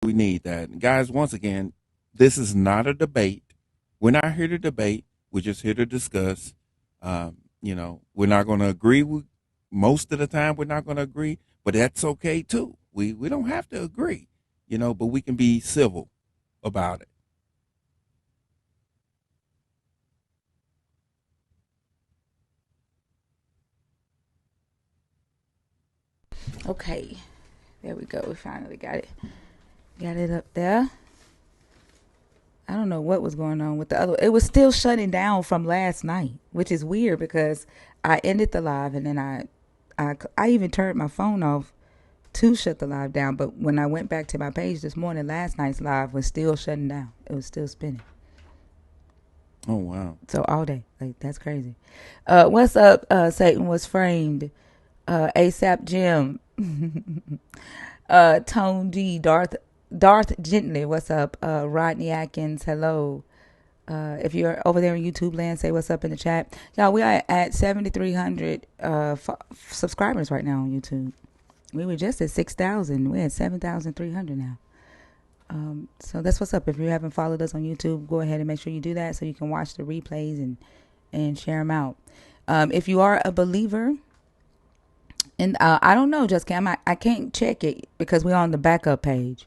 We need that. And guys, once again, this is not a debate. We're not here to debate. We're just here to discuss. We're not going to agree with most of the time. We're not going to agree, but that's okay too. We don't have to agree, but we can be civil about it. Okay, there we go. We finally got it. Got it up there. I don't know what was going on with the other. It was still shutting down from last night, which is weird because I ended the live and then I even turned my phone off to shut the live down. But when I went back to my page this morning, last night's live was still shutting down. It was still spinning. Oh wow. So all day, like that's crazy. What's up? Satan was framed. ASAP Jim. Tone G. Darth Gently. What's up? Rodney Atkins. Hello. If you're over there in YouTube land, say what's up in the chat. Y'all, we are at 7,300 subscribers right now on YouTube. We were just at 6,000. We're at 7,300 now. So that's what's up. If you haven't followed us on YouTube, go ahead and make sure you do that so you can watch the replays and share them out. If you are a believer, and I don't know, Jessica, I can't check it because we're on the backup page.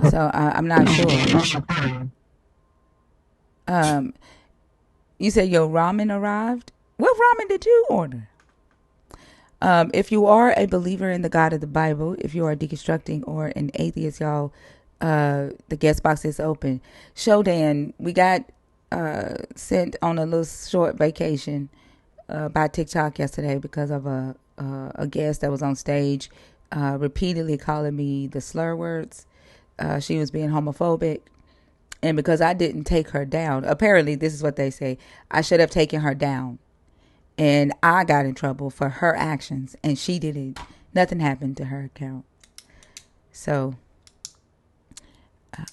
So I'm not sure. You said your ramen arrived. What ramen did you order? If you are a believer in the God of the Bible, if you are deconstructing or an atheist, y'all, the guest box is open. Shodan, we got sent on a little short vacation by TikTok yesterday because of a guest that was on stage repeatedly calling me the slur words. She was being homophobic. And because I didn't take her down, apparently this is what they say, I should have taken her down. And I got in trouble for her actions, and she didn't. Nothing happened to her account. So,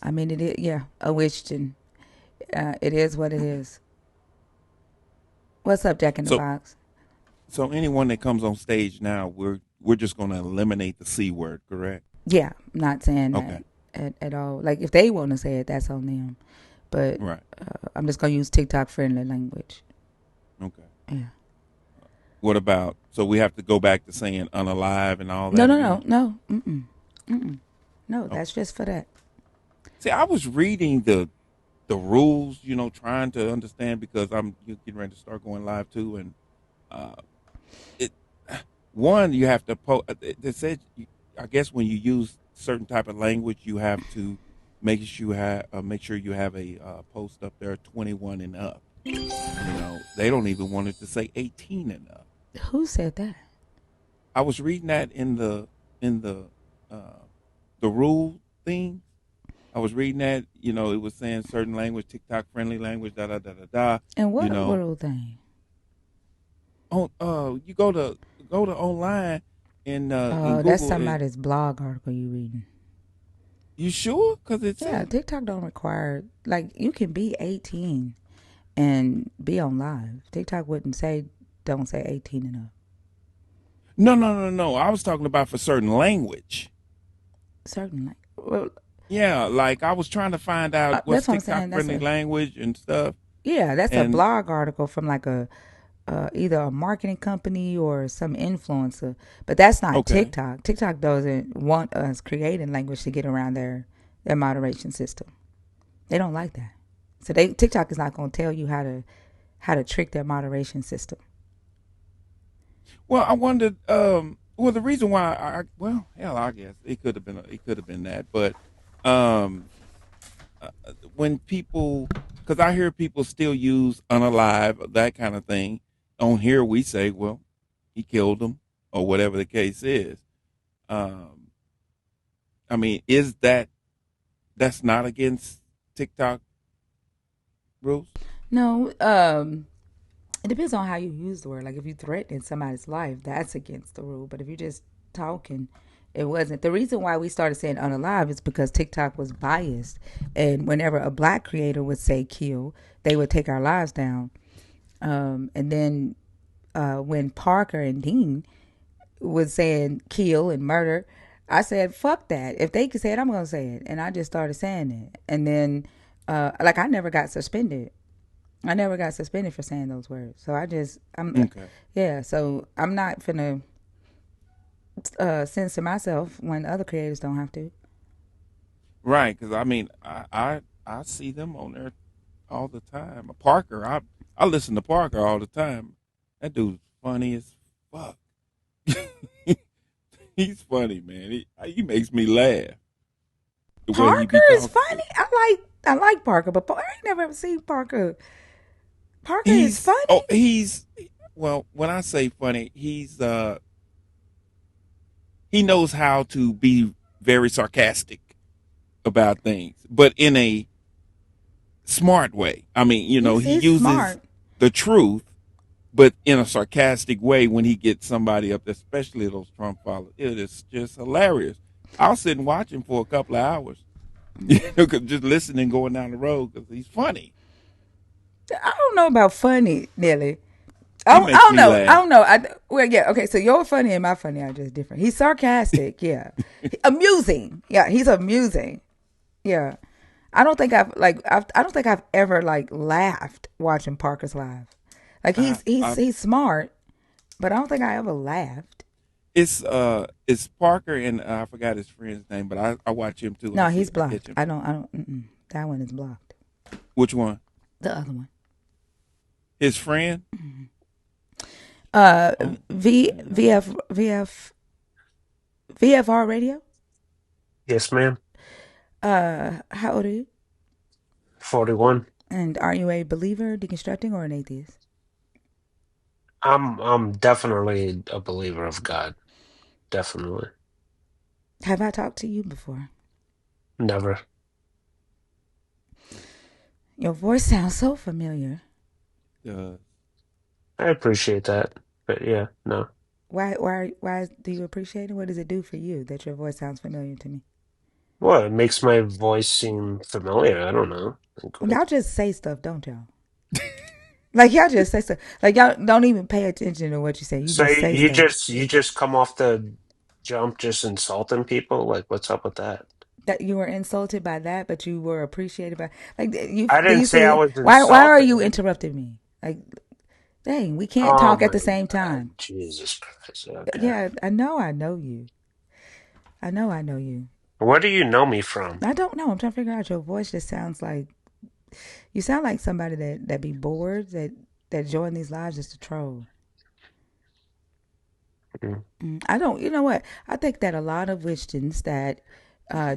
I mean, it is, yeah, a witch, and it is what it is. What's up, Jack in the So Box? so anyone that comes on stage now, we're just going to eliminate the C word, correct? Yeah, I'm not saying that Okay. at all. Like, if they want to say it, that's on them. But Right. I'm just going to use TikTok friendly language. Okay. Yeah. What about, so we have to go back to saying unalive and all No, that no, no, again? no. Mm-mm. Mm-mm. No, Okay. that's just for that. See, I was reading the rules, trying to understand because I'm getting ready to start going live too, and uh, it one you have to post. It said, I guess when you use certain type of language, you have to make sure you have a post up there 21 and up. They don't even want it to say 18 and up. Who said that? I was reading that uh, the rule thing. I was reading that, it was saying certain language, TikTok friendly language, da da da da da. And You what know, little thing? you go to online and in Oh, that's Google. And somebody's blog article you reading. you sure? Because it Yeah, said TikTok don't require, like, you can be 18 and be on live. TikTok wouldn't say, don't say 18 and up. no, no, no, no. I was talking about for certain language. Certainly. Well, Yeah, like I was trying to find out what's that's what I'm TikTok saying. friendly language and stuff. Yeah, that's a And blog article from like a, either a marketing company or some influencer. But that's not okay, TikTok. TikTok doesn't want us creating language to get around their moderation system. They don't like that. So TikTok is not going to tell you how to trick their moderation system. well, I wondered. Well, the reason why well, hell, I guess it could have been that, but um, when people, because I hear people still use unalive, that kind of thing. On here, we say, well, he killed him, or whatever the case is. Um, I mean, that's not against TikTok rules? No, it depends on how you use the word. Like if you threaten somebody's life, that's against the rule. But if you're just talking, it wasn't. The reason why we started saying unalive is because TikTok was biased, and whenever a black creator would say kill, they would take our lives down. And then when Parker and Dean was saying kill and murder, I said, fuck that. If they can say it, I'm going to say it. And I just started saying it. And then, like, I never got suspended. I never got suspended for saying those words. So Okay. yeah, so I'm not finna censor myself when other creators don't have to. Right, because I mean, I see them on there all the time. Parker, I listen to Parker all the time. That dude's funny as fuck. He's funny, man. He makes me laugh the way he Parker be is talking. funny. I like Parker, but I ain't never ever seen Parker. Parker is He's oh funny. he's well when I say funny, he knows how to be very sarcastic about things, but in a smart way. I mean, he He's uses smart. the truth, but in a sarcastic way when he gets somebody up, especially those Trump followers. It is just hilarious. I'll sit and watch him for a couple of hours, just listening going down the road because he's funny. I don't know about funny, Nelly. He I makes don't me know. I laugh. don't know. Well, yeah, okay. So your funny and my funny are just different. He's sarcastic, yeah. Amusing, yeah. He's amusing, yeah. I don't think I've ever like laughed watching Parker's live. Like I, I, he's smart, but I don't think I ever laughed. it's Parker and I forgot his friend's name, but I watch him too. No, he's I catch blocked. him. I don't. That one is blocked. Which one? The other one. His friend? Uh, Oh V man, V F V F V F R radio. Yes, ma'am. How old are you? 41. And are you a believer, deconstructing, or an atheist? I'm definitely a believer of God. Definitely. Have I talked to you before? Never. Your voice sounds so familiar. uh, I appreciate that. But yeah, no. Why do you appreciate it? What does it do for you that your voice sounds familiar to me? Well, it makes my voice seem familiar. I don't know. Y'all just say stuff, don't y'all? Like y'all just say stuff. Like y'all don't even pay attention to what you say. You So just say you stuff. just come off the jump just insulting people? Like what's up with that? That you were insulted by that, but you were appreciated by. Like you, I do didn't you say I see? was Why are you insulted. interrupting me? Like, dang, we can't Oh talk at my the same God. time. Jesus Christ. Okay. Yeah, I know. I know you. I know you. Where do you know me from? I don't know. I'm trying to figure out. Your voice just sounds like you sound like somebody that be bored that join these lives just to troll. Mm. I don't. You know what? I think that a lot of Winston's that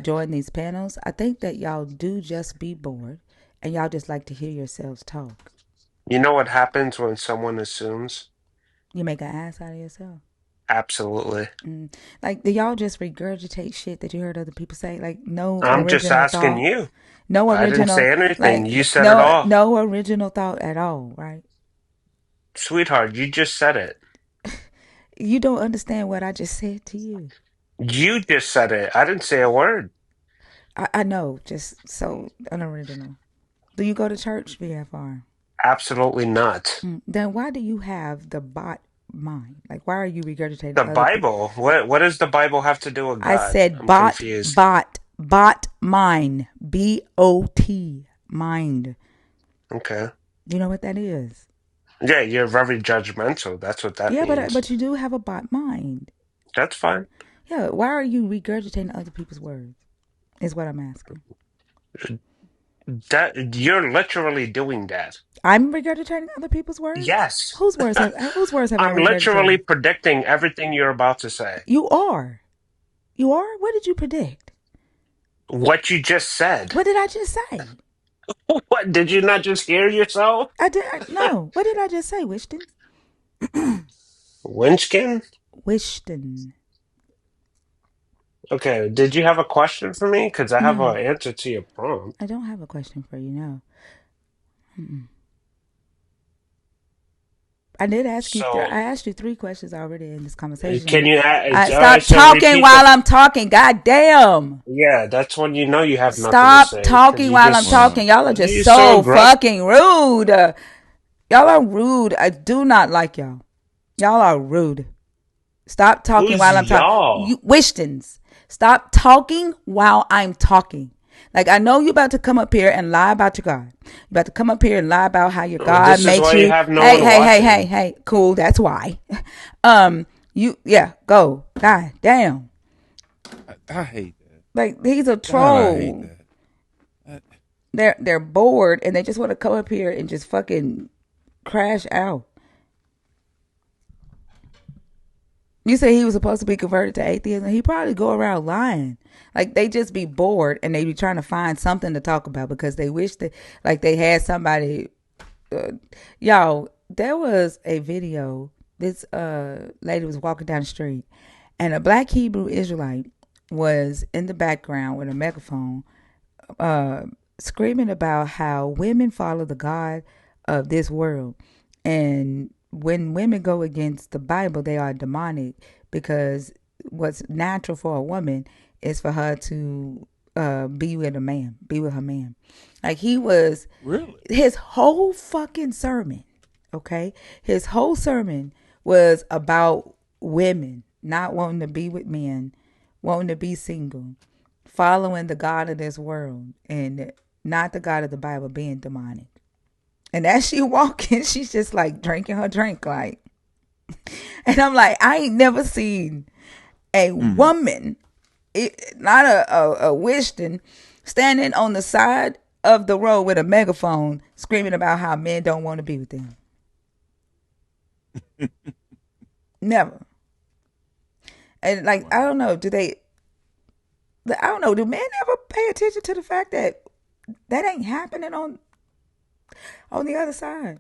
join these panels, I think that y'all do just be bored, and y'all just like to hear yourselves talk. You know what happens when someone assumes? You make an ass out of yourself. Absolutely. Like, do y'all just regurgitate shit that you heard other people say? Like, no I'm just original asking thought, you. no I didn't original, say anything. You like, said it all. no original thought at all, right? Sweetheart, you just said it. You don't understand what I just said to you. You just said it. I didn't say a word. I know, just so unoriginal. Do you go to church, VFR? Absolutely not. Then why do you have the bot mind? Like, why are you regurgitating The other people? Bible. What does the Bible have to do with I God? said I'm confused. bot mind, BOT mind. Okay. Do you know what that is? Yeah, you're very judgmental. That's what that Yeah, means. but you do have a bot mind. That's fine. Yeah, why are you regurgitating other people's words? Is what I'm asking. That you're literally doing that. I'm regurgitating other people's words. Yes. Whose words have I I'm literally regurgitated? predicting everything you're about to say. You are. You are. What did you predict? What you just said. What did I just say? What, did you not just hear yourself? No. What did I just say, Wishton? Winchkin? Wishton. Okay, did you have a question for me? Because I have No, an answer to your prompt. I don't have a question for you. No, I did ask you. So, I asked you three questions already in this conversation. can you, all right, Stop so talking repeat the, while I'm talking. God damn. yeah, that's when you know you have nothing to Stop say, because talking you while I'm just, talking. wow. Y'all are just you're so so aggressive. fucking rude. Y'all are rude. I do not like y'all. Y'all are rude. Stop talking Who's while I'm talking. y'all? You Wishtons. Stop talking while I'm talking. Like, I know you about to come up here and lie about your God. You about to come up here and lie about how your Well, God this is makes why you you. have no Hey, one hey, hey, hey, watching. hey. Cool. That's why. Yeah, go. God damn. I hate that. Like, he's a God, I hate troll. that. I, They're bored and they just want to come up here and just fucking crash out. You say he was supposed to be converted to atheism. He probably go around lying. Like, they just be bored and they be trying to find something to talk about because they wish that, like, they had somebody. Y'all, there was a video. This lady was walking down the street, and a black Hebrew Israelite was in the background with a megaphone, uh, screaming about how women follow the God of this world. And when women go against the Bible, they are demonic because what's natural for a woman is for her to be with a man, be with her man. Like, he was, really? his whole fucking sermon, okay? His whole sermon was about women not wanting to be with men, wanting to be single, following the God of this world, and not the God of the Bible, being demonic. And as she walking, she's just like drinking her drink, like. And I'm like, I ain't never seen a Mm. woman, not a Wishton, standing on the side of the road with a megaphone screaming about how men don't want to be with them. Never. And like, I Wow. don't know, I don't know, do men ever pay attention to the fact that that ain't happening on the other side?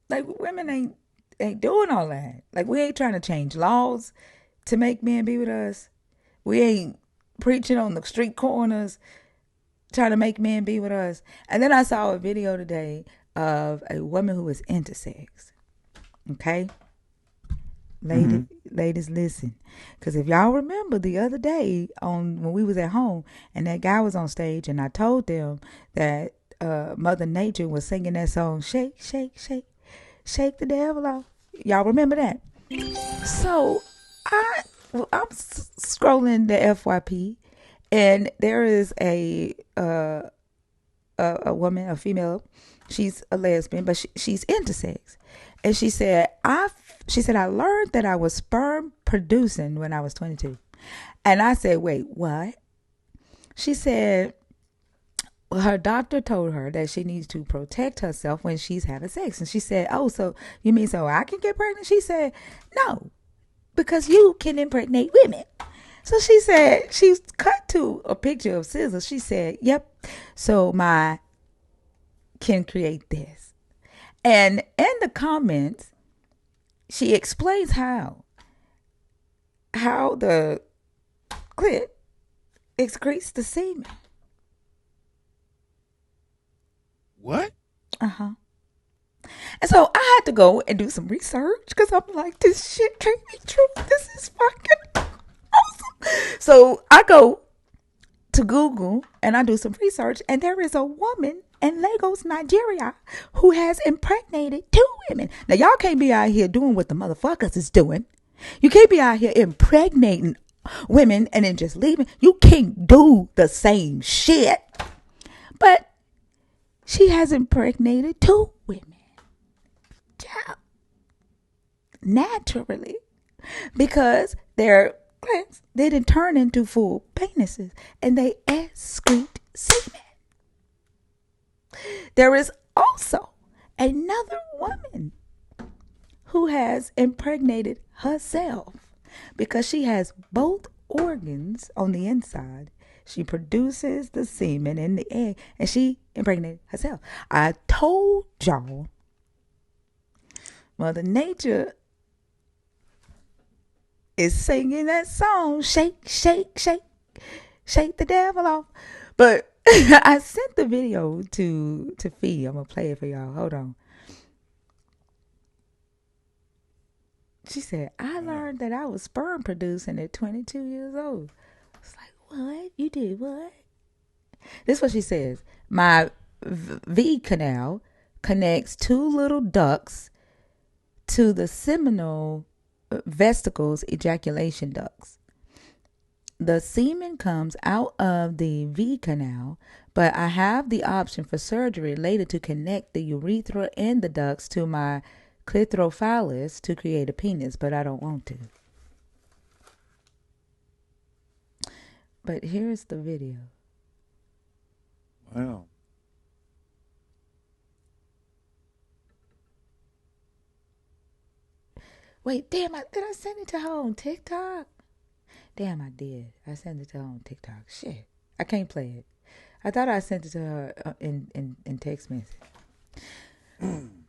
Like, women ain't doing all that. Like, we ain't trying to change laws to make men be with us. We ain't preaching on the street corners trying to make men be with us. And then I saw a video today of a woman who was intersex. Okay? Mm-hmm. Ladies, listen. Because if y'all remember the other day on when we was at home and that guy was on stage and I told them that Mother Nature was singing that song, Shake, Shake, Shake, Shake the Devil Off. Y'all remember that? So I'm scrolling the FYP and there is a woman, a female. She's a lesbian, but she's intersex. And she said I learned that I was sperm producing when I was 22. And I said, wait, what? She said her doctor told her that she needs to protect herself when she's having sex. And she said, oh, so you mean so I can get pregnant? She said, no, because you can impregnate women. So she said, she's cut to a picture of scissors. She said, yep, so my can create this. And in the comments, she explains how the clit excretes the semen. What? Uh-huh. And so I had to go and do some research because I'm like, this shit can't be true. This is fucking awesome. So I go to Google and I do some research, and there is a woman in Lagos, Nigeria, who has impregnated 2 women. Now, y'all can't be out here doing what the motherfuckers is doing. You can't be out here impregnating women and then just leaving. You can't do the same shit. But she has impregnated 2 women. Child. Naturally. Because their glands didn't turn into full penises and they excrete semen. There is also another woman who has impregnated herself because she has both organs on the inside. She produces the semen in the egg and she impregnated herself. I told y'all, Mother Nature is singing that song, shake, shake, shake, shake the devil off. But I sent the video to Fee. I'm gonna play it for y'all. Hold on. She said, I Wow. learned that I was sperm producing at 22 years old. It's like, what? You did what? This is what she says. My V canal connects 2 little ducts to the seminal vesicles, ejaculation ducts. The semen comes out of the V canal, but I have the option for surgery later to connect the urethra and the ducts to my clitorophilis to create a penis, but I don't want to. But here's the video. Wow. Wait, damn, did I send it to her on TikTok? Damn, I did. I sent it to her on TikTok. Shit. I can't play it. I thought I sent it to her in text message.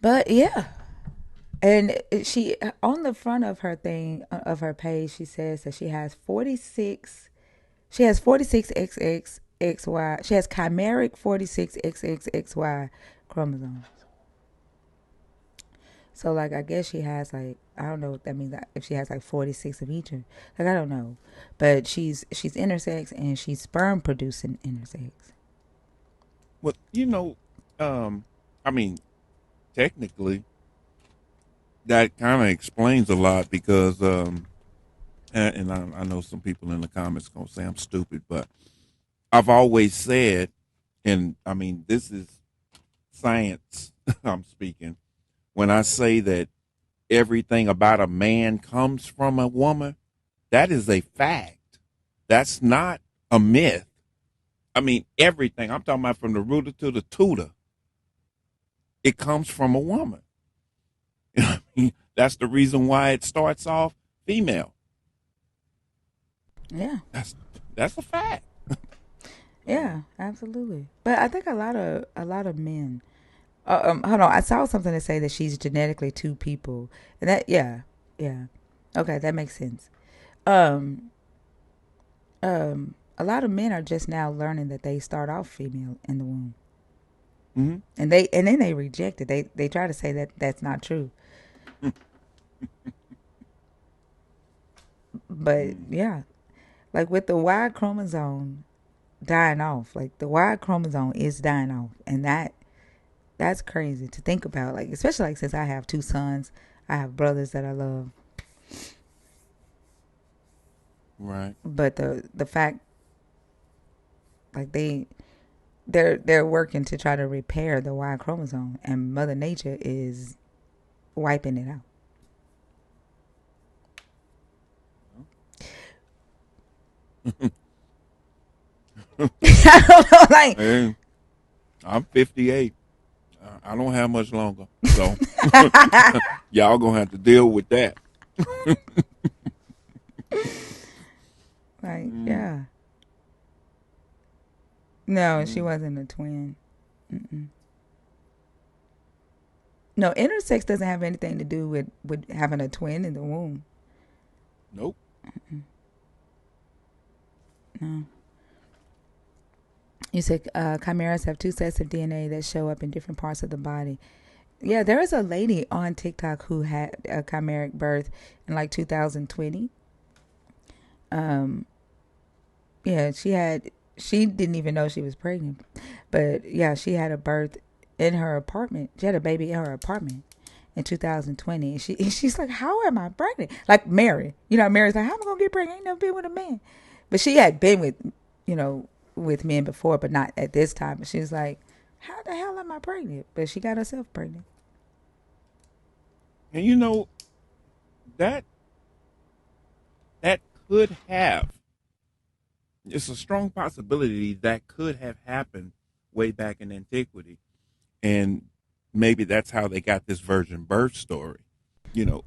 But yeah. And she, on the front of her thing, of her page, she says that she has 46 XXXY. She has chimeric 46 XXXY chromosomes. So like I guess she has like, I don't know what that means, if she has like 46 of each, or like I don't know, but she's intersex and she's sperm producing intersex. Well, I mean, technically, that kind of explains a lot because, and I know some people in the comments gonna say I'm stupid, but I've always said, and I mean, this is science. I'm speaking when I say that everything about a man comes from a woman. That is a fact. That's not a myth. I mean, everything. I'm talking about from the rooter to the tutor. It comes from a woman. I mean, that's the reason why it starts off female. Yeah. That's a fact. Yeah, absolutely. But I think a lot of men. Hold on. I saw something to say that she's genetically two people, and that yeah. Okay, that makes sense. Um, a lot of men are just now learning that they start off female in the womb, Mm-hmm. and then they reject it. They try to say that that's not true. But yeah, like with the Y chromosome dying off, like the Y chromosome is dying off, and that's crazy to think about. Like especially like since I have two sons, I have brothers that I love. Right. But the fact, like they're working to try to repair the Y chromosome, and Mother Nature is wiping it out. I don't know, like Hey, I'm 58. I don't have much longer, so y'all gonna have to deal with that. Mm. yeah. No, she Mm. wasn't a twin. Mm-mm. No, intersex doesn't have anything to do with having a twin in the womb. Nope. No. You said chimeras have two sets of DNA that show up in different parts of the body. Yeah, there was a lady on TikTok who had a chimeric birth in like 2020. Um, yeah, she didn't even know she was pregnant, but yeah, she had a birth in her apartment. She had a baby in her apartment in 2020. And she's like, "How am I pregnant?" Like Mary, Mary's like, "How am I gonna get pregnant? I ain't never been with a man," but she had been with, you know, with men before, but not at this time. But she was like, "How the hell am I pregnant?" But she got herself pregnant. And that that could have. It's a strong possibility that could have happened way back in antiquity, and maybe that's how they got this virgin birth story. You know,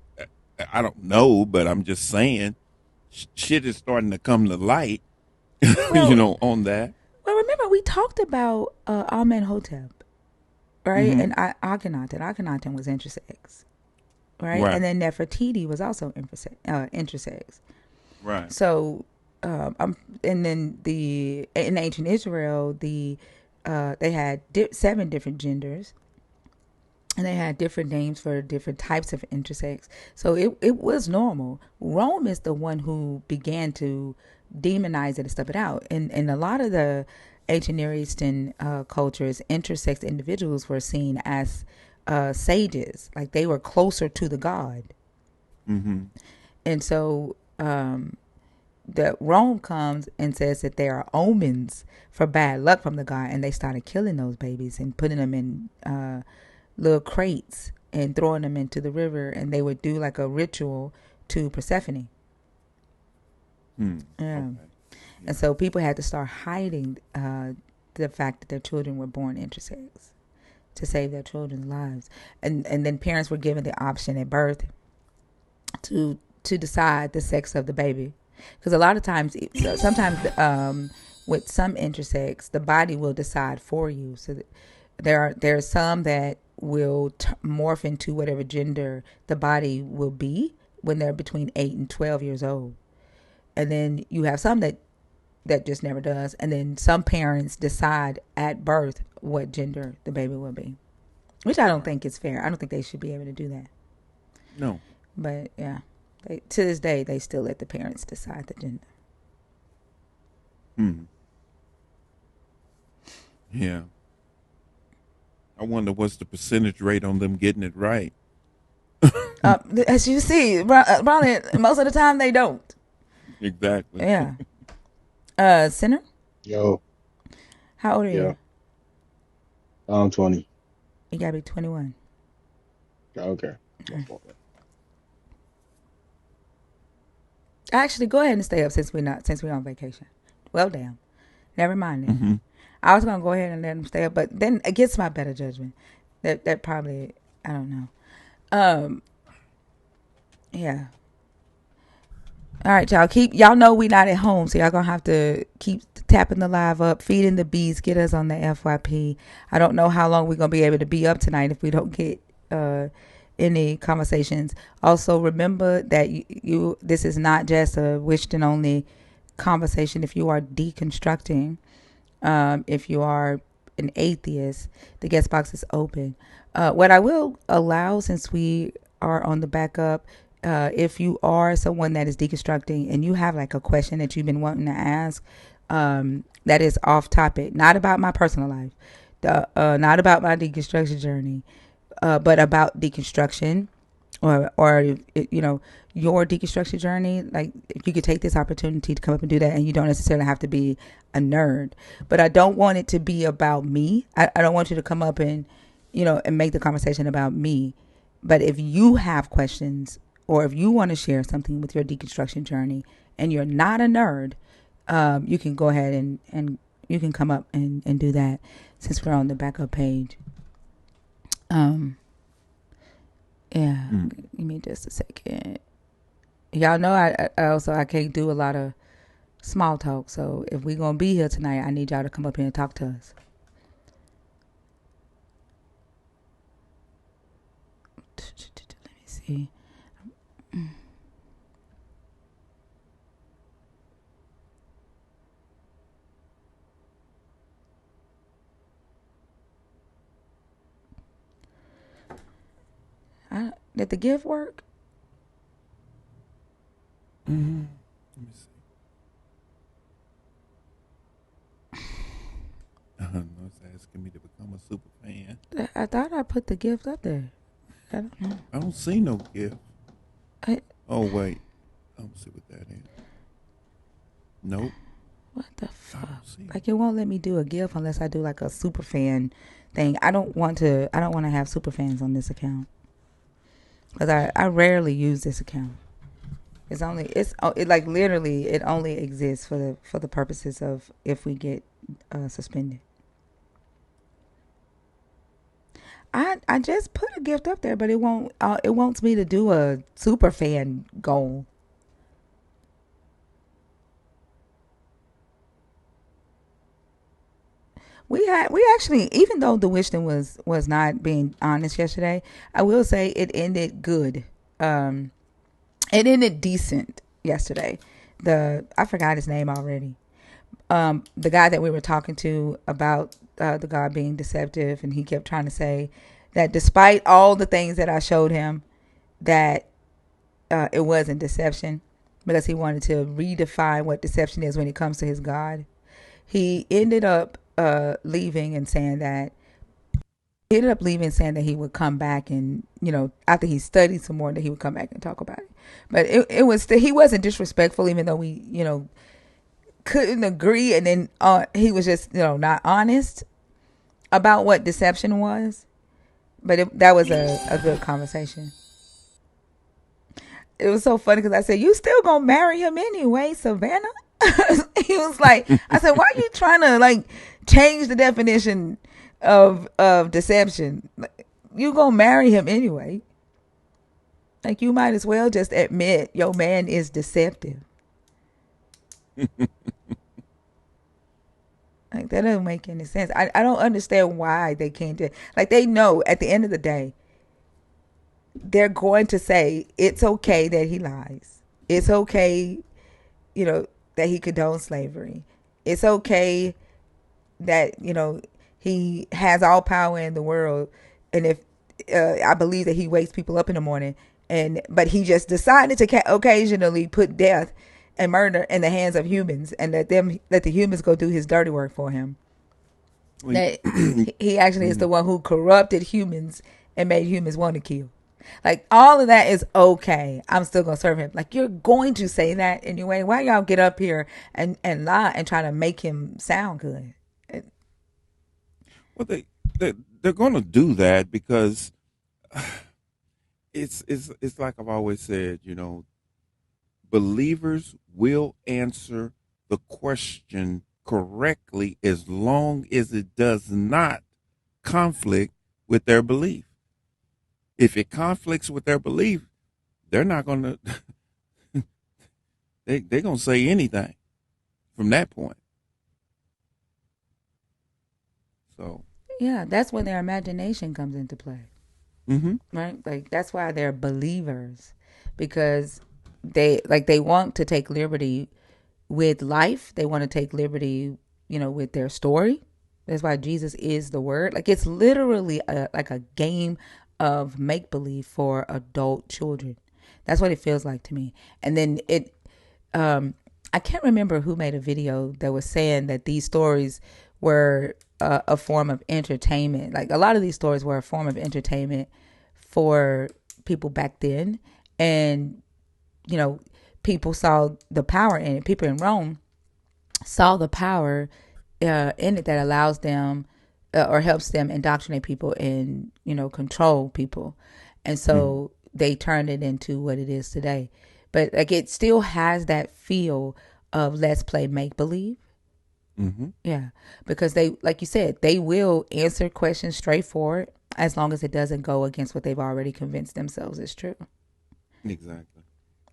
I don't know, but I'm just saying, shit is starting to come to light. Well, On that. well, remember we talked about Amenhotep, right? Mm-hmm. And Akhenaten. Akhenaten was intersex, right? Right. And then Nefertiti was also intersex. Right. So, and then in ancient Israel, they had 7 different genders, and they had different names for different types of intersex. So it was normal. Rome is the one who began to demonize it and stuff it out. And a lot of the ancient Near Eastern cultures, intersex individuals were seen as sages, like they were closer to the god. Mm-hmm. And so the Rome comes and says that there are omens for bad luck from the god, and they started killing those babies and putting them in little crates and throwing them into the river, and they would do like a ritual to Persephone. Hmm. Yeah. Okay. And Yeah. so people had to start hiding the fact that their children were born intersex to save their children's lives. And then parents were given the option at birth to decide the sex of the baby, because a lot of times, sometimes with some intersex, the body will decide for you. So there are some that will morph into whatever gender the body will be when they're between 8 and 12 years old, and then you have some that just never does, and then some parents decide at birth what gender the baby will be, which I don't Right. think is fair. I don't think they should be able to do that. No. But yeah, to this day, they still let the parents decide the gender. Hmm. Yeah. I wonder what's the percentage rate on them getting it right. As you see, probably most of the time they don't. Exactly. Yeah. Sinner, Yo, how old are yeah, you? I'm 20. You gotta be 21. Okay. My fault. Actually, go ahead and stay up since we're on vacation. Well, damn. Never mind then. Hmm. I was gonna go ahead and let them stay up, but then against my better judgment, that probably, I don't know. Um, yeah. All right, y'all. Y'all know we not at home, so y'all gonna have to keep tapping the live up, feeding the bees, get us on the FYP. I don't know how long we're gonna be able to be up tonight if we don't get any conversations. Also, remember that you this is not just a wished and only conversation. If you are deconstructing, if you are an atheist, the guest box is open. What I will allow, since we are on the backup, if you are someone that is deconstructing and you have like a question that you've been wanting to ask, that is off topic, not about my personal life, not about my deconstruction journey, but about deconstruction, or your deconstruction journey. Like, if you could take this opportunity to come up and do that, and you don't necessarily have to be a nerd, but I don't want it to be about me. I don't want you to come up and and make the conversation about me. But if you have questions, or if you want to share something with your deconstruction journey and you're not a nerd, you can go ahead and you can come up and do that, since we're on the backup page. um yeah, Mm. give me just a second. Y'all know I can't do a lot of small talk. So if we gonna be here tonight, I need y'all to come up here and talk to us. Let me see. Did the gift work? Hmm. Let me see. No, it's asking me to become a super fan. I thought I put the gift up there. I don't know. I don't see no gift. I, Oh wait. I don't see what that is. Nope. what the I fuck? don't see it. Like, it won't let me do a gift unless I do like a super fan thing. I don't want to have super fans on this account, because I rarely use this account. It like literally it only exists for the purposes of if we get suspended. I just put a gift up there, but it wants me to do a super fan goal. We actually, even though the wisdom was not being honest yesterday, I will say it ended good. Um, it ended decent yesterday. I forgot his name already. The guy that we were talking to about the God being deceptive, and he kept trying to say that despite all the things that I showed him, that it wasn't deception, because he wanted to redefine what deception is when it comes to his God. He ended up leaving and saying that He ended up leaving, saying that he would come back and, after he studied some more, that he would come back and talk about it. But it was he wasn't disrespectful, even though we couldn't agree, and then he was just not honest about what deception was. But that was a good conversation. It was so funny because I said, "You still gonna marry him anyway, Savannah?" He was like, "I said, why are you trying to change the definition of deception? Like, you gonna marry him anyway? Like, you might as well just admit your man is deceptive." Like, that doesn't make any sense. I don't understand why they can't do it. Like, they know at the end of the day they're going to say it's okay that he lies. It's okay, that he condones slavery. It's okay that he has all power in the world, and if I believe that he wakes people up in the morning, but he just decided to occasionally put death and murder in the hands of humans, and let the humans go do his dirty work for him. We, That he actually is the one who corrupted humans and made humans want to kill. Like, all of that is okay. I'm still gonna serve him. Like, you're going to say that anyway. Why y'all get up here and lie and try to make him sound good? well, they're going to do that because it's like I've always said. Believers will answer the question correctly as long as it does not conflict with their belief. If it conflicts with their belief, they're not going to they're going to say anything from that point. So, Yeah, that's when their imagination comes into play, mhm. right? Like, that's why they're believers, because they want to take liberty with life. They want to take liberty, with their story. That's why Jesus is the word. Like, it's literally like a game of make believe for adult children. That's what it feels like to me. And then I can't remember who made a video that was saying that these stories were a form of entertainment. Like, a lot of these stories were a form of entertainment for people back then. And, you know, people saw the power in it. People in Rome saw the power in it that allows them or helps them indoctrinate people and, control people. And so they turned it into what it is today. But like, it still has that feel of let's play make believe. Mm-hmm. Yeah, because they, like you said, they will answer questions straightforward as long as it doesn't go against what they've already convinced themselves is true. Exactly.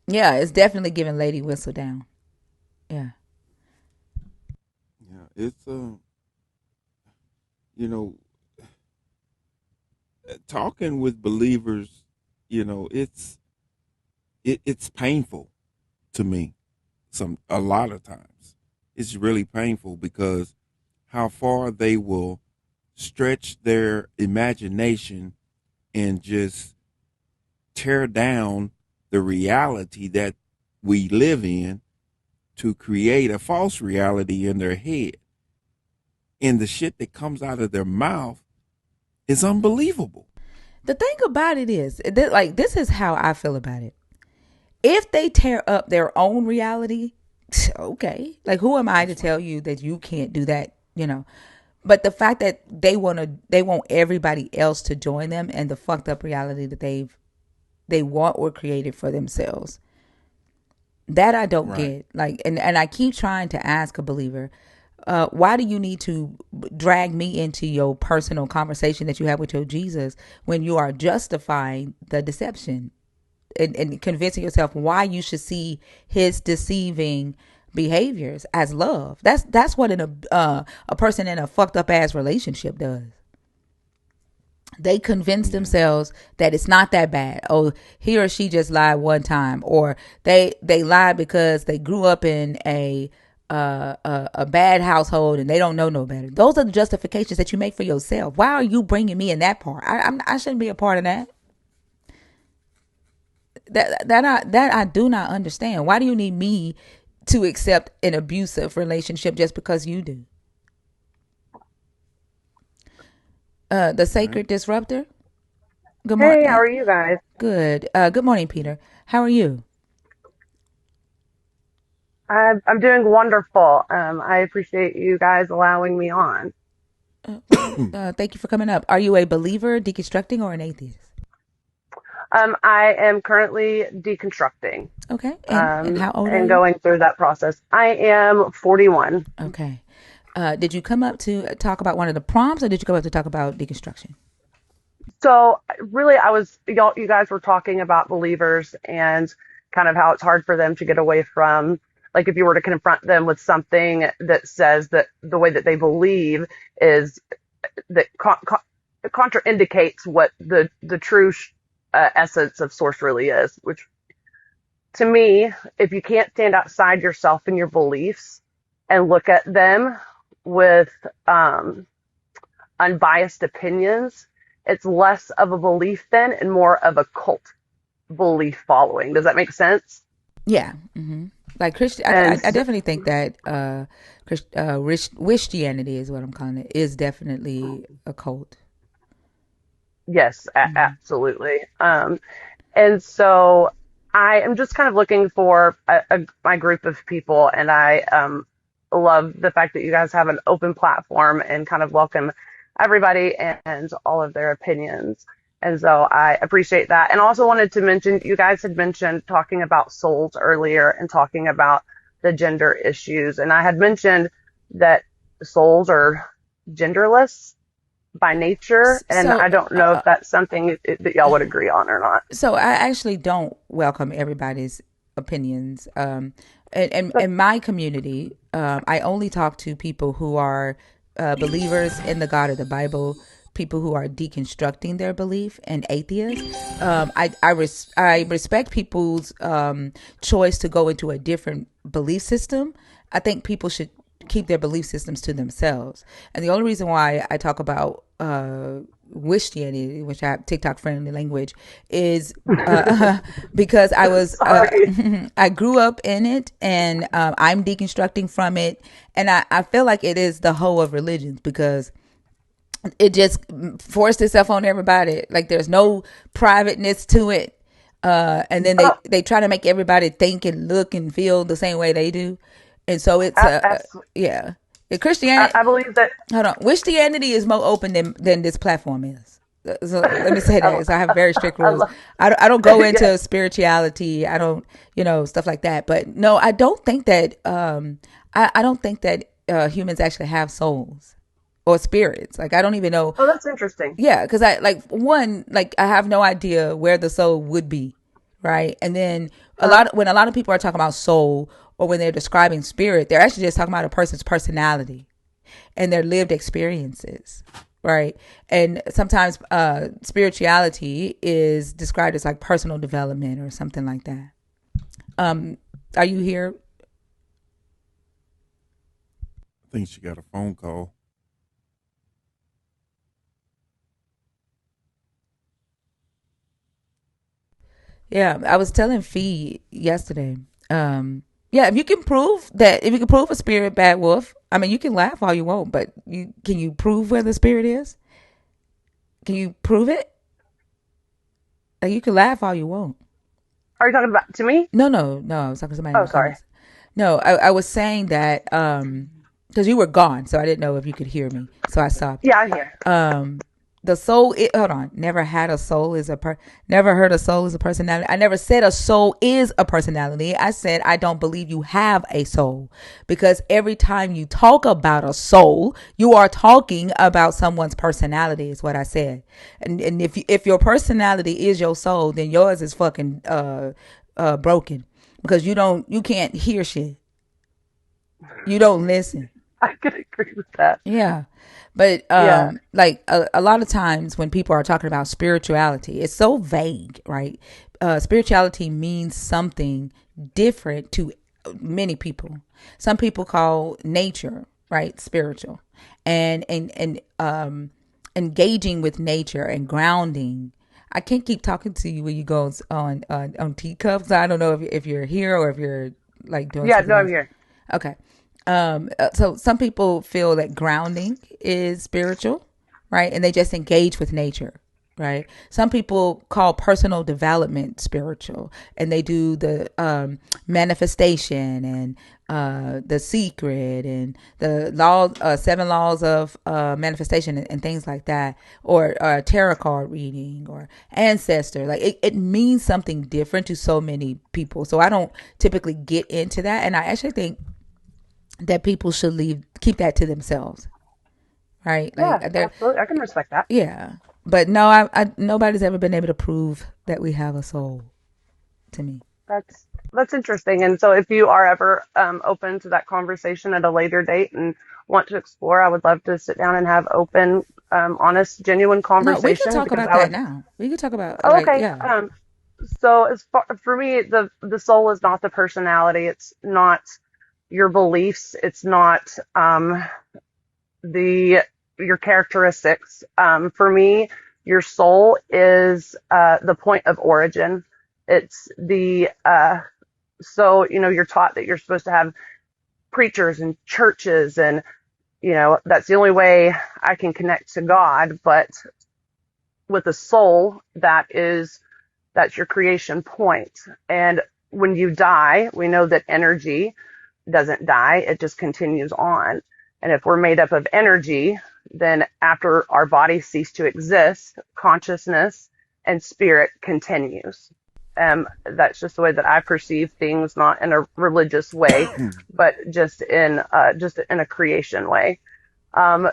Yeah, it's definitely giving Lady Whistle down. Yeah. Yeah, it's you know, talking with believers, it's painful to me. A lot of times, it's really painful because how far they will stretch their imagination and just tear down the reality that we live in to create a false reality in their head. And the shit that comes out of their mouth is unbelievable. The thing about it is, like, this is how I feel about it. If they tear up their own reality, okay. Like, who am I to That's right. tell you that you can't do that? But the fact that they want everybody else to join them and the fucked up reality that they want or created for themselves, that I don't Right. get. Like, and I keep trying to ask a believer, why do you need to drag me into your personal conversation that you have with your Jesus when you are justifying the deception and convincing yourself why you should see his deceiving behaviors as love? That's what a person in a fucked up ass relationship does. They convince Yeah. themselves that it's not that bad. Oh, he or she just lied one time, or they lied because they grew up in a bad household and they don't know no better. Those are the justifications that you make for yourself. Why are you bringing me in that part? I shouldn't be a part of that. That I do not understand. Why do you need me to accept an abusive relationship just because you do? The All right. Sacred Disruptor. Good Hey, how morning. are you guys? Good. Good morning, Peter. How are you? I'm doing wonderful. I appreciate you guys allowing me on. Thank you for coming up. Are you a believer, deconstructing, or an atheist? I am currently deconstructing, Okay. And how old are and you? going through that process. I am 41. Okay. Did you come up to talk about one of the prompts, or did you come up to talk about deconstruction? So really, you guys were talking about believers and kind of how it's hard for them to get away from, like if you were to confront them with something that says that the way that they believe is that contraindicates what the true essence of source really is, which to me, if you can't stand outside yourself and your beliefs and look at them with um, unbiased opinions, it's less of a belief then and more of a cult belief following. Does that make sense? Yeah. Like Christian, And I definitely think that Christianity is what I'm calling it, is definitely a cult. yes, absolutely. And so I am just kind of looking for my group of people, and I love the fact that you guys have an open platform and kind of welcome everybody and all of their opinions. And so I appreciate that. And also wanted to mention, you guys had mentioned talking about souls earlier and talking about the gender issues. And I had mentioned that souls are genderless by nature. And So, I don't know if that's something that y'all would agree on or not. so I actually don't welcome everybody's opinions. In my community, I only talk to people who are believers in the God of the Bible, people who are deconstructing their belief, and atheists. I respect people's choice to go into a different belief system. I think people should keep their belief systems to themselves. And the only reason why I talk about Christianity, which I have TikTok friendly language, is because I was Sorry. I grew up in it, and I'm deconstructing from it, and I feel like it is the whole of religions because it just forced itself on everybody. Like there's no privateness to it. And then Oh, they try to make everybody think and look and feel the same way they do, and so it's absolutely. yeah. Christianity, I believe that. hold on. Christianity is more open than this platform is. So let me say I, that. So I have very strict I rules. love. I don't go into Yes. spirituality. I don't, stuff like that. But no, I don't think that. I don't think that humans actually have souls or spirits. Like I don't even know. Oh, that's interesting. Yeah, because I like one, like I have no idea where the soul would be, right? And then Huh? when a lot of people are talking about soul or when they're describing spirit, they're actually just talking about a person's personality and their lived experiences, right? And sometimes spirituality is described as like personal development or something like that. Are you here? I think she got a phone call. Yeah, I was telling Fee yesterday. Yeah, if you can prove a spirit bad wolf, I mean, you can laugh all you want, but can you prove where the spirit is? Can you prove it? Like, you can laugh all you want. Are you talking about to me? No, no, no. I was talking to somebody in Oh, the sorry. comments. No, I was saying that because you were gone, so I didn't know if you could hear me, so I stopped. Yeah, I'm here. Um, the soul. Hold on. Never had a soul is a Never heard a soul is a personality. I never said a soul is a personality. I said I don't believe you have a soul because every time you talk about a soul, you are talking about someone's personality. Is what I said. And if your personality is your soul, then yours is fucking broken because you can't hear shit. You don't listen. I could agree with that. Yeah. But Yeah. like a lot of times when people are talking about spirituality, it's so vague, right? Spirituality means something different to many people. Some people call nature, right, spiritual. And engaging with nature and grounding. I can't keep talking to you when you go on teacups. I don't know if you're here or if you're like doing Yeah, no, something I'm else. here. Okay. So some people feel that grounding is spiritual, right? And they just engage with nature, right? Some people call personal development spiritual, and they do the manifestation and the secret and the laws, 7 laws of manifestation and things like that, or tarot card reading or ancestor. Like it means something different to so many people. So I don't typically get into that, and I actually think that people should keep that to themselves, right? Like Yeah, absolutely. I can respect that. yeah. But no, nobody's ever been able to prove that we have a soul to me. That's interesting. And so if you are ever open to that conversation at a later date and want to explore, I would love to sit down and have open, honest, genuine No, we could conversation talk because about I that would. now. We could talk about Oh, like okay. yeah. So as far for me, the soul is not the personality. It's not your beliefs. It's not the your characteristics. For me, your soul is the point of origin. It's the so you're taught that you're supposed to have preachers and churches, and that's the only way I can connect to God. But with a soul, that's your creation point. And when you die, we know that energy doesn't die, it just continues on. And if we're made up of energy, then after our bodies cease to exist, consciousness and spirit continues. That's just the way that I perceive things, not in a religious way, but just in a creation way.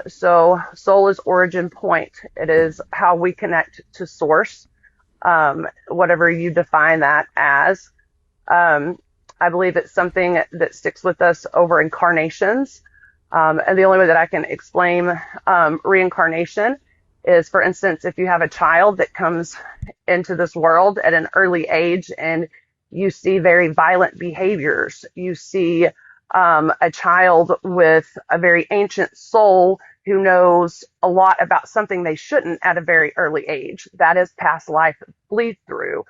So soul is origin point. It is how we connect to source, whatever you define that as. Um, I believe it's something that sticks with us over incarnations. And the only way that I can explain reincarnation is, for instance, if you have a child that comes into this world at an early age and you see very violent behaviors, you see a child with a very ancient soul who knows a lot about something they shouldn't at a very early age. That is past life bleed through.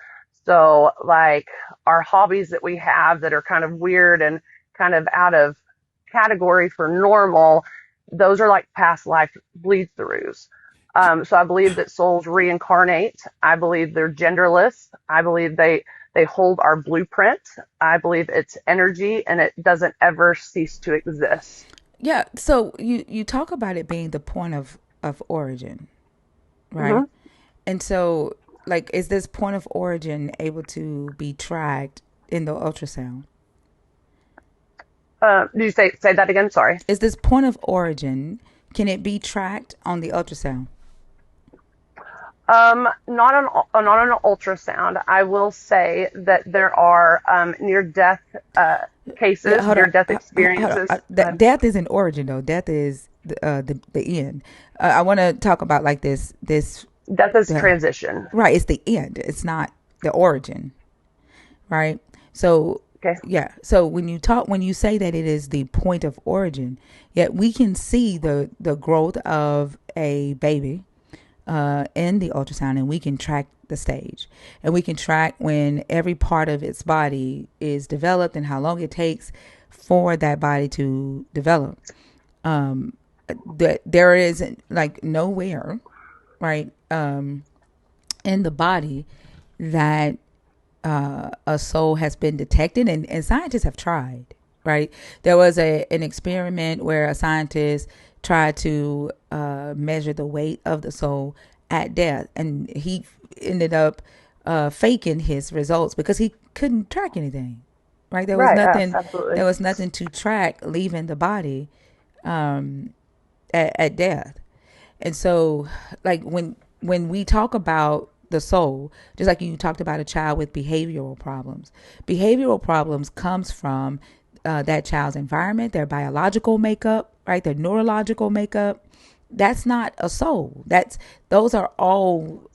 So like our hobbies that we have that are kind of weird and kind of out of category for normal, those are like past life bleed throughs. So I believe that souls reincarnate. I believe they're genderless. I believe they hold our blueprint. I believe it's energy and it doesn't ever cease to exist. Yeah, so you talk about it being the point of origin, right? Hmm. And so like is this point of origin able to be tracked in the ultrasound? Did you say that again? Sorry. Is this point of origin, can it be tracked on the ultrasound? Not on an ultrasound. I will say that there are near death Yeah, cases, hold on. near death Hold on. experiences. Death isn't origin though. Death is the end. I want to talk about like this. Death is Uh, transition. right, it's the end. It's not the origin. Right. So Okay. yeah. So when you say that it is the point of origin, yet we can see the growth of a baby in the ultrasound, and we can track the stage, and we can track when every part of its body is developed and how long it takes for that body to develop. Um, that there isn't like nowhere, right, in the body that a soul has been detected, and scientists have tried, right? There was an experiment where a scientist tried to measure the weight of the soul at death, and he ended up faking his results because he couldn't track anything, right? Right. Yes, absolutely. There was nothing to track leaving the body at death. And so like when we talk about the soul, just like you talked about a child with behavioral problems comes from that child's environment, their biological makeup, right, their neurological makeup. That's not a soul. Those are all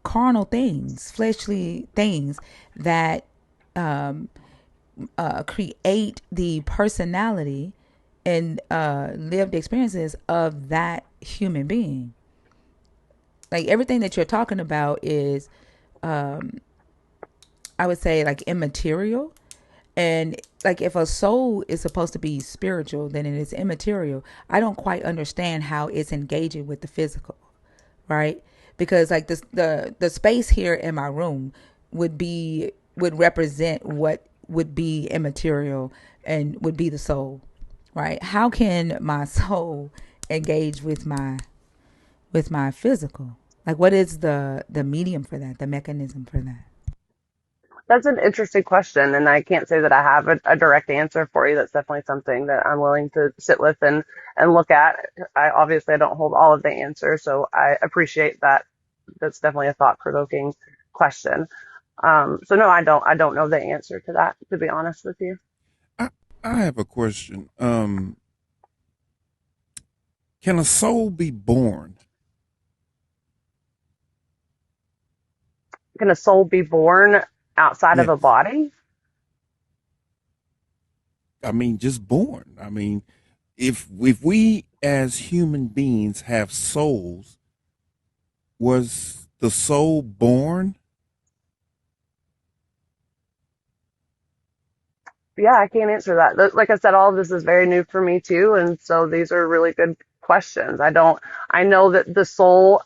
carnal things, fleshly things that create the personality and lived experiences of that human being. Like everything that you're talking about is, I would say, like immaterial, and like if a soul is supposed to be spiritual, then it is immaterial. I don't quite understand how it's engaging with the physical, right? Because like this, the space here in my room would represent what would be immaterial and would be the soul, right? How can my soul engage with my physical? Like, what is the medium for that? The mechanism for that? That's an interesting question, and I can't say that I have a direct answer for you. That's definitely something that I'm willing to sit with and look at. I don't hold all of the answers, so I appreciate that. That's definitely a thought-provoking question. So no, I don't know the answer to that, to be honest with you. I I have a question. Can a soul be born? Can a soul be born outside of a Yes. body? I mean, just born. I mean, if we as human beings have souls, was the soul born? Yeah, I can't answer that. Like I said, all of this is very new for me too, and so these are really good questions. I know that the soul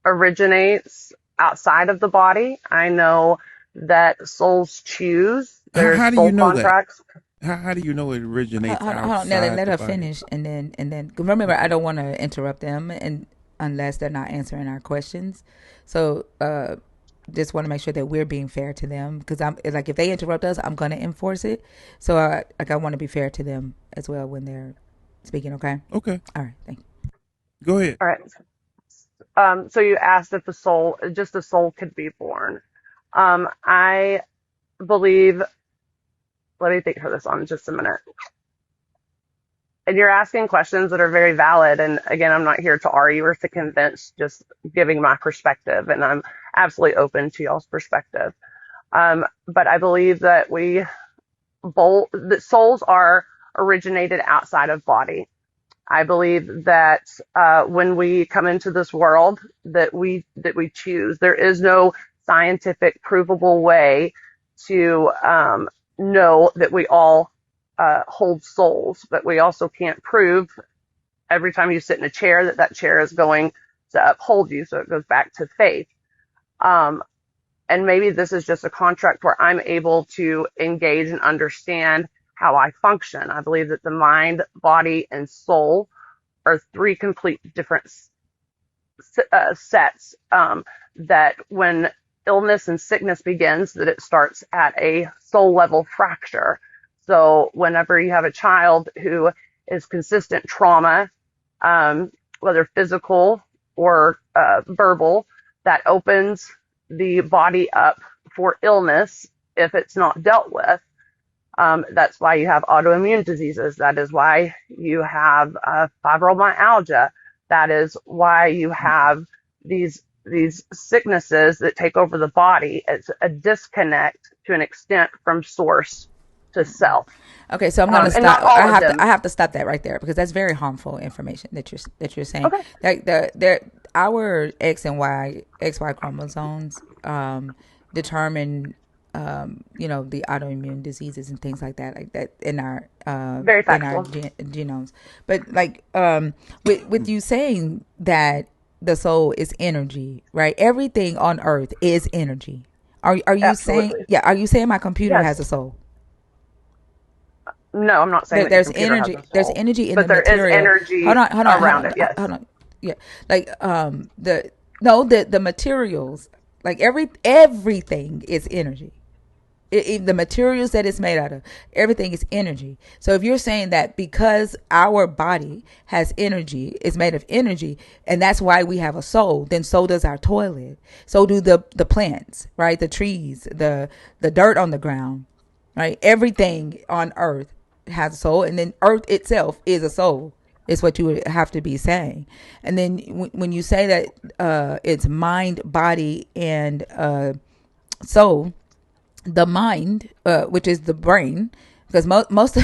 originates outside of the body. I know that souls choose. There's How do you soul know that? contracts. How do you know it originates Hold on, Nelly, outside let the her body? finish, and then remember, I don't want to interrupt them, and unless they're not answering our questions. So, just want to make sure that we're being fair to them, because I'm like, if they interrupt us, I'm gonna enforce it. So, I want to be fair to them as well when they're speaking. Okay. Okay, All right. Thank you. go ahead. All right. So you asked if just the soul could be born. I believe, let me think for this on just a minute. And you're asking questions that are very valid. And again, I'm not here to argue or to convince, just giving my perspective. And I'm absolutely open to y'all's perspective. But I believe that that souls are originated outside of body. I believe that when we come into this world, that we choose. There is no scientific provable way to know that we all hold souls, but we also can't prove every time you sit in a chair that chair is going to uphold you. So it goes back to faith. Um, and maybe this is just a contract where I'm able to engage and understand how I function. I believe that the mind, body, and soul are three complete different sets, that when illness and sickness begins, that it starts at a soul level fracture. So whenever you have a child who is consistent trauma, whether physical or verbal, that opens the body up for illness if it's not dealt with. That's why you have autoimmune diseases. That is why you have fibromyalgia. That is why you have these sicknesses that take over the body. It's a disconnect to an extent from source to self, Okay, so I'm gonna and stop. not all of them. I have to stop that right there because that's very harmful information that you're saying. Okay. Like our XY chromosomes determine the autoimmune diseases and things like that Very in our factual. genomes. But like with you saying that the soul is energy, right? Everything on earth is energy. Are you saying, Absolutely. yeah? Are you saying my computer has Yes. a soul? No, I'm not saying that your There's computer has energy. a There's soul, energy in but the there is material. energy around it. Yes. Hold on. Yeah, like the no the materials, like everything is energy. The materials that it's made out of, everything is energy. So if you're saying that because our body has energy, is made of energy, and that's why we have a soul, then so does our toilet. So do the plants, right? The trees, the dirt on the ground, right? Everything on earth has a soul, and then earth itself is a soul. Is what you would have to be saying. And then when you say that it's mind, body, and soul, the mind, which is the brain, because most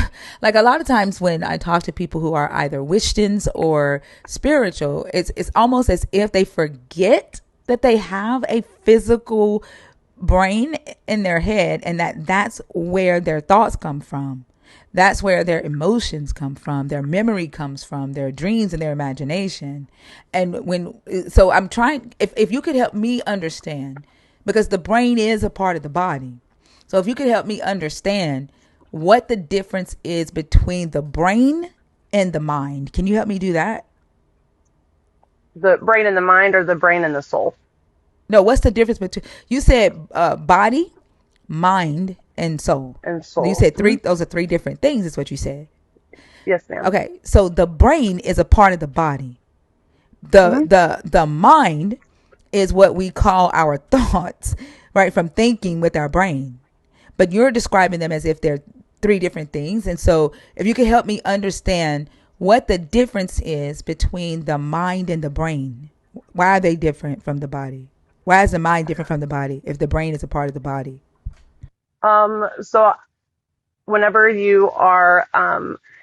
like a lot of times when I talk to people who are either Wichtens or spiritual, it's almost as if they forget that they have a physical brain in their head, and that's where their thoughts come from. That's where their emotions come from, their memory comes from, their dreams and their imagination. And so I'm trying, if you could help me understand, because the brain is a part of the body. So if you could help me understand what the difference is between the brain and the mind. Can you help me do that? The brain and the mind, or the brain and the soul? No, what's the difference between, you said body, mind, and soul. And You soul. said three, those are three different things, is what you said. Yes, ma'am. Okay, so the brain is a part of the body. The mind is what we call our thoughts, right? From thinking with our brain. But you're describing them as if they're three different things. And so if you could help me understand what the difference is between the mind and the brain. Why are they different from the body? Why is the mind different from the body if the brain is a part of the body? So whenever you are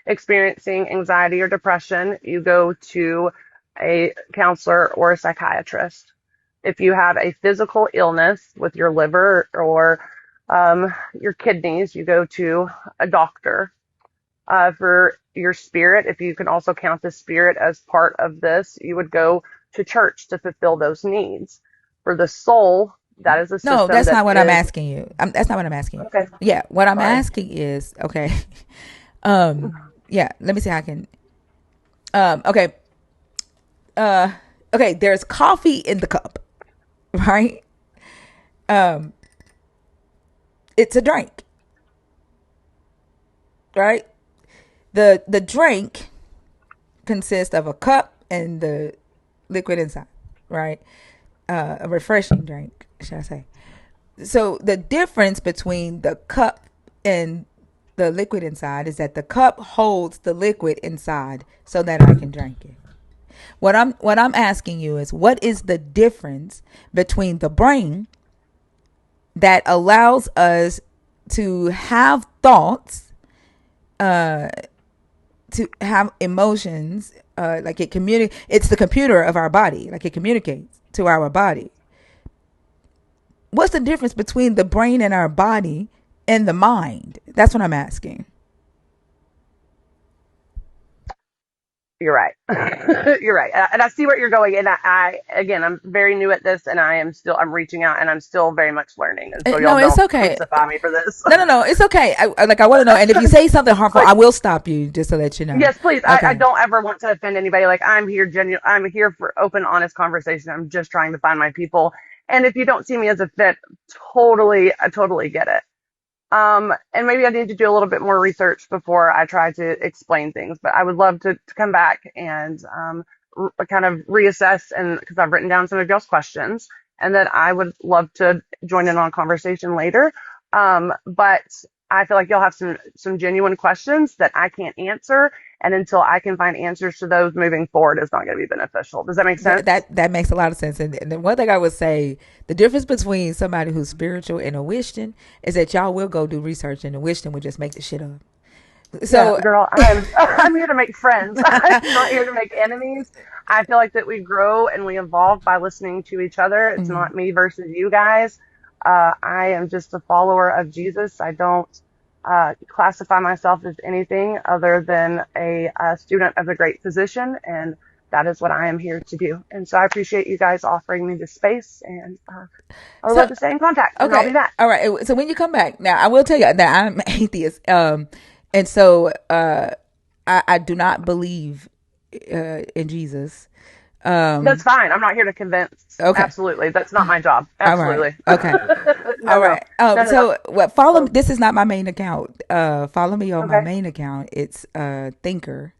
experiencing anxiety or depression, you go to a counselor or a psychiatrist. If you have a physical illness with your liver or your kidneys, you go to a doctor. For your spirit, if you can also count the spirit as part of this, you would go to church to fulfill those needs. For the soul, that is a No, system that's that not what I'm is asking you. That's not what I'm asking you. okay. Yeah, what I'm Sorry. asking is, okay. Yeah, let me see how I can. Okay. Okay, there's coffee in the cup, right? Um, it's a drink, right? The drink consists of a cup and the liquid inside, right? A refreshing drink, should I say? So the difference between the cup and the liquid inside is that the cup holds the liquid inside so that I can drink it. What I'm asking you is, what is the difference between the brain that allows us to have thoughts, to have emotions, like it's the computer of our body, like it communicates to our body. What's the difference between the brain and our body and the mind? That's what I'm asking. You're right. You're right. And I see where you're going. And again, I'm very new at this, and I'm reaching out, and I'm still very much learning. And so y'all No, it's don't okay. crucify me for this. No, it's okay. I want to know. And if you say something harmful, Like, I will stop you just to let you know. yes, please. I Okay. don't ever want to offend anybody. Like, I'm here for open, honest conversation. I'm just trying to find my people. And if you don't see me as a fit, I totally get it. And maybe I need to do a little bit more research before I try to explain things, but I would love to come back and kind of reassess, and because I've written down some of y'all's questions, and then I would love to join in on a conversation later. But I feel like y'all have some genuine questions that I can't answer, and until I can find answers to those, moving forward is not going to be beneficial. Does that make sense? That makes a lot of sense. And the one thing I would say, the difference between somebody who's spiritual and a Wishton is that y'all will go do research, and the Wishton would just make the shit up. Yeah, So, girl, I'm here to make friends. I'm not here to make enemies. I feel like that we grow and we evolve by listening to each other. It's not me versus you guys. I am just a follower of Jesus. I don't classify myself as anything other than a student of the great physician, and that is what I am here to do. And so I appreciate you guys offering me the space, and I would so love to stay in contact, and I'll be okay, back. all right. So when you come back, now I will tell you that I'm atheist. And so I do not believe in Jesus. That's fine. I'm not here to convince. Okay. Absolutely. That's not my job. All right. Absolutely. Okay. No, All no. right. No, no, no. So what? Follow me. So, This is not my main account. Follow me on my okay. main account. It's Thinker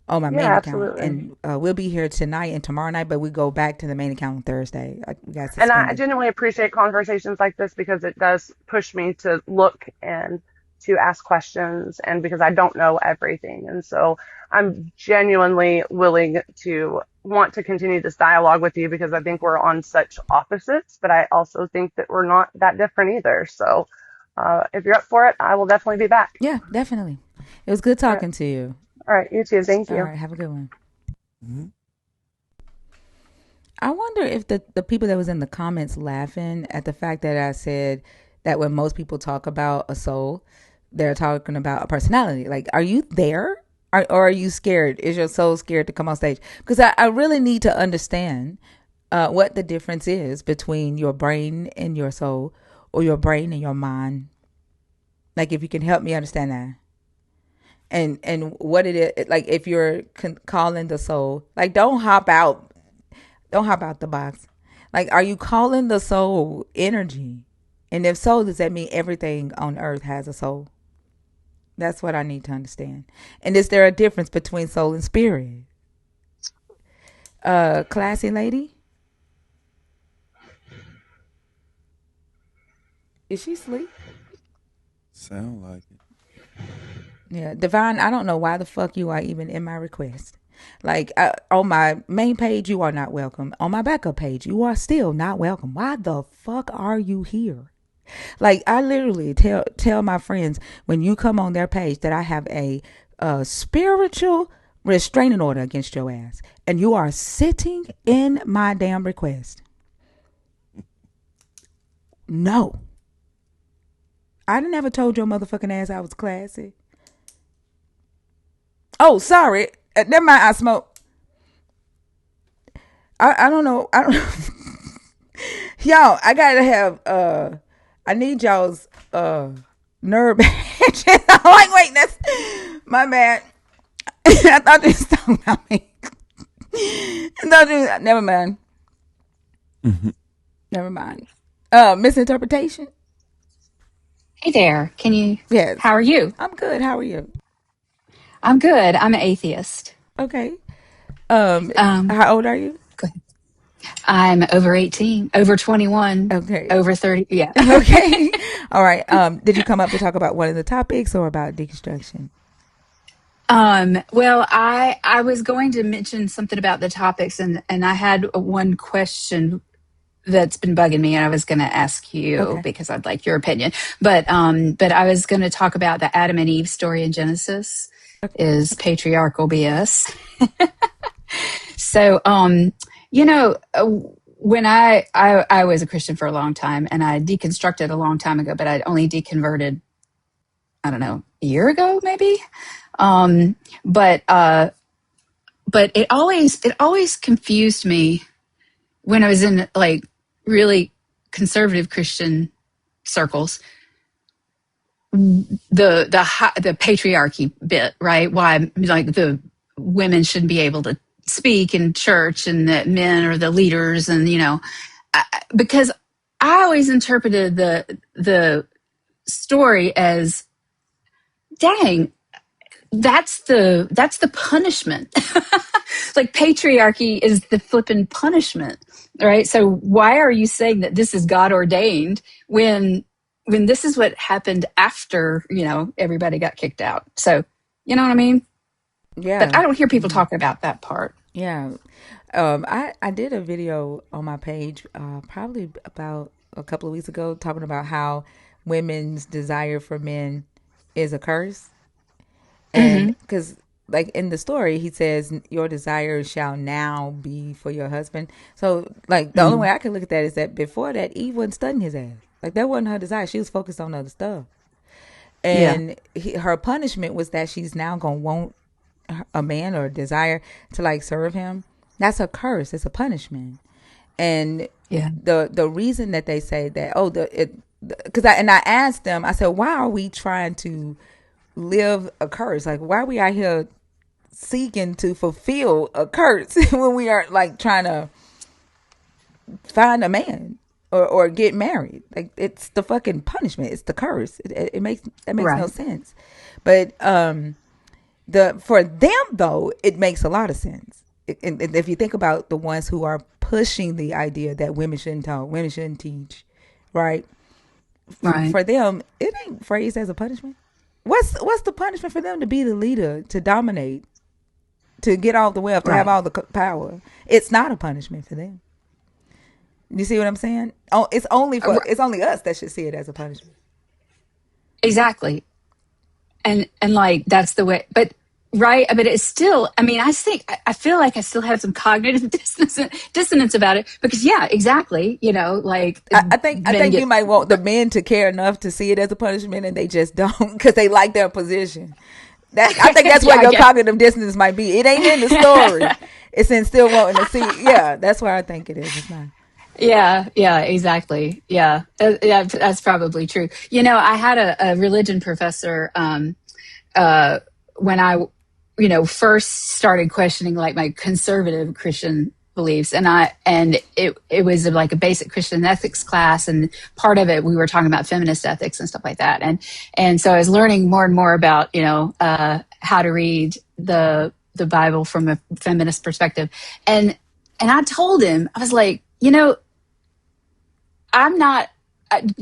on my main Yeah, account, absolutely. and we'll be here tonight and tomorrow night. But we go back to the main account on Thursday. We got And I suspended. genuinely appreciate conversations like this because it does push me to look and to ask questions, and because I don't know everything. And so I'm genuinely willing to want to continue this dialogue with you because I think we're on such opposites, but I also think that we're not that different either. So if you're up for it, I will definitely be back. Yeah, definitely. It was good All right. talking to you. All right. You too. Thank All you. right. Have a good one. Mhm. I wonder if the people that was in the comments laughing at the fact that I said that when most people talk about a soul, they're talking about a personality. Like, are you there? Or are you scared? Is your soul scared to come on stage? Because I really need to understand what the difference is between your brain and your soul, or your brain and your mind. Like, if you can help me understand that. And what it is, like, if you're calling the soul, like, don't hop out the box. Like, are you calling the soul energy? And if so, does that mean everything on earth has a soul? That's what I need to understand. And is there a difference between soul and spirit? Classy lady, is she asleep? Sound like it. Yeah, Divine, I don't know why the fuck you are even in my request. Like, on my main page, you are not welcome. On my backup page, you are still not welcome. Why the fuck are you here? Like, I literally tell my friends when you come on their page that I have a spiritual restraining order against your ass, and you are sitting in my damn request. No, I never told your motherfucking ass I was classy. Oh, sorry. Never mind. I smoke. I don't know. I don't know. Y'all, I gotta have I need y'all's nerve badges. I'm like, wait, that's my bad. I thought this was talking about me. Never mind. Never mind. Misinterpretation? Hey there. Can you? Yes. How are you? I'm good. How are you? I'm good. I'm an atheist. Okay. Um, How old are you? go ahead. I'm over 18, over 21, Okay. over 30. Yeah. Okay. All right. Did you come up to talk about one of the topics or about deconstruction? Well, I was going to mention something about the topics, and I had one question that's been bugging me, and I was going to ask you Okay. because I'd like your opinion. But I was going to talk about the Adam and Eve story in Genesis Okay. is patriarchal BS. So, you know, when I was a Christian for a long time, and I deconstructed a long time ago, but I'd only deconverted, I don't know, a year ago, maybe. Um, but but it always confused me when I was in like really conservative Christian circles, the patriarchy bit, right? Why, like, the women shouldn't be able to speak in church, and that men are the leaders, and because I always interpreted the story as, dang, that's the punishment. Like, patriarchy is the flippin' punishment, right? So why are you saying that this is God ordained when this is what happened after, everybody got kicked out? So, you know what I mean? But Yeah. I don't hear people Mm-hmm. talking about that part. Yeah. I did a video on my page probably about a couple of weeks ago talking about how women's desire for men is a curse. And Hmm. because, like, in the story, he says, your desire shall now be for your husband. So, like, the only Hmm. way I can look at that is that before that, Eve wasn't studying his ass. Like, that wasn't her desire. She was focused on other stuff. Yeah. And her punishment was that she's now going to want a man or a desire to, like, serve him. That's a curse. It's a punishment. And Yeah. the reason that they say that, oh, because I asked them, I said, why are we trying to live a curse? Like, why are we out here seeking to fulfill a curse when we are, like, trying to find a man or get married? Like, it's the fucking punishment. It's the curse. It makes that makes no Right. sense. But the for them though, it makes a lot of sense. And if you think about the ones who are pushing the idea that women shouldn't talk, women shouldn't teach, right? Right. For them, it ain't phrased as a punishment. What's the punishment for them to be the leader, to dominate, to get all the wealth, to have Right. all the power? It's not a punishment for them. You see what I'm saying? Oh, it's only us that should see it as a punishment. Exactly. And like, that's the way. But right. But it's still, I mean, I feel like I still have some cognitive dissonance about it because, yeah, exactly. You know, like I men think you get, might want the men to care enough to see it as a punishment, and they just don't because they like their position. That I think that's yeah, where I your guess. cognitive dissonance might be. It ain't in the story. It's in still wanting to see. Yeah, that's where I think it is. It's not. Yeah, yeah, exactly. Yeah, yeah, that's probably true. You know, I had a religion professor uh, when I, first started questioning like my conservative Christian beliefs, and it was like a basic Christian ethics class, and part of it we were talking about feminist ethics and stuff like that, and so I was learning more and more about how to read the Bible from a feminist perspective, and I told him I was like, I'm not.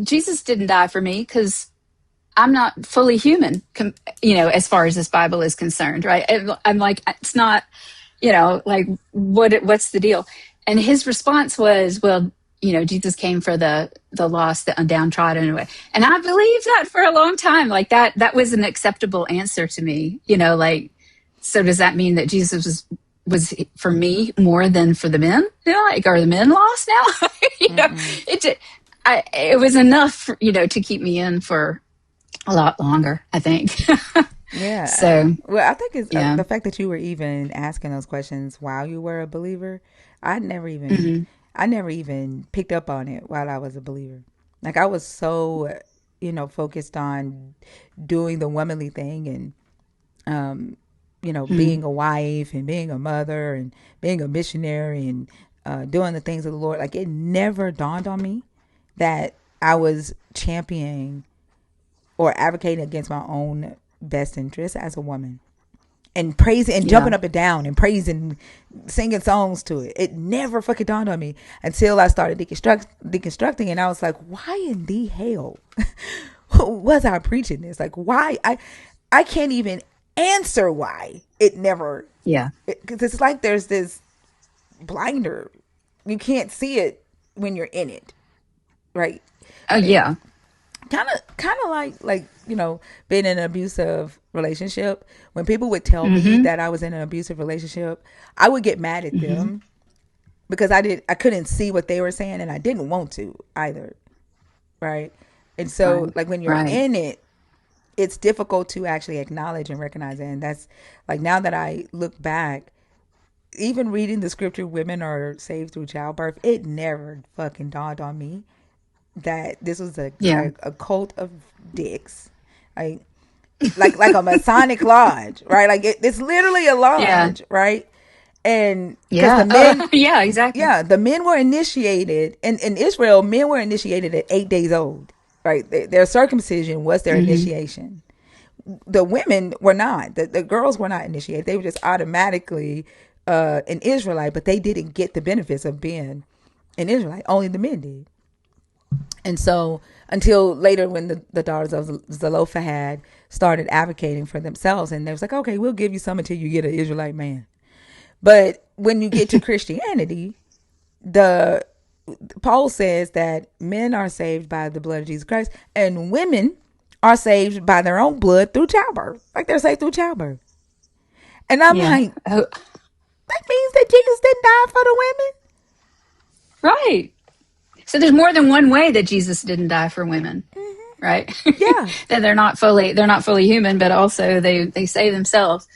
Jesus didn't die for me because I'm not fully human, as far as this Bible is concerned, right? I'm like, it's not, like what's the deal? And his response was, well, Jesus came for the lost, the downtrodden, and I believed that for a long time. Like that was an acceptable answer to me, like. So does that mean that Jesus was for me more than for the men? Like are the men lost now? Mm-mm. It was enough, to keep me in for a lot longer, I think. Yeah. So, Well, I think it's yeah. the fact that you were even asking those questions while you were a believer. I never even, Hmm. I never even picked up on it while I was a believer. Like I was so, focused on doing the womanly thing and, um, Hmm. being a wife and being a mother and being a missionary and doing the things of the Lord. Like it never dawned on me that I was championing or advocating against my own best interest as a woman and praising and Yeah. jumping up and down and praising, singing songs to it. It never fucking dawned on me until I started deconstructing, and I was like, why in the hell was I preaching this? Like, why I can't even answer why it never, Yeah. because it's like there's this blinder, you can't see it when you're in it, right? Oh, yeah. Kind of like being in an abusive relationship. When people would tell me Hmm. that I was in an abusive relationship, I would get mad at Hmm. them because I couldn't see what they were saying, and I didn't want to either, right? And so Right. like when you're Right. in it, it's difficult to actually acknowledge and recognize it. And that's like, now that I look back, even reading the scripture, women are saved through childbirth, it never fucking dawned on me that this was Yeah. a cult of dicks, like like a Masonic lodge, right? Like it's literally a Yeah. lodge, right? And because the Yeah. men, Yeah, exactly. yeah, the men were initiated in Israel. Men were initiated at 8 days old, right? Their circumcision was their Hmm. initiation. The women were not. The girls were not initiated. They were just automatically an Israelite, but they didn't get the benefits of being an Israelite. Only the men did. And so until later when the daughters of Zelophehad started advocating for themselves, and they was like, okay, we'll give you some until you get an Israelite man. But when you get to Christianity, the Paul says that men are saved by the blood of Jesus Christ and women are saved by their own blood through childbirth. Like they're saved through childbirth. And I'm Yeah. like, Oh, that means that Jesus didn't die for the women? right. So there's more than one way that Jesus didn't die for women, right? Yeah. That they're not fully human, but also they save themselves.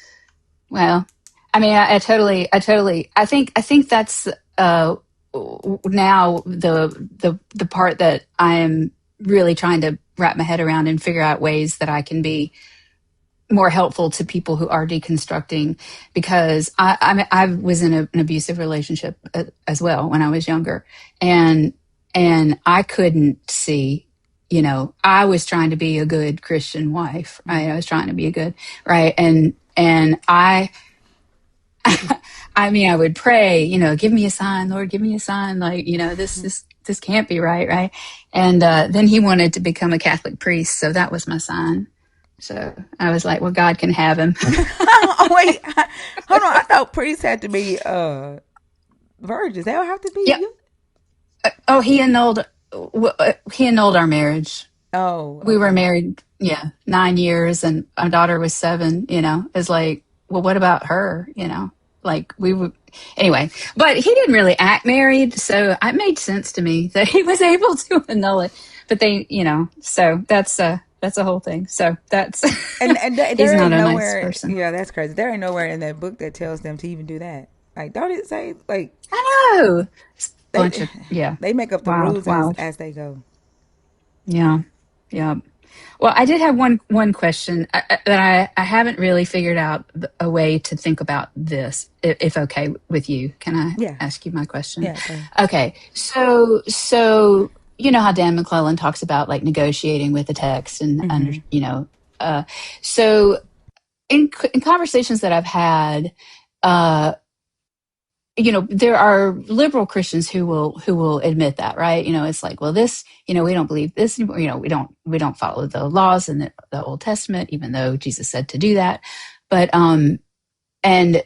Well, I mean, I think that's now the part that I am really trying to wrap my head around and figure out ways that I can be more helpful to people who are deconstructing, because I was in an abusive relationship as well when I was younger, and I couldn't see. I was trying to be a good Christian wife, right? I was trying to be a good, right, and I mean, I would pray, give me a sign, Lord, give me a sign, like, this can't be right, right? And then he wanted to become a Catholic priest, so that was my sign. So I was like, well, God can have him. Oh, wait. Hold on. I thought priests had to be virgins. They don't have to be Yeah. you. Oh, he annulled our marriage. Oh, We were okay. married, yeah, 9 years, and our daughter was 7. It's like well, what about her? Like we would anyway. But he didn't really act married, so it made sense to me that he was able to annul it. But so that's a whole thing. So that's And he's there not ain't a nice nowhere. person. Yeah, that's crazy. There ain't nowhere in that book that tells them to even do that. Like, don't it say like I know. Bunch they of yeah, they make up the wild, rules wild. as they go. Yeah, yeah. Well, I did have one question that I haven't really figured out a way to think about this. If okay with you, can I Yeah, ask you my question? yeah. Go ahead. Okay, so you know how Dan McClellan talks about like negotiating with the text and Mm-hmm. uh, so in conversations that I've had. Uh, there are liberal Christians who will admit that, right? It's like, well, this, we don't believe this anymore. We don't follow the laws in the Old Testament, even though Jesus said to do that. But and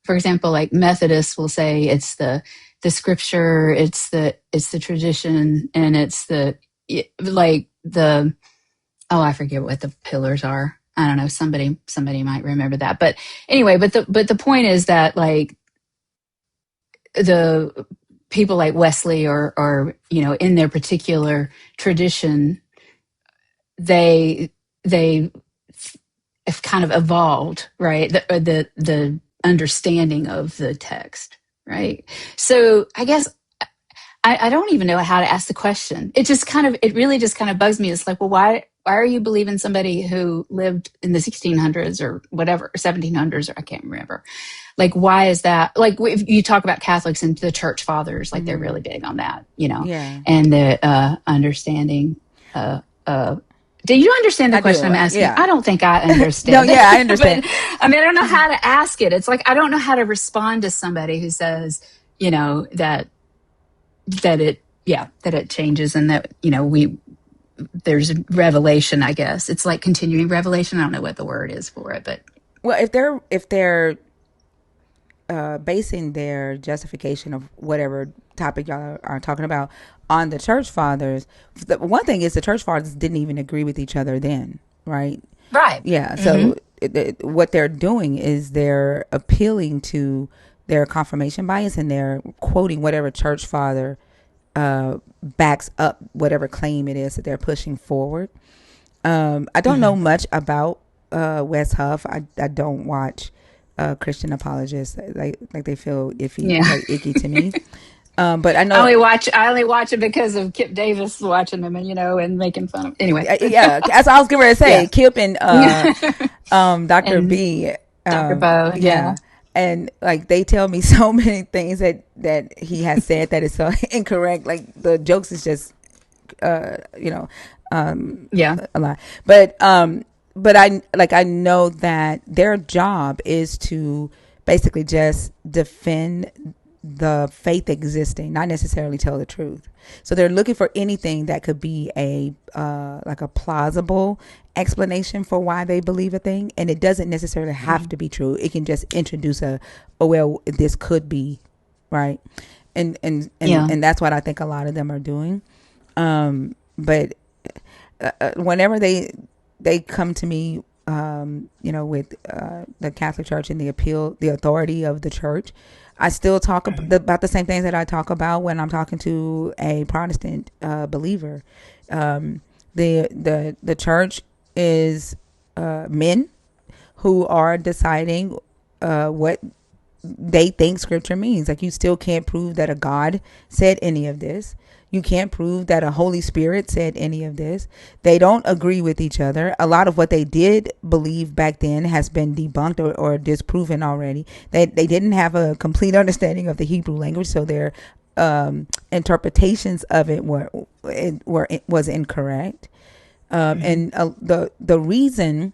for example, like Methodists will say it's the scripture, it's the tradition, and it's like the I forget what the pillars are. I don't know. Somebody might remember that. But anyway, but the point is that like the people like Wesley or in their particular tradition, they have kind of evolved, right? The understanding of the text, right? So I guess I don't even know how to ask the question. It really just kind of bugs me. It's like, well, why are you believing somebody who lived in the 1600s or whatever, 1700s, or I can't remember. Like, why is that? Like, if you talk about Catholics and the church fathers, like they're Mm-hmm. really big on that, Yeah, and the understanding. Do you understand the I question do. I'm asking? Yeah. I don't think I No, understand yeah, I it, but understand. I mean, I don't know how to ask it. It's like I don't know how to respond to somebody who says, that it changes and that there's revelation. I guess it's like continuing revelation. I don't know what the word is for it, but Well, if they're basing their justification of whatever topic y'all are talking about on the church fathers, the one thing is the church fathers didn't even agree with each other then, right? right. Yeah. Mm-hmm. So what they're doing is they're appealing to their confirmation bias and they're quoting whatever church father backs up whatever claim it is that they're pushing forward. I don't know Mm-hmm. much about Wes Huff. I don't watch Christian apologists. Like they feel iffy, Yeah. like icky to me. But I I know, only watch. I only watch it because of Kip Davis watching them, and making fun of. Anyway, yeah, as I was going to yeah, say, Kip and Dr. and B, Dr. Bo. Yeah, yeah, and like they tell me so many things that he has said that is so incorrect. Like the jokes is just uh, you know, yeah. a lot. But I know that their job is to basically just defend the faith existing, not necessarily tell the truth. So they're looking for anything that could be a like a plausible explanation for why they believe a thing, and it doesn't necessarily have Mm-hmm. to be true. It can just introduce oh well, this could be right, Yeah. and that's what I think a lot of them are doing. But whenever they come to me, with the Catholic Church and the authority of the church, I still talk about the same things that I talk about when I'm talking to a Protestant believer. The church is men who are deciding what they think scripture means. Like, you still can't prove that a God said any of this. You can't prove that a Holy Spirit said any of this. They don't agree with each other. A lot of what they did believe back then has been debunked or disproven already. They didn't have a complete understanding of the Hebrew language, so their interpretations of it was incorrect. Mm-hmm. And the reason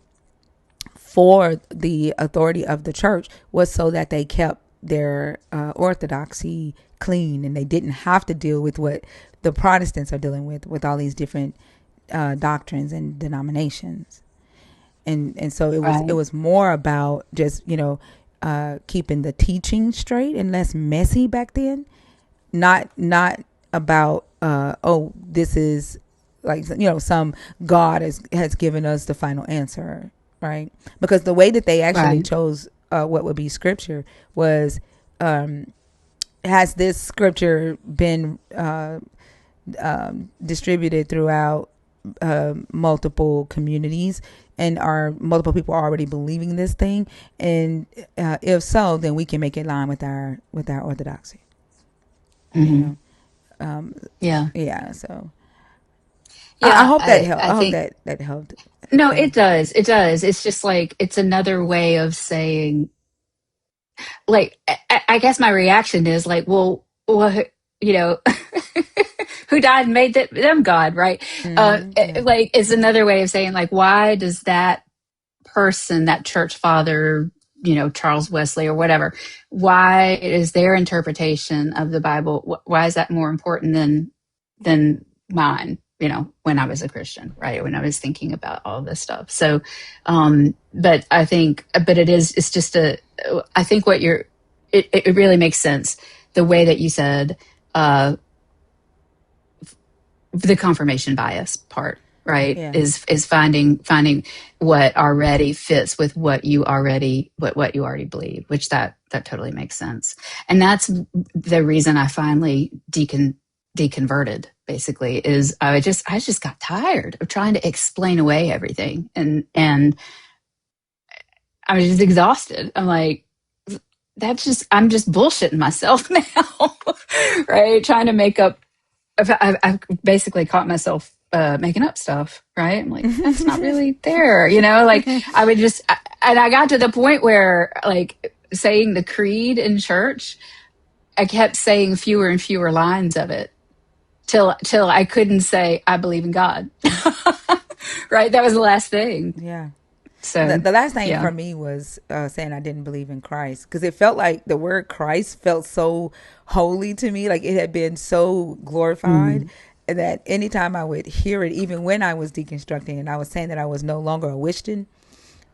for the authority of the church was so that they kept their orthodoxy clean and they didn't have to deal with what the Protestants are dealing with all these different doctrines and denominations. And so it Right. was more about just keeping the teaching straight and less messy back then, not about this is like some God has given us the final answer. right? Because the way that they actually Right. chose what would be scripture was, has this scripture been distributed throughout multiple communities, and are multiple people already believing this thing? And if so, then we can make it line with our orthodoxy. You Hmm. know, um, Yeah. yeah. So I Yeah. hope that helped. I I hope think, that that helped. no, Yeah. it does. It does. It's just like, it's another way of saying, like, I guess my reaction is like, well, what, you know, who died and made them God, right? Yeah. Like, it's another way of saying, like, why does that person, that church father, Charles Wesley or whatever, why is their interpretation of the Bible, why is that more important than mine, when I was a Christian, right? When I was thinking about all this stuff. So, but I think, but it's just I think it really makes sense the way that you said, uh, the confirmation bias part, right, Yeah. is finding what already fits with what you already believe, which that totally makes sense. And that's the reason I finally deconverted, basically, is I just got tired of trying to explain away everything, and I was just exhausted. I'm like, I'm just bullshitting myself now. Right, trying to make up. I've basically caught myself making up stuff, right? I'm like, that's not really there, Like, I would just, and I got to the point where, like, saying the creed in church, I kept saying fewer and fewer lines of it till I couldn't say I believe in God. Right, that was the last thing. Yeah. The, So, the last thing yeah. for me was saying I didn't believe in Christ, because it felt like the word Christ felt so holy to me, like it had been so glorified, Mm, that anytime I would hear it, even when I was deconstructing and I was saying that I was no longer a Wishton,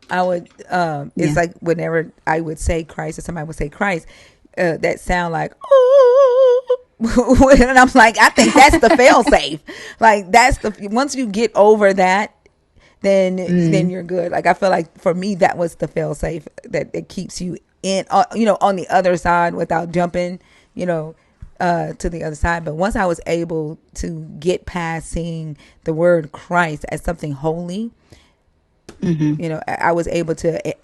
I would, it's yeah. like whenever I would say Christ or somebody would say Christ, that sound like, oh, and I'm like, I think that's the fail safe. Like, that's once you get over that, then Mm, you're good. Like, I feel like for me that was the fail safe, that it keeps you in, on the other side without jumping, you know, to the other side. But once I was able to get past seeing the word Christ as something holy, hmm. I was able to,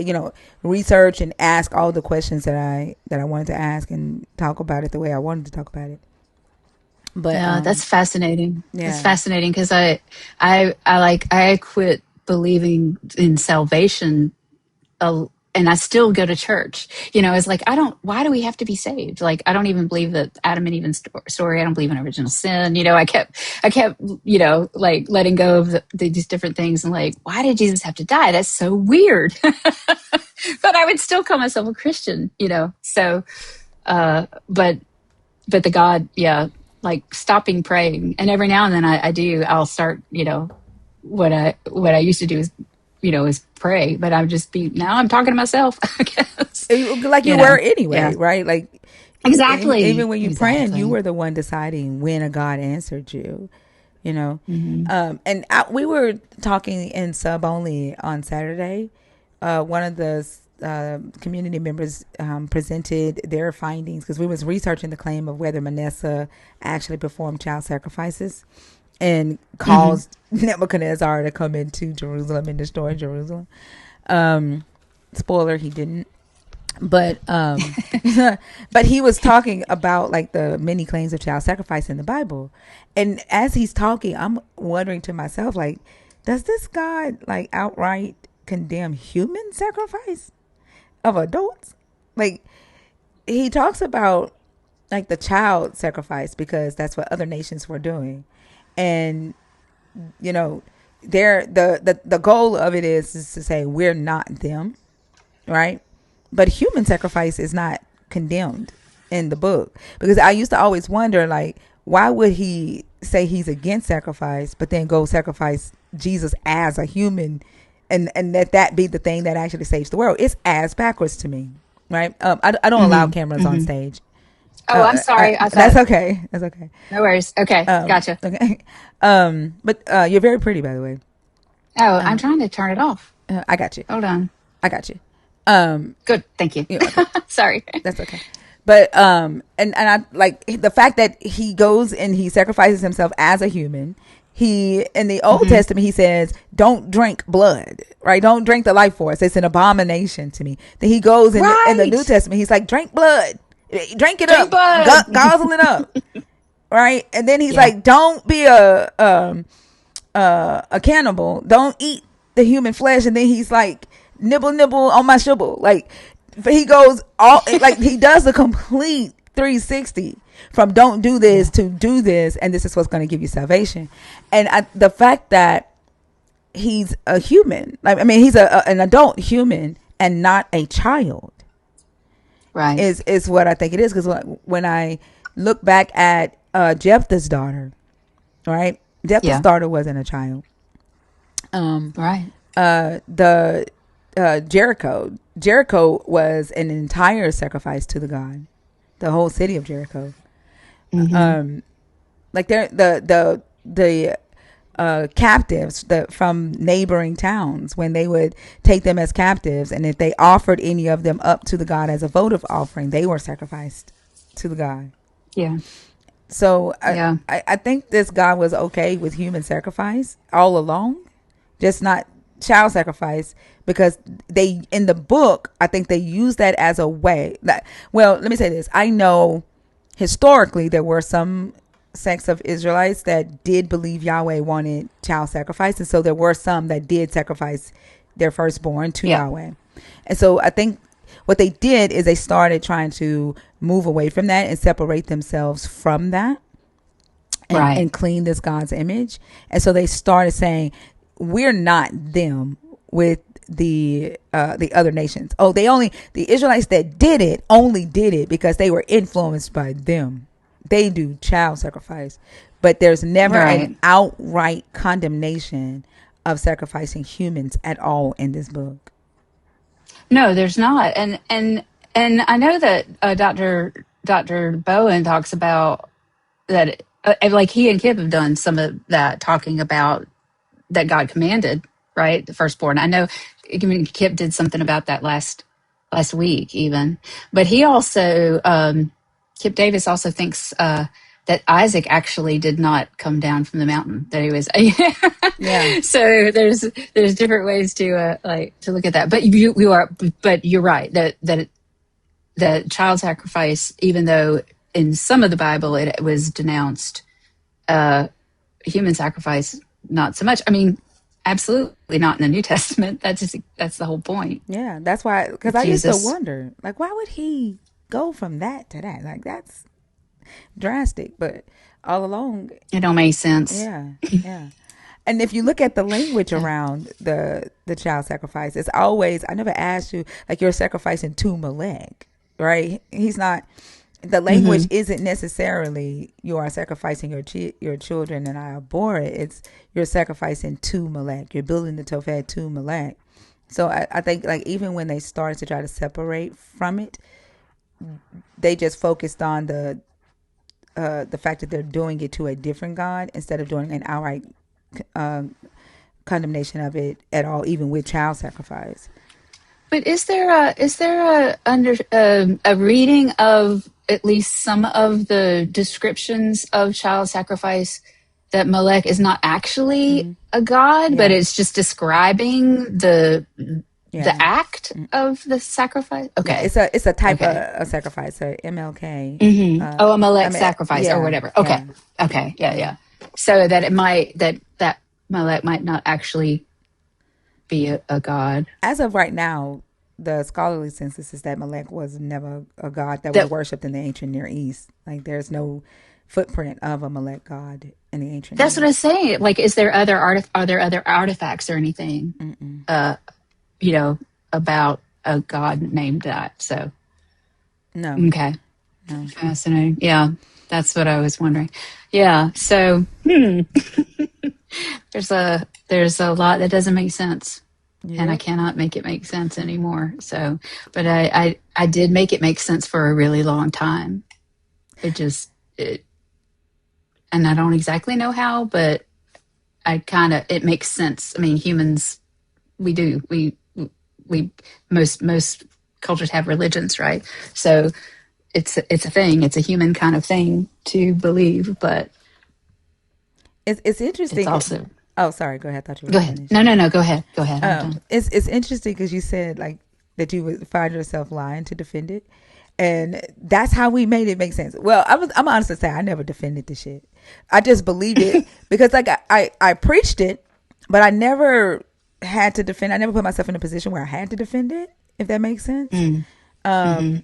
research and ask all the questions that I wanted to ask, and talk about it the way I wanted to talk about it. But Yeah, that's fascinating. That's yeah. fascinating because I quit believing in salvation, and I still go to church. It's like, I don't. Why do we have to be saved? Like, I don't even believe that Adam and Eve story. I don't believe in original sin. I kept, like, letting go of these different things, and like, why did Jesus have to die? That's so weird. But I would still call myself a Christian. So, but the God, yeah, like stopping praying, and every now and then I'll start, what I used to do is pray, but now I'm talking to myself. I guess, Like you were yeah, anyway, right? Like, even exactly, when you praying, you exactly. were the one deciding when a God answered you. You know, Hmm. and we were talking in sub only on Saturday. One of the community members presented their findings, because we was researching the claim of whether Manasseh actually performed child sacrifices and Hmm. caused Nebuchadnezzar to come into Jerusalem and destroy Jerusalem. Um, Spoiler, he didn't. But but he was talking about, like, the many claims of child sacrifice in the Bible. And as he's talking, I'm wondering to myself, like, does this God, like, outright condemn human sacrifice of adults? Like, he talks about, like, the child sacrifice because that's what other nations were doing. And, you know, the goal of it is to say we're not them, right? But human sacrifice is not condemned in the book, because I used to always wonder, like, why would he say he's against sacrifice but then go sacrifice Jesus as a human, and let that be the thing that actually saves the world? It's ass backwards to me, right? I don't allow Hmm. cameras on Hmm. stage. Oh, I'm sorry. I That's thought, okay. That's okay. no worries. Okay, gotcha. Okay. But you're very pretty, by the way. Oh, I'm Um, trying to turn it off. I got you. Hold on. I got you. Good. Thank you. You're welcome. Sorry. That's okay. But and I like the fact that he goes and he sacrifices himself as a human. He in the Old Hmm. Testament he says, "Don't drink blood, right? Don't drink the life force. It's an abomination to me." Then he goes in the New Right. Testament. He's like, "Drink blood, drink it Drink up, blood. guzzle it up." Right, and then he's Yeah. like, "Don't be a cannibal. Don't eat the human flesh." And then he's like, "Nibble, nibble on my shibble." Like he goes all like he does a complete 360 from don't do this Yeah. to do this, and this is what's going to give you salvation. And the fact that he's a human, like I mean, he's an adult human and not a child, Right. is what I think it is. Because when I look back at Jephthah's daughter, right? Jephthah's Yeah. daughter wasn't a child. Right. The Jericho was an entire sacrifice to the god, the whole city of Jericho. Hmm. Like the captives from neighboring towns, when they would take them as captives, and if they offered any of them up to the god as a votive offering, they were sacrificed to the god. Yeah. So Yeah. I think this God was okay with human sacrifice all along, just not child sacrifice, because they in the book I think they use that as a way that, well, let me say this. I know historically there were some sects of Israelites that did believe Yahweh wanted child sacrifice, and so there were some that did sacrifice their firstborn to Yeah. Yahweh. And so I think what they did is they started trying to move away from that and separate themselves from that, Right. and clean this God's image. And so they started saying, we're not them with the other nations. Oh, the Israelites that did it only did it because they were influenced by them. They do child sacrifice, but there's never an Right. outright condemnation of sacrificing humans at all in this book. No, there's not. And I know that Dr. Bowen talks about that. Like he and Kip have done some of that, talking about that God commanded, right? The firstborn. I know even Kip did something about that last week, even. But he also, Kip Davis also thinks that Isaac actually did not come down from the mountain. That he was. Yeah. So there's different ways to like to look at that. But but you're right that child sacrifice, even though in some of the Bible it was denounced, uh, human sacrifice not so much. I mean, absolutely not in the New Testament. That's the whole point. Yeah, that's why. Because I used to Jesus. wonder, like, why would he go from that to that? Like, that's drastic. But all along, It don't make sense. yeah, yeah. And if you look at the language around the child sacrifice, it's always, I never asked you, like, you're sacrificing to Melech, right? He's not. The language Hmm. isn't necessarily you are sacrificing your children and I abhor it. It's you're sacrificing to Melech. You're building the Tophet to Melech. So I think, like, even when they started to try to separate from it, they just focused on the fact that they're doing it to a different God instead of doing an outright um, condemnation of it at all, even with child sacrifice. But is there a reading of at least some of the descriptions of child sacrifice that Molech is not actually Mm-hmm. a god, but Yeah, it's just describing the yeah, act of the sacrifice? yeah. Okay, It's a type of okay. a sacrifice, a MLK. Oh, a I Molech mean, sacrifice or yeah, whatever. Okay, yeah, okay, yeah, yeah. yeah. So that it might that Molech might not actually be a god. As of right now, the scholarly census is that Melech was never a god that was That worshipped in the ancient Near East. Like, there's no footprint of a Melech god in the ancient that's Near what I was East. saying. Like, are there other artifacts or anything? Mm-mm. Uh, you know, about a god named that. So, No, okay. no. Fascinating. Yeah, that's what I was wondering. Yeah. So, there's a lot that doesn't make sense, and I Yep. cannot make it make sense anymore. So, but I did make it make sense for a really long time. It, and I don't exactly know how, but it makes sense. I mean, humans we do. We most cultures have religions, right? So it's a thing. It's a human kind of thing to believe, but It's it's interesting. also Oh, sorry. Go ahead. I thought you were go ahead. finished. No. Go ahead. Go ahead. I'm done. It's interesting because you said like that you would find yourself lying to defend it, and that's how we made it make sense. Well, I'm honest to say I never defended the shit. I just believed it because like I preached it, but I never had to defend. I never put myself in a position where I had to defend it. If that makes sense. Mm. Mm-hmm.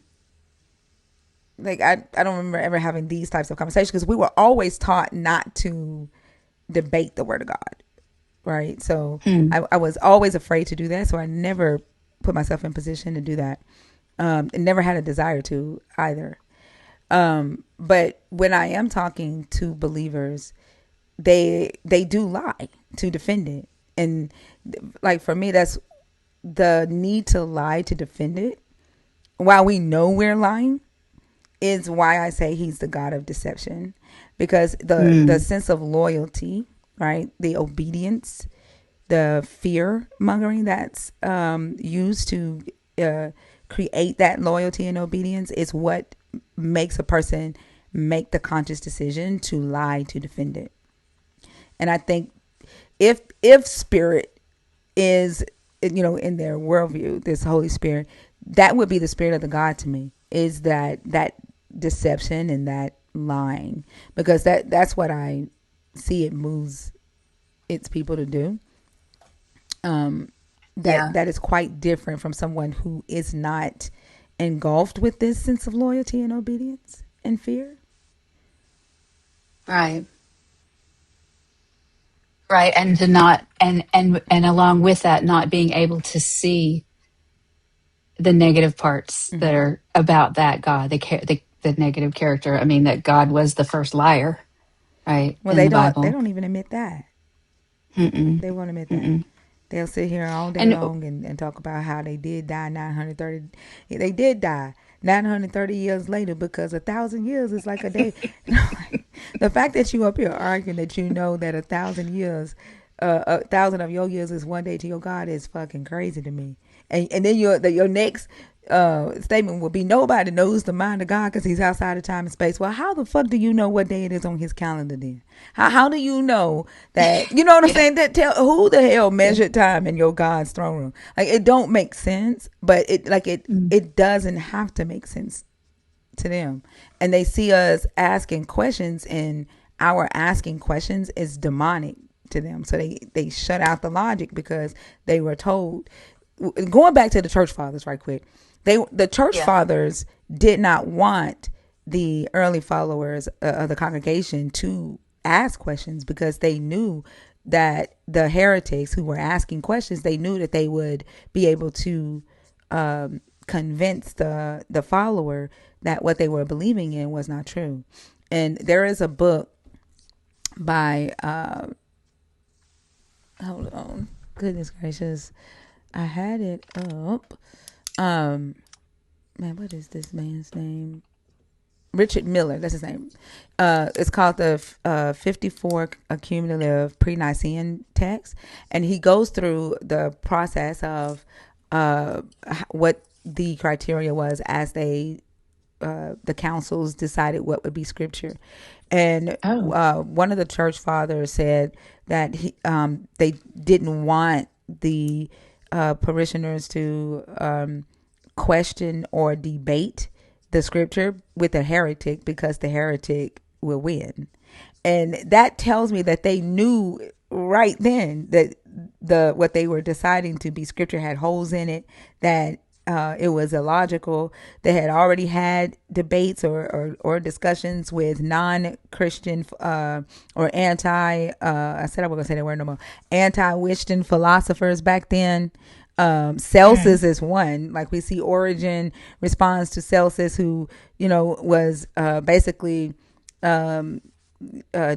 Like I don't remember ever having these types of conversations because we were always taught not to debate the word of God, right? So Mm. I was always afraid to do that, so I never put myself in position to do that, and never had a desire to either. But when I am talking to believers, they do lie to defend it, and like for me, that's the need to lie to defend it. While we know we're lying, is why I say he's the God of deception, because the Mm. sense of loyalty, right, the obedience, the fear mongering that's used to create that loyalty and obedience is what makes a person make the conscious decision to lie to defend it. And I think if spirit is, in their worldview, this Holy Spirit, that would be the spirit of the God to me, is that deception and that lying, because that's what I see it moves its people to do. That Yeah. that is quite different from someone who is not engulfed with this sense of loyalty and obedience and fear. Right. Right. And to not and along with that, not being able to see the negative parts that Mm-hmm. are about that God, the negative character. I mean, that God was the first liar, right, Well, in they the don't they Bible. don't even admit that. Mm-mm, They won't admit that. mm-mm. They'll sit here all day And long and talk about how they did die 930. They did die 930 years later, because 1,000 years is like a day. The fact that you up here arguing that you know that 1,000 years, 1,000 of your years is one day to your God is fucking crazy to me. And then your next statement will be, nobody knows the mind of God because he's outside of time and space. Well, how the fuck do you know what day it is on his calendar then? How do you know that? You know what I'm yeah, saying? That tell who the hell yeah. measured time in your God's throne room? Like, it don't make sense, but Mm. it doesn't have to make sense to them. And they see us asking questions, and our asking questions is demonic to them. So they shut out the logic because they were told. Going back to the church fathers right quick, the church Yeah. fathers did not want the early followers of the congregation to ask questions, because they knew that the heretics who were asking questions, they knew that they would be able to convince the follower that what they were believing in was not true. And there is a book by hold on, goodness gracious, I had it up. Man, what is this man's name? Richard Miller, that's his name. It's called the 54 Cumulative Pre-Nicene Text, and he goes through the process of what the criteria was as the councils decided what would be scripture. And Oh. one of the church fathers said that they didn't want the parishioners to question or debate the scripture with a heretic, because the heretic will win. And that tells me that they knew right then that what they were deciding to be scripture had holes in it, that it was illogical. They had already had debates or discussions with non-Christian or I said I wasn't gonna say that word no more. Anti-Western philosophers back then. Celsus Mm. is one. Like, we see Origen responds to Celsus, who was basically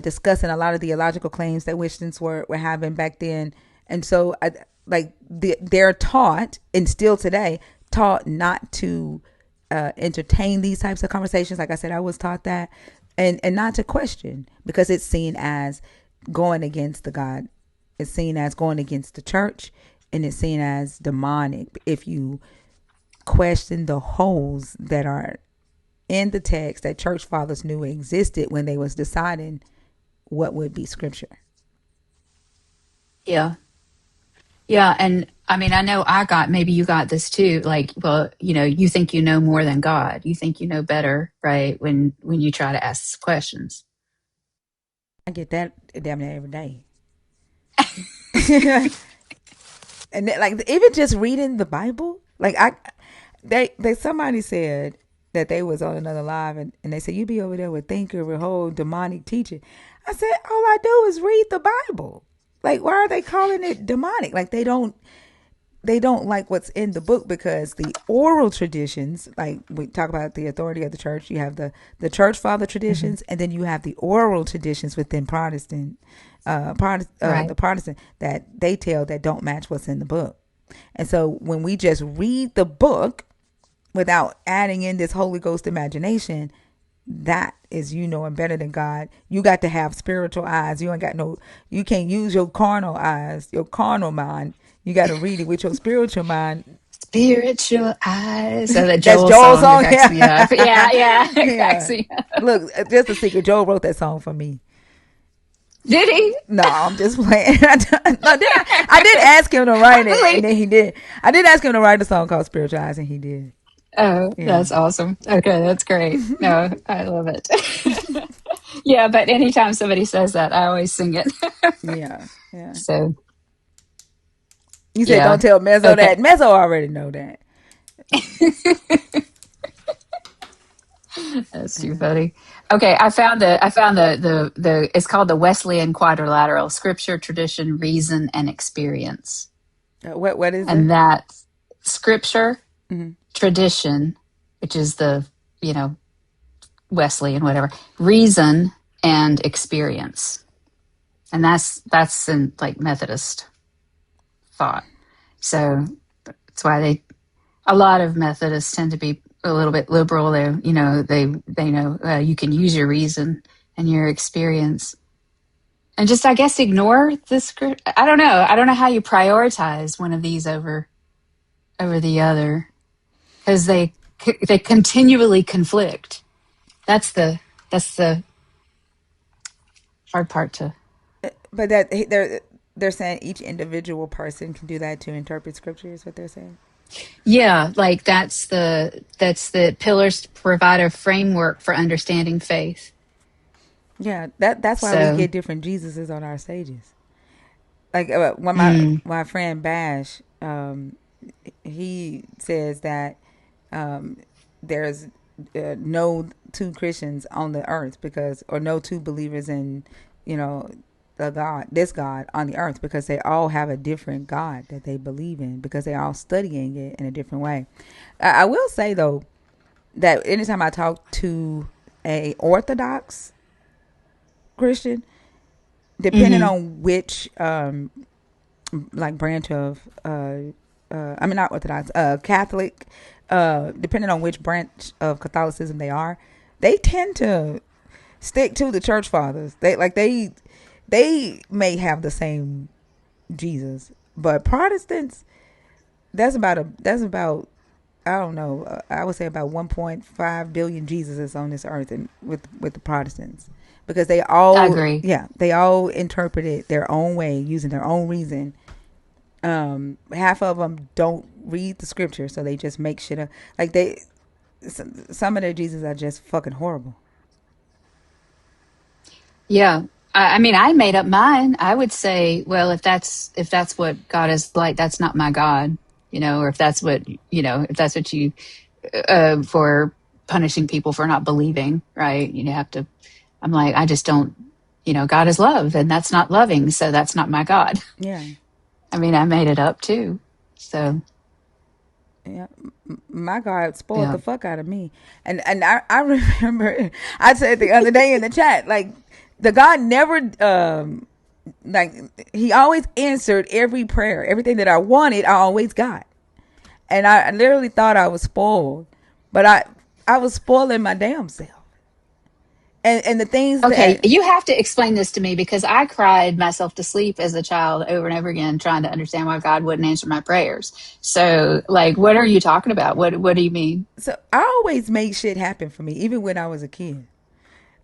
discussing a lot of the illogical claims that Winston's were having back then. And so they're taught, and still today taught, not to entertain these types of conversations. Like I said, I was taught that, and not to question, because it's seen as going against the God. It's seen as going against the church. and it's seen as demonic if you question the holes that are in the text that church fathers knew existed when they was deciding what would be scripture. Yeah. Yeah. And I mean, I know I got, maybe you got this too. Like, well, you think you know more than God. You think you know better, right? When you try to ask questions. I get that damn near every day. And like even just reading the Bible, like they somebody said that they was on another live and they said you be over there with thinker with whole demonic teaching. I said all I do is read the Bible. Like why are they calling it demonic? Like they don't like what's in the book because the oral traditions, like we talk about the authority of the church, you have the church father Mm-hmm. traditions, and then you have the oral traditions within Right. the Protestant that they tell that don't match what's in the book. And so when we just read the book without adding in this Holy Ghost imagination, that is you knowing better than God. You got to have spiritual eyes. You ain't got no. You can't use your carnal eyes, your carnal mind. You got to read it with your spiritual mind. Spiritual eyes. So that That's Joel Joel's song that song. cracks me up. Yeah, Yeah, yeah, it cracks yeah. me up. Look, just a secret. Joel wrote that song for me. Did he? No, I'm just playing. I did ask him to write I it, and believe. then he did. I did ask him to write a song called "Spiritual Eyes," and he did. Oh, Yeah, that's awesome. Okay, that's great. No, I love it. Yeah, but anytime somebody says that, I always sing it. yeah, yeah. So, You said yeah. don't tell Mezzo Okay. that. Mezzo already know that. That's too funny. Okay, I found the it's called the Wesleyan Quadrilateral: Scripture, Tradition, Reason, and Experience. What is it? And that scripture, Mm-hmm. tradition, which is the, you know, Wesleyan, whatever, reason and experience. And that's in like Methodist thought. So that's why a lot of Methodists tend to be a little bit liberal. They know you can use your reason and your experience, and just I guess ignore the script. I don't know how you prioritize one of these over the other because they continually conflict. That's the hard part to. But they're saying each individual person can do that to interpret scripture. Is what they're saying. Yeah, like that's the pillars to provide a framework for understanding faith. Yeah, that's why we So, get different Jesuses on our stages. Like when mm, my friend Bash, he says that there's no two Christians on the earth because, or no two believers in, you know, this God on the earth because they all have a different God that they believe in because they're all studying it in a different way. I will say though that anytime I talk to a Orthodox Christian, depending hmm on which like branch of I mean not Orthodox, Catholic, depending on which branch of Catholicism they tend to stick to the church fathers. They may have the same Jesus, but Protestants, that's about I don't know. I would say about 1.5 billion Jesuses on this earth, and with the Protestants, because I agree. they all interpret it their own way, using their own reason. Half of them don't read the scripture, so they just make shit up. Like some of their Jesus are just fucking horrible. Yeah. I mean, I made up mine. I would say, well, if that's what God is like, that's not my God, or if that's what you for punishing people for not believing, right? You have to. I'm like, I just don't. God is love, and that's not loving, so that's not my God. Yeah, I mean, I made it up too. So yeah. My God spoiled yeah, the fuck out of me, and I remember I said the other day in the chat like the God never like he always answered every prayer, everything that I wanted, I always got. And I literally thought I was spoiled, but I was spoiling my damn self. And the things Okay, that you have to explain this to me because I cried myself to sleep as a child over and over again trying to understand why God wouldn't answer my prayers. So, like, what are you talking about? What do you mean? so I always made shit happen for me, even when I was a kid.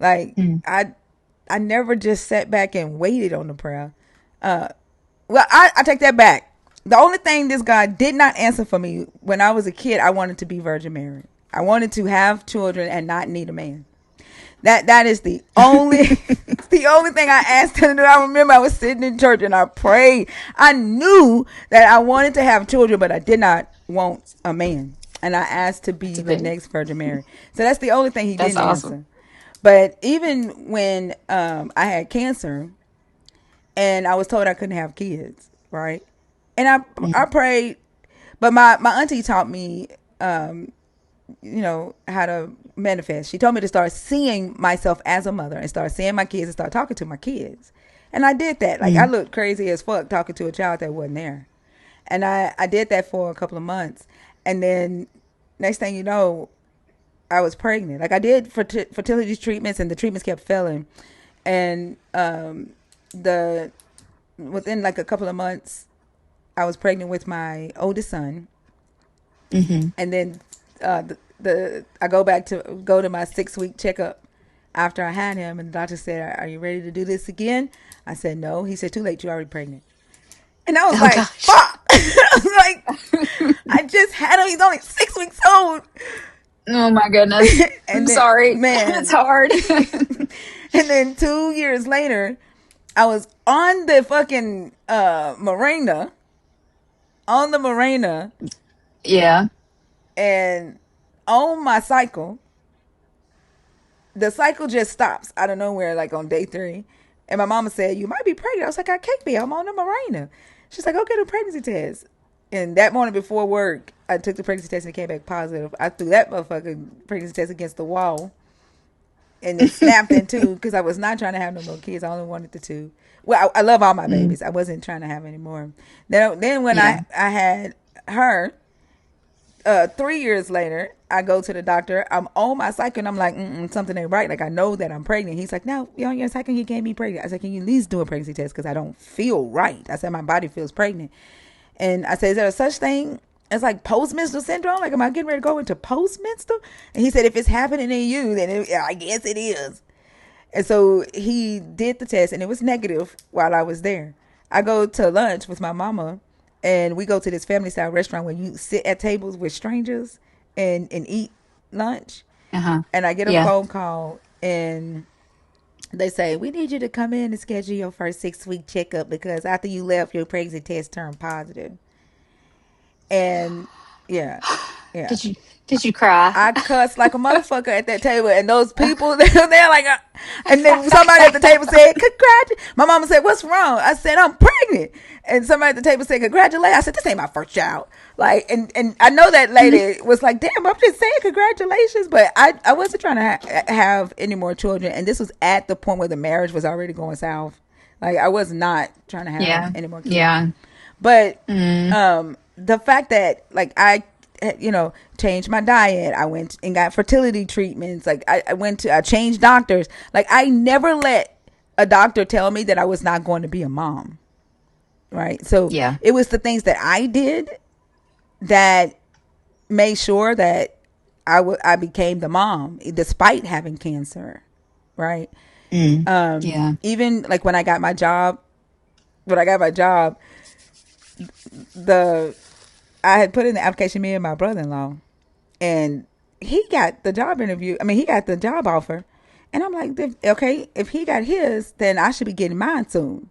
Like Mm, I never just sat back and waited on the prayer. Uh, well, I take that back. The only thing this God did not answer for me when I was a kid, I wanted to be Virgin Mary. I wanted to have children and not need a man. That is the only the only thing I asked him to do. I remember I was sitting in church and I prayed. I knew that I wanted to have children, but I did not want a man. And I asked to that's be a the bit. next Virgin Mary. So that's the only thing he That's didn't awesome. answer. But even when I had cancer and I was told I couldn't have kids, right? And I Mm, prayed, but my auntie taught me how to manifest. She told me to start seeing myself as a mother and start seeing my kids and start talking to my kids. And I did that. Like I mm. looked crazy as fuck talking to a child that wasn't there. And I did that for a couple of months. And then next thing you know, I was pregnant. Like I did fertility treatments and the treatments kept failing. And the within like a couple of months, I was pregnant with my oldest son. Hmm. And then the I go to my 6 week checkup after I had him, and the doctor said, "Are you ready to do this again?" I said, "No." He said, "Too late. You're already pregnant." And I was Oh like, gosh. "Fuck!" I was like, "I just had him. He's only 6 weeks old." Oh my goodness. I'm And then, sorry. It's man, hard. and then 2 years later, I was on the fucking marina, on the marina, Yeah. and on my cycle, the cycle just stops out of nowhere, like on day 3. And my mama said, "You might be pregnant." I was like, "I can't be. I'm on the marina." She's like, "Go get a pregnancy test." And that morning before work, I took the pregnancy test and it came back positive. I threw that motherfucking pregnancy test against the wall and it snapped in two because I was not trying to have no more kids. I only wanted the two. Well, I love all my Mm, babies. I wasn't trying to have any more. Then when yeah. I had her, 3 years later, I go to the doctor. I'm on my cycle, and I'm like, something ain't right. Like I know that I'm pregnant. He's like, "No, you're on your cycle. You can't be pregnant." I said, "Can you at least do a pregnancy test? Because I don't feel right." I said, "My body feels pregnant." And I said, "Is there a such thing as like postmenstrual syndrome? Like, am I getting ready to go into postmenstrual?" And he said, "If it's happening in you, then I guess it is." And so he did the test, and it was negative while I was there. I go to lunch with my mama, and we go to this family style restaurant where you sit at tables with strangers and eat lunch. Uh-huh. And I get a Yeah. phone call, and they say, "We need you to come in and schedule your first 6 week checkup because after you left, your pregnancy test turned positive." And yeah, yeah. Did you cry? I cussed like a motherfucker at that table, and those people they're like, and then somebody at the table said, "Congratulations." My mama said, "What's wrong?" I said, "I'm pregnant." And somebody at the table said, "Congratulations." I said, "This ain't my first child." Like, and I know that lady was like, "Damn, I'm just saying congratulations," but I wasn't trying to have any more children, and this was at the point where the marriage was already going south. Like, I was not trying to have Yeah. any more kids, Yeah. but Mm, the fact that like I changed my diet, I went and got fertility treatments, like I changed doctors. Like I never let a doctor tell me that I was not going to be a mom, right? So yeah. it was the things that I did that made sure that I became the mom despite having cancer, right? Mm, yeah. Even like when I got my job, the I had put in the application, me and my brother-in-law, and he got the job interview. I mean, he got the job offer, and I'm like, okay, if he got his, then I should be getting mine soon.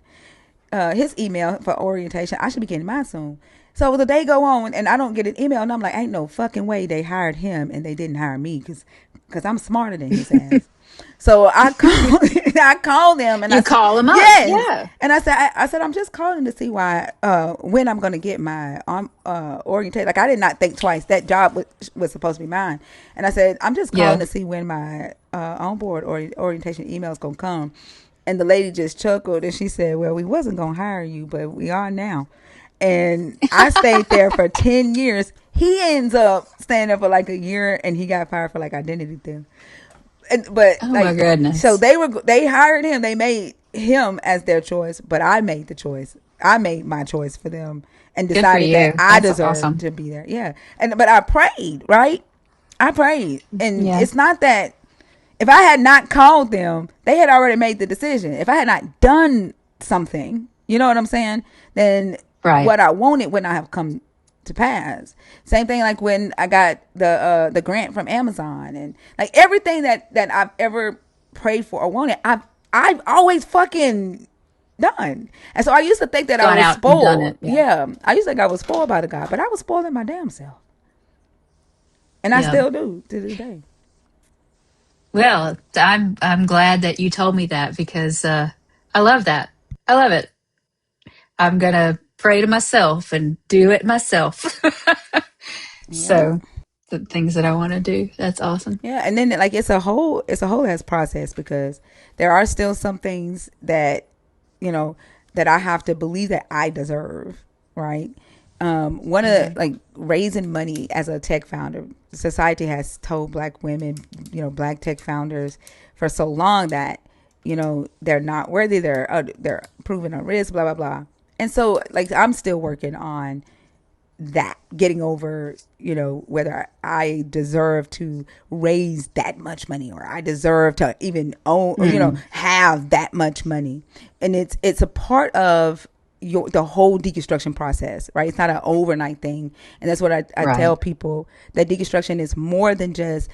His email for orientation, I should be getting mine soon. So the day go on, and I don't get an email, and I'm like, ain't no fucking way they hired him and they didn't hire me because I'm smarter than his ass. So I called, I called them, and I You said, call them up. yes. Yeah. And I said, I'm just calling to see why, when I'm going to get my orientation. Like I did not think twice. That job was supposed to be mine. And I said, I'm just calling Yeah. to see when my onboard orientation email is going to come. And the lady just chuckled and she said, "Well, we wasn't going to hire you, but we are now." And I stayed there for 10 years. He ends up staying there for like a year and he got fired for like identity theft. but Oh my like, so goodness. they hired him. They made him as their choice, but I made the choice. I made my choice for them and Good for decided that you. I That's deserved awesome. to be there. Yeah, and but I prayed, right? I prayed, and Yeah. it's not that if I had not called them, they had already made the decision. If I had not done something, you know what I'm saying, then Right. what I wanted would not have come to pass. Same thing like when I got the grant from Amazon, and like everything that I've ever prayed for or wanted, I've always fucking done. And so I used to think that I Gone was out and done spoiled. it. Yeah. Yeah, I used to think I was spoiled by the God, but I was spoiling my damn self, and I Yeah. still do to this day. Well, I'm glad that you told me that because I love that. I love it. I'm gonna pray to myself and do it myself. Yeah. So the things that I want to do. That's awesome. Yeah, and then like it's a whole ass process because there are still some things that you know that I have to believe that I deserve, right? One of the, Hmm. like raising money as a tech founder, society has told black women, black tech founders for so long that they're not worthy, they're proven a risk, blah blah blah, and so like I'm still working on that, getting over whether I deserve to raise that much money or I deserve to even own or Mm, have that much money. And it's a part of the whole deconstruction process, right? It's not an overnight thing. And that's what I tell right. people, that deconstruction is more than just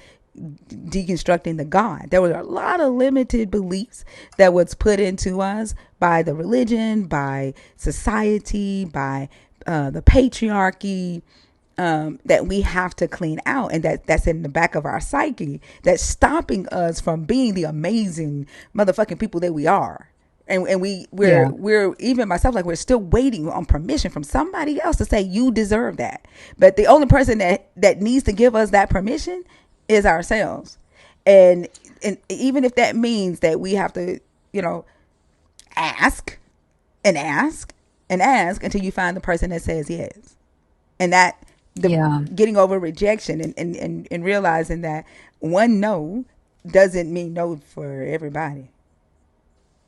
deconstructing the God. There were a lot of limited beliefs that was put into us by the religion, by society, by the patriarchy, that we have to clean out, and that's in the back of our psyche, that's stopping us from being the amazing motherfucking people that we are. And Yeah. we're even myself, like we're still waiting on permission from somebody else to say you deserve that. But the only person that needs to give us that permission is ourselves. And even if that means that we have to, ask and ask and ask until you find the person that says yes. And that the Yeah. getting over rejection, and realizing that one no doesn't mean no for everybody.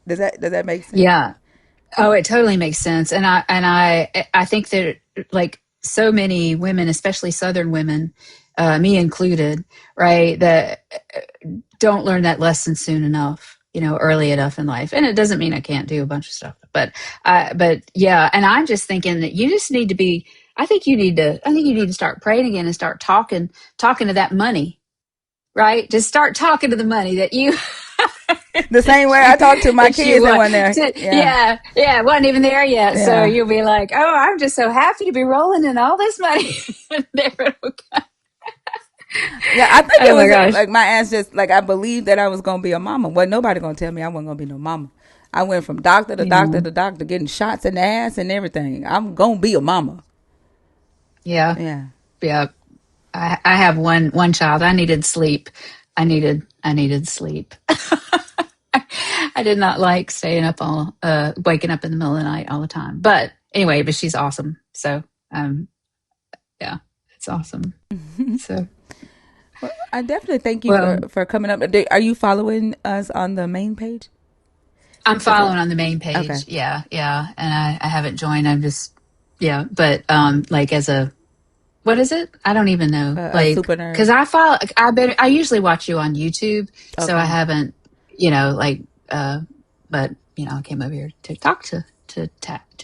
Does that make sense? Yeah. Oh, it totally makes sense. And I think that like so many women, especially Southern women, me included, right, that don't learn that lesson soon enough, early enough in life. And it doesn't mean I can't do a bunch of stuff, but yeah. And I'm just thinking that you just need to be, I think you need to start praying again and start talking to that money, right? Just start talking to the money that you, The same way you I talk to my that you kids that want. went there. So, Yeah, yeah, yeah, wasn't even there yet. So yeah, you'll be like, "Oh, I'm just so happy to be rolling in all this money." There it'll come. yeah. I think it Oh my was gosh. like my ass just like I believed that I was gonna be a mama. Well, nobody gonna tell me I wasn't gonna be no mama. I went from doctor to doctor Yeah, to doctor, getting shots in the ass and everything. I'm gonna be a mama. yeah, Yeah. yeah. I have one child. I needed sleep. I needed sleep. I did not like staying up waking up in the middle of the night all the time. But anyway, but she's awesome. So um, yeah, it's awesome. So Well, I definitely thank you for well, for coming up. Are you following us on the main page? I'm If following on the main okay, page. Yeah, yeah. And I haven't joined. I'm just yeah, but like as a what is it? I don't even know. a Like super nerd. cuz I usually watch you on YouTube, so I Okay. haven't, like but I came over here to talk to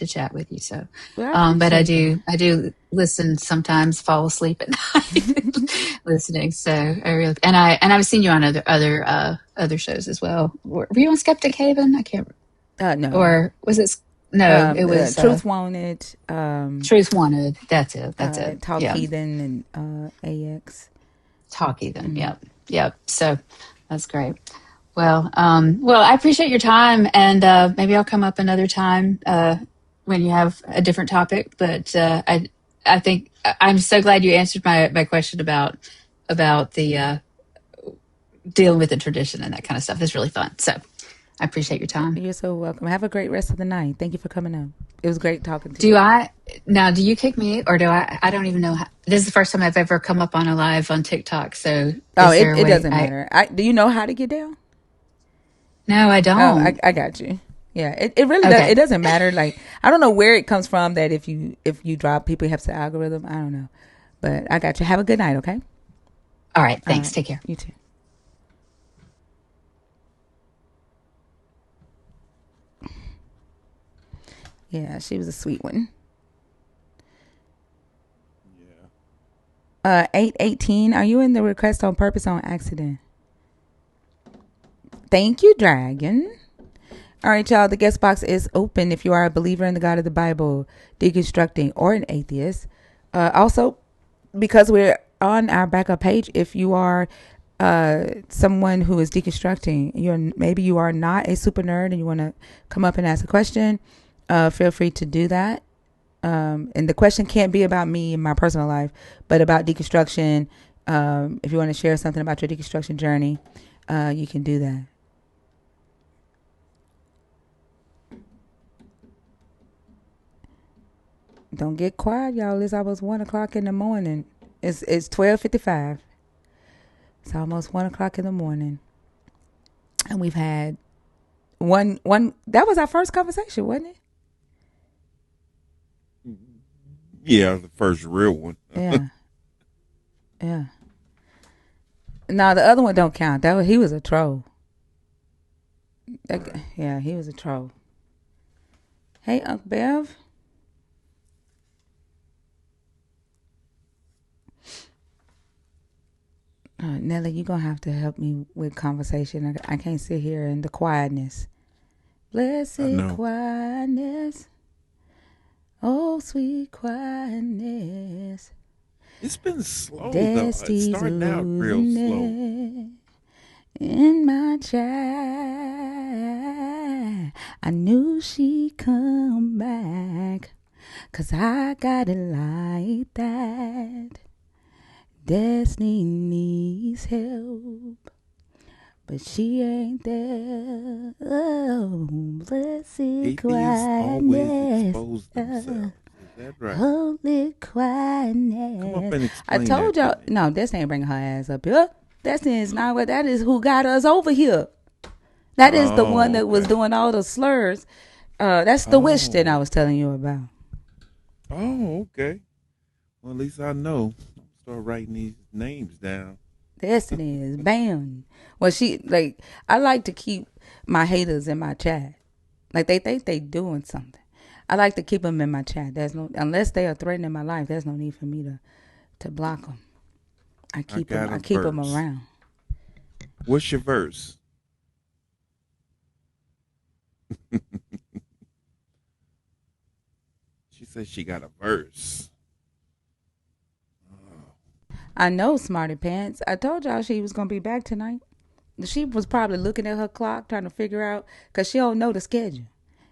chat with you. So Well, I but I appreciate that. do I do listen sometimes, fall asleep at night listening. So I really and I've seen you on other shows as well. Were you on Skeptic Haven? I can't, No. or was it? No, it was Truth Wanted, Truth Wanted. That's it. That's it. Talk Yeah, Heathen, and AX. Talkie then. Mm-hmm. Yep, yep. So that's great. Well, I appreciate your time, and maybe I'll come up another time when you have a different topic. But I think I'm so glad you answered my question about the dealing with the tradition and that kind of stuff. It's really fun. So I appreciate your time. You're so welcome. Have a great rest of the night. Thank you for coming up. It was great talking to Do you. I now? Do you kick me or do I? I don't even know. How, this is the first time I've ever come up on a live on TikTok. So Oh, is there a it way? doesn't I matter. Do you know how to get down? no, I Oh, don't. I got you. Yeah, it really does. It Okay. doesn't matter. Like I don't know where it comes from that if you drop people, it helps the algorithm. I don't know, but I got you. Have a good night. Okay. All right. All Thanks. right. Take care. You too. Yeah, she was a sweet one. Yeah. 818. Are you in the request on purpose or on accident? Thank you, Dragon. All right, y'all. The guest box is open if you are a believer in the God of the Bible, deconstructing, or an atheist. Also, because we're on our backup page, if you are someone who is deconstructing, maybe you are not a super nerd and you want to come up and ask a question, feel free to do that. And the question can't be about me and my personal life, but about deconstruction. If you want to share something about your deconstruction journey, you can do that. Don't get quiet, y'all. It's almost 1 o'clock in the morning. It's 12:55. It's almost 1 o'clock in the morning, and we've had one. That was our first conversation, wasn't it? Yeah, the first real one. Yeah, yeah. No, the other one don't count. He was a troll. Yeah, he was a troll. Hey, Uncle Bev. Nelly, you're going to have to help me with conversation. I can't sit here in the quietness. I Blessed know. quietness. Oh, sweet quietness. It's been slow though. It's Destiny's starting out real slow. losing it in my child. I knew she'd come back, 'cause I got it like that. Destiny needs help, but she ain't there. Oh, blessed Atheists always quietness. expose themselves. Is that right? Holy Come up quietness. and I explain told that to y'all, me. no, Destiny ain't bringing her ass up here. Destiny is not what that is. Who got us over here? That is the one Oh, that was okay. doing all the slurs. That's the witch that I Oh, was telling you about. oh, okay. Well, at least I know. Start writing these names down. Destiny is banned. Well, I like to keep my haters in my chat. Like they think they doing something. I like to keep them in my chat. Unless they are threatening my life. There's no need for me to block them. I I keep them. got I a keep them verse. around. What's your verse? She said she got a verse. Oh, I know, Smarty Pants. I told y'all she was gonna be back tonight. She was probably looking at her clock trying to figure out, because she don't know the schedule.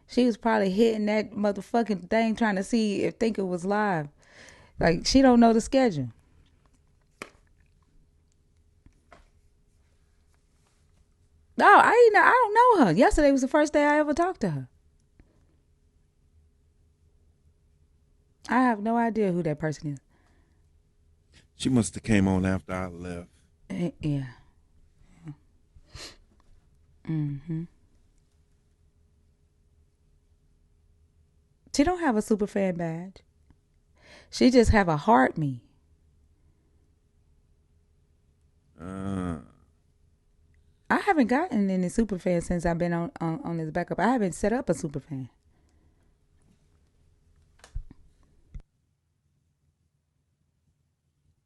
She was probably hitting that motherfucking thing trying to see if Thinker was live. Like she don't know the schedule. No, I don't know her. Yesterday was the first day I ever talked to her. I have no idea who that person is. she must have came on after I left. Yeah. Hmm. She don't have a super fan badge. She just have a heart me. Uh, I haven't gotten any super fan since I've been on this backup. I haven't set up a super fan.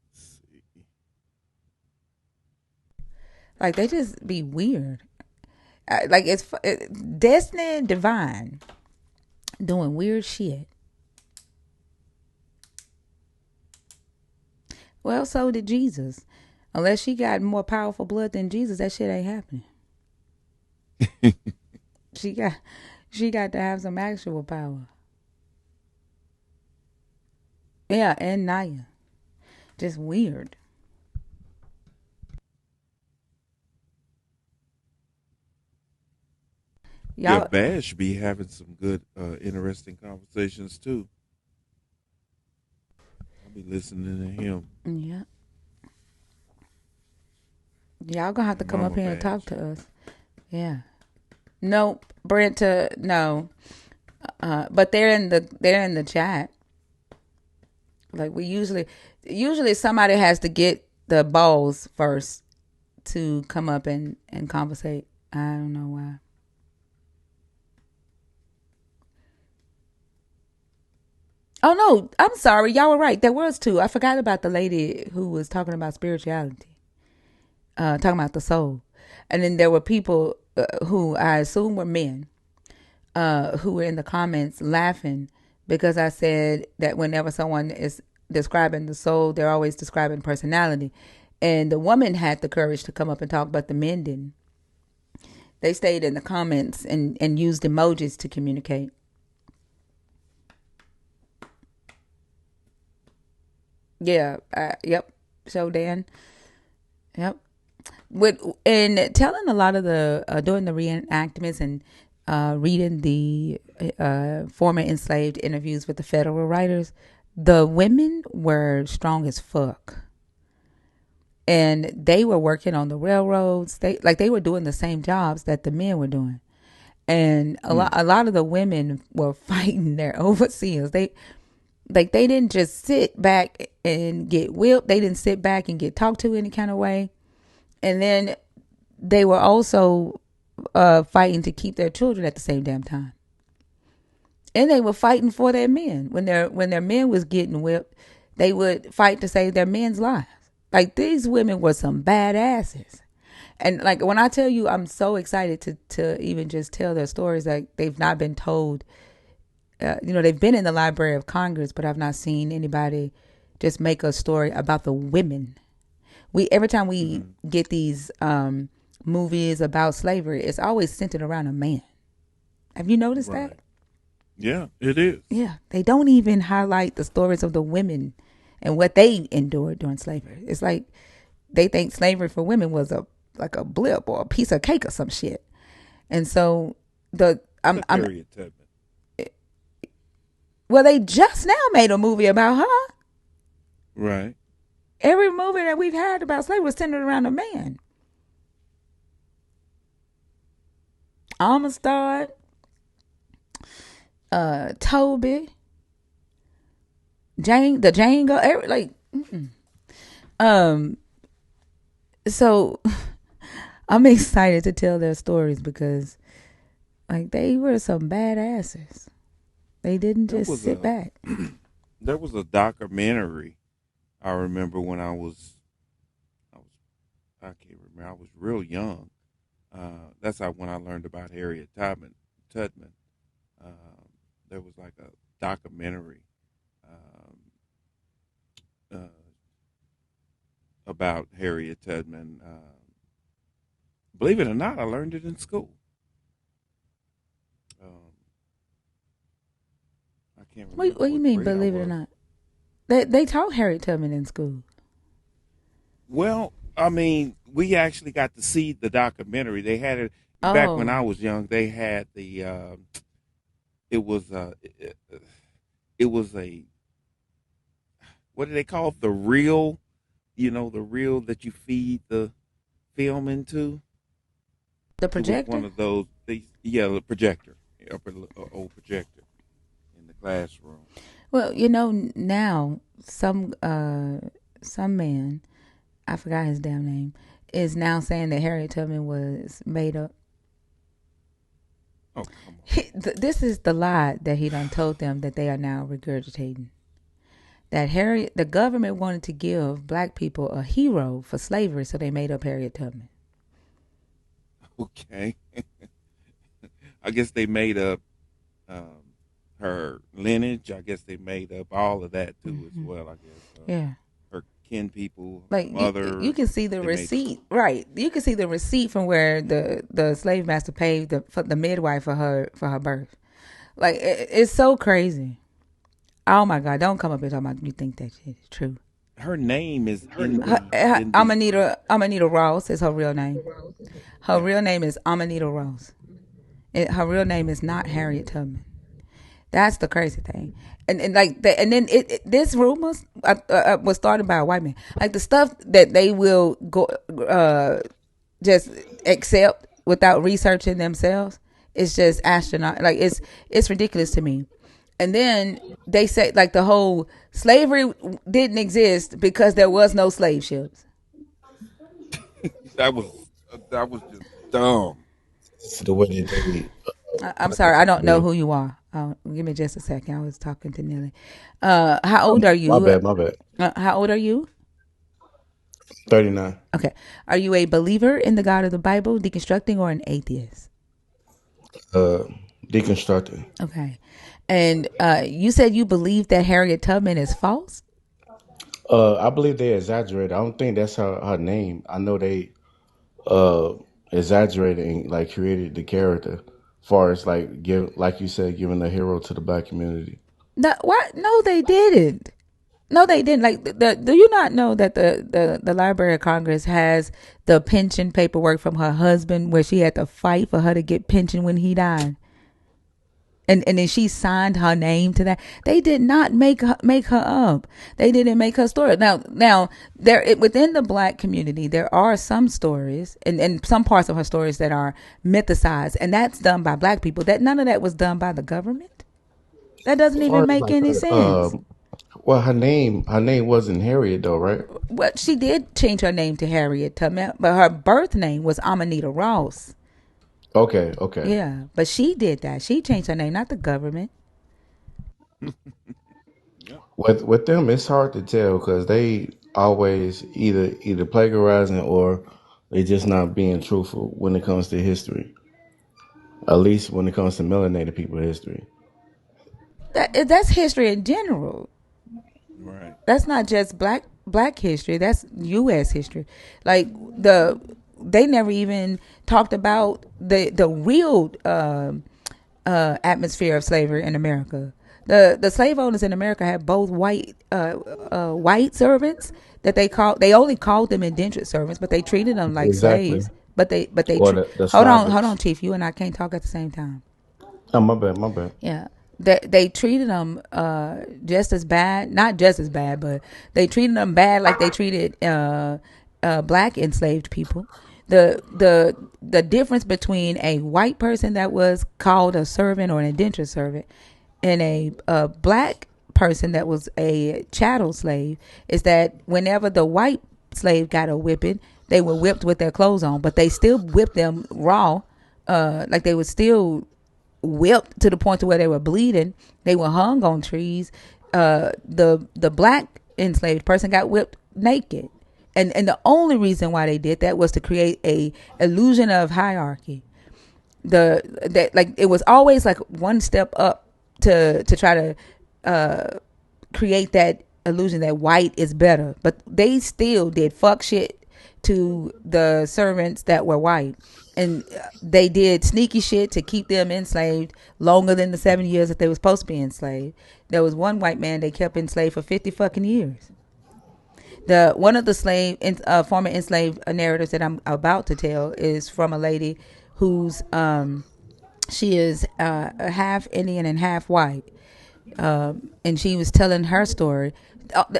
let's see. Like they just be weird. Like Destiny and Divine doing weird shit. Well, so did Jesus. Unless she got more powerful blood than Jesus, that shit ain't happening. She got she got to have some actual power. Yeah, and Naya. Just weird. Yeah, Y'all, Bash be having some good, interesting conversations too. I'll be listening to him. yeah, y'all gonna have to come up Mama here and talk Bash. to us. Yeah. No, Brenta, no. But they're in the chat. Like we usually somebody has to get the balls first to come up and conversate. I don't know why. Oh no, I'm sorry. Y'all were right. There was two. I forgot about the lady who was talking about spirituality, talking about the soul, and then there were people who I assume were men who were in the comments laughing because I said that whenever someone is describing the soul, they're always describing personality, and the woman had the courage to come up and talk, but the men didn't. They stayed in the comments and used emojis to communicate. Yeah. Yep. So Dan. Yep. With and telling a lot of the doing the reenactments and reading the former enslaved interviews with the federal writers, the women were strong as fuck, and they were working on the railroads. They were doing the same jobs that the men were doing, and Mm. a lot of the women were fighting their overseers. They didn't just sit back and get whipped. They didn't sit back and get talked to any kind of way. And then they were also fighting to keep their children at the same damn time. And they were fighting for their men. When their men was getting whipped, they would fight to save their men's lives. Like these women were some badasses. And like when I tell you I'm so excited to even just tell their stories, like they've not been told. They've been in the Library of Congress, but I've not seen anybody just make a story about the women. We every time we Hmm. get these movies about slavery, it's always centered around a man. Have you noticed that? Right. Yeah, it is. Yeah, they don't even highlight the stories of the women and what they endured during slavery. It's like they think slavery for women was a blip or a piece of cake or some shit. And so the I'm Except I'm Harriet Tubman. well, they just now made a movie about her. Right. Every movie that we've had about slavery was centered around a man. Amistad, Toby, Jane Girl, um. So I'm excited to tell their stories because like they were some badasses. They didn't There just was sit a back. there was a documentary I remember when I was I can't remember. I was real young. That's how when I learned about Harriet Tubman. Um, there was like a documentary um, uh, about Harriet Tubman. Believe it or not, I learned it in school. Um, I can't remember What do you what mean? grade I Believe it or was. not, they taught Harriet Tubman in school. Well, I mean, we actually got to see the documentary. They had it back when I Oh, was young. They had the it was it was a what do they call it? The reel, the reel that you feed the film into. the It was one projector. of those. Yeah, the projector, old projector in the classroom. Well, now some man, I forgot his damn name, is now saying that Harriet Tubman was made up. Oh, come on. This is the lie that he done told them that they are now regurgitating. That the government wanted to give black people a hero for slavery, so they made up Harriet Tubman. Okay. I guess they made up um, her lineage. I guess they made up all of that too as Hmm. well. I guess Yeah. her kin people, her Like you mother. can see the They made up. receipt, right? You can see the receipt from where the slave master paid the midwife for her birth. Like it's so crazy. Oh my God! Don't come up here talking about you think that shit is true. Her name is in the Amanita Ross is her real name. Her yeah. real name is Amanita Ross, Her real name is not Harriet Tubman. That's the crazy thing. And like the, and then this rumors was started by a white man. Like the stuff that they will go just accept without researching themselves is just astronaut. Like it's ridiculous to me. And then they say like the whole slavery didn't exist because there was no slave ships. That was just dumb. It's the way that they I'm sorry, I don't know me. who you are. Give me just a second. I was talking to Nelly. How old Oh, are my you? bad, my bad. How old are you? 39. Okay. Are you a believer in the God of the Bible, deconstructing, or an atheist? Uh, Deconstructing. Okay. And you said you believe that Harriet Tubman is false? I believe they exaggerated. I don't think that's her name. I know they uh exaggerated and like created the character, far as like like you said, giving a hero to the black community. No, what? No, they didn't. No, they didn't. Like, do you not know that the Library of Congress has the pension paperwork from her husband where she had to fight for her to get pension when he died? And then she signed her name to that. They did not make her up. They didn't make her story. Now there within the black community there are some stories and some parts of her stories that are mythicized, and that's done by black people. That none of that was done by the government. That doesn't even Far as make like any sense. well, her name wasn't Harriet though, right? Well, she did change her name to Harriet Tubman, but her birth name was Amanita Ross. Okay, okay. Yeah, but she did that. She changed her name, not the government. Yep. With them, it's hard to tell because they always either plagiarizing or they just not being truthful when it comes to history. At least when it comes to melanated people history. That's history in general. Right. That's not just black history. That's U.S. history. Like they never even talked about the real atmosphere of slavery in America. The slave owners in America had both white servants that they only called them indentured servants, but they treated them like Exactly. slaves. But they Or the hold Slavics. on, Chief. You and I can't talk at the same time. Oh, my bad, my bad. Yeah. They treated them just as bad, not just as bad, but they treated them bad like they treated black enslaved people. The difference between a white person that was called a servant or an indentured servant and a black person that was a chattel slave is that whenever the white slave got a whipping, they were whipped with their clothes on, but they still whipped them raw. Like they would still whipped to the point to where they were bleeding. They were hung on trees. The black enslaved person got whipped naked, and the only reason why they did that was to create a illusion of hierarchy. That like it was always like one step up to try to create that illusion that white is better, but they still did fuck shit to the servants that were white, and they did sneaky shit to keep them enslaved longer than the 7 years that they were supposed to be enslaved. There was one white man they kept enslaved for 50 fucking years. The one of the former enslaved narratives that I'm about to tell is from a lady who's she is half Indian and half white, and she was telling her story.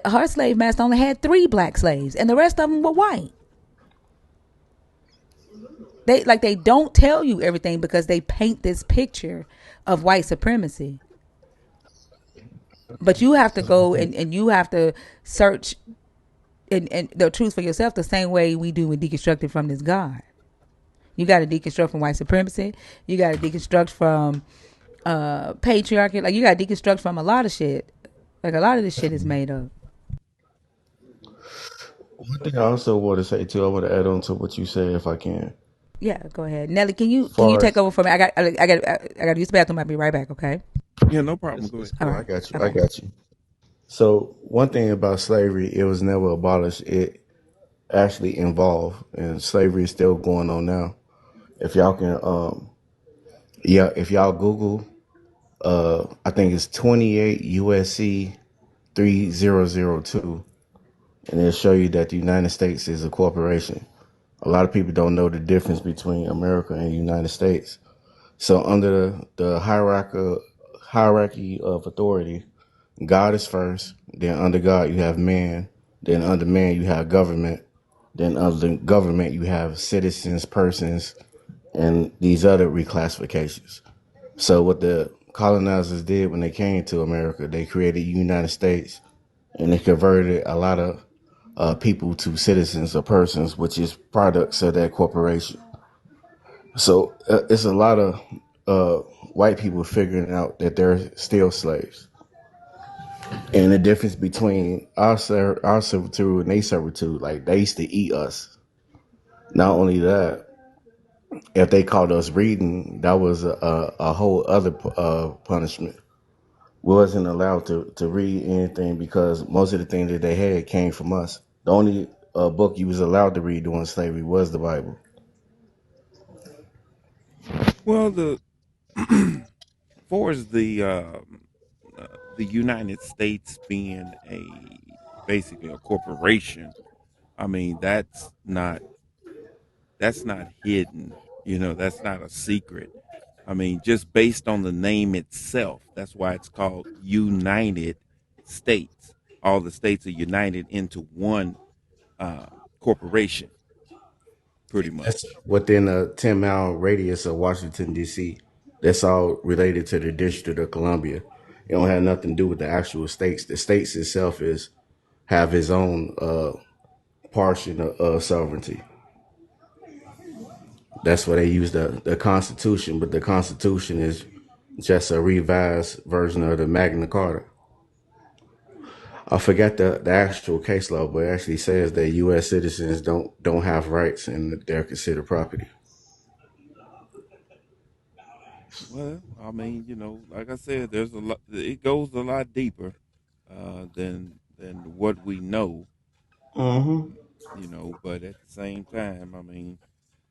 Her slave master only had 3 black slaves, and the rest of them were white. They don't tell you everything because they paint this picture of white supremacy. But you have to I go think and you have to search and the truth for yourself the same way we do with deconstructing from this God. You got to deconstruct from white supremacy. You got to deconstruct from patriarchy. Like you got to deconstruct from a lot of shit. Like a lot of this shit is made up. one thing I also want to say too. I want to add on to what you said, if I can. Yeah, go ahead, Nelly. Can you Far take as over for me? I got to use the bathroom. I'll be right back. Okay. Yeah, no problem. it's, Go it's ahead. All cool. I right. got you. I Okay. got you. So one thing about slavery, it was never abolished. It actually involved, and slavery is still going on now. If y'all can, yeah, if y'all Google, I think it's 28 USC 3002, and it'll show you that the United States is a corporation. A lot of people don't know the difference between America and the United States. So under the hierarchy of authority, God is first. Then under God you have man. Then under man you have government. Then under government you have citizens, persons, and these other reclassifications. So what the colonizers did when they came to America, they created the United States, and they converted a lot of people to citizens or persons, which is products of that corporation. So it's a lot of uh, white people figuring out that they're still slaves, and the difference between our servitude and their servitude, like they used to eat us. Not only that, if they caught us reading, that was a whole other punishment. We wasn't allowed to read anything because most of the things that they had came from us. The only book you was allowed to read during slavery was the Bible. Well, the for as the United States being a basically a corporation, I mean that's not hidden. You know, that's not a secret. I mean, just based on the name itself, that's why it's called United States. All the states are united into one corporation, pretty That's much. within a 10-mile radius of Washington D.C. That's all related to the District of Columbia. It don't have nothing to do with the actual states. The states itself is have its own portion of sovereignty. That's why they use the Constitution, but the Constitution is just a revised version of the Magna Carta. I forget the actual case law, but it actually says that U.S. citizens don't have rights and they're considered property. Well, I mean, you know, like I said, there's a lot. It goes a lot deeper than what we know. Mm-hmm. You know, but at the same time, I mean,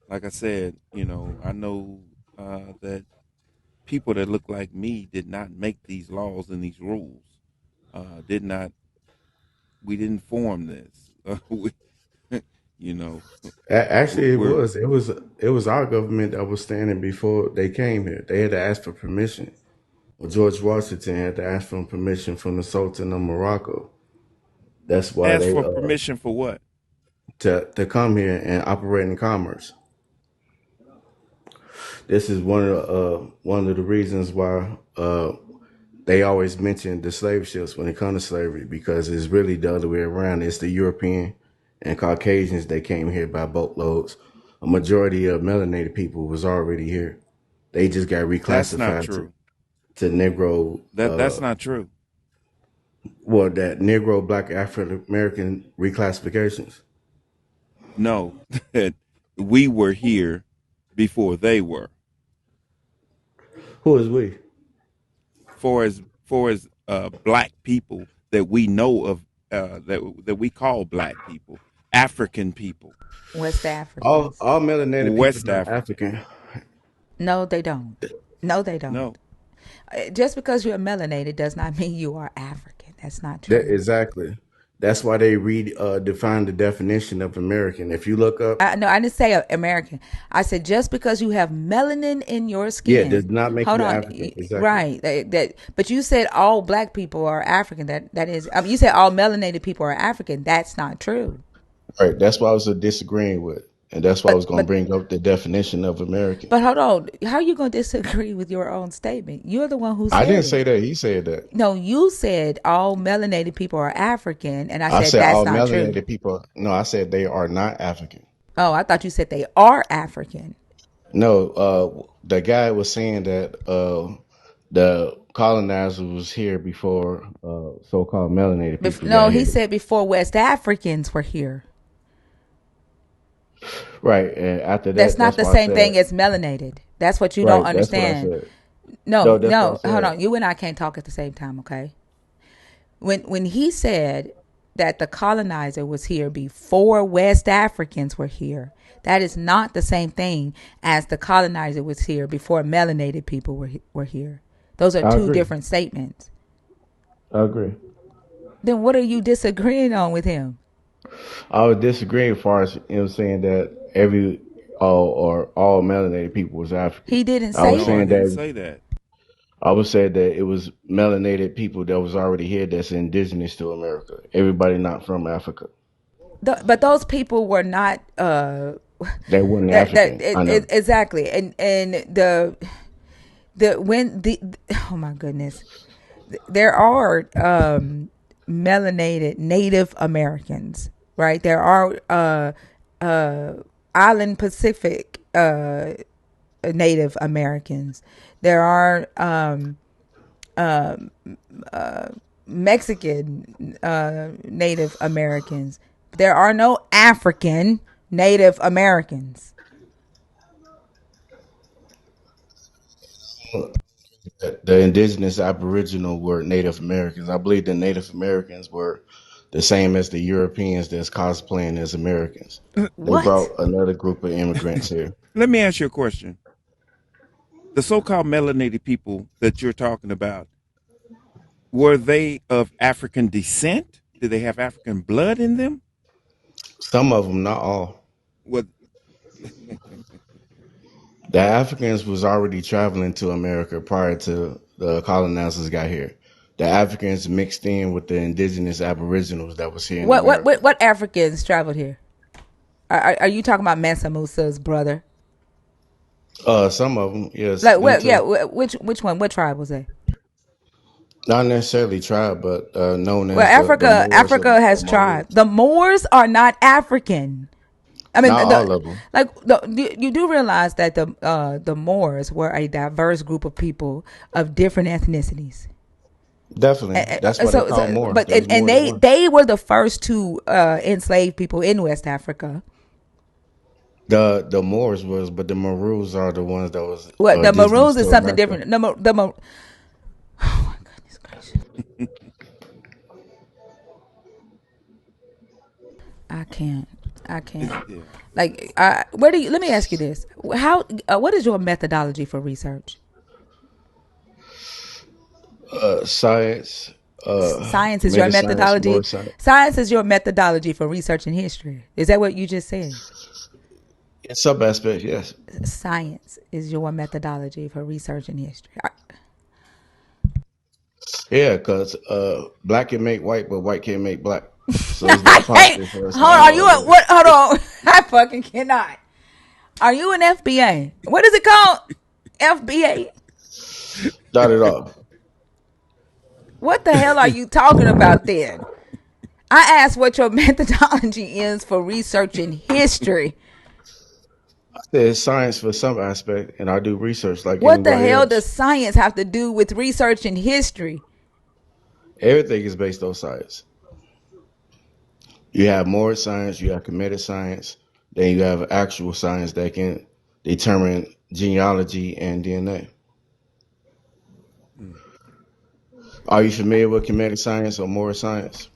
like I said, you know, I know that people that look like me did not make these laws and these rules. Did not We didn't form this. You know, Actually, it we're was. It was our government that was standing before they came here. They had to ask for permission. Well, George Washington had to ask for permission from the Sultan of Morocco. That's why asked they for permission for what? to come here and operate in commerce. This is one of the reasons why they always mention the slave ships when it comes to slavery because it's really the other way around. It's the European and Caucasians that came here by boatloads. A majority of melanated people was already here. They just got That's not reclassified true. to Negro, That's not true. well, that Negro Black African American reclassifications. No, that we were here before they were. Who is we? For as black people that we know of, that we call black people, African people, West All Africans. all melanated people West are African. African. No, they don't. No, they don't. No, Just because you're melanated does not mean you are African. That's not That true. exactly. That's why they define the definition of American. If you look up, No, I didn't say American. I said just because you have melanin in your yeah, it does skin. not make Hold you on, African. Exactly. right? But you said all black people are African. That is. You said all melanated people are African. That's not true. Right. That's why I was disagreeing with, and that's why I was But going to but bring up the definition of American. but hold on. How are you going to disagree with your own statement? You're the one who I said didn't it. say that. He said that. No, you said all melanated people are African, and I I said said that's all not true. melanated people. No, I said they are not African. Oh, I thought you said they are African. No, the guy was saying that the colonizer was here before so-called melanated people No, got he here. said before West Africans were here. Right, and after That's that, not that's the why I same said. thing as melanated. That's what you don't Right, that's what I understand. said. No, No, that's what I no, hold said. on. You and I can't talk at the same time, okay? When he said that the colonizer was here before West Africans were here, that is not the same thing as the colonizer was here before melanated people were here. Those are I two agree. different statements. I agree. Then what are you disagreeing on with him? I would disagree as far as saying that or all melanated people was African. He didn't I was say No, I that. saying didn't that say that. I would say that it was melanated people that was already here that's indigenous to America. Everybody not from Africa. But those people were not They wasn't that African. I know. exactly. And the when the oh my goodness, there are melanated Native Americans, right? There are uh island Pacific Native Americans. There are Mexican Native Americans. There are no African Native Americans. The indigenous Aboriginal were Native Americans. I believe the Native Americans were the same as the Europeans that's cosplaying as Americans. They What? brought another group of immigrants here. Let me ask you a question. The so-called melanated people that you're talking about, were they of African descent? Did they have African blood in them? Some of them, not all. What? The Africans was already traveling to America prior to the colonizers got here. The Africans mixed in with the indigenous Aboriginals that was here in America. What Africans traveled here? Are you talking about Mansa Musa's brother? Some of them, yes, Like, them well, yeah. too. Which one? What tribe was they? Not necessarily tribe, but known Well, as the Moors Africa or has tribes. Maoris. The Moors are not African. I mean, Not all of them. you do realize that the Moors were a diverse group of people of different ethnicities. Definitely. That's why they call Moors. But There was more than one. they were the first to enslave people in West Africa. The Moors was, but the Maroons are the ones that was What the indigenous Maroons is to something America. different. Oh my goodness gracious! I can't. I can't. Yeah. Like, where do you? Let me ask you this: How? What is your methodology for research? Science, Science is your meta science, methodology. more science. Science is your methodology for researching history. Is that what you just said? In some aspects, yes. Science is your methodology for researching history. Yeah, because black can make white, but white can't make black. So it's not Hey, possible for us hold to on. Are have you all a, that. what? Hold on. I fucking cannot. Are you an FBA? What is it called? FBA? Not at all. What the hell are you talking about then? I asked what your methodology is for researching history. I said science for some aspect, and I do research like What the anybody hell does else. science have to do with researching history? Everything is based on science. You have more science, you have committed science, then you have actual science that can determine genealogy and DNA. Mm. Are you familiar with kinetic science or more science?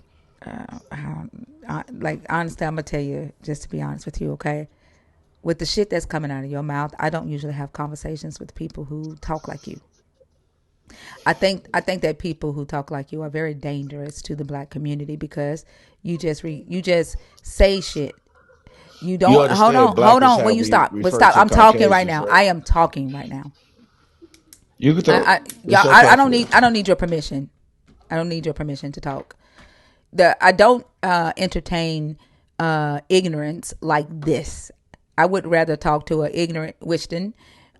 Like, honestly, I'm gonna tell you, just to be honest with you, okay? With the shit that's coming out of your mouth, I don't usually have conversations with people who talk like you. I think that people who talk like you are very dangerous to the black community because you just say shit. You You don't understand hold black is on. how Will you we stop? But refer stop. to I'm talking right Caucasians, now. right? I am talking right now. You can talk. It's Y'all, your platform. I don't need your permission. I don't need your permission to talk. I don't entertain ignorance like this. I would rather talk to an ignorant Wishton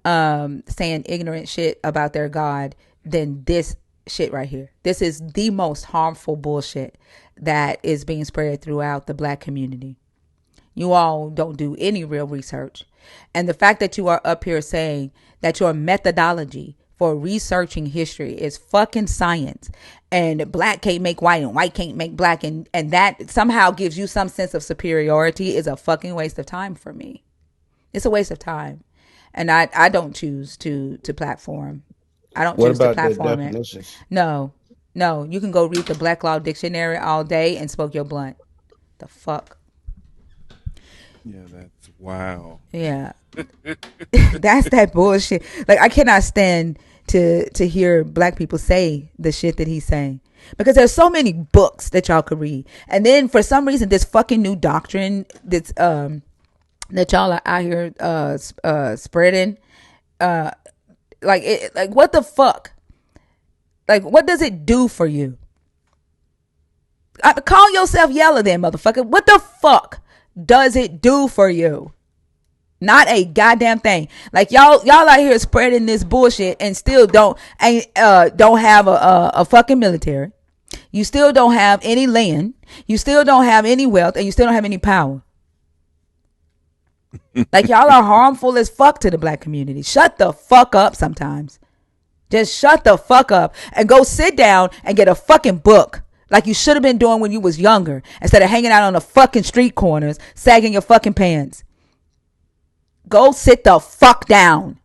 saying ignorant shit about their God than this shit right here. This is the most harmful bullshit that is being spread throughout the black community. You all don't do any real research. And the fact that you are up here saying that your methodology for researching history is fucking science and black can't make white and white can't make black and that somehow gives you some sense of superiority is a fucking waste of time for me. It's a waste of time. And I don't choose to platform. I don't What choose to about the platform it. definitions? No. No, you can go read the Black Law Dictionary all day and smoke your blunt. The fuck? Yeah, that's wow. Yeah. That's that bullshit. Like, I cannot stand to hear black people say the shit that he's saying. Because there's so many books that y'all could read. And then for some reason this fucking new doctrine that's that y'all are out here spreading. Like what the fuck? Like what does it do for you? Call yourself yellow then, motherfucker. What the fuck does it do for you? Not a goddamn thing. Like y'all out here spreading this bullshit and still don't have a fucking military. You still don't have any land. You still don't have any wealth, and you still don't have any power. Like y'all are harmful as fuck to the black community. Shut the fuck up sometimes. Just shut the fuck up and go sit down and get a fucking book like you should have been doing when you was younger instead of hanging out on the fucking street corners sagging your fucking pants. Go sit the fuck down.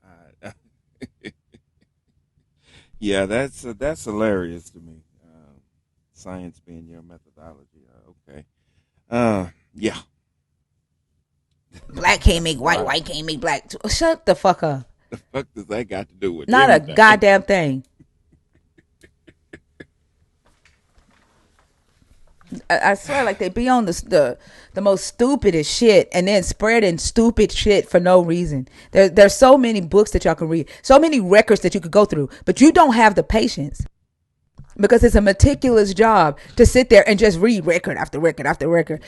I, yeah, that's hilarious to me. Science being your methodology. Okay. Yeah. Black can't make white, Right. white can't make black. Shut the fuck up. The fuck does that got to do with Not a anything? goddamn thing. I swear, like they be on the most stupidest shit and then spreading stupid shit for no reason. There's so many books that y'all can read, so many records that you could go through, but you don't have the patience because it's a meticulous job to sit there and just read record after record after record,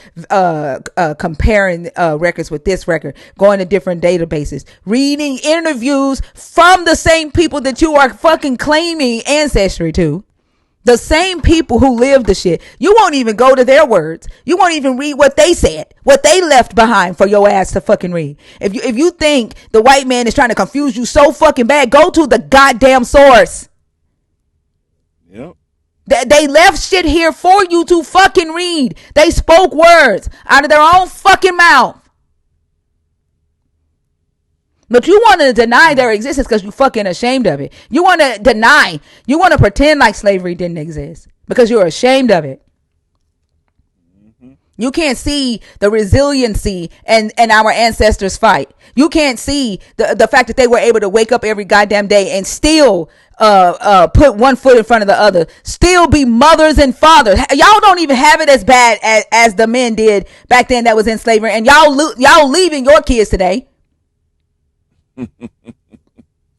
comparing records with this record, going to different databases, reading interviews from the same people that you are fucking claiming ancestry to. The same people who lived the shit. You won't even go to their words. You won't even read what they said, what they left behind for your ass to fucking read. If you think the white man is trying to confuse you so fucking bad, go to the goddamn source. Yep. They left shit here for you to fucking read. They spoke words out of their own fucking mouth. But you want to deny their existence because you fucking ashamed of it. You want to deny. You want to pretend like slavery didn't exist because you're ashamed of it. You can't see the resiliency and our ancestors fight. You can't see the fact that they were able to wake up every goddamn day and still put one foot in front of the other, still be mothers and fathers. Y'all don't even have it as bad as the men did back then that was in slavery, and y'all leaving your kids today.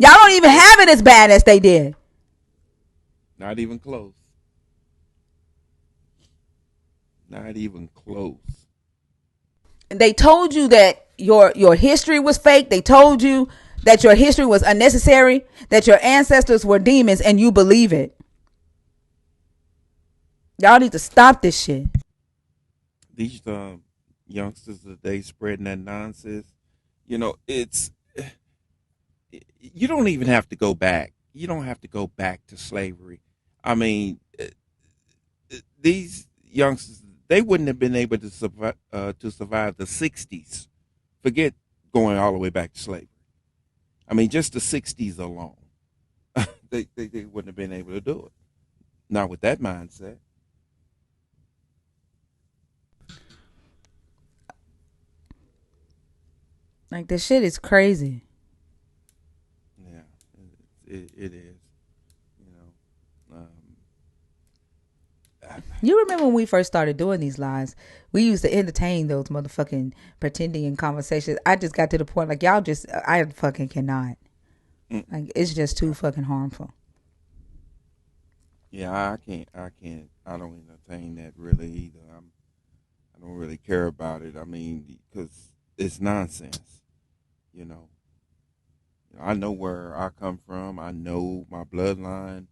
Y'all don't even have it as bad as they did. Not even close. Not even close. They told you that your history was fake. They told you that your history was unnecessary, that your ancestors were demons, and you believe it. Y'all need to stop this shit. These youngsters today spreading that nonsense. It's you don't even have to go back. You don't have to go back to slavery. I mean, these youngsters, they wouldn't have been able to survive the '60s. Forget going all the way back to slavery. I mean, just the '60s alone, they wouldn't have been able to do it. Not with that mindset. Like this shit is crazy. Yeah, it is. You You remember when we first started doing these lives? We used to entertain those motherfucking pretending in conversations. I just got to the point like y'all just I fucking cannot. Like it's just too fucking harmful. yeah, I can't. I can't. I don't entertain that really either. I don't really care about it. I mean, because it's nonsense. You know. I know where I come from. I know my bloodline,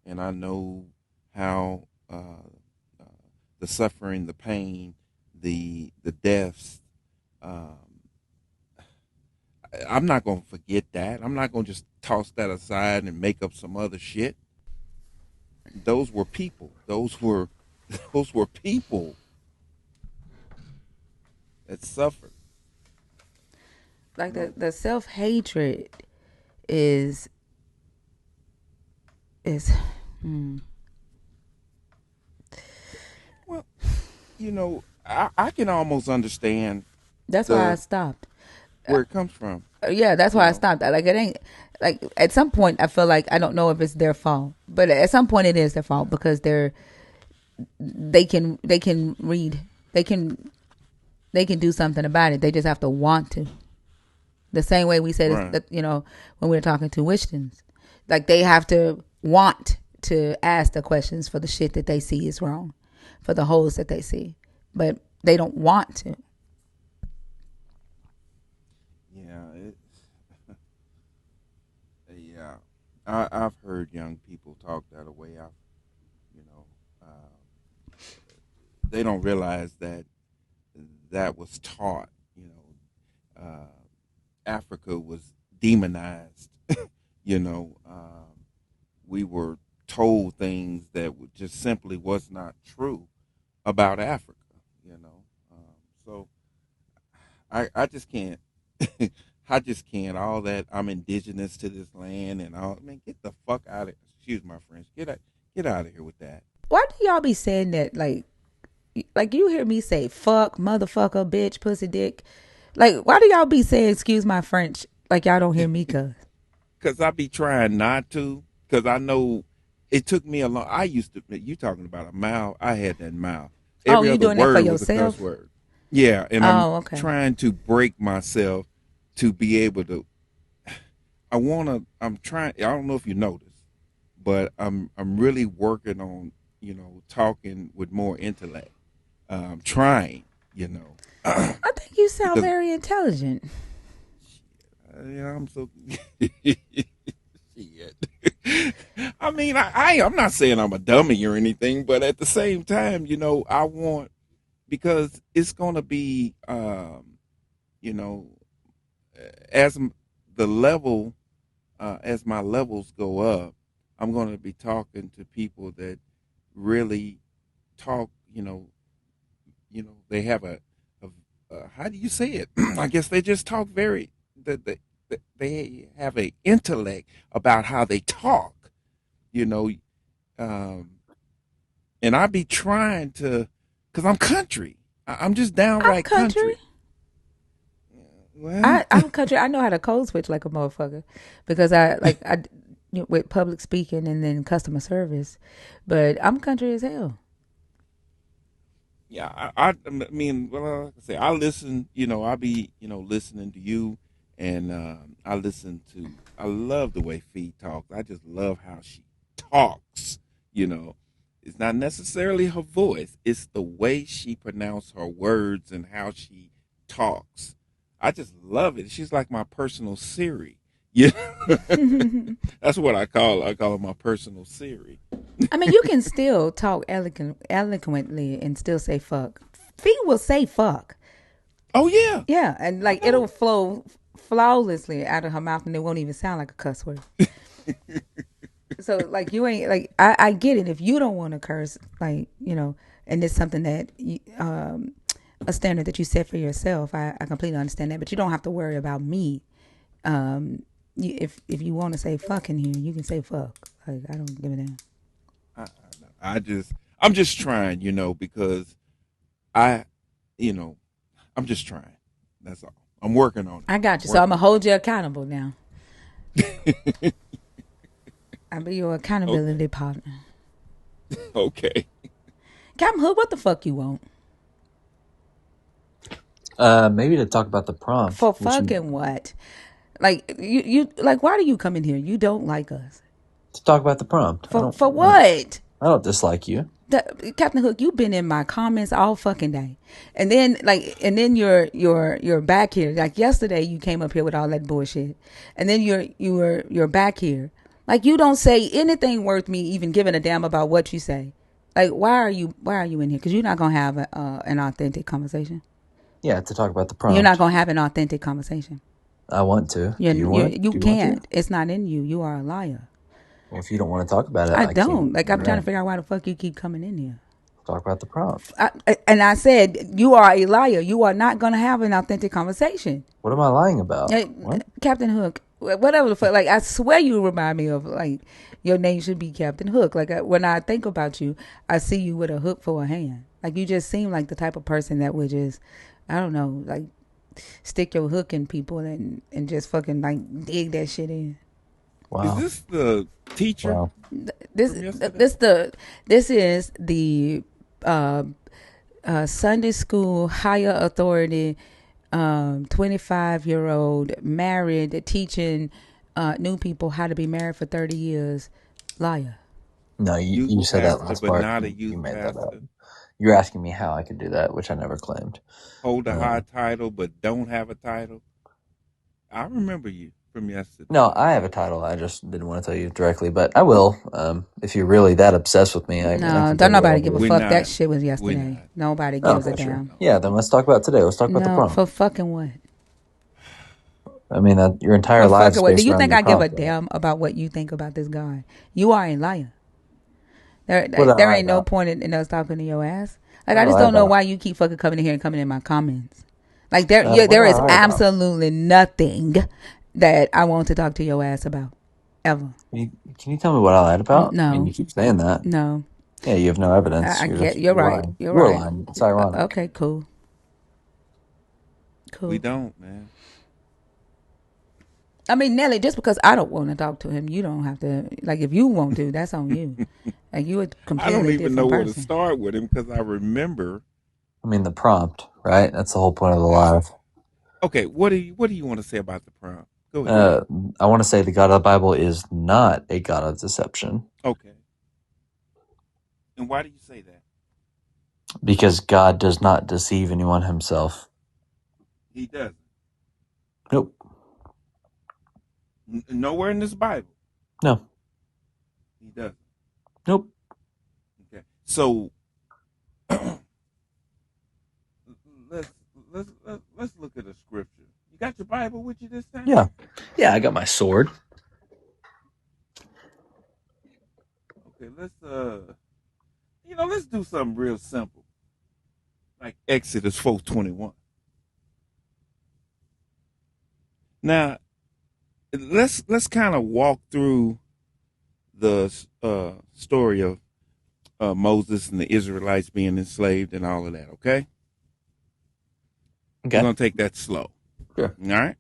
and I know how uh, the suffering, the pain, the deaths. Um, I'm not gonna forget that. I'm not gonna just toss that aside and make up some other shit. Those were people. Those were people that suffered. Like You know. the self hatred is is hmm. Well, I can almost understand That's why I the stopped. where it comes from. Yeah, that's You why I know, stopped that. Like it ain't like at some point I feel like I don't know if it's their fault, but at some point it is their fault yeah, because they can read, they can they can do something about it. They just have to want to. The same way we said right. that, when we were talking to Wistons, like they have to want to ask the questions for the shit that they see is wrong, for the holes that they see, but they don't want to. Yeah, yeah. I've heard young people talk that way. You know, they don't realize that that was taught. Africa was demonized. you know, we were told things that just simply was not true about Africa. You know, so I just can't. I just can't. All that I'm indigenous to this land and all. I mean, get the fuck out of. Excuse my French. Get out of here with that. Why do y'all be saying that? Like you hear me say fuck, motherfucker, bitch, pussy, dick. Like, why do y'all be saying excuse my French? Like y'all don't hear me, cuz. Cause I be trying not to. Cause I know it took me a long. I used to. You talking about a mile? I had that mile. Oh, Every you other doing that for word was a cuss yourself? word. Yeah, and I'm Oh, okay. trying to break myself to be able to. I wanna. I'm trying. I don't know if you noticed, but I'm really working on talking with more intellect. Trying. You know, I think you sound because very intelligent. I'm so. Shit. I mean, I'm not saying I'm a dummy or anything, but at the same time, I want because it's gonna be, you know, as the level, as my levels go up, I'm gonna be talking to people that really talk. They have how do you say it? I guess they just talk very. They have a intellect about how they talk. You know, um, and I be trying to, cause I'm country. I'm just I'm downright country. country. Well, I'm country. I know how to code switch like a motherfucker because with public speaking and then customer service, but I'm country as hell. yeah, I mean, well, like I say, I listen. I be, listening to you, and I love the way Fee talks. I just love how she talks. You know, it's not necessarily her voice; it's the way she pronounces her words and how she talks. I just love it. She's like my personal Siri. Yeah, that's what I call. I call her my personal Siri. I mean, you can still talk eloquently and still say fuck. Fee will say fuck. Oh yeah. Yeah, and like Oh. it'll flow flawlessly out of her mouth, and it won't even sound like a cuss word. So like you ain't like I get it if you don't want to curse, like and it's something that a standard that you set for yourself. I completely understand that, but you don't have to worry about me. If you want to say fuck in here, you can say fuck. Like I don't give a damn. I, I'm just trying, because I, you know, I'm just trying. That's all. I'm working on it. I got you. So I'm Working gonna on hold you accountable now. it. I'll be your Okay. accountability partner. Okay. Captain Hood, what the fuck you want? Maybe to talk about the prompt, For which you fucking what? Like you like why do you come in here? You don't like us. to talk about the prompt. For what? I don't dislike you. Captain Hook, you've been in my comments all fucking day, and then you're back here. Like yesterday, you came up here with all that bullshit, and then you're back here. Like you don't say anything worth me even giving a damn about what you say. Like why are you in here? Because you're not gonna have an authentic conversation. Yeah, to talk about the You're not prompt. gonna have an authentic conversation. I want to. Do you You want? you Do you want to? can't. It's not in you. You are a liar. Well, if you don't want to talk about it, I I can't. don't. Like All I'm trying to right. figure out why the fuck you keep coming in here. Talk about the prompt. And I said, you are a liar. You are not going to have an authentic conversation. What am I lying about? Hey, What? Captain Hook, whatever the fuck. Like, I swear you remind me of, like, your name should be Captain Hook. Like, when I think about you, I see you with a hook for a hand. Like, you just seem like the type of person that would just, I don't know, like, stick your hook in people and just fucking like dig that shit in. Is Wow. this the teacher Wow. This from yesterday? this is the uh, Sunday school higher authority 25-year-old married teaching new people how to be married for 30 years liar. No, Youth you said that pastor, last but part. not a You youth made that up. pastor. You're asking me how I could do that, which I never claimed. Hold a high title, but don't have a title. I remember you from yesterday. No, I have a title. I just didn't want to tell you directly, but I will. If you're really that obsessed with me, I No, can tell don't you what nobody I'll give a do. We're fuck. That not. shit was We're yesterday. not. Nobody Oh, gives a okay, No, sure. damn. no. Yeah, then let's talk about today. Let's talk about the No, for prompt. fucking what? I mean, your entire For life's fucking what? Do based you around think your I give a prompt, right? damn about what you think about this guy? You are a liar. What did I There lie ain't no about? point in us talking to your ass. Like What did I I just lie don't know about? why you keep fucking coming in here and coming in my comments. Like What did there I is lie about? absolutely nothing that I want to talk to your ass about ever. Can you tell me what I lied about? I mean, No, you keep saying that. no. Yeah, you have no evidence. I get you're You're right. lying. You're You're right. lying. It's ironic. Okay, cool, We cool. don't, man. I mean, Nelly, just because I don't want to talk to him, you don't have to. Like, if you want to, that's on you. Like, you a I don't completely even know different where to person. start with him because I remember. I mean, the prompt, right? That's the whole point of the live. Okay, what do you want to say about the prompt? Go ahead. I want to say the God of the Bible is not a God of deception Okay. And why do you say that? because God does not deceive anyone himself. He doesn't. Nope. Nowhere in this Bible. No. He doesn't. Nope. Okay. So let's let's look at a scripture. You got your Bible with you this time? Yeah. Yeah, I got my sword. Okay, let's do something real simple. Like Exodus 4:21. Now, let's kind of walk through the story of Moses and the Israelites being enslaved and all of that, okay? Okay. We're going to take that slow. Sure. All right?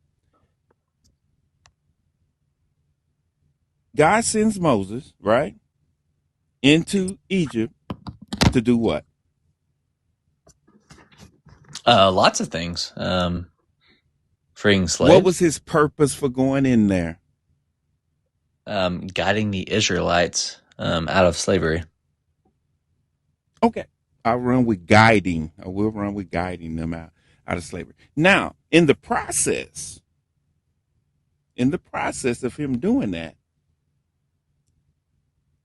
God sends Moses, right, into Egypt to do what? Lots of things. Freeing slaves. What was his purpose for going in there? Guiding the Israelites out of slavery. Okay. I'll run with guiding. I will run with guiding them out of slavery. Now, in the process of him doing that,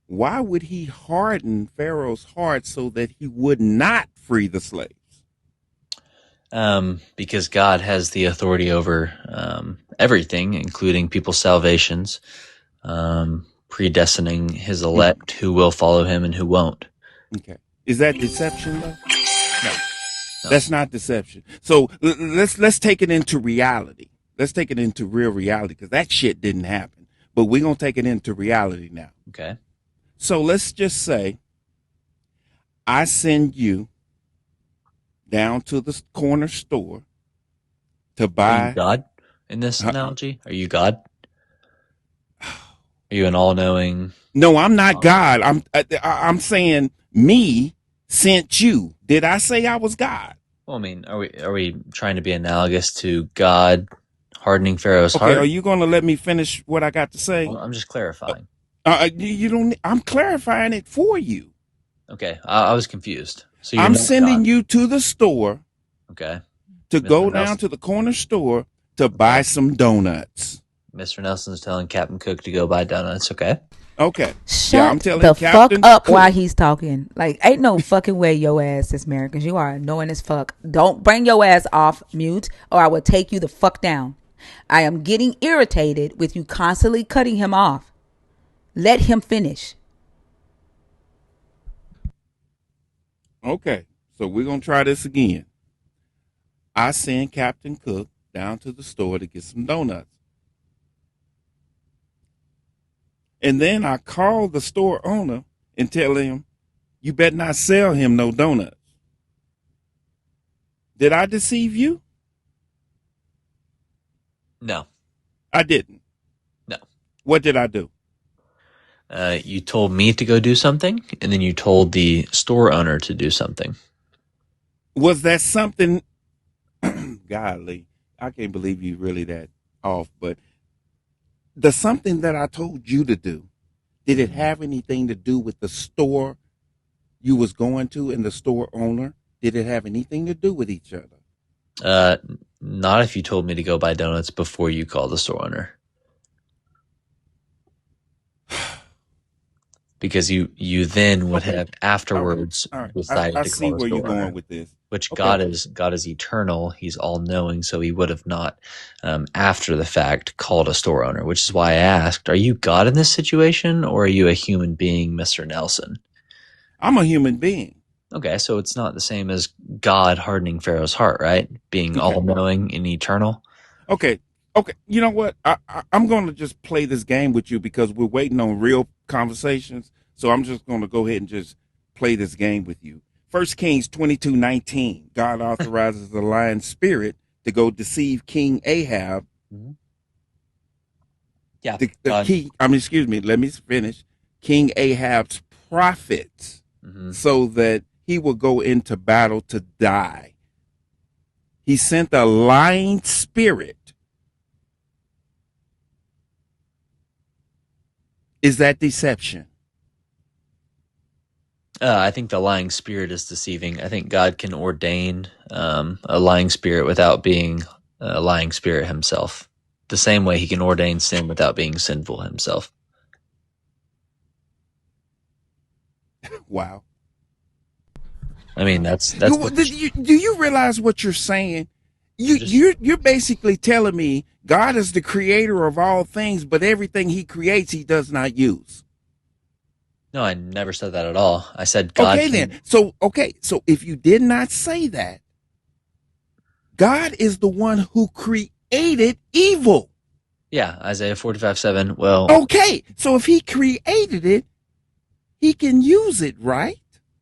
why would he harden Pharaoh's heart so that he would not free the slaves? Because God has the authority over everything, including people's salvations, predestining his elect who will follow him and who won't. Okay. Is that deception though? No. No. That's not deception. So let's take it into reality. Let's take it into real reality because that shit didn't happen. But we're gonna take it into reality now. Okay. So let's just say I send you down to the corner store to buy. Are you God in this analogy? Are you God? Are you an all-knowing? No, I'm not God. I'm saying me sent you. Did I say I was God? Well, I mean, are we trying to be analogous to God hardening Pharaoh's Okay, heart? are you going to let me finish what I got to say? Well, I'm just clarifying. You don't. I'm clarifying it for you. Okay, I was confused. So you're I'm not sending God. you to the store. Okay. To Mr. go Nelson. down to the corner store to buy some donuts. Mr. Nelson's telling Captain Cook to go buy donuts. Okay. Okay. Shut I'm telling the Captain fuck up Cook. while he's talking. Like, ain't no fucking way your ass is married because you are annoying as fuck. Don't bring your ass off mute or I will take you the fuck down. I am getting irritated with you constantly cutting him off. Let him finish. Okay. So we're going to try this again. I send Captain Cook down to the store to get some donuts. And then I call the store owner and tell him, you better not sell him no donuts. Did I deceive you? No, I didn't. no. What did I do? You told me to go do something, and then you told the store owner to do something. Was that something? Golly, I can't believe you really that off. But the something that I told you to do, did it have anything to do with the store you was going to and the store owner? Did it have anything to do with each other? Uh, Not if you told me to go buy donuts before you called the store owner. Because you then would Okay. have All right. afterwards All right. decided I to call see the where you're store going owner, with this. which Okay. God is eternal. He's all knowing, so he would have not, after the fact, called a store owner. Which is why I asked: Are you God in this situation, or are you a human being, Mister Nelson? I'm a human being. Okay, so it's not the same as God hardening Pharaoh's heart, right? Being all Okay. knowing and eternal. Okay. Okay. You know what? I'm going to just play this game with you because we're waiting on real conversations. So I'm just going to go ahead and just play this game with you. 1 Kings 22:19. God authorizes the lion spirit to go deceive King Ahab. Mm-hmm. Yeah, The God. key, I mean, excuse me, let me finish. King Ahab's prophets Mm-hmm. so that he will go into battle to die. He sent a lying spirit. Is that deception? I think the lying spirit is deceiving. I think God can ordain a lying spirit without being a lying spirit himself. The same way he can ordain sin without being sinful himself. Wow. I mean, Wow. that's what Do you realize what you're saying? you're just. You're basically telling me God is the creator of all things, but everything he creates, he does not use. No, I never said that at all. I said God Okay, then. can. So if you did not say that, God is the one who created evil. Yeah, Isaiah 45:7. Well, Okay, so if he created it, he can use it, right?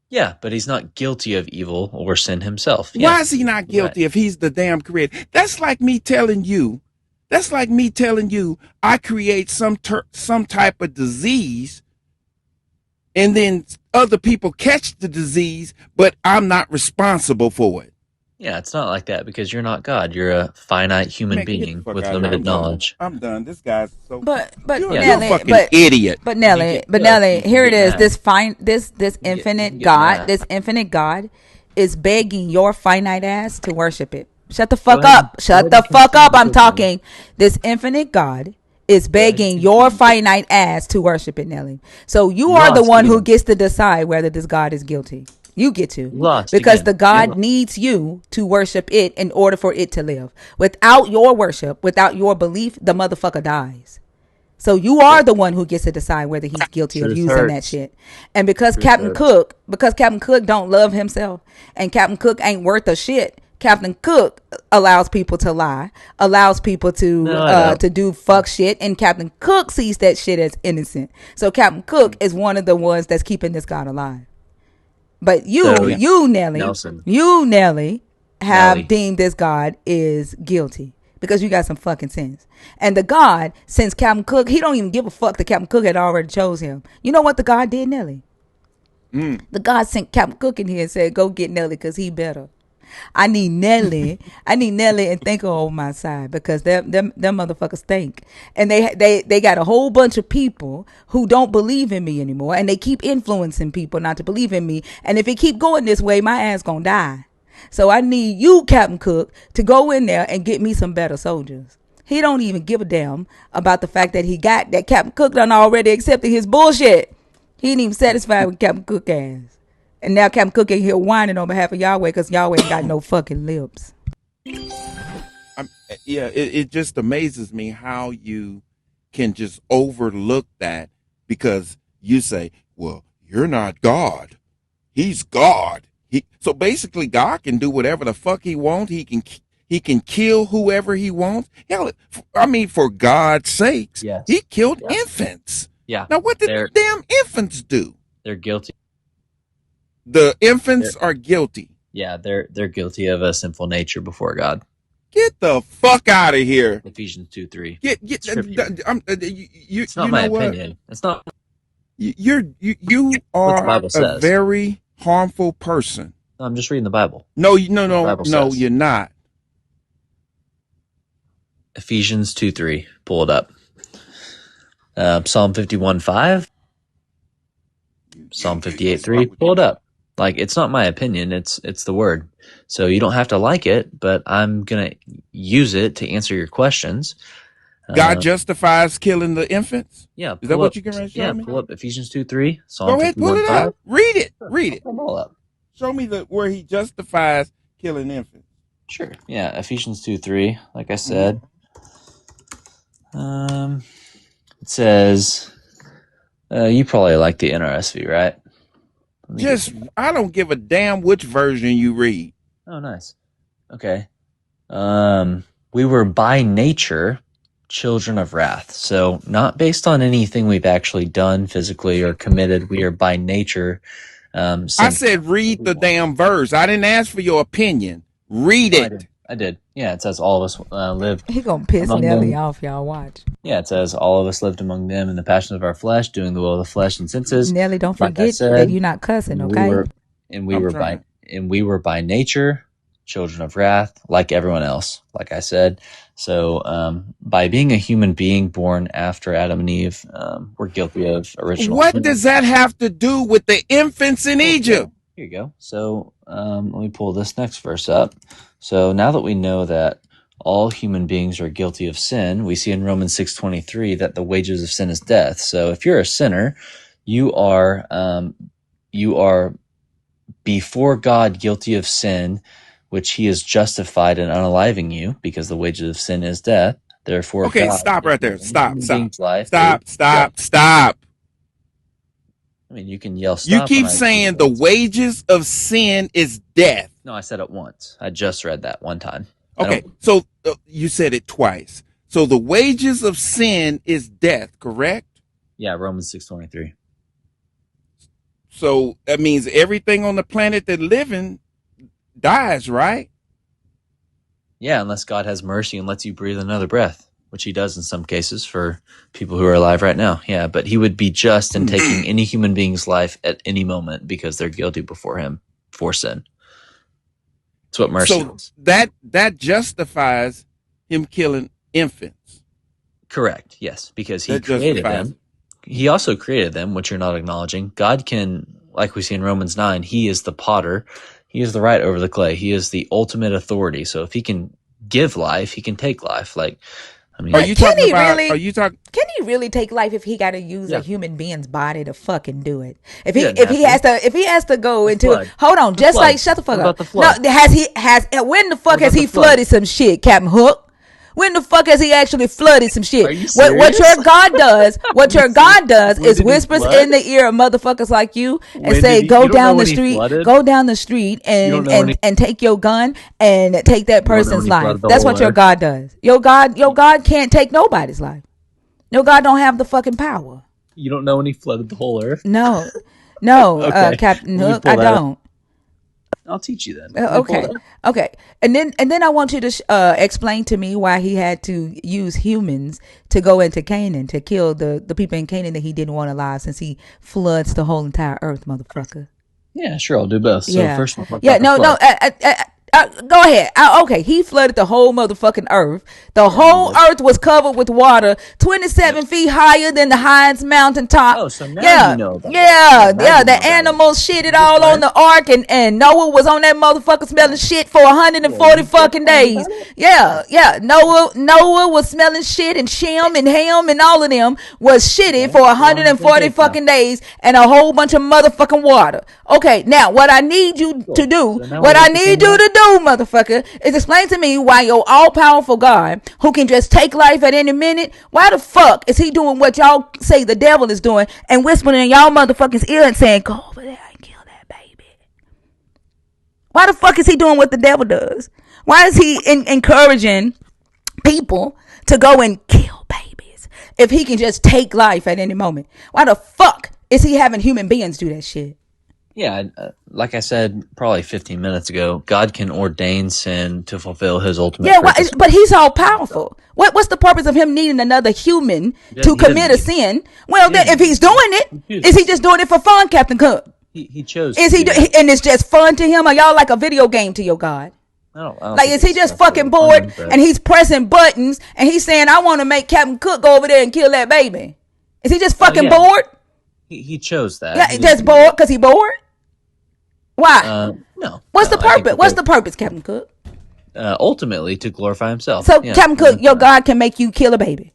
yeah, but he's not guilty of evil or sin himself. Why Yeah, is he not you're right. guilty if he's the damn creator? That's like me telling you. That's like me telling you I create some type of disease, and then other people catch the disease, but I'm not responsible for it. Yeah, it's not like that because you're not God. You're a finite human Man, get the being fuck with out of here. limited I'm done. knowledge. I'm done. This guy's so But Yeah, you're a Nelly, fucking idiot. But Nelly, you can here it get is. mad. This You can infinite get God, mad. this infinite God, is begging your finite ass to worship it. Shut the fuck Go up. ahead Shut the and fuck up. concede I'm with me. talking. This infinite God is Go ahead and begging your concede. finite ass to worship it, Nelly. So you You are the lost one who again. gets to decide whether this God is guilty. You get to. You lost Because again. the God needs you to worship it in order for it to live. Without your worship, without your belief, the motherfucker dies. So you are the one who gets to decide whether he's guilty of Truth using that hurts. shit. And because Truth hurts. Captain Cook don't love himself and Captain Cook ain't worth a shit. Captain Cook allows people to lie, allows people No, I don't. to do fuck shit, and Captain Cook sees that shit as innocent. So Captain Cook is one of the ones that's keeping this God alive. But So, Nelson, you Nelly, have Nelly, deemed this God is guilty because you got some fucking sense. And the God, since Captain Cook, he don't even give a fuck that Captain Cook had already chose him. You know what the God did, Nelly? The God sent Captain Cook in here and said, "Go get Nelly because he better." I need Nelly. I need Nelly and Thinker on my side because them motherfuckers stink. And they got a whole bunch of people who don't believe in me anymore. And they keep influencing people not to believe in me. And if it keep going this way, my ass gonna die. So I need you, Captain Cook, to go in there and get me some better soldiers. He don't even give a damn about the fact that he got that Captain Cook done already accepted his bullshit. He ain't even satisfied with Captain Cook ass. And now Captain Cook ain't here whining on behalf of Yahweh because Yahweh ain't got no fucking lips. I'm, yeah, it just amazes me how you can just overlook that because you say, "Well, you're not God. He's God." So basically, God can do whatever the fuck he wants. He can kill whoever he wants. Hell, I mean, for God's sakes, he yes, killed yeah, infants. yeah, Now, what did the they're damn infants do? they're guilty. The infants They're, are guilty. yeah, they're guilty of a sinful nature before God. Get the fuck out of here. Ephesians 2:3. Get It's not you my know what? opinion. It's not You what the are Bible a says. very harmful person. No, I'm just reading the Bible. No, Says. you're not. Ephesians 2:3. Pull it up. Psalm 51:5. Psalm 58:3. Pull it up. Like, it's not my opinion. It's the word. So you don't have to like it, but I'm gonna use it to answer your questions. God justifies killing the infants? Yeah. Is that what you can show me? Yeah, pull up Ephesians 2:3. Psalm Go ahead, pull it 51:5. up. Read it. Read it. Pull up. Show me where he justifies killing infants. Sure. Yeah, Ephesians 2:3. Like I said, it says, you probably like the NRSV, right? I don't give a damn which version you read. Oh, nice. Okay. We were by nature children of wrath. So not based on anything we've actually done physically or committed. We are by nature. I said read the damn verse. I didn't ask for your opinion. Read it. I did. Yeah, it says all of us lived. He gonna piss Nelly off, y'all. Watch. Yeah, it says all of us lived among them in the passions of our flesh, doing the will of the flesh and senses. Nelly, don't forget that you're not cussing, okay? We were by nature children of wrath, like everyone else, like I said. So by being a human being born after Adam and Eve, we're guilty of original sin. What does that have to do with the infants in Egypt? Here you go. So let me pull this next verse up. So now that we know that all human beings are guilty of sin, we see in Romans 6:23 that the wages of sin is death. So if you're a sinner, you are before God guilty of sin, which he is justified in unaliving you, because the wages of sin is death. Therefore, okay, God, stop right there. Stop. Stop. I mean, you can yell stop. You keep saying the wages of sin is death. No, I said it once. I just read that one time. Okay, so you said it twice. So the wages of sin is death, correct? Yeah, Romans 6:23. So that means everything on the planet that living dies, right? Yeah, unless God has mercy and lets you breathe another breath, which he does in some cases for people who are alive right now. Yeah, but he would be just in taking any human being's life at any moment because they're guilty before him for sin. That's what mercy is. That justifies him killing infants. Correct, yes, because he created them. He also created them, which you're not acknowledging. God can, like we see in Romans 9, he is the potter. He is the right over the clay. He is the ultimate authority. So if he can give life, he can take life. Like, I mean, can he really take life if he got to use a human being's body to fucking do it? If he has to go into hold on, just like shut the fuck up. No, when the fuck has he flooded some shit, Captain Hook? When the fuck has he actually flooded some shit? What your God does, is whispers in the ear of motherfuckers like you and say, go down the street and take your gun and take that person's life. That's what your God does. Your God can't take nobody's life. Your God don't have the fucking power. You don't know when he flooded the whole earth? No, okay. Captain Hook, I don't. I'll teach you then. Okay. And then I want you to explain to me why he had to use humans to go into Canaan to kill the people in Canaan that he didn't want alive, since he floods the whole entire earth, motherfucker. Yeah, sure, I'll do both. So first of all, go ahead. Okay, he flooded the whole motherfucking earth. The whole earth was covered with water, 27 feet higher than the highest mountaintop. Oh, so now you know about the animals shitted all on the ark, and Noah was on that motherfucker smelling shit for 140 fucking days. Noah was smelling shit, and Shem and Ham and all of them was shitty for 140 fucking days, and a whole bunch of motherfucking water. Okay, now what I need you to do, motherfucker, is explain to me why your all-powerful God, who can just take life at any minute, why the fuck is he doing what y'all say the devil is doing and whispering in y'all motherfuckers' ear and saying, go over there and kill that baby? Why the fuck is he doing what the devil does? Why is he encouraging people to go and kill babies if he can just take life at any moment? Why the fuck is he having human beings do that shit? Yeah, like I said probably 15 minutes ago, God can ordain sin to fulfill his ultimate Yeah, purpose. but he's all powerful. What's the purpose of him needing another human to He doesn't commit a need it. sin? Well, He then doesn't if need he's it. doing it, He is he chooses just to. doing it for fun, Captain Cook? He chose Is to he do that. and it's just fun to him? Are y'all like a video game to your God? I don't Like, think is he it's just necessarily fucking bored fun, but and he's pressing buttons and he's saying, I want to make Captain Cook go over there and kill that baby? Is he just fucking yeah, bored? he chose that. Yeah, He didn't just do bored it. because he bored? Why? No, What's the no. I think purpose? What's because the purpose, Captain Cook? ultimately to glorify himself. So, Yeah, Captain Cook, your God can make you kill a baby.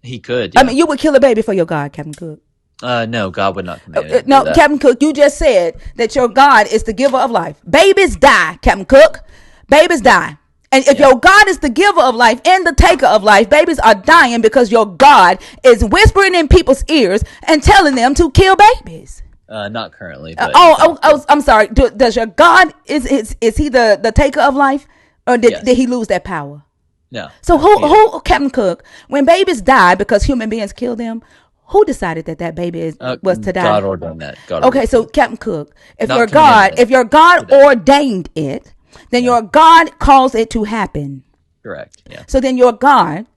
he could. I Yeah. mean, you would kill a baby for your God, Captain Cook. No, God would not command me to do No, that. Captain Cook, you just said that your God is the giver of life. Babies die, Captain Cook. Babies die. And if your God is the giver of life and the taker of life, babies are dying because your God is whispering in people's ears and telling them to kill babies. Not currently, but in the future. I'm sorry. Does your God is he the taker of life, or Yes. did he lose that power? No. So no, he who Captain Cook, when babies die because human beings kill them, who decided that baby was to die? God ordained that. God Okay, ordained so it. Captain Cook, if Not your commanded God today. ordained it, then your God calls it to happen. Correct. Yeah. So then your God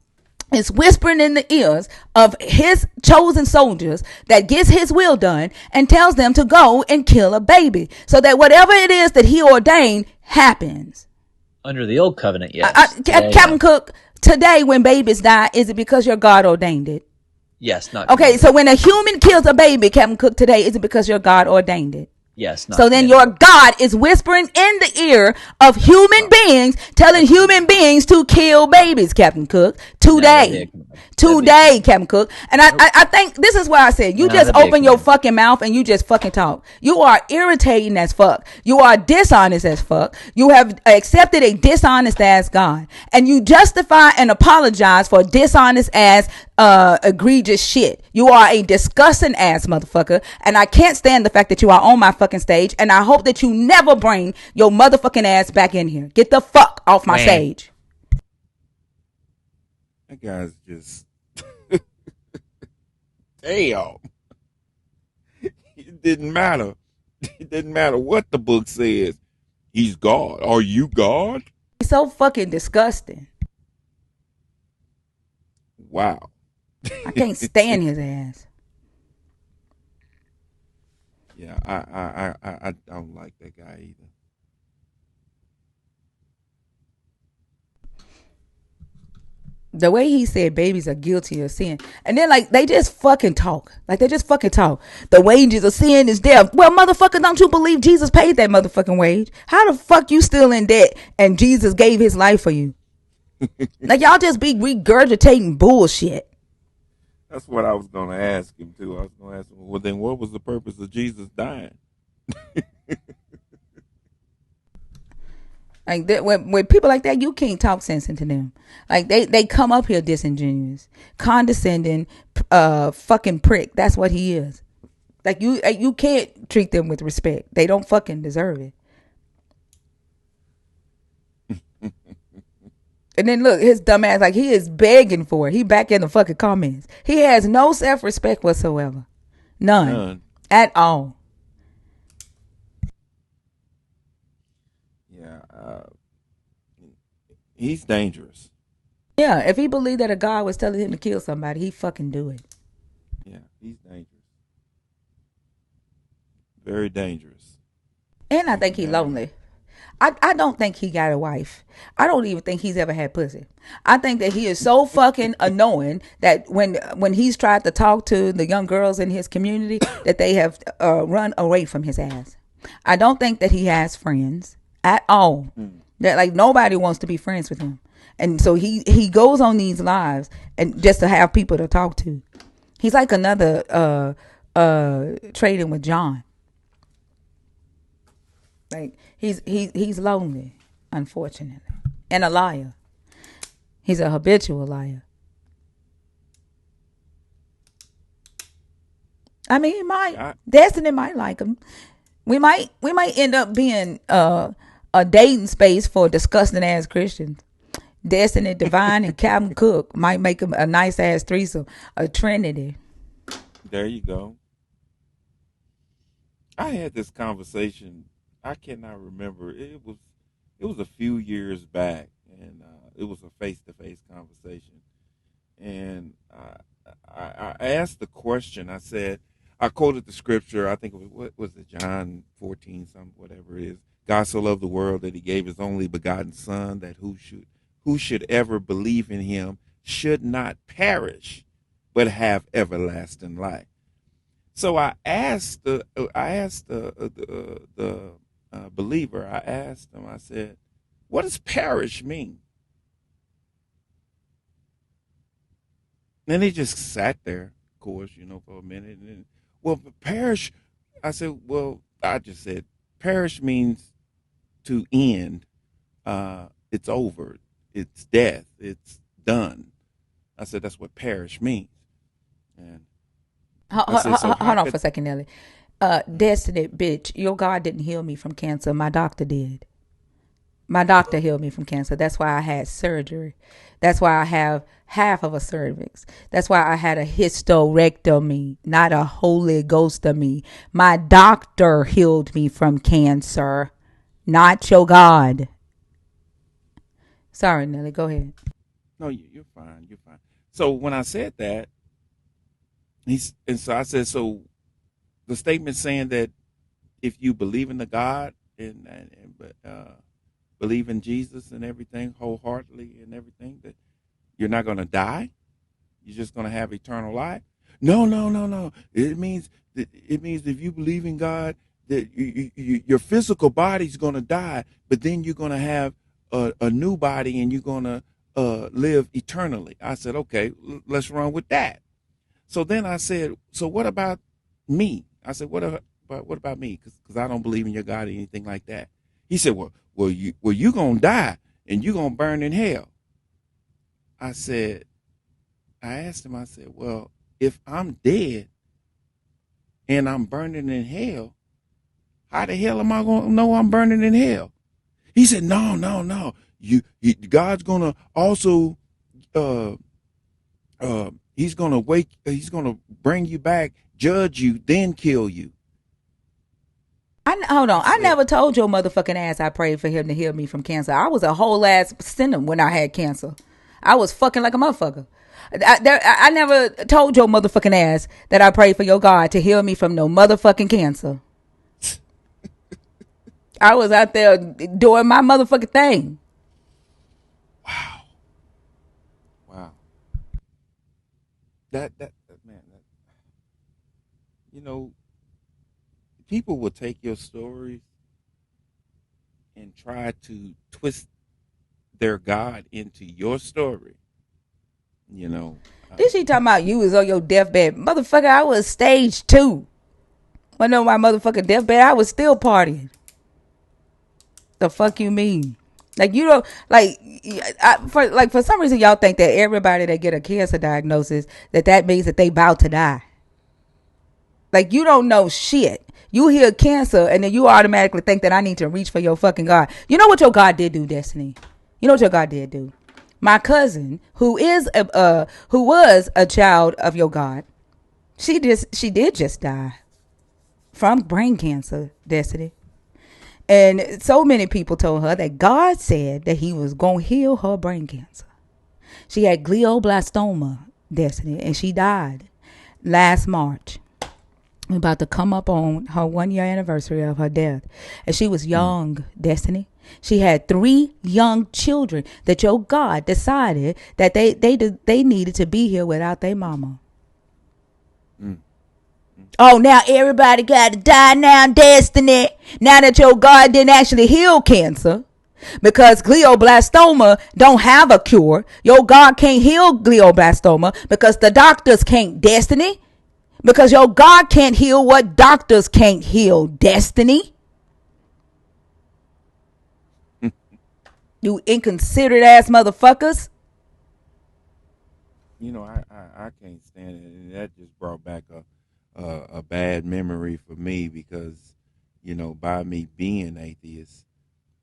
is whispering in the ears of his chosen soldiers that gets his will done and tells them to go and kill a baby so that whatever it is that he ordained happens. Under the old covenant, yes. Today, Captain no. Cook, today when babies die, is it because your God ordained it? Yes, not Okay, commanded. so when a human kills a baby, Captain Cook, today, is it because your God ordained it? Yes, not So then commanded. your God is whispering in the ear of human beings, telling human beings to kill babies, Captain Cook, that'd be a today. command. That'd be a Today, command. Captain Cook. And I think this is why I said, you No, just that'd be a open your command. fucking mouth and you just fucking talk. You are irritating as fuck. You are dishonest as fuck. You have accepted a dishonest ass God. And you justify and apologize for dishonest ass egregious shit. You are a disgusting ass motherfucker. And I can't stand the fact that you are on my fucking stage. And I hope that you never bring your motherfucking ass back in here. Get the fuck off my stage. That guy's just damn. It didn't matter. It didn't matter what the book says. He's God. Are you God? He's so fucking disgusting. Wow. I can't stand his ass. Yeah, I don't like that guy either. The way he said babies are guilty of sin. And then, like, they just fucking talk. Like, they just fucking talk. The wages of sin is death. Well, motherfucker, don't you believe Jesus paid that motherfucking wage? How the fuck you still in debt and Jesus gave his life for you? Like, y'all just be regurgitating bullshit. That's what I was going to ask him, too. I was going to ask him, well, then what was the purpose of Jesus dying? Like, with people like that, you can't talk sense into them. Like, they come up here disingenuous, condescending, fucking prick. That's what he is. Like, you can't treat them with respect. They don't fucking deserve it. And then look, his dumb ass, like, he is begging for it. He back in the fucking comments. He has no self-respect whatsoever. None. At all. Yeah. He's dangerous. Yeah, if he believed that a God was telling him to kill somebody, he fucking do it. Yeah, he's dangerous. Very dangerous. And I think he's lonely. I don't think he got a wife. I don't even think he's ever had pussy. I think that he is so fucking annoying that when he's tried to talk to the young girls in his community, that they have run away from his ass. I don't think that he has friends at all. That, like, nobody wants to be friends with him. And so he goes on these lives and just to have people to talk to. He's like another trading with John. Like, he's lonely, unfortunately, and a liar. He's a habitual liar. I mean, Destiny might like him. We might end up being a dating space for disgusting ass Christians. Destiny, Divine, and Captain Cook might make him a nice ass threesome, a trinity. There you go. I had this conversation. I cannot remember. It was a few years back, and it was a face to face conversation. And I asked the question. I said, I quoted the scripture. I think it was what was it, John 14, something, whatever it is. God so loved the world that He gave His only begotten Son, that who should ever believe in Him should not perish, but have everlasting life. So I asked the believer. I asked him. I said, "What does perish mean?" And he just sat there, of course, for a minute. And then, well, perish. I said, well, I just said, perish means to end. It's over. It's death. It's done. I said, that's what perish means. And I said, so how Hold on could? for a second, Nelly. Destiny, bitch, your God didn't heal me from cancer. My doctor did. My doctor healed me from cancer. That's why I had surgery. That's why I have half of a cervix. That's why I had a hysterectomy, not a Holy Ghost of me. My doctor healed me from cancer, not your God. Sorry, Nelly. Go ahead. No, you're fine. You're fine. So when I said that, and so I said, so the statement saying that if you believe in the God and believe in Jesus and everything wholeheartedly and everything, that you're not going to die. You're just going to have eternal life. No, no, no, no. It means if you believe in God, that your physical body's going to die, but then you're going to have a new body and you're going to live eternally. I said, okay, let's run with that. So then I said, so what about me? I said, what about me? Because I don't believe in your God or anything like that. He said, you gonna die and you gonna burn in hell. I said, I asked him. I said, well, if I'm dead and I'm burning in hell, how the hell am I gonna know I'm burning in hell? He said, no, no, no. God's gonna also uh he's gonna he's gonna bring you back, judge you, then kill you. Hold on. I I said, never told your motherfucking ass I prayed for him to heal me from cancer. I was a whole ass sinner when I had cancer. I was fucking like a motherfucker. I never told your motherfucking ass that I prayed for your God to heal me from no motherfucking cancer. I was out there doing my motherfucking thing. wow, wow. That man, you know, people will take your stories and try to twist their God into your story. You know, This she talking about you was on your deathbed. Motherfucker, I was stage 2. When on my motherfucking deathbed, I was still partying. The fuck you mean? Like you don't like for some reason y'all think that everybody that get a cancer diagnosis that means that they about to die. Like you don't know shit. You hear cancer and then you automatically think that I need to reach for your fucking God. You know what your God did do, Destiny? You know what your God did do? My cousin, who was a child of your God, she did just die from brain cancer, Destiny. And so many people told her that God said that He was going to heal her brain cancer. She had glioblastoma, Destiny, and she died last March. We're about to come up on her 1 year anniversary of her death. And she was mm, young, Destiny. She had 3 young children that your God decided that they needed to be here without their mama. mm, Oh, now everybody got to die now, Destiny. Now that your God didn't actually heal cancer, because glioblastoma don't have a cure. Your God can't heal glioblastoma because the doctors can't, Destiny. Because your God can't heal what doctors can't heal, Destiny. mm. You inconsiderate ass motherfuckers. I can't stand it, and that just brought back a bad memory for me because, by me being atheist,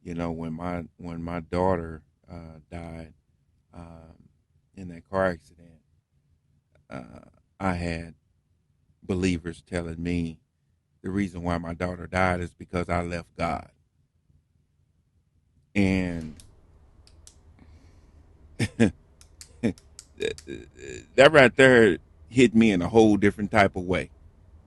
when my daughter died in that car accident, I had believers telling me the reason why my daughter died is because I left God. And that right there hit me in a whole different type of way.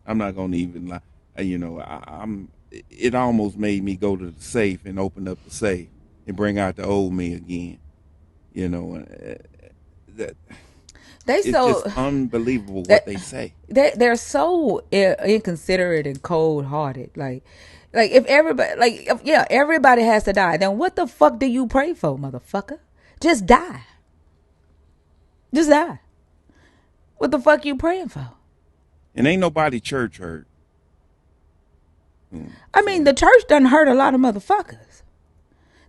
I'm not gonna even lie. I'm. It almost made me go to the safe and open up the safe and bring out the old me again. That They it's just so unbelievable what that they say. they're so inconsiderate and cold hearted. Like if everybody, yeah, everybody has to die. Then what the fuck do you pray for, motherfucker? Just die. Just die. What the fuck you praying for? And ain't nobody church hurt. I mean, So the church done hurt a lot of motherfuckers.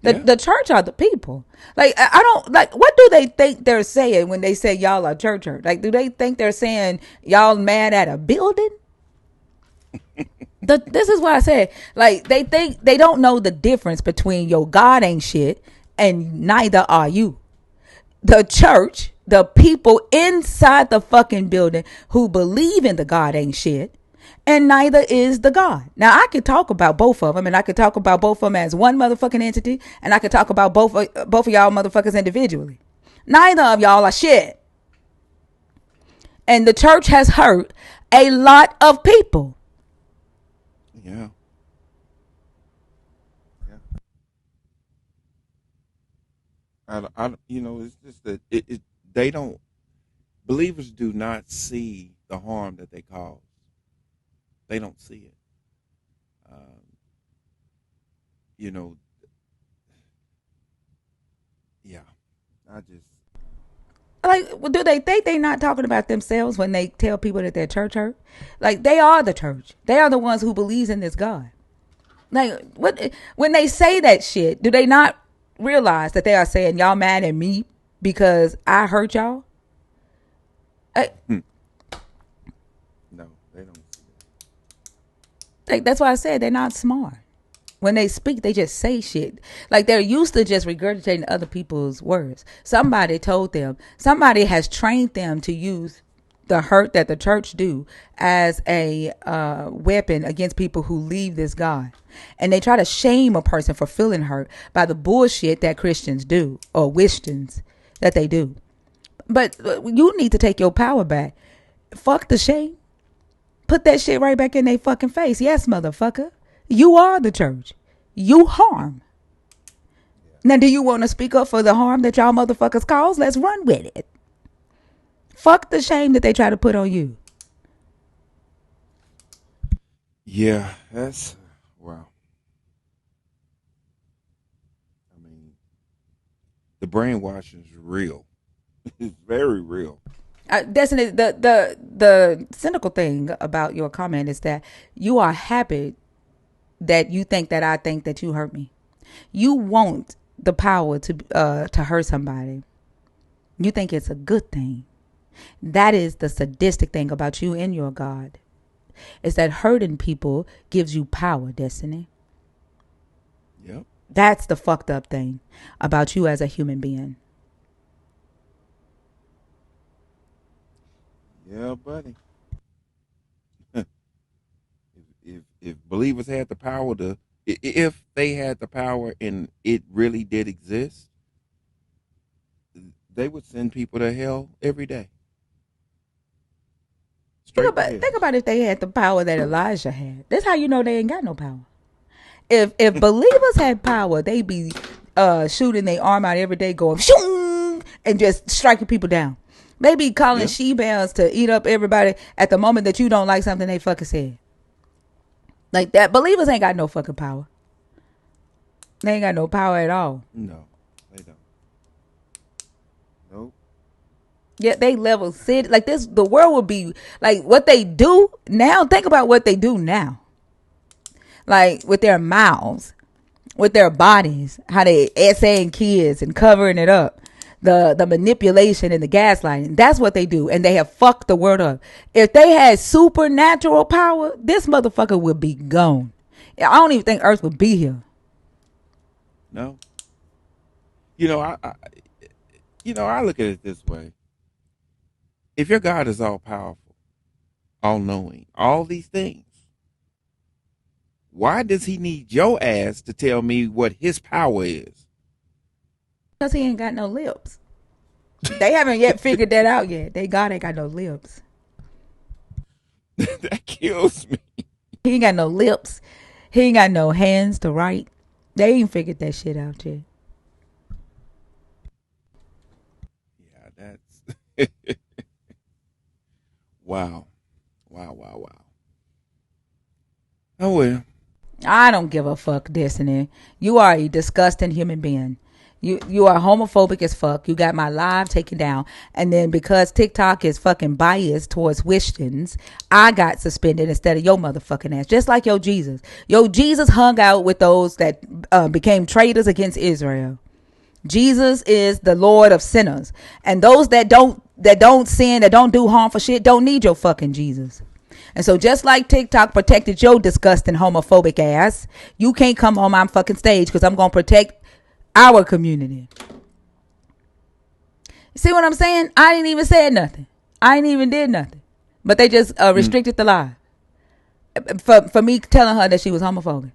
The yeah, the church are the people. Like I don't like. What do they think they're saying when they say y'all are church hurt? Like, do they think they're saying y'all mad at a building? This is what I said. Like, they think they don't know the difference between your God ain't shit and neither are you. The church, the people inside the fucking building who believe in the God ain't shit, and neither is the God. Now, I could talk about both of them, and I could talk about both of them as one motherfucking entity, and I could talk about both of y'all motherfuckers individually. Neither of y'all are shit. And the church has hurt a lot of people. yeah, yeah. It's just that they don't. Believers do not see the harm that they cause. They don't see it. Um, you know, yeah. I just Like, do they think they not talking about themselves when they tell people that their church hurt? Like, they are the church. They are the ones who believes in this God. Like, what when they say that shit, do they not realize that they are saying y'all mad at me because I hurt y'all? I, no, they don't see it. like, that's why I said they're not smart. When they speak, they just say shit. Like, they're used to just regurgitating other people's words. Somebody told them. Somebody has trained them to use the hurt that the church do as a weapon against people who leave this God. And they try to shame a person for feeling hurt by the bullshit that Christians do, or Christians that they do. But you need to take your power back. Fuck the shame. Put that shit right back in their fucking face. Yes, motherfucker. You are the church. You harm. Now, do you want to speak up for the harm that y'all motherfuckers cause? Let's run with it. Fuck the shame that they try to put on you. Yeah, that's wow. I mean, the brainwashing is real. It's very real. Destiny, the cynical thing about your comment is that you are happy that you think that I think that you hurt me. You want the power to hurt somebody. You think it's a good thing. That is the sadistic thing about you and your God. Is that hurting people gives you power, Destiny. Yep. That's the fucked up thing about you as a human being. Yeah, buddy. If believers had the power to, if they had the power and it really did exist, they would send people to hell every day, straight to hell. Think about if they had the power that Elijah had. That's how you know they ain't got no power. If believers had power, they'd be shooting their arm out every day, going shoom, and just striking people down. They be calling Yeah. she-bears to eat up everybody at the moment that you don't like something they fucking said. Like that, believers ain't got no fucking power. They ain't got no power at all. No, they don't. Nope. Yet they level city like this. The world would be like what they do now. Think about what they do now. Like with their mouths, with their bodies, how they essaying kids and covering it up. The manipulation and the gaslighting. That's what they do. And they have fucked the world up. If they had supernatural power, this motherfucker would be gone. I don't even think Earth would be here. No. You know, I look at it this way. If your God is all powerful, all knowing, all these things, why does he need your ass to tell me what his power is? Because he ain't got no lips. They haven't yet figured that out yet. God ain't got no lips. That kills me. He ain't got no lips. He ain't got no hands to write. They ain't figured that shit out yet. Yeah, that's wow. Wow. Oh well. I don't give a fuck, Destiny. You are a disgusting human being. You are homophobic as fuck. You got my live taken down. And then because TikTok is fucking biased towards Christians, I got suspended instead of your motherfucking ass. Just like your Jesus. Your Jesus hung out with those that became traitors against Israel. Jesus is the Lord of sinners. And those that don't sin, that don't do harmful shit, don't need your fucking Jesus. And so just like TikTok protected your disgusting homophobic ass, you can't come on my fucking stage because I'm going to protect our community. See what I'm saying? I didn't even say nothing. I ain't even did nothing. But they just restricted the live. For me telling her that she was homophobic.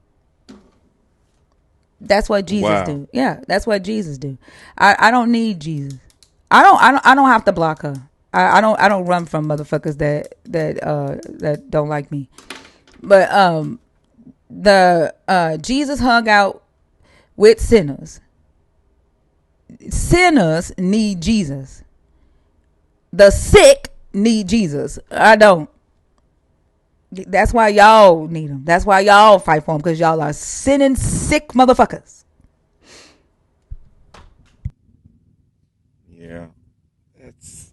That's what Jesus do. Yeah, that's what Jesus do. I don't need Jesus. I don't have to block her. I don't run from motherfuckers that don't like me. But the Jesus hung out with sinners. Sinners need Jesus. The sick need Jesus. I don't. That's why y'all need him. That's why y'all fight for him, because y'all are sinning sick motherfuckers. Yeah, that's.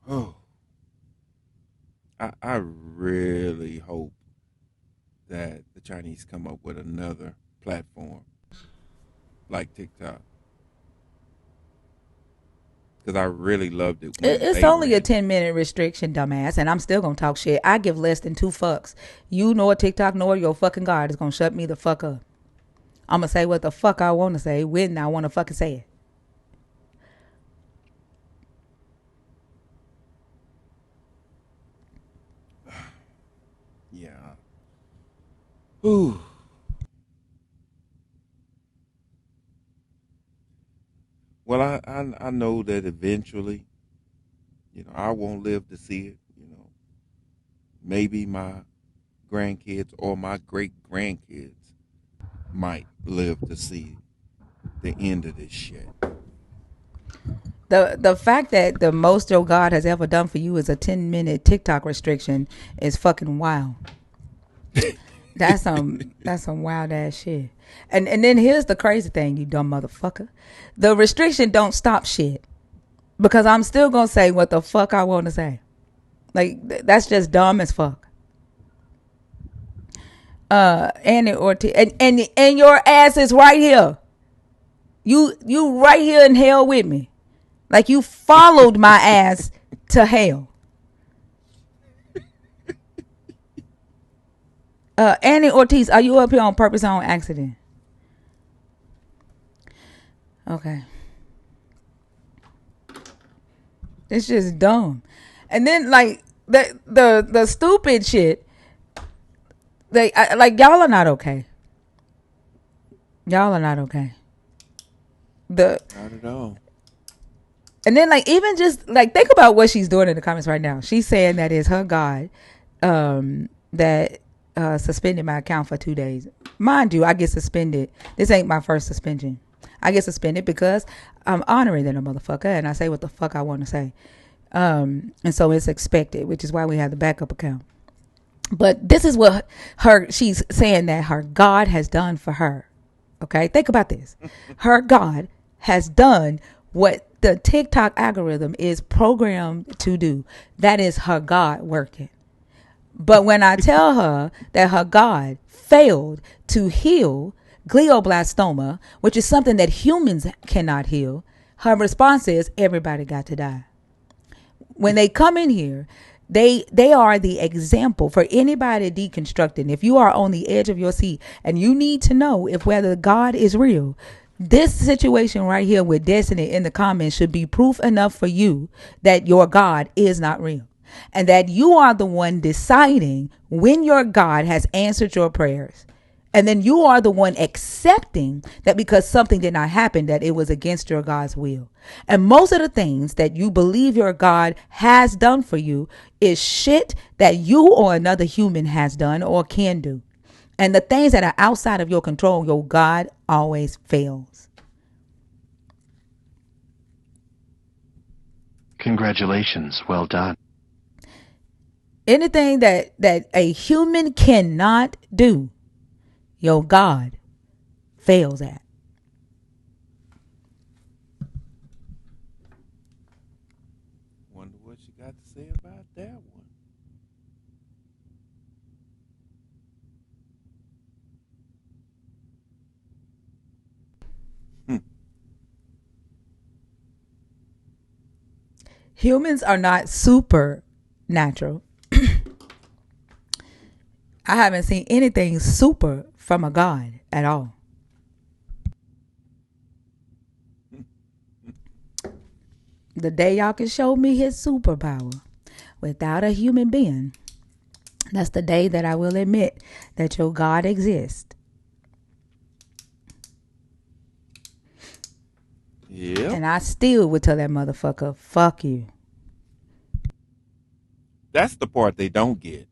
Oh, I really hope that the Chinese come up with another platform like TikTok, because I really loved it when It's they only a ran. 10-minute restriction, dumbass, and I'm still gonna talk shit. I give less than 2 fucks. You nor TikTok nor your fucking God is gonna shut me the fuck up. I'm gonna say what the fuck I want to say when I want to fucking say it. Yeah. Ooh. Well, I know that eventually, I won't live to see it. Maybe my grandkids or my great grandkids might live to see the end of this shit. The fact that the most your God has ever done for you is a 10-minute TikTok restriction is fucking wild. That's some wild ass shit. And then here's the crazy thing, you dumb motherfucker. The restriction don't stop shit, because I'm still gonna say what the fuck I want to say. Like that's just dumb as fuck. Annie Ortiz, and your ass is right here. You right here in hell with me. Like you followed my ass to hell. Annie Ortiz, are you up here on purpose or on accident? Okay. It's just dumb. And then like the stupid shit. Like y'all are not okay. Y'all are not okay. The Not at all. And then like even just like think about what she's doing in the comments right now. She's saying that it's her God that suspended my account for 2 days. Mind you, I get suspended. This ain't my first suspension. I get suspended because I'm honoring that motherfucker and I say what the fuck I want to say. And so it's expected, which is why we have the backup account. But this is what she's saying that her God has done for her. Okay, think about this. Her God has done what the TikTok algorithm is programmed to do. That is her God working. But when I tell her that her God failed to heal glioblastoma, which is something that humans cannot heal, her response is everybody got to die. When they come in here, they are the example for anybody deconstructing. If you are on the edge of your seat and you need to know if whether God is real, this situation right here with Destiny in the comments should be proof enough for you that your God is not real. and that you are the one deciding when your God has answered your prayers. And then you are the one accepting that because something did not happen, that it was against your God's will. And most of the things that you believe your God has done for you is shit that you or another human has done or can do. And the things that are outside of your control, your God always fails. Congratulations. Well done. Anything that a human cannot do, your God fails at. Wonder what you got to say about that one. Hmm. Humans are not supernatural. I haven't seen anything super from a God at all. The day y'all can show me his superpower without a human being, that's the day that I will admit that your God exists. Yep. And I still would tell that motherfucker, fuck you. That's the part they don't get.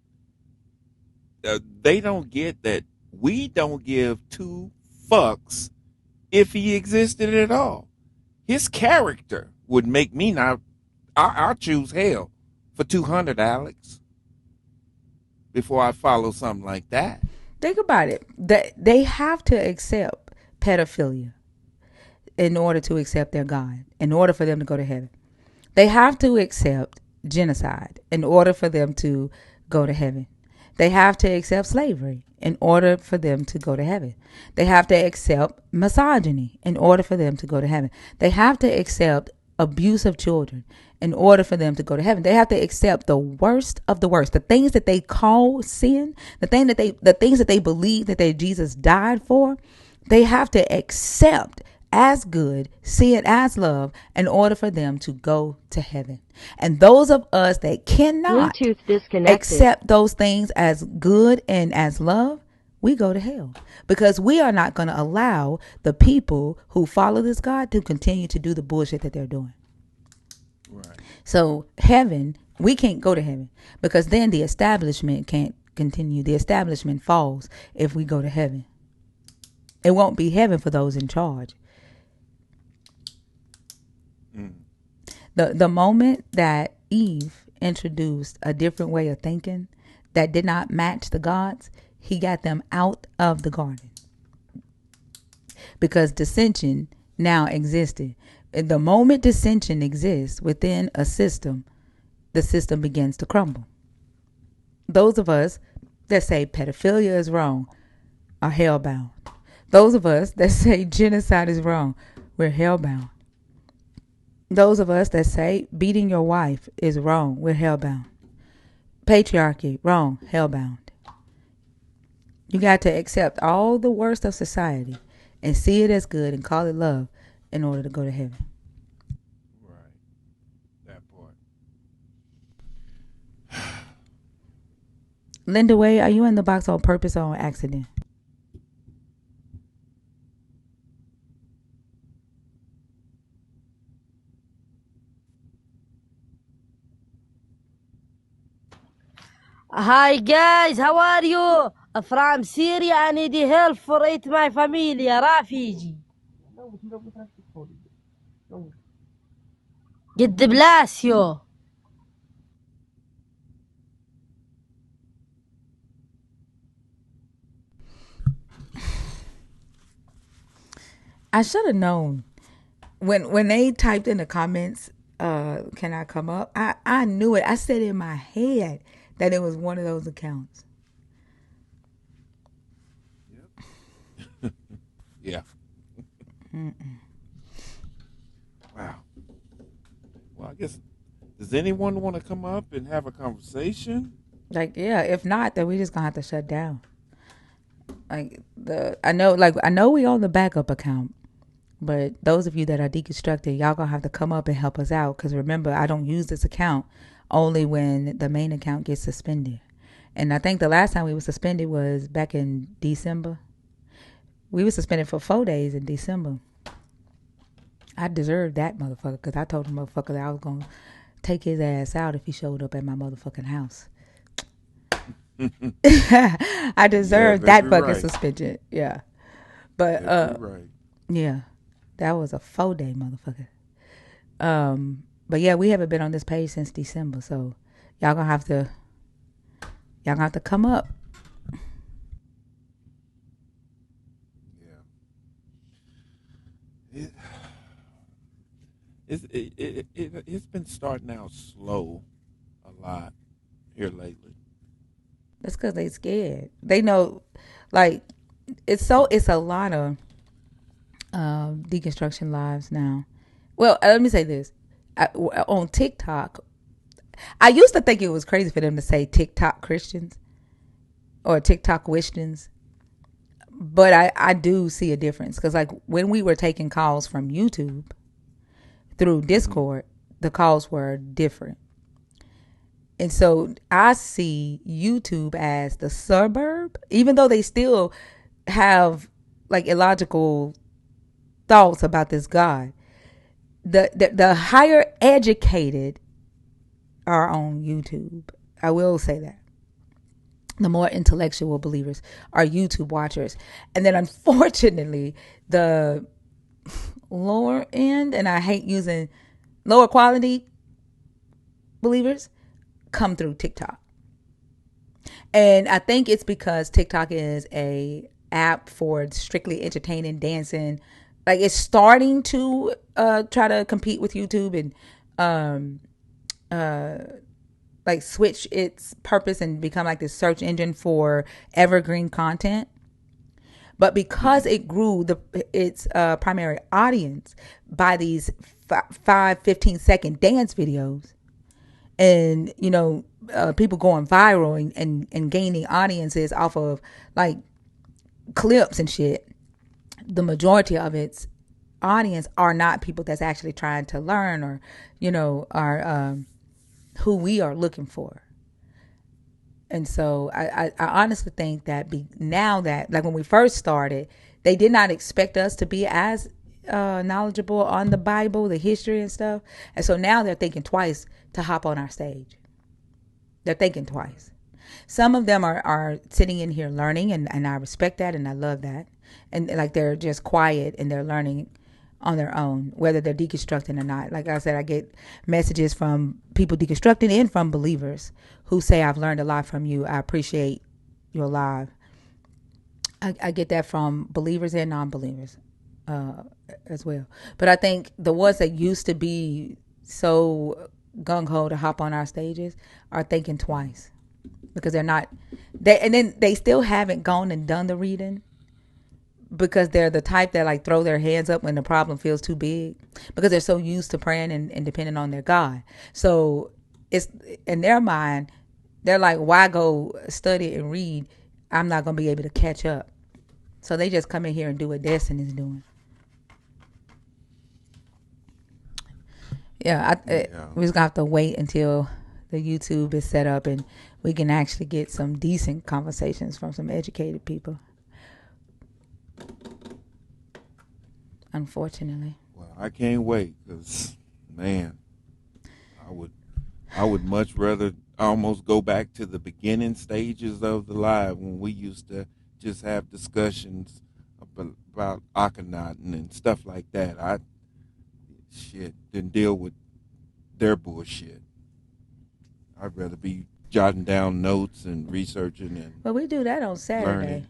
They don't get that we don't give two fucks if he existed at all. His character would make me not. I'll choose hell for 200, Alex, before I follow something like that. Think about it. They have to accept pedophilia in order to accept their God, in order for them to go to heaven. They have to accept genocide in order for them to go to heaven. They have to accept slavery in order for them to go to heaven. They have to accept misogyny in order for them to go to heaven. They have to accept abuse of children in order for them to go to heaven. They have to accept the worst of the worst, the things that they call sin, the things that they believe that their Jesus died for. They have to accept as good, see it as love in order for them to go to heaven. And those of us that cannot accept those things as good and as love, we go to hell because we are not going to allow the people who follow this God to continue to do the bullshit that they're doing. Right. So heaven, we can't go to heaven because then the establishment can't continue. The establishment falls if we go to heaven. It won't be heaven for those in charge. The moment that Eve introduced a different way of thinking that did not match the gods, he got them out of the garden because dissension now existed. The moment dissension exists within a system, the system begins to crumble. Those of us that say pedophilia is wrong are hellbound. Those of us that say genocide is wrong, we're hellbound. Those of us that say beating your wife is wrong, we're hellbound. Patriarchy, wrong, hellbound. You got to accept all the worst of society and see it as good and call it love in order to go to heaven. Right. That part. Linda Way, are you in the box on purpose or on accident? Hi guys, how are you? From Syria, I need help for it my family, refugee. God bless you. I should have known when they typed in the comments, can I come up? I knew it. I said in my head that it was one of those accounts. Yep. Yeah. Wow. Well, I guess, does anyone want to come up and have a conversation? Like, yeah, if not, then we just gonna have to shut down. I know we on the backup account, but those of you that are deconstructed, y'all gonna have to come up and help us out. Cause remember, I don't use this account only when the main account gets suspended. And I think the last time we were suspended was back in December. We were suspended for 4 days in December. I deserved that motherfucker because I told the motherfucker that I was going to take his ass out if he showed up at my motherfucking house. I Yeah, deserved that very fucking right. suspension. Yeah. But Very right. yeah. That was a 4-day motherfucker. But yeah, we haven't been on this page since December, so y'all gonna have to come up. Yeah. It's been starting out slow a lot here lately. That's because they scared. They know, like, it's a lot of deconstruction lives now. Well, let me say this. On TikTok, I used to think it was crazy for them to say TikTok Christians or TikTok Christians, but I do see a difference because, like, when we were taking calls from YouTube through Mm-hmm. Discord, the calls were different. And so I see YouTube as the suburb, even though they still have like illogical thoughts about this God. The higher educated are on YouTube. I will say that. The more intellectual believers are YouTube watchers. And then unfortunately, the lower end, and I hate using lower quality believers, come through TikTok. And I think it's because TikTok is a app for strictly entertaining, dancing. Like, it's starting to try to compete with YouTube and like switch its purpose and become like this search engine for evergreen content. But because Mm-hmm. it grew its primary audience by these 5, 15 second dance videos, and people going viral and gaining audiences off of like clips and shit, the majority of its audience are not people that's actually trying to learn or are who we are looking for. And so I honestly think that now that, like, when we first started, they did not expect us to be as knowledgeable on the Bible, the history and stuff. And so now they're thinking twice to hop on our stage. They're thinking twice. Some of them are sitting in here learning, and I respect that and I love that. And like, they're just quiet and they're learning on their own, whether they're deconstructing or not. Like I said, I get messages from people deconstructing and from believers who say, I've learned a lot from you. I appreciate your live. I get that from believers and non-believers as well. But I think the ones that used to be so gung-ho to hop on our stages are thinking twice because they're not and then they still haven't gone and done the reading because they're the type that like throw their hands up when the problem feels too big because they're so used to praying and depending on their God. So it's in their mind, they're like, why go study and read? I'm not going to be able to catch up. So they just come in here and do what Destiny's doing. Yeah, Yeah. we're just gonna have to wait until the YouTube is set up and we can actually get some decent conversations from some educated people. Unfortunately. Well, I can't wait because, man, I would I would much rather almost go back to the beginning stages of the live when we used to just have discussions about Akhenaten and stuff like that. I shit didn't deal with their bullshit. I'd rather be jotting down notes and researching and But we do that on Saturday. learning.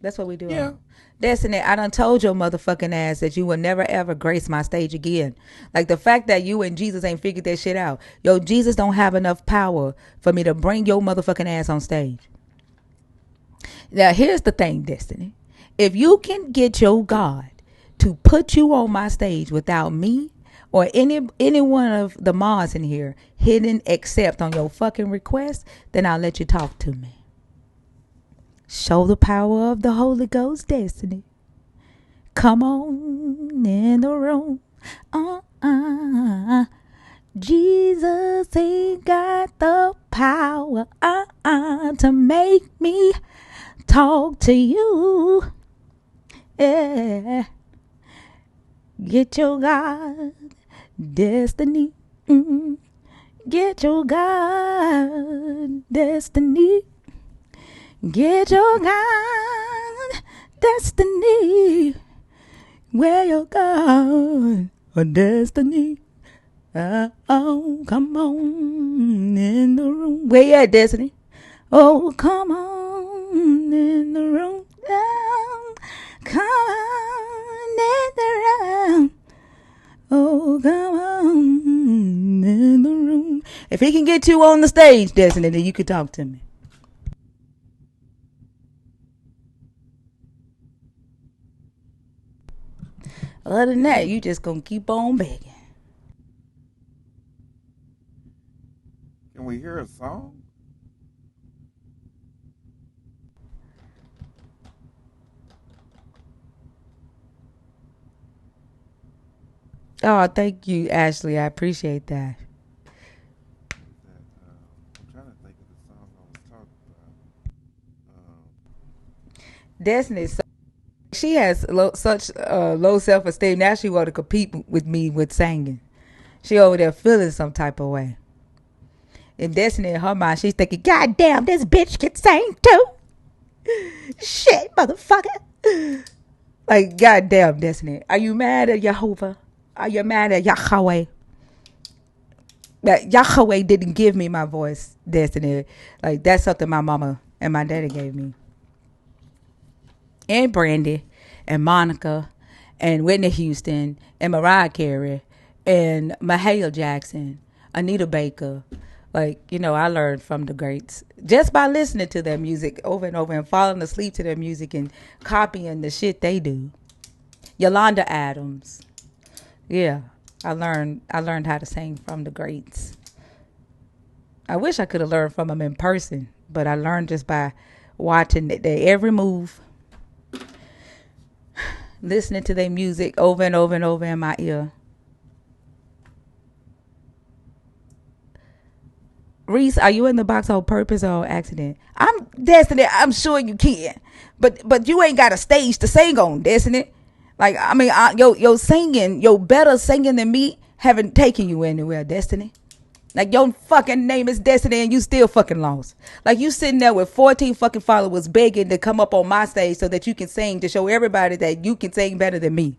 That's what we do Yeah. on Destiny. I done told your motherfucking ass that you will never ever grace my stage again. Like, the fact that you and Jesus ain't figured that shit out. Yo, Jesus don't have enough power for me to bring your motherfucking ass on stage. Now, here's the thing, Destiny. If you can get your God to put you on my stage without me or any one of the mods in here hitting accept on your fucking request, then I'll let you talk to me. Show the power of the Holy Ghost, Destiny. Come on in the room. Uh, uh, Jesus ain't got the power to make me talk to you. Yeah. Get your God destiny. Mm. Get your God destiny. Get your God destiny. Where your God or destiny. Oh, come on in the room. Where you at, Destiny? Oh, come on in the room. Oh, come on in the room. Oh, come on in the room. If he can get you on the stage, Destiny, then you can talk to me. Other than that, you just gonna keep on begging. Can we hear a song? Oh, thank you, Ashley. I appreciate that. That I'm trying to think of the song I was talking about. Destiny, she has such low self esteem. Now she want to compete with me with singing. She over there feeling some type of way. And Destiny in her mind, she's thinking, God damn, this bitch can sing too. Shit, motherfucker. Like, God damn, Destiny. Are you mad at Jehovah? Are you mad at Yahweh? That Yahweh didn't give me my voice, Destiny. Like, that's something my mama and my daddy gave me. And Brandy and Monica and Whitney Houston and Mariah Carey and Mahalia Jackson, Anita Baker. Like, you know, I learned from the greats just by listening to their music over and over and falling asleep to their music and copying the shit they do. Yolanda Adams. Yeah. I learned how to sing from the greats. I wish I could have learned from them in person, but I learned just by watching their every move, listening to their music over and over and over in my ear. Reese, are you in the box on purpose or accident? I'm Destiny. I'm sure you can, but you ain't got a stage to sing on, Destiny. Like, I mean, your singing, your better singing than me, haven't taken you anywhere, Destiny. Like, your fucking name is Destiny and you still fucking lost. Like, you sitting there with 14 fucking followers begging to come up on my stage so that you can sing, to show everybody that you can sing better than me.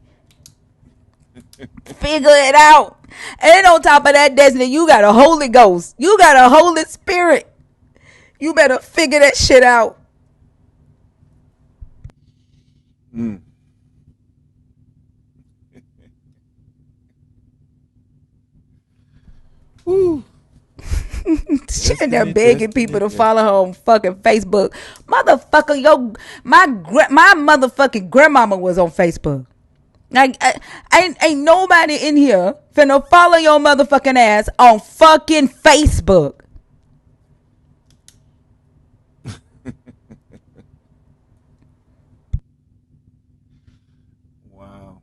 Figure it out. And on top of that, Destiny, you got a Holy Ghost. You got a Holy Spirit. You better figure that shit out. Mm. Woo. She in there Destiny, begging Destiny, people to follow her Destiny. on fucking Facebook. Motherfucker, my motherfucking grandmama was on Facebook. Like, ain't nobody in here finna follow your motherfucking ass on fucking Facebook. Wow.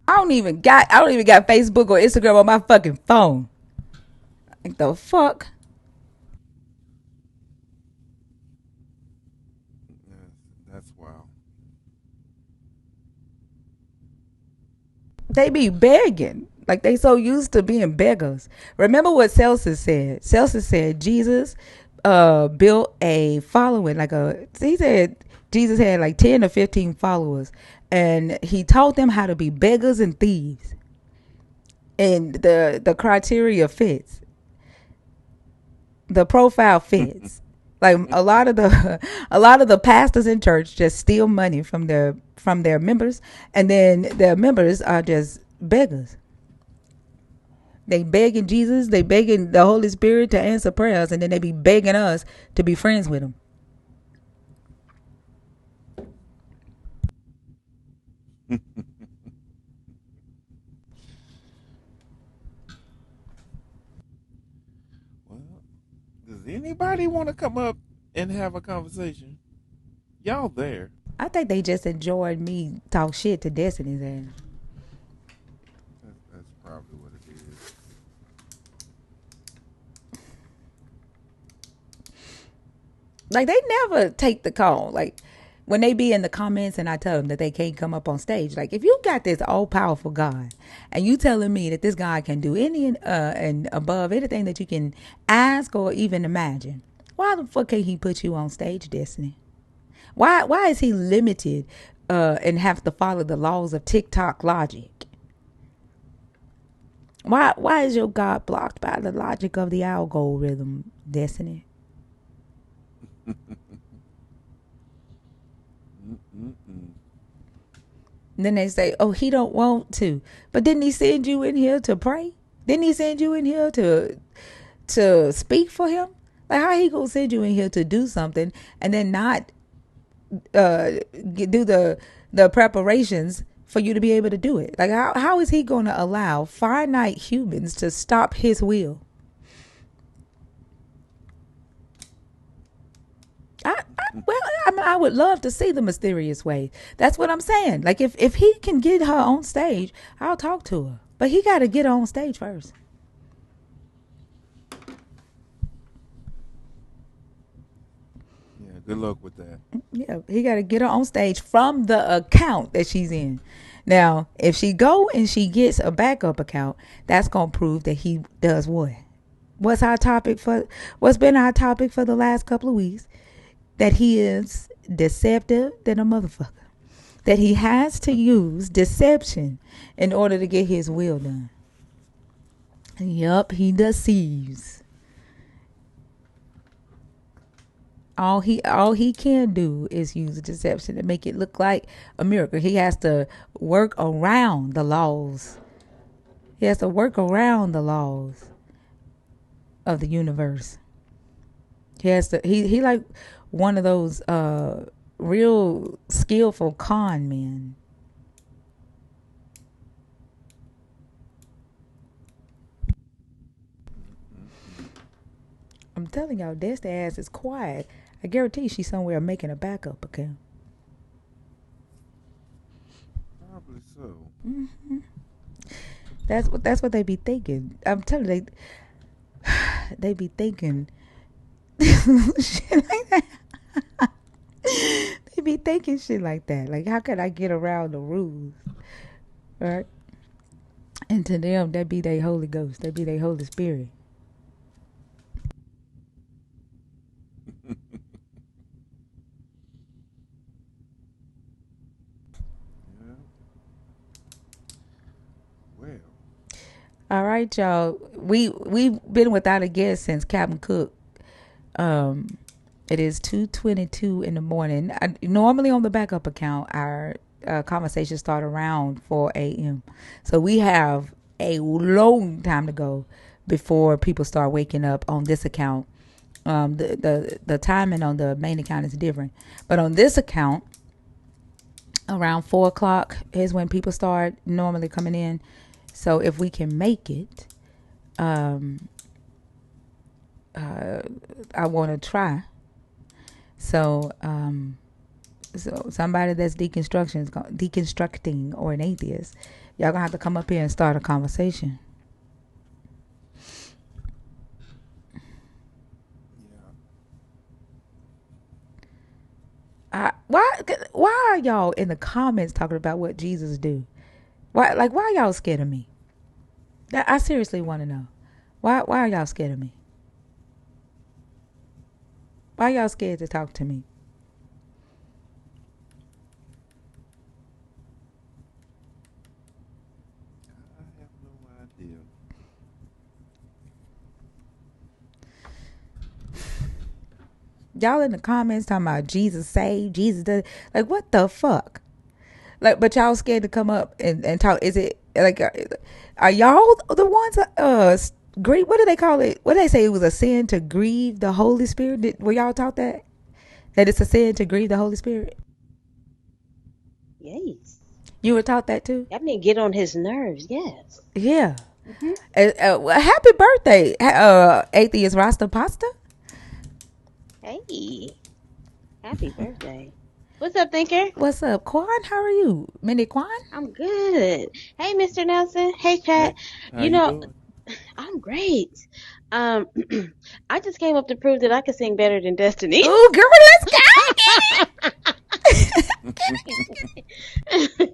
I don't even got Facebook or Instagram on my fucking phone. Like, the fuck? That's wow. They be begging. Like, they so used to being beggars. Remember what Celsus said? Celsus said Jesus built a following. He said Jesus had like 10 or 15 followers. And he taught them how to be beggars and thieves. And the criteria fits. The profile fits. Like, a lot of the pastors in church just steal money from their members, and then their members are just beggars. They begging Jesus, they begging the Holy Spirit to answer prayers, and then they be begging us to be friends with them. Well, does anybody want to come up and have a conversation? Y'all there? I think they just enjoyed me talk shit to Destiny's ass. That's probably what it is. Like they never take the call. Like when they be in the comments and I tell them that they can't come up on stage. Like if you got this all powerful God and you telling me that this God can do any and above anything that you can ask or even imagine, why the fuck can't he put you on stage, Destiny? Why is he limited and have to follow the laws of TikTok logic? Why is your God blocked by the logic of the algorithm, Destiny? Mm-mm-mm. And then they say, "Oh, he don't want to." But didn't he send you in here to pray? Didn't he send you in here to speak for him? Like how he gonna send you in here to do something and then not do the preparations for you to be able to do it? Like how is he gonna allow finite humans to stop his will? I would love to see the mysterious ways. That's what I'm saying. Like if he can get her on stage, I'll talk to her. But he got to get her on stage first. Yeah, good luck with that. Yeah, he got to get her on stage from the account that she's in. Now, if she go and she gets a backup account, that's gonna prove that he does what? What's our topic for? What's been our topic for the last couple of weeks? That he is deceptive than a motherfucker. That he has to use deception in order to get his will done. Yup, he deceives. All he can do is use deception to make it look like a miracle. He has to work around the laws. He has to work around the laws of the universe. He like one of those real skillful con men. Mm-mm-mm. I'm telling y'all, Destiny ass is quiet. I guarantee she's somewhere making a backup account. Probably so. That's what they be thinking. I'm telling you, they be thinking shit like that. They be thinking shit like that. Like, how can I get around the rules? Right? And to them, that be their Holy Ghost. That be their Holy Spirit. Yeah. Well. All right, y'all. We've been without a guest since Captain Cook. Um, it is 2:22 in the morning. Normally on the backup account, our conversations start around 4 a.m. So we have a long time to go before people start waking up on this account. The timing on the main account is different, but on this account, around 4 o'clock is when people start normally coming in. So if we can make it, um, I want to try. So somebody that's deconstructing or an atheist, y'all gonna have to come up here and start a conversation. Yeah. Why are y'all in the comments talking about what Jesus do? Why are y'all scared of me? I seriously want to know. Why are y'all scared of me? Why are y'all scared to talk to me? I have no idea. Y'all in the comments talking about Jesus saved, Jesus does. Like, what the fuck? Like, but y'all scared to come up and talk. Is it like, are y'all the ones grieve? What do they call it? What do they say? It was a sin to grieve the Holy Spirit. Were y'all taught that it's a sin to grieve the Holy Spirit? Yes. You were taught that too? That may get on his nerves. Yes. Yeah. Hmm. Well, happy birthday, atheist Rasta Pasta. Hey, happy birthday. What's up, Thinker? What's up, Quan? How are you, Minnie Quan? I'm good. Hey, Mr. Nelson. Hey, Hey, chat. how You you know, doing? I'm great. Um, I just came up to prove that I can sing better than Destiny. Oh, girl, let's go.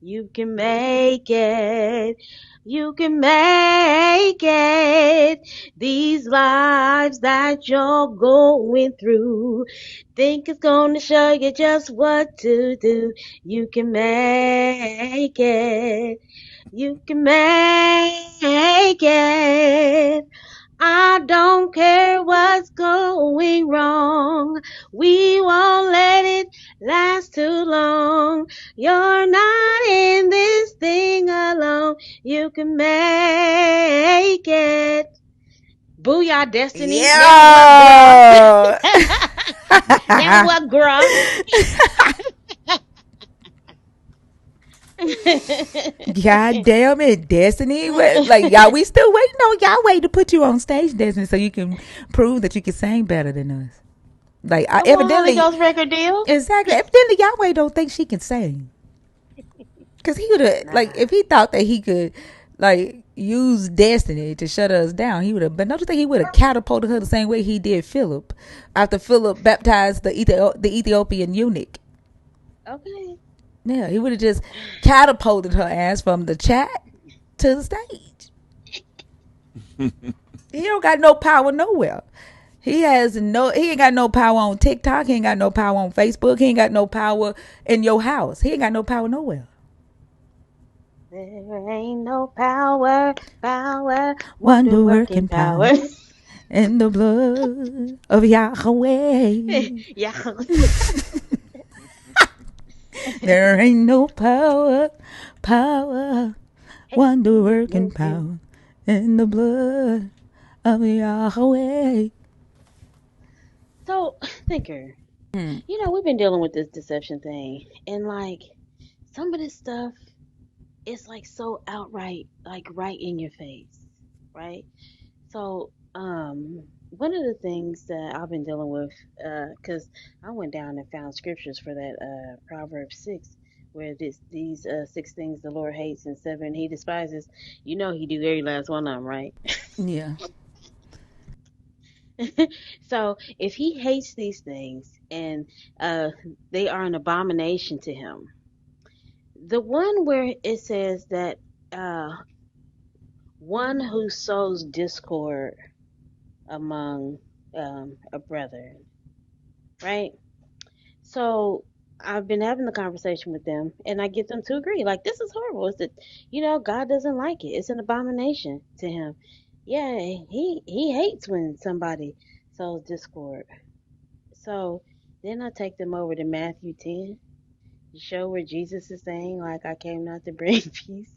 You can make it. You can make it. These lives that you're going through. Think it's gonna show you just what to do. You can make it. You can make it. I don't care what's going wrong. We won't let it last too long. You're not in this thing alone. You can make it. Booyah, Destiny. Now what, bruh? Yeah. Now what, bruh? God damn it, Destiny. Like, y'all, we still waiting on y'all waiting to put you on stage, Destiny, so you can prove that you can sing better than us. Like, I want Holy evidently, Ghost record deal. exactly. Evidently, Yahweh don't think she can sing. Because he would have, like, Nah. if he thought that he could, like, use Destiny to shut us down, he would have, but don't you think he would have catapulted her the same way he did Philip after Philip baptized the Ethiopian eunuch? Okay. Yeah, he would have just catapulted her ass from the chat to the stage. He don't got no power nowhere. He ain't got no power on TikTok. He ain't got no power on Facebook. He ain't got no power in your house. He ain't got no power nowhere. There ain't no power, wonder Wonder working working power. power in the blood of Yahweh. Yeah. There ain't no power, Hey, wonder working working. power in the blood of Yahweh. So, thinker, we've been dealing with this deception thing, and like some of this stuff is like so outright, like right in your face, right? So, one of the things that I've been dealing with, because I went down and found scriptures for that Proverbs 6, where these six things the Lord hates and seven he despises. You know he do every last one of them, right? Yeah. So if he hates these things and uh, they are an abomination to him, the one where it says that uh, one who sows discord among a brother, right? So I've been having the conversation with them, and I get them to agree. Like this is horrible. It's that God doesn't like it. It's an abomination to him. Yeah, he hates when somebody sows discord. So then I take them over to Matthew 10, the show where Jesus is saying, like, I came not to bring peace,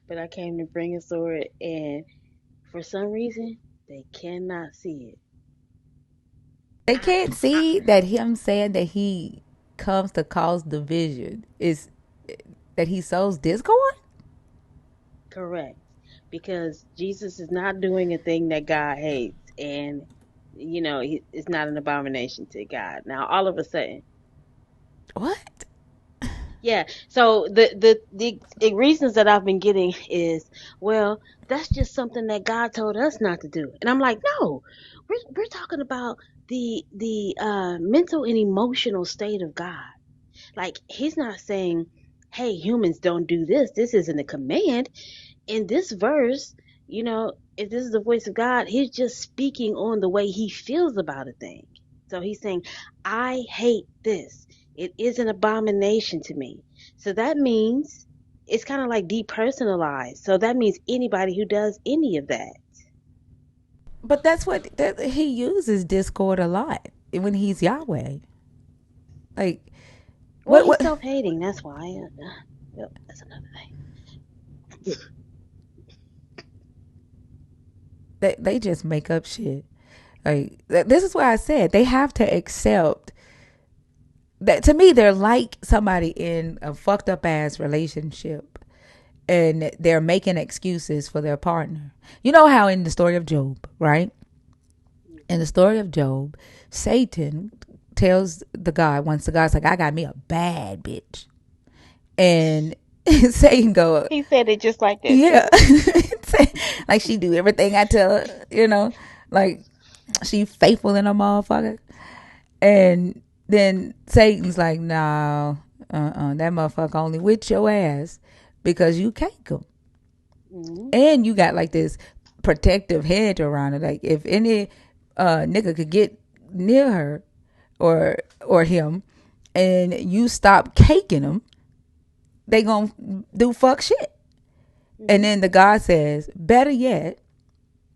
but I came to bring a sword. And for some reason, they cannot see it. They can't see that him saying that he comes to cause division is that he sows discord. Correct. Because Jesus is not doing a thing that God hates. And, it's not an abomination to God. Now, all of a sudden, What? yeah. So the reasons that I've been getting is, well, that's just something that God told us not to do, and I'm like, no, we're talking about the mental and emotional state of God. Like He's not saying, hey, humans don't do this. This isn't a command. In this verse, if this is the voice of God, He's just speaking on the way He feels about a thing. So He's saying, I hate this. It is an abomination to me. So that means it's kind of like depersonalized. So that means anybody who does any of that. But that's he uses discord a lot when he's Yahweh. Like Well, what? he's What? self-hating. That's why. Well, that's another thing. They just make up shit. Like this is why I said they have to accept that. To me, they're like somebody in a fucked up ass relationship, and they're making excuses for their partner. You know how in the story of Job, right? In the story of Job, Satan tells the God once the God's like, I got me a bad bitch. And Satan go, He said it just like that yeah. too. Like she do everything I tell her, like she faithful in a motherfucker. And then Satan's like, nah, that motherfucker only with your ass because you cake him. Hmm. And you got like this protective hedge around it. Like if any nigga could get near her or him and you stop caking them, they gonna do fuck shit. And Hmm. then the God says, better yet,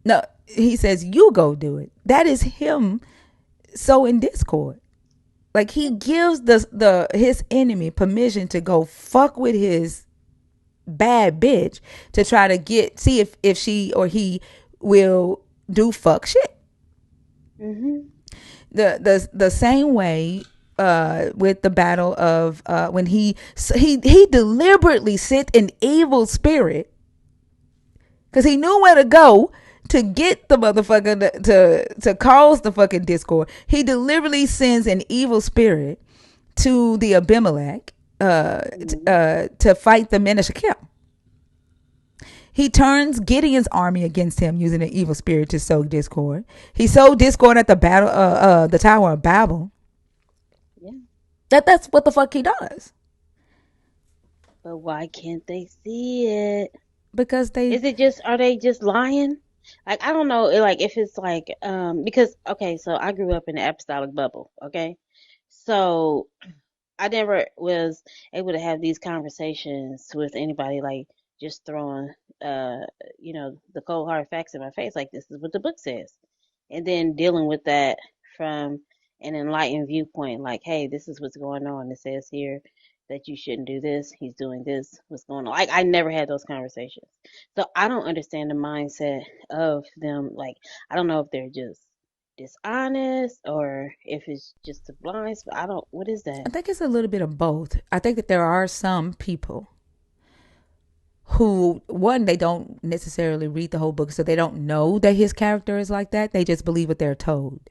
no, he says, you go do it. That is him sowing discord. Like he gives the his enemy permission to go fuck with his bad bitch to try to see if she or he will do fuck shit. Hmm. The same way with the battle of when he deliberately sent an evil spirit because he knew where to go to get the motherfucker to cause the fucking discord. He deliberately sends an evil spirit to the Abimelech Hmm. to fight the men of Shechem. He turns Gideon's army against him using an evil spirit to sow discord. He sowed discord at the Tower of Babel. Yeah. That's what the fuck he does But why can't they see it? because they. Is it just, are they just lying? Like, I don't know, like if it's like because okay, so I grew up in the apostolic bubble, okay? So I never was able to have these conversations with anybody like just throwing uh the cold hard facts in my face like this is what the book says. And then dealing with that from an enlightened viewpoint like, hey, this is what's going on. It says here that you shouldn't do this. He's doing this. What's going on? Like I never had those conversations. So I don't understand the mindset of them. Like I don't know if they're just dishonest or if it's just a blind spot. I don't, what is that? I think it's a little bit of both. I think that there are some people who, one, they don't necessarily read the whole book, so they don't know that his character is like that. They just believe what they're told.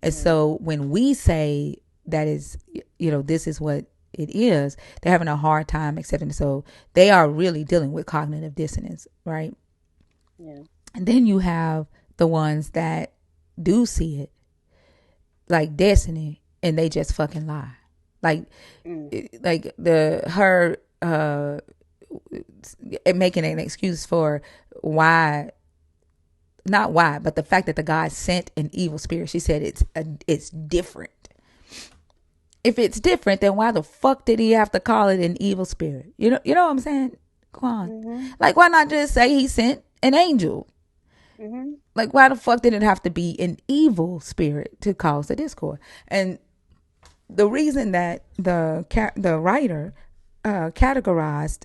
And Right. so when we say that is, this is what it is, they're having a hard time accepting it. So they are really dealing with cognitive dissonance, right? Yeah. And then you have the ones that do see it, like Destiny, and they just fucking lie. Like, Mm. like her making an excuse for why, not why, but the fact that the God sent an evil spirit. She said it's different. If it's different, then why the fuck did he have to call it an evil spirit? You know what I'm saying, Quan? Mhm. Like, why not just say he sent an angel? Mhm. Like, why the fuck did it have to be an evil spirit to cause the discord? And the reason that the writer categorized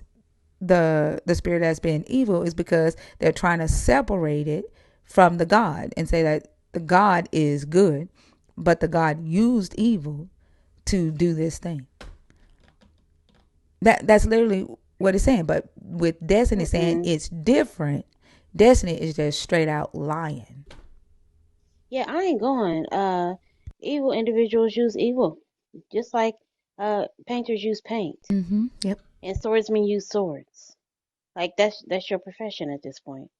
the spirit as being evil is because they're trying to separate it from the God and say that the God is good, but the God used evil to do this thing. That's literally what it's saying. But with Destiny saying Mm-mm. it's different, Destiny is just straight out lying. Yeah, I ain't going. Evil individuals use evil, just like painters use paint, Mm-hmm. Yep. and swordsmen use swords. Like that's your profession at this point.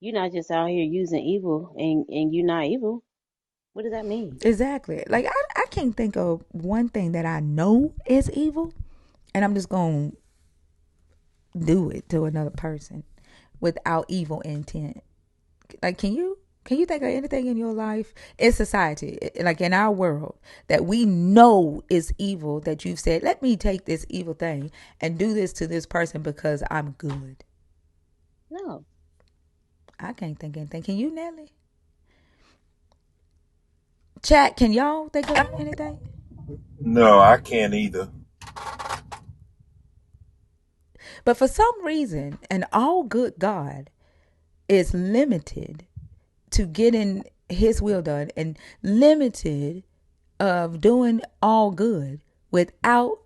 You're not just out here using evil, and you're not evil. What does that mean? Exactly. Like I can't think of one thing that I know is evil, and I'm just gonna do it to another person without evil intent. Like, can you think of anything in your life, in society, like in our world, that we know is evil, that you've said, let me take this evil thing and do this to this person because I'm good? No. I can't think of anything. Can you, Nelly? Chat, can y'all think of anything? No, I can't either. But for some reason, an all good God is limited to getting his will done and limited of doing all good without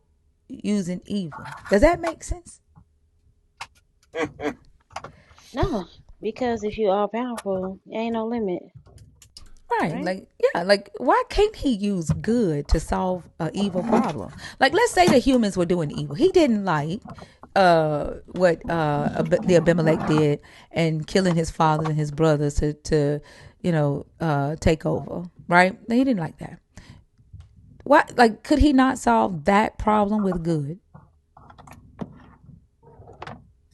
using evil. Does that make sense? No, because if you all powerful, ain't no limit. Right. right? Like, yeah, like, why can't he use good to solve an evil problem? Like, let's say the humans were doing evil. He didn't like what the Abimelech did and killing his father and his brothers to take over. Right? He didn't like that. What, like, could he not solve that problem with good?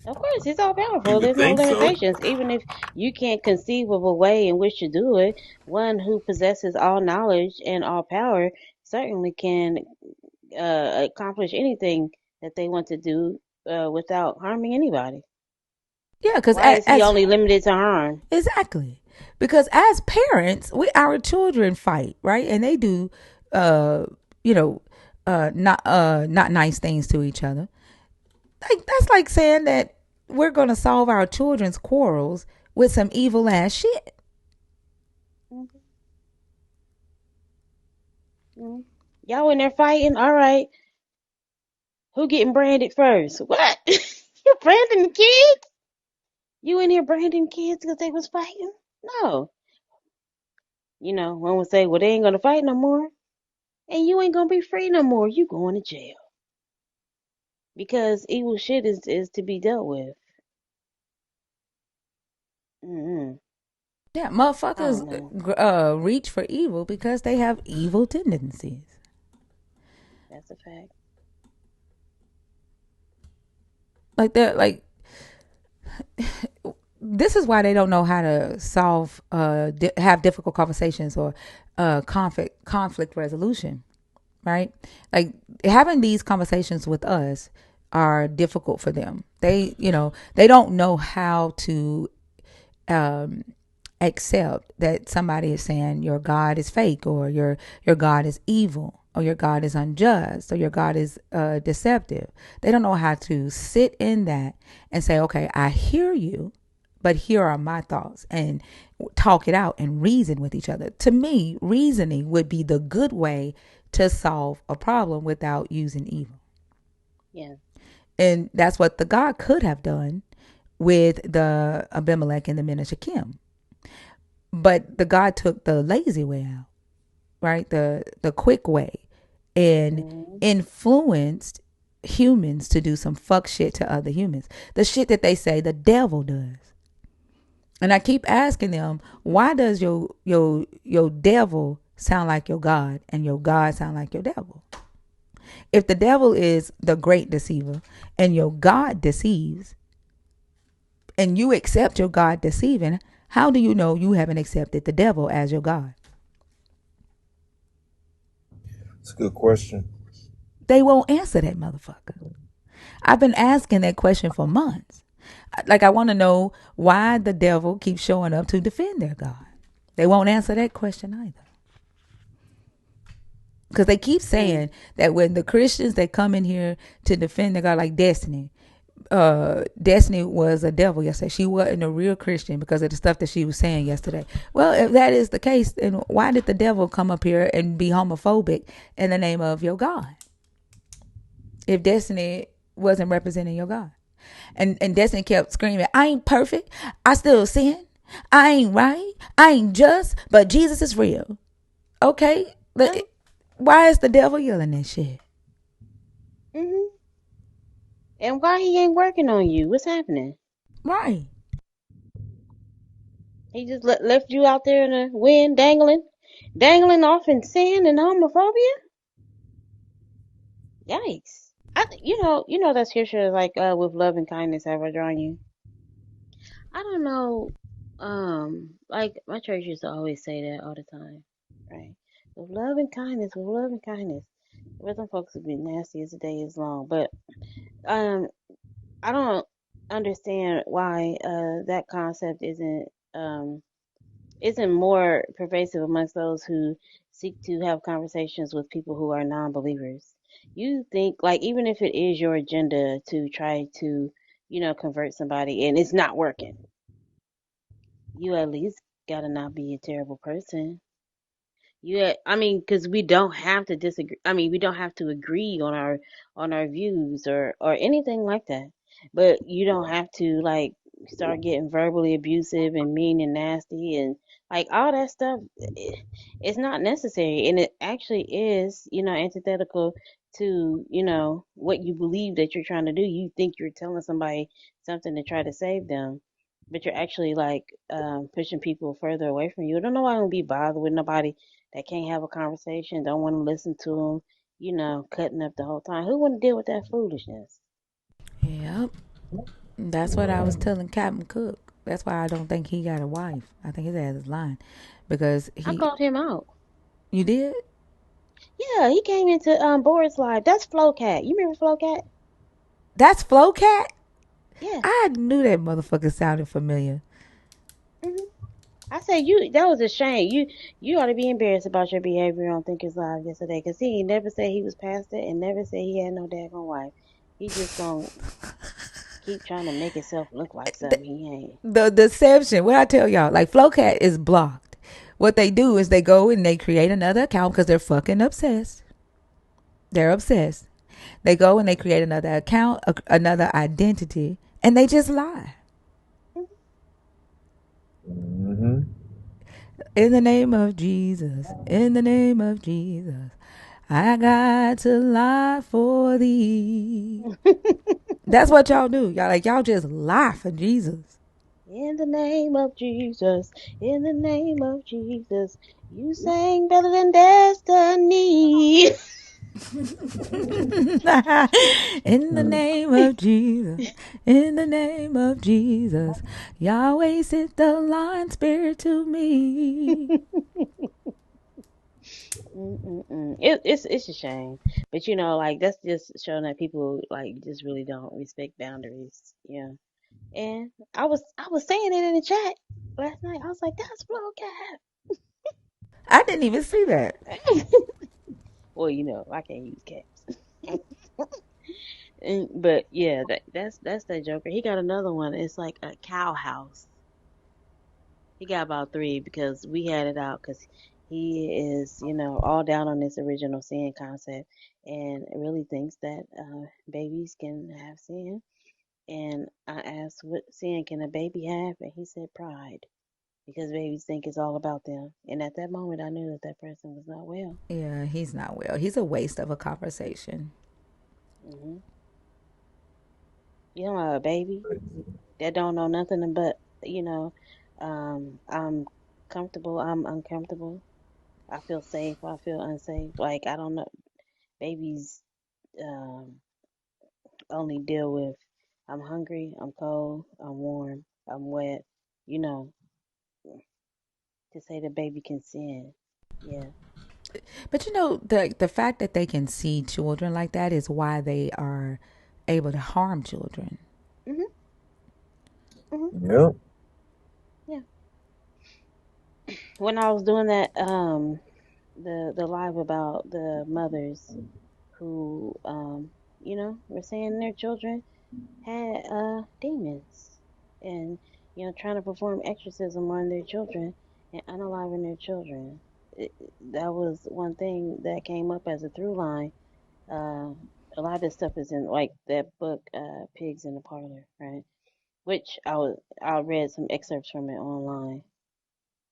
Of course, he's all You powerful. would There's no think so. limitations. Even if you can't conceive of a way in which to do it, one who possesses all knowledge and all power certainly can accomplish anything that they want to do without harming anybody. Yeah, because Why is he as only limited to harm? exactly, because as parents, our children fight, right, and they do, uh, you know, not nice things to each other. Like, that's like saying that we're gonna solve our children's quarrels with some evil ass shit. Mhm, mhm. Y'all in there fighting? All right. Who getting branded first? What? You branding the kids? You in here branding kids because they was fighting? No. One would say, well, they ain't gonna fight no more, and you ain't gonna be free no more. You going to jail because evil shit is to be dealt with. Mm-hmm. Yeah, I motherfuckers don't know. reach for evil because they have evil tendencies. That's a fact. Like, they're like, this is why they don't know how to solve have difficult conversations or conflict resolution, right? Like, having these conversations with us are difficult for them. They don't know how to um accept that somebody is saying your God is fake, or your God is evil, or your God is unjust, or your God is deceptive. They don't know how to sit in that and say, okay, I hear you, but here are my thoughts, and talk it out and reason with each other. To me, reasoning would be the good way to solve a problem without using evil. Yeah. And that's what the God could have done with the Abimelech and the men of Shechem. But the God took the lazy way out, right? The quick way, and Mm-hmm. influenced humans to do some fuck shit to other humans. The shit that they say the devil does. And I keep asking them, why does your devil sound like your God and your God sound like your devil? If the devil is the great deceiver and your God deceives, and you accept your God deceiving, how do you know you haven't accepted the devil as your God? It's a good question. They won't answer that motherfucker. I've been asking that question for months. Like, I want to know why the devil keeps showing up to defend their God. They won't answer that question either. Because they keep And saying that when the Christians that come in here to defend their God, like Destiny was a devil yesterday. She wasn't a real Christian because of the stuff that she was saying yesterday. Well, if that is the case, then why did the devil come up here and be homophobic in the name of your God? If Destiny wasn't representing your God. And Destiny kept screaming, I ain't perfect. I still sin. I ain't right. I ain't just, but Jesus is real. Okay. yeah. Why is the devil yelling that shit? Mm-hmm. And why he ain't working on you? What's happening? Right. He just left you out there in the wind, dangling off in sin and homophobia. Yikes! You know that scripture is like, with love and kindness have I drawn you. I don't know. Like my church used to always say that all the time, right? With love and kindness, with love and kindness. The rhythm folks would be nasty as the day is long, but um, I don't understand why that concept isn't more pervasive amongst those who seek to have conversations with people who are non-believers. You think, like, even if it is your agenda to try to, convert somebody and it's not working, you at least gotta not be a terrible person. I mean, because we don't have to disagree. I mean, we don't have to agree on our views or anything like that. But you don't have to like start getting verbally abusive and mean and nasty and like all that stuff, it's not necessary, and it actually is, antithetical to, what you believe that you're trying to do. You think you're telling somebody something to try to save them, but you're actually like pushing people further away from you. I don't know why I don't be bothered with nobody that can't have a conversation, don't want to listen to them, cutting up the whole time. Who want to deal with that foolishness? Yep. That's what I was telling Captain Cook. That's why I don't think he got a wife. I think his ass is lying. Because I he. called him out. You did? Yeah, he came into Boris live. That's Flowcat. You remember Flowcat? That's Flowcat? Yeah. I knew that motherfucker sounded familiar. hmm I said you. That was a shame. You ought to be embarrassed about your behavior on Thinkers Live yesterday, 'cause he never said he was past it and never said he had no daggone wife. He just gonna keep trying to make himself look like The, something he ain't. the deception. What I tell y'all, like Flowcat is blocked. What they do is they go and they create another account because they're fucking obsessed. They're obsessed. They go and they create another account, another identity, and they just lie. Mm-hmm. In the name of Jesus, in the name of Jesus, I got to lie for thee. That's what y'all do. Y'all just lie for Jesus. In the name of Jesus, in the name of Jesus, you sang better than Destiny. In the name of Jesus, in the name of Jesus, Yahweh sent the lion spirit to me. It's a shame, but like that's just showing that people like just really don't respect boundaries. Yeah, and I was saying it in the chat last night. I was like, "That's Flo I didn't even see that. Cat." Well, I can't use cats. But yeah, that's that Joker. He got another one. It's like a cow house. He got about three because we had it out because he is, all down on this original sin concept and really thinks that babies can have sin. And I asked, what sin can a baby have? And he said pride because babies think it's all about them. And at that moment, I knew that that person was not well. Yeah, he's not well. He's a waste of a conversation. hmm You know, a baby that don't know nothing but, I'm comfortable, I'm uncomfortable. I feel safe, I feel unsafe. Like, I don't know. Babies um, only deal with I'm hungry, I'm cold, I'm warm, I'm wet. You know, to say the baby can sin. Yeah. But the fact that they can see children like that is why they are able to harm children. Mhm. Mhm. Yep. Yeah. When I was doing that, the live about the mothers who, were saying their children had demons, and trying to perform exorcism on their children and unaliving their children. That was one thing that came up as a through line. uh a lot of this stuff is in like that book, Pigs in the Parlor, right? Which I read some excerpts from it online.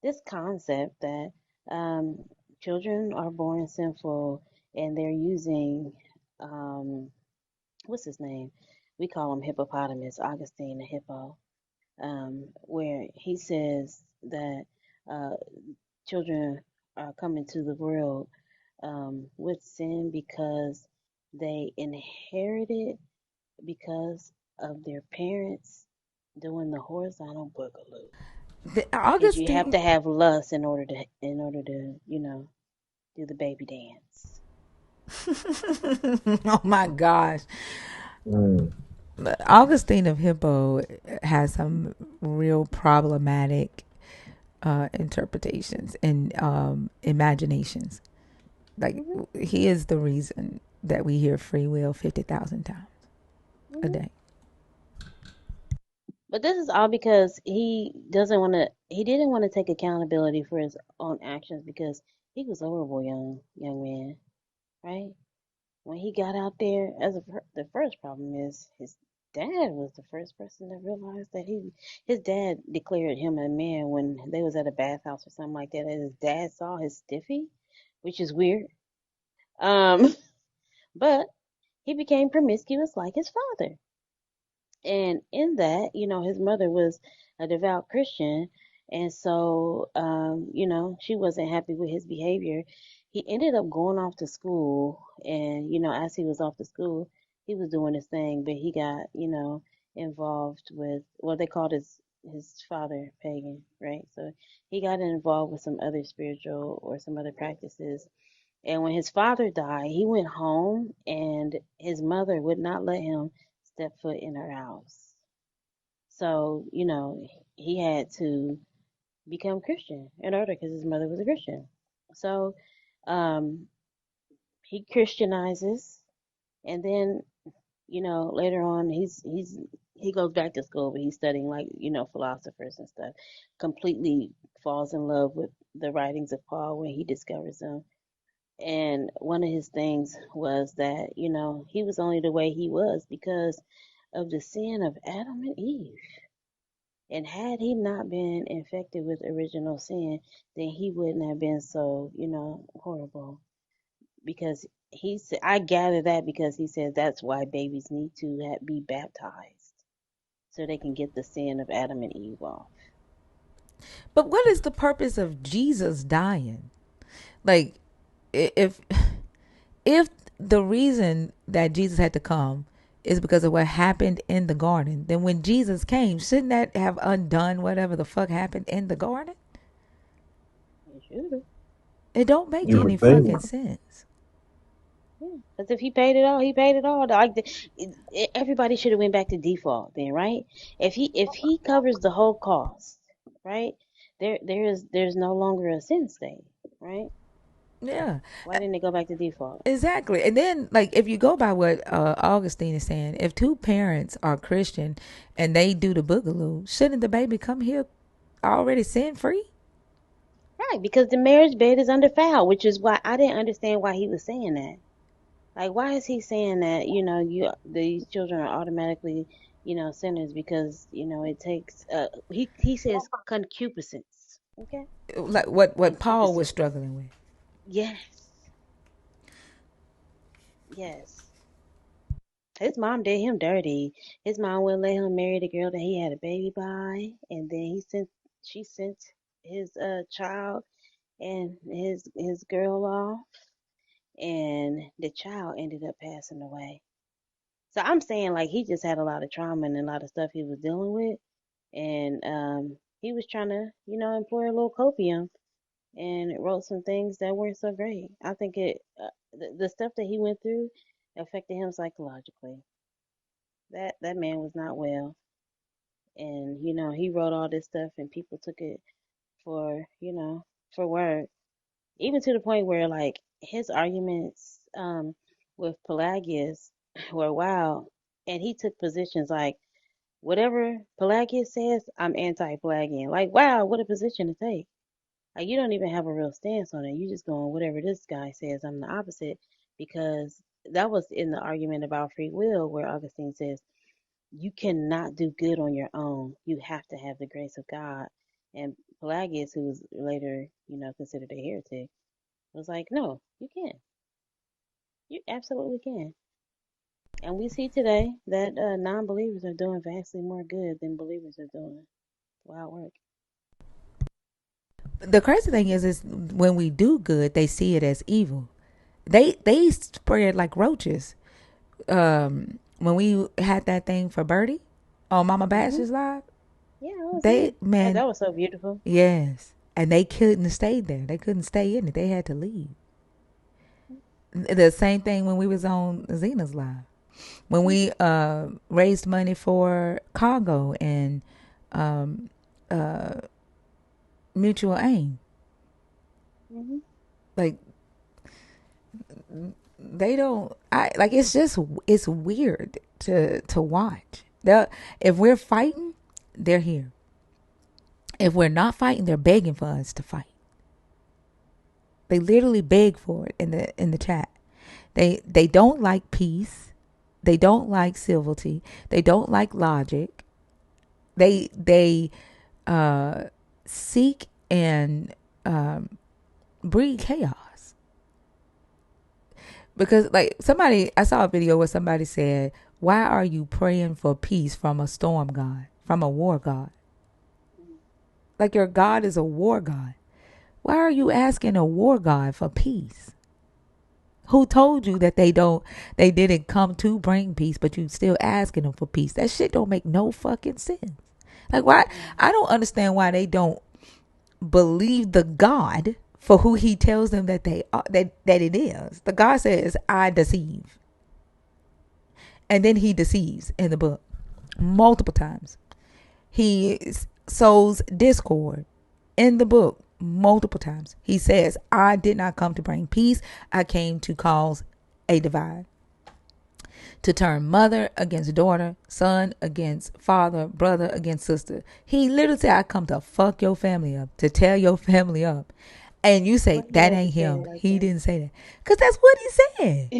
This concept that um children are born sinful and they're using um what's his name? We call him Hippopotamus, Augustine the Hippo, where he says that uh, children are coming to the world with sin because they inherit it because of their parents doing the horizontal boogaloo. The Because you have Augustine. to have lust in order to do the baby dance. Oh my gosh. Mm. Augustine of Hippo has some real problematic interpretations and imaginations. Like, hmm he is the reason that we hear free will 50,000 times a hmm day. But this is all because he didn't want to take accountability for his own actions because he was a horrible young man, right? When he got out there, the first problem is his dad was the first person to realize that his dad declared him a man when they was at a bathhouse or something like that, and his dad saw his stiffy, which is weird. Um, but he became promiscuous like his father. And in that, his mother was a devout Christian, and so, she wasn't happy with his behavior. He ended up going off to school, and as he was off to school, he was doing his thing, but he got, involved with, well, they called his father pagan, right? So he got involved with some other spiritual or some other practices. And when his father died, he went home, and his mother would not let him step foot in her house. So, he had to become Christian in order because his mother was a Christian. So, um, he Christianizes, and then, later on he goes back to school, but he's studying like, philosophers and stuff. Completely falls in love with the writings of Paul when he discovers them. And one of his things was that, he was only the way he was because of the sin of Adam and Eve. And had he not been infected with original sin, then he wouldn't have been so, horrible. Because he said, I gather that because he said that's why babies need to be baptized so they can get the sin of Adam and Eve off. But what is the purpose of Jesus dying? Like, if if the reason that Jesus had to come is because of what happened in the garden, then when Jesus came, shouldn't that have undone whatever the fuck happened in the garden? It should have. It don't make You any would think. fucking sense. Yeah, because if he paid it all, he paid it all. Like everybody should have went back to default then, right? If he covers the whole cost, right? There's no longer a sin state, right? Yeah, Why didn't they go back to default? exactly. And then, like, if you go by what Augustine is saying, if two parents are Christian and they do the boogaloo, shouldn't the baby come here already sin free? Right, because the marriage bed is undefiled, which is why I didn't understand why he was saying that. Like, why is he saying that, these children are automatically, sinners because, it takes he says concupiscence. Okay? Like what Paul was Concupiscence. struggling with. Yes. Yes. His mom did him dirty. His mom wouldn't let him marry the girl that he had a baby by, and then she sent his child and his girl off, and the child ended up passing away. So I'm saying like he just had a lot of trauma and a lot of stuff he was dealing with, and he was trying to employ a little copium and wrote some things that weren't so great. I think the stuff that he went through affected him psychologically. That man was not well, and he wrote all this stuff and people took it for for word, even to the point where like his arguments with Pelagius were wild, and he took positions like whatever Pelagius says, I'm anti-Pelagian. Like, wow, what a position to take. Like, you don't even have a real stance on it. You just going whatever this guy says, I'm the opposite, because that was in the argument about free will where Augustine says you cannot do good on your own. You have to have the grace of God. And Pelagius, who was later, considered a heretic, was like, no, you can. You absolutely can. And we see today that non-believers are doing vastly more good than believers are doing. Wild work. The crazy thing is when we do good, they see it as evil. They spread like roaches. When we had that thing for Birdie on Mama Hmm. Bash's live, Yeah, I was they there. Oh, man, that was so beautiful. yes, and they couldn't stay there. They couldn't stay in it. They had to leave. The same thing when we was on Zena's live. When we raised money for Congo and um, Mutual Aim, Hmm. like they don't. I like it's just it's weird to watch. If we're fighting, they're here. If we're not fighting, they're begging for us to fight. They literally beg for it in the chat. They don't like peace. They don't like civility. They don't like logic. They uh, seek and breed chaos. Because like somebody, I saw a video where somebody said, "Why are you praying for peace from a storm god, from a war god? Like your God is a war god. Why are you asking a war god for peace? Who told you that they didn't come to bring peace, but you still asking them for peace? That shit don't make no fucking sense. Like why? I don't understand why they don't believe the God for who he tells them that they are, that it is. The God says, "I deceive." And then he deceives in the book multiple times. He sows discord in the book multiple times. He says, "I did not come to bring peace. I came to cause a divide, to turn mother against daughter, son against father, brother against sister." He literally said, "I come to fuck your family up, to tear your family up." And you say, Why he "That had to ain't say him." it like He that? didn't say that. Because that's what he said.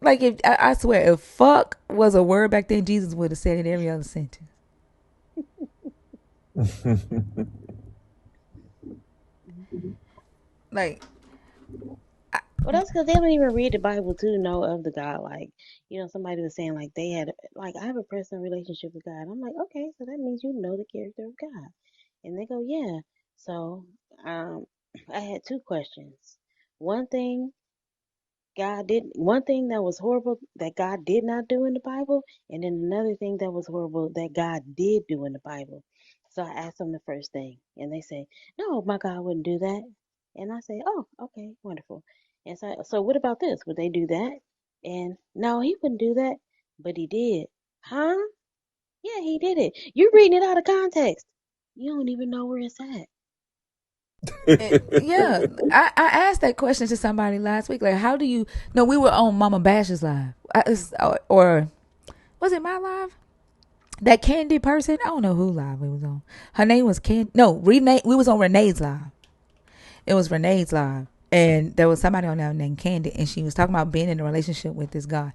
Like, if I swear, if fuck was a word back then, Jesus would have said it every other sentence. Like, Well, that's because they don't even read the Bible to know of the God. Like, somebody was saying like they had, like, I have a personal relationship with God. I'm like, okay, so that means you know the character of God. And they go, yeah. So, um, I had two questions. One thing one thing that was horrible that God did not do in the Bible, and then another thing that was horrible that God did do in the Bible. So I asked them the first thing, and they say, "No, my God wouldn't do that." And I say, "Oh, okay, wonderful." And so what about this? Would they do that? And no, he wouldn't do that, but he did. Huh? Yeah, he did it. You're reading it out of context. You don't even know where it's at. yeah, I asked that question to somebody last week. Like, how do you? No, we were on Mama Bash's live, or was it my live? That Candy person, I don't know who live we was on. Her name was Candy. No, Renee. We was on Renee's live. It was Renee's live, and there was somebody on there named Candy, and she was talking about being in a relationship with this guy.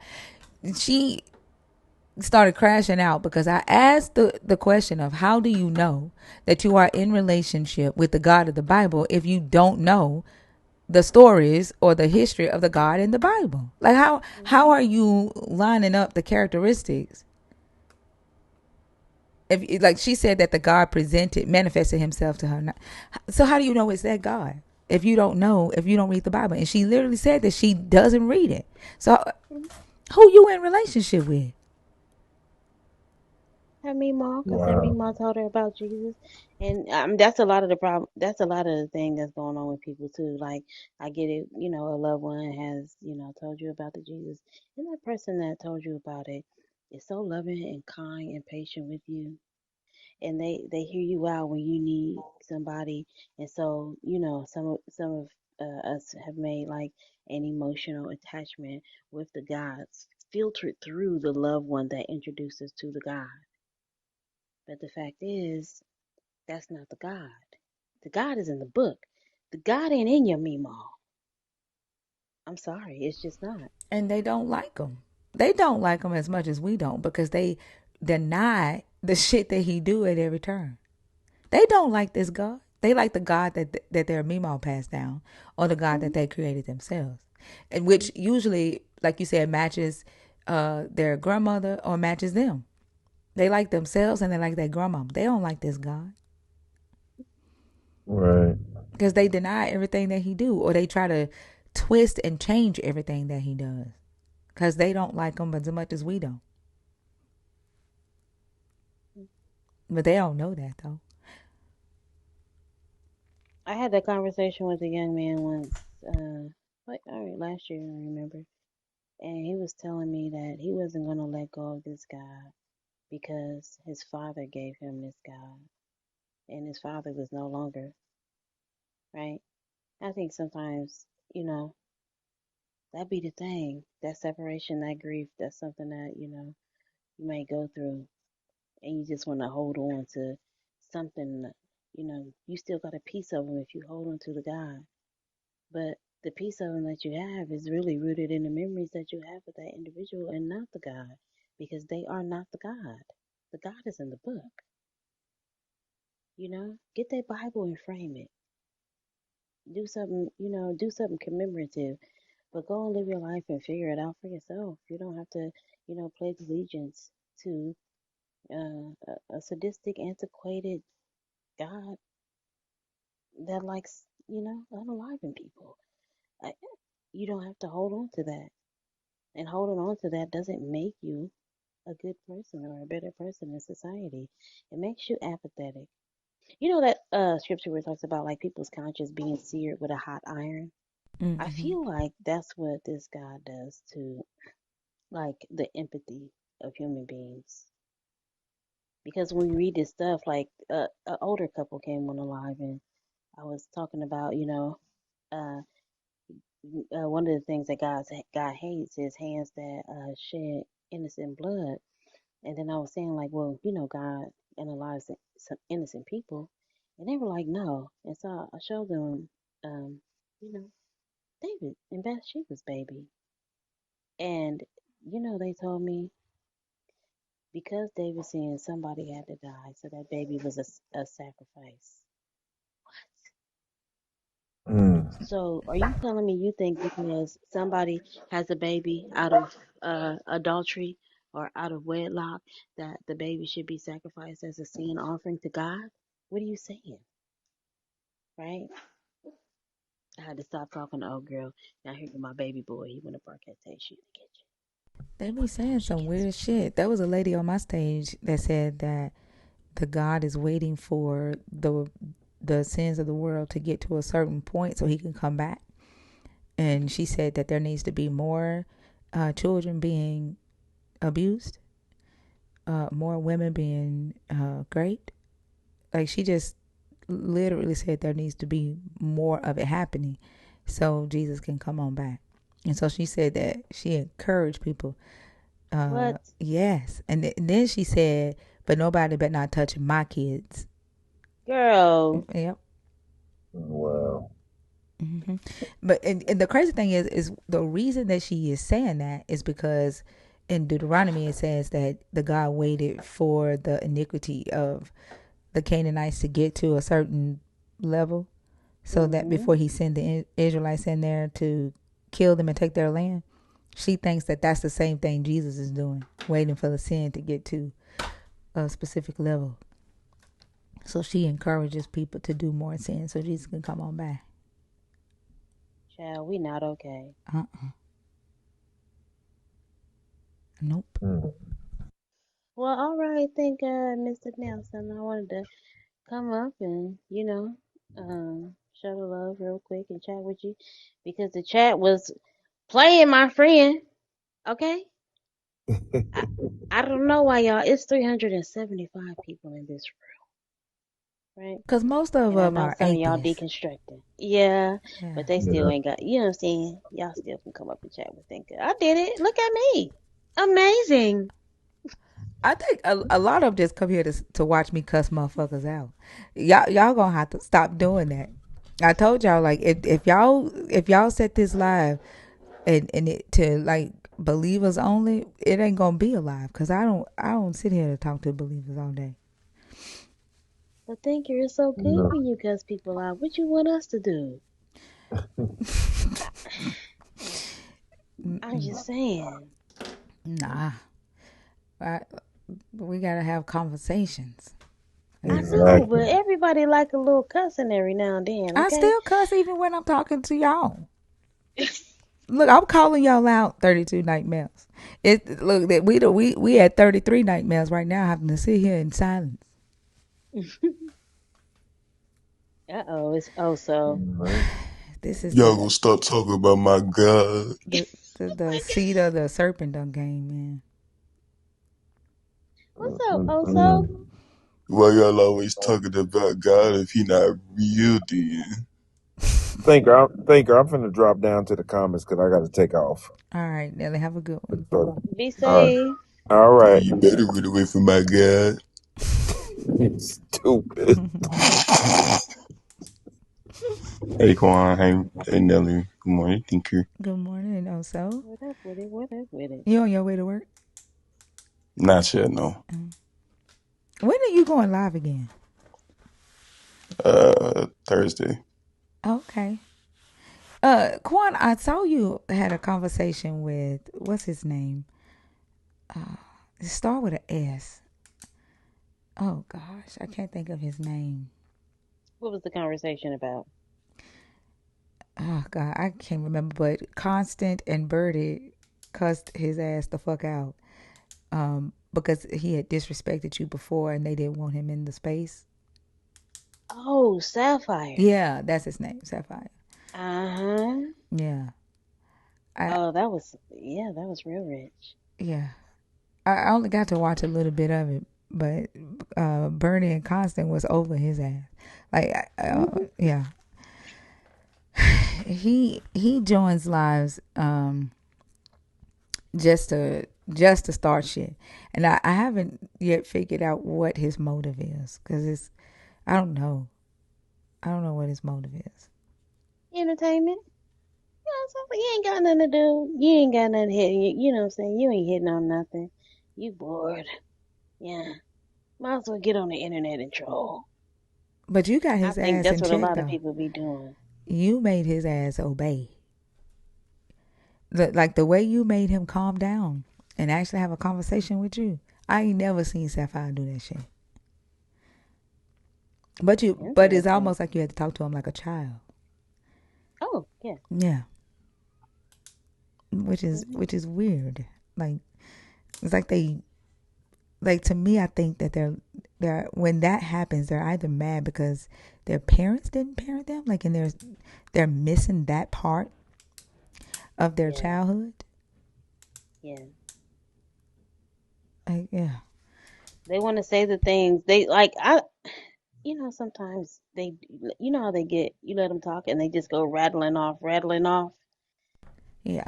She started crashing out because I asked the question of, how do you know that you are in relationship with the God of the Bible if you don't know the stories or the history of the God in the Bible? Like, how Mhm. are you lining up the characteristics? If, like she said, that the God presented manifested himself to her. So how do you know it's that God if you don't know, if you don't read the Bible? And she literally said that she doesn't read it. So who you in relationship with? Her Meemaw, because her Wow. Meemaw told her about Jesus, and that's a lot of the problem. That's a lot of the thing that's going on with people too. Like, I get it, a loved one has, told you about the Jesus, and that person that told you about it is so loving and kind and patient with you, and they hear you out when you need somebody, and so some of us have made like an emotional attachment with the gods filtered through the loved one that introduced us to the God. But the fact is, that's not the God. The God is in the book. The God ain't in your Meemaw. I'm sorry, it's just not. And they don't like him. They don't like him as much as we don't, because they deny the shit that he do at every turn. They don't like this God. They like the God that their Meemaw passed down, or the God that Mhm. they created themselves, and which usually, like you said, matches their grandmother or matches them. They like themselves and they like their grandma. They don't like this God Right. because they deny everything that he do, or they try to twist and change everything that he does because they don't like him as much as we don't. But they don't know that though. I had that conversation with a young man once, like all right, last year I remember, and he was telling me that he wasn't gonna let go of this God because his father gave him this God, and his father was no longer right. I think sometimes, that be the thing, that separation, that grief, that's something that you may go through, and you just want to hold on to something. You still got a piece of them if you hold on to the God. But The peace of them that you have is really rooted in the memories that you have with that individual and not the God, because they are not the God. The God is in the book. Get that Bible and frame it. Do something, do something commemorative, but go and live your life and figure it out for yourself. You don't have to, pledge allegiance to a sadistic, antiquated God that likes, unaliving people. I, you don't have to hold on to that. And holding on to that doesn't make you a good person or a better person in society. It makes you apathetic. You know that scripture where it talks about like people's conscience being seared with a hot iron? I Mm-hmm. feel like that's what this God does to like the empathy of human beings. Because when we read this stuff, like an older couple came on alive, and I was talking about, uh, one of the things that God hates is hands that shed innocent blood. And then I was saying like, well, God analyzed some innocent people, and they were like, no. And so I showed them, you know, David and Bathsheba's baby, and they told me because David sinned, somebody had to die, so that baby was a sacrifice. Mm. So are you telling me you think because somebody has a baby out of adultery or out of wedlock that the baby should be sacrificed as a sin offering to God? What are you saying? Right? I had to stop talking to old girl. Now here go my baby boy. He went to bark at Taysha in the kitchen. They be saying She some gets weird shit. There was a lady on my stage that said that the God is waiting for the sins of the world to get to a certain point so he can come back. And she said that there needs to be more children being abused, more women being raped. Like she just literally said there needs to be more of it happening so Jesus can come on back. And so she said that she encouraged people. what? Yes. And then she said, but nobody better not touch my kids. Girl. Yep. Wow. hmm But and the crazy thing is the reason that she is saying that is because in Deuteronomy it says that the God waited for the iniquity of the Canaanites to get to a certain level, so that Hmm. before he sent the Israelites in there to kill them and take their land. She thinks that that's the same thing Jesus is doing, waiting for the sin to get to a specific level. So she encourages people to do more sin so Jesus can come on back. Child, we not okay. Uh-uh. Nope. Mm. Well, all right. Thank Mr. Nelson. I wanted to come up and, show the love real quick and chat with you because the chat was playing, my friend. Okay? I, I don't know why y'all, it's 375 people in this room, right? Because most of And I them know are some of y'all atheists. deconstructing. Yeah, Yeah. but they still Yeah. ain't got, you know what I'm saying? Y'all still can come up and chat with Thinker. I did it. Look at me. Amazing. I think a lot of them just come here to watch me cuss motherfuckers out. Y'all gonna have to stop doing that. I told y'all like if y'all set this live and it to like believers only, it ain't gonna be alive because I don't sit here to talk to believers all day. But Thinker is so good No. when you cuss people out. What you want us to do? I'm just saying. Nah, I, we gotta have conversations. I And know, Exactly. but everybody like a little cussing every now and then, I okay? still cuss even when I'm talking to y'all. Look, I'm calling y'all out. 32 nightmares. It look that we at 33 nightmares right now, having to sit here in silence. Uh-oh, it's oh so. Right. This is Y'all gonna stop talking about my God. the the seed of the serpent done game, man. What's up, oh so? Mm-mm. Why y'all always talking about God if he not real then? Thinker, I'm finna drop down to the comments because I got to take off. All right, Nelly, have a good one. So, Be all right. safe. All Yeah, right. you better run away from my God. Stupid. Hey Quan, hey Nelly. Good morning, Tinker. Good morning, also. What up with it? What up with it? You on your way to work? Not yet, no. When are you going live again? Thursday. Okay. Quan, I saw you had a conversation with what's his name? It start with an S. Oh gosh, I can't think of his name. What was the conversation about? Oh god, I can't remember. But Constant and Birdie cussed his ass the fuck out. Because he had disrespected you before, and they didn't want him in the space. Oh, Sapphire. Yeah, that's his name, Sapphire. Uh-huh. Yeah, I Oh, that was real rich. yeah. I only got to watch a little bit of it, but Bernie and Constant was over his ass. Like, yeah, he joins lives just to start shit, and I haven't yet figured out what his motive is because I don't know. I don't know what his motive is. Entertainment. So you ain't got nothing to do. You ain't got nothing to hit. You know what I'm saying? You ain't hitting on nothing. You bored. Yeah. Might as well get on the internet and troll. But you got I his think ass that's in what a check lot of though. people be doing. You made his ass obey. Like the way you made him calm down and actually have a conversation with you. I ain't never seen Sapphire do that shit. But it's Interesting. almost like you had to talk to him like a child. Oh, yeah. Yeah, which is Hmm. which is weird. Like it's like to me, I think that they're when that happens, they're either mad because their parents didn't parent them, like, and they're missing that part of their Yeah. childhood. Yeah. Like, yeah, They want to say the things they like. Sometimes how they get, you let them talk and they just go rattling off, rattling off. yeah.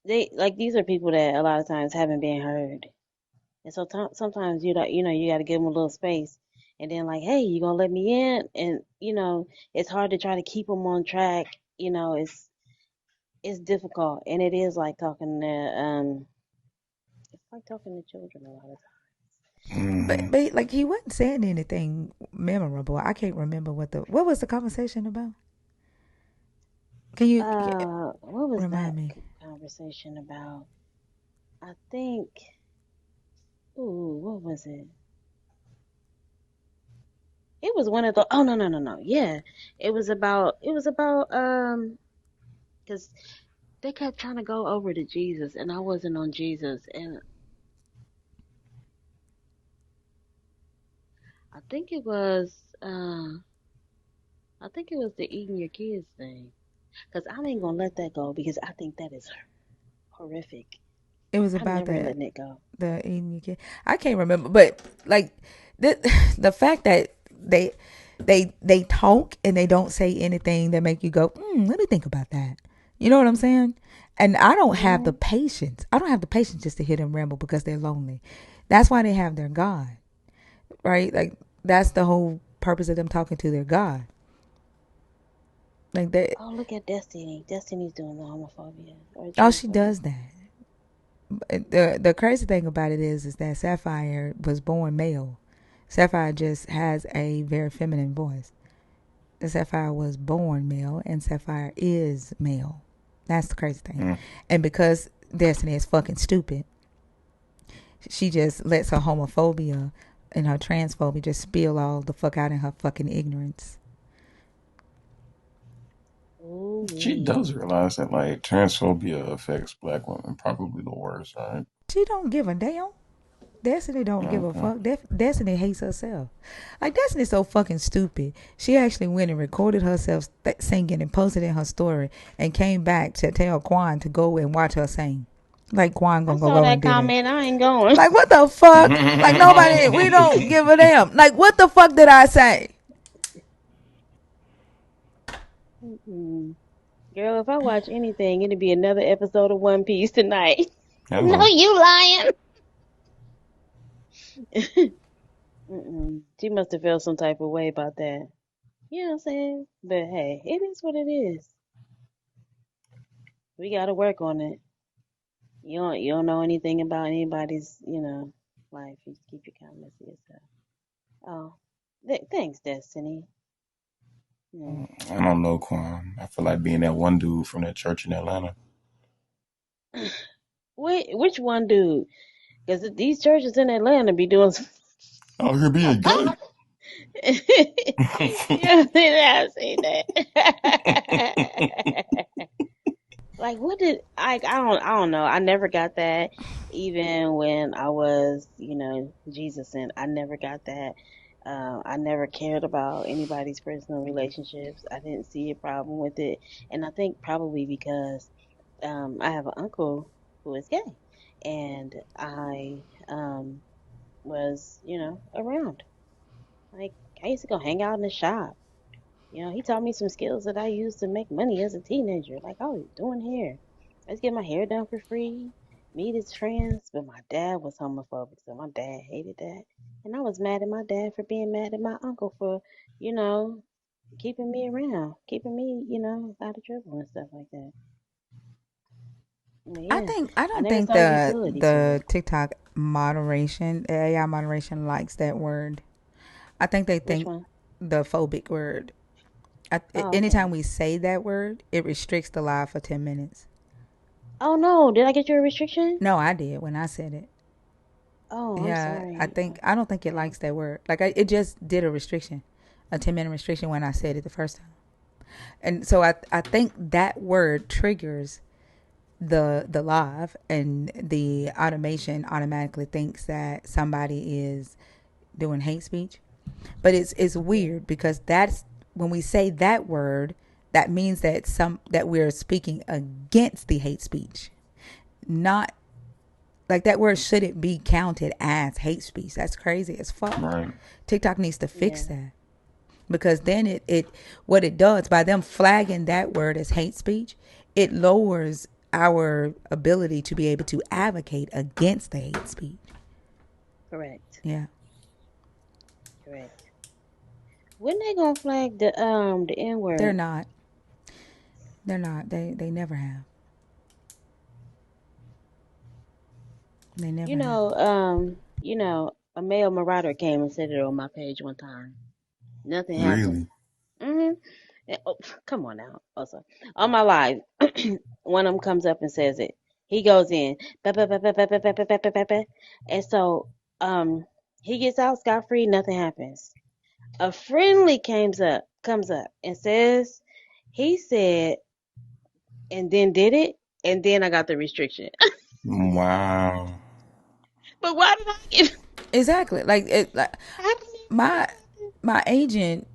These are people that a lot of times haven't been heard. And so sometimes you got to give them a little space. And then like, hey, you gonna let me in? And it's hard to try to keep them on track. It's difficult, and it is like talking to children a lot of But Hmm. but like he wasn't saying anything memorable. I can't remember what was the conversation about. Can you times. What was that remind me? conversation about? I think. Ooh, what was it? It was one of the. Oh, no, no, no, no. Yeah, it was about because they kept trying to go over to Jesus, and I wasn't on Jesus, and I think it was I think it was the eating your kids thing. Because I ain't gonna let that go because I think that is horrific. It was I'm about never the letting it go. the eating your kid. I can't remember, but like the the fact that they talk and they don't say anything that make you go, let me think about that. You know what I'm saying? And I don't have the Hmm. patience. I don't have the patience just to hear them ramble because they're lonely. That's why they have their God, right? Like that's the whole purpose of them talking to their God. Like that. Oh, look at Destiny. Destiny's doing the homophobia or Oh, she transphobia. does that. The crazy thing about it is that Sapphire was born male. Sapphire just has a very feminine voice. Sapphire was born male, and Sapphire is male. That's the crazy thing. And because Destiny is fucking stupid, she just lets her homophobia and her transphobia just spill all the fuck out in her fucking ignorance. Ooh She wee. does realize that like transphobia affects black women probably the worst, right? She don't give a damn. Destiny don't give a Okay. fuck. Destiny hates herself. Like Destiny's so fucking stupid. She actually went and recorded herself singing and posted in her story, and came back to tell Quan to go and watch her sing. Like Quan I gonna saw go that and did it. comment. I ain't going. Like what the fuck? Like nobody. We don't give a damn. Like what the fuck did I say? Mm-mm. Girl, if I watch anything, it'd be another episode of One Piece tonight. No, Hello. you lying. Mm-mm. She must have felt some type of way about that. You know what I'm saying? But hey, it is what it is. We got to work on it. You don't know anything about anybody's, life. You keep your comments to yourself. Oh, thanks, Destiny. Yeah. I don't know, Quan. I feel like being that one dude from that church in Atlanta. Wait, which one, dude? Because these churches in Atlanta be doing some. Out here being gay. Yeah, I see that. Like, what did I don't know. I never got that. Even when I was, Jesus, and I never got that. I never cared about anybody's personal relationships. I didn't see a problem with it, and I think probably because I have an uncle who is gay, and I was, around. Like, I used to go hang out in the shop. He taught me some skills that I used to make money as a teenager. Like, I was doing hair. I used to get my hair done for free, meet his friends, but my dad was homophobic, so my dad hated that. And I was mad at my dad for being mad at my uncle for, you know, keeping me around, keeping me, out of trouble and stuff like that. But yeah, I I don't never think saw utility to the it. TikTok moderation, the AI moderation likes that word. I think they Which think one? the phobic word. Oh, Anytime okay. we say that word, it restricts the live for 10 minutes. Oh no, did I get you a restriction? No, I did when I said it. Oh, I'm Yeah, sorry. I don't think it Okay. likes that word. Like it just did a restriction, a 10 minute restriction when I said it the first time. And so I think that word triggers the live, and the automation automatically thinks that somebody is doing hate speech. But it's Yeah. weird because that's when we say that word, that means that we're speaking against the hate speech, not like that word shouldn't be counted as hate speech. That's crazy as fuck. Right. TikTok needs to fix Yeah. that, because then it what it does by them flagging that word as hate speech, it lowers our ability to be able to advocate against the hate speech. Correct. Yeah, Correct. When they gonna flag the N they're word? not. They're not. They never have. They never You have. know, a male marauder came and said it on my page one time. Nothing happened. Really? Mm-hmm. Oh, come on now. Also, on my live, one of them comes up and says it. He goes in, "Ba, ba, ba, ba, ba, ba, ba, ba, ba, ba, ba, ba." And so, he gets out scot free. Nothing happens. A friendly comes up and says, he said, and then did it, and then I got the restriction. Wow. But why did I get? Exactly. Like it. Like I didn't even my do nothing. my agent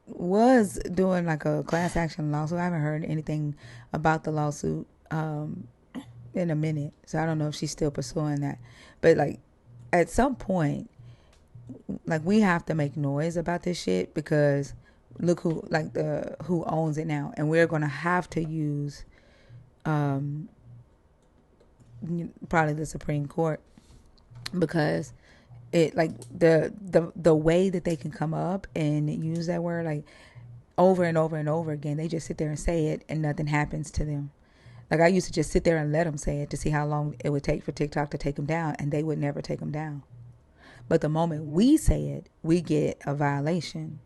was doing like a class action lawsuit. I haven't heard anything about the lawsuit in a minute, so I don't know if she's still pursuing that. But like at some point, like we have to make noise about this shit, because look who owns it now, and we're gonna have to use probably the Supreme Court, because it like the way that they can come up and use that word like over and over and over again. They just sit there and say it and nothing happens to them. Like I used to just sit there and let them say it to see how long it would take for TikTok to take them down, and they would never take them down. But the moment Hmm. we say it, we get a violation.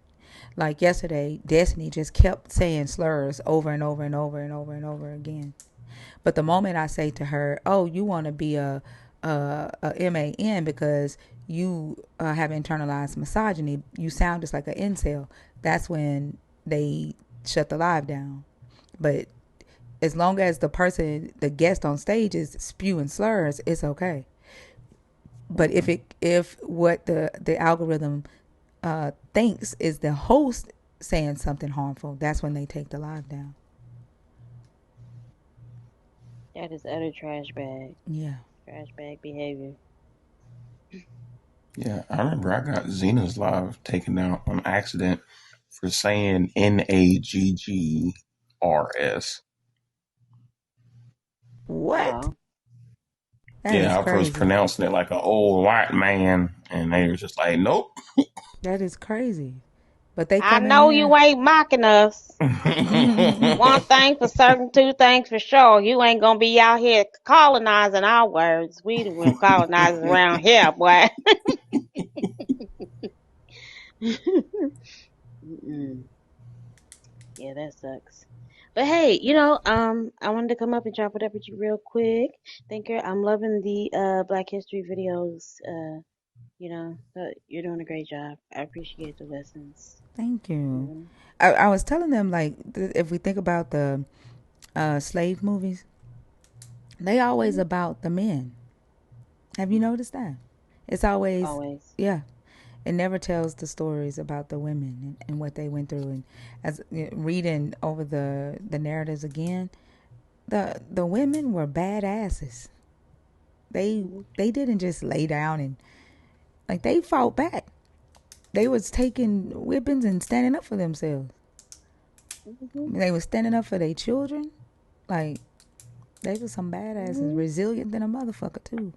Like yesterday, Destiny just kept saying slurs over and over and over and over and over again. But the moment I say to her, "Oh, you want to be a MAN because you have internalized misogyny. You sound just like an incel." That's when they shut the live down. But as long as the guest on stage is spewing slurs, it's okay. But if what the algorithm thinks is the host saying something harmful, that's when they take the live down. That is utter Yeah. trash bag behavior. Yeah, I remember I got Xena's live taken out on accident for saying Naggrs. What? Oh, That is Yeah, I was crazy. pronouncing it like an old white man, and they were just like, "Nope." That is crazy. But they I come in know you here. ain't mocking us. One thing for certain, two things for sure. You ain't gonna be out here colonizing our words. We the real colonizers around here, boy. Mm-mm. Yeah, that sucks. But hey, I wanted to come up and chop it up with you real quick. Thank you. I'm loving the Black History videos. You're doing a great job. I appreciate the lessons. Thank you. Mhm. I was telling them like if we think about the slave movies, they always Mhm. about the men. Have you noticed that? It's always Always. yeah. It never tells the stories about the women and what they went through. And as reading over the narratives again, the women were badasses. They Mhm. they didn't just lay down and like they fought back. They was taking whippings and standing up for themselves. Mhm. They was standing up for their children. Like they was some badasses, Mhm. resilient than a motherfucker too.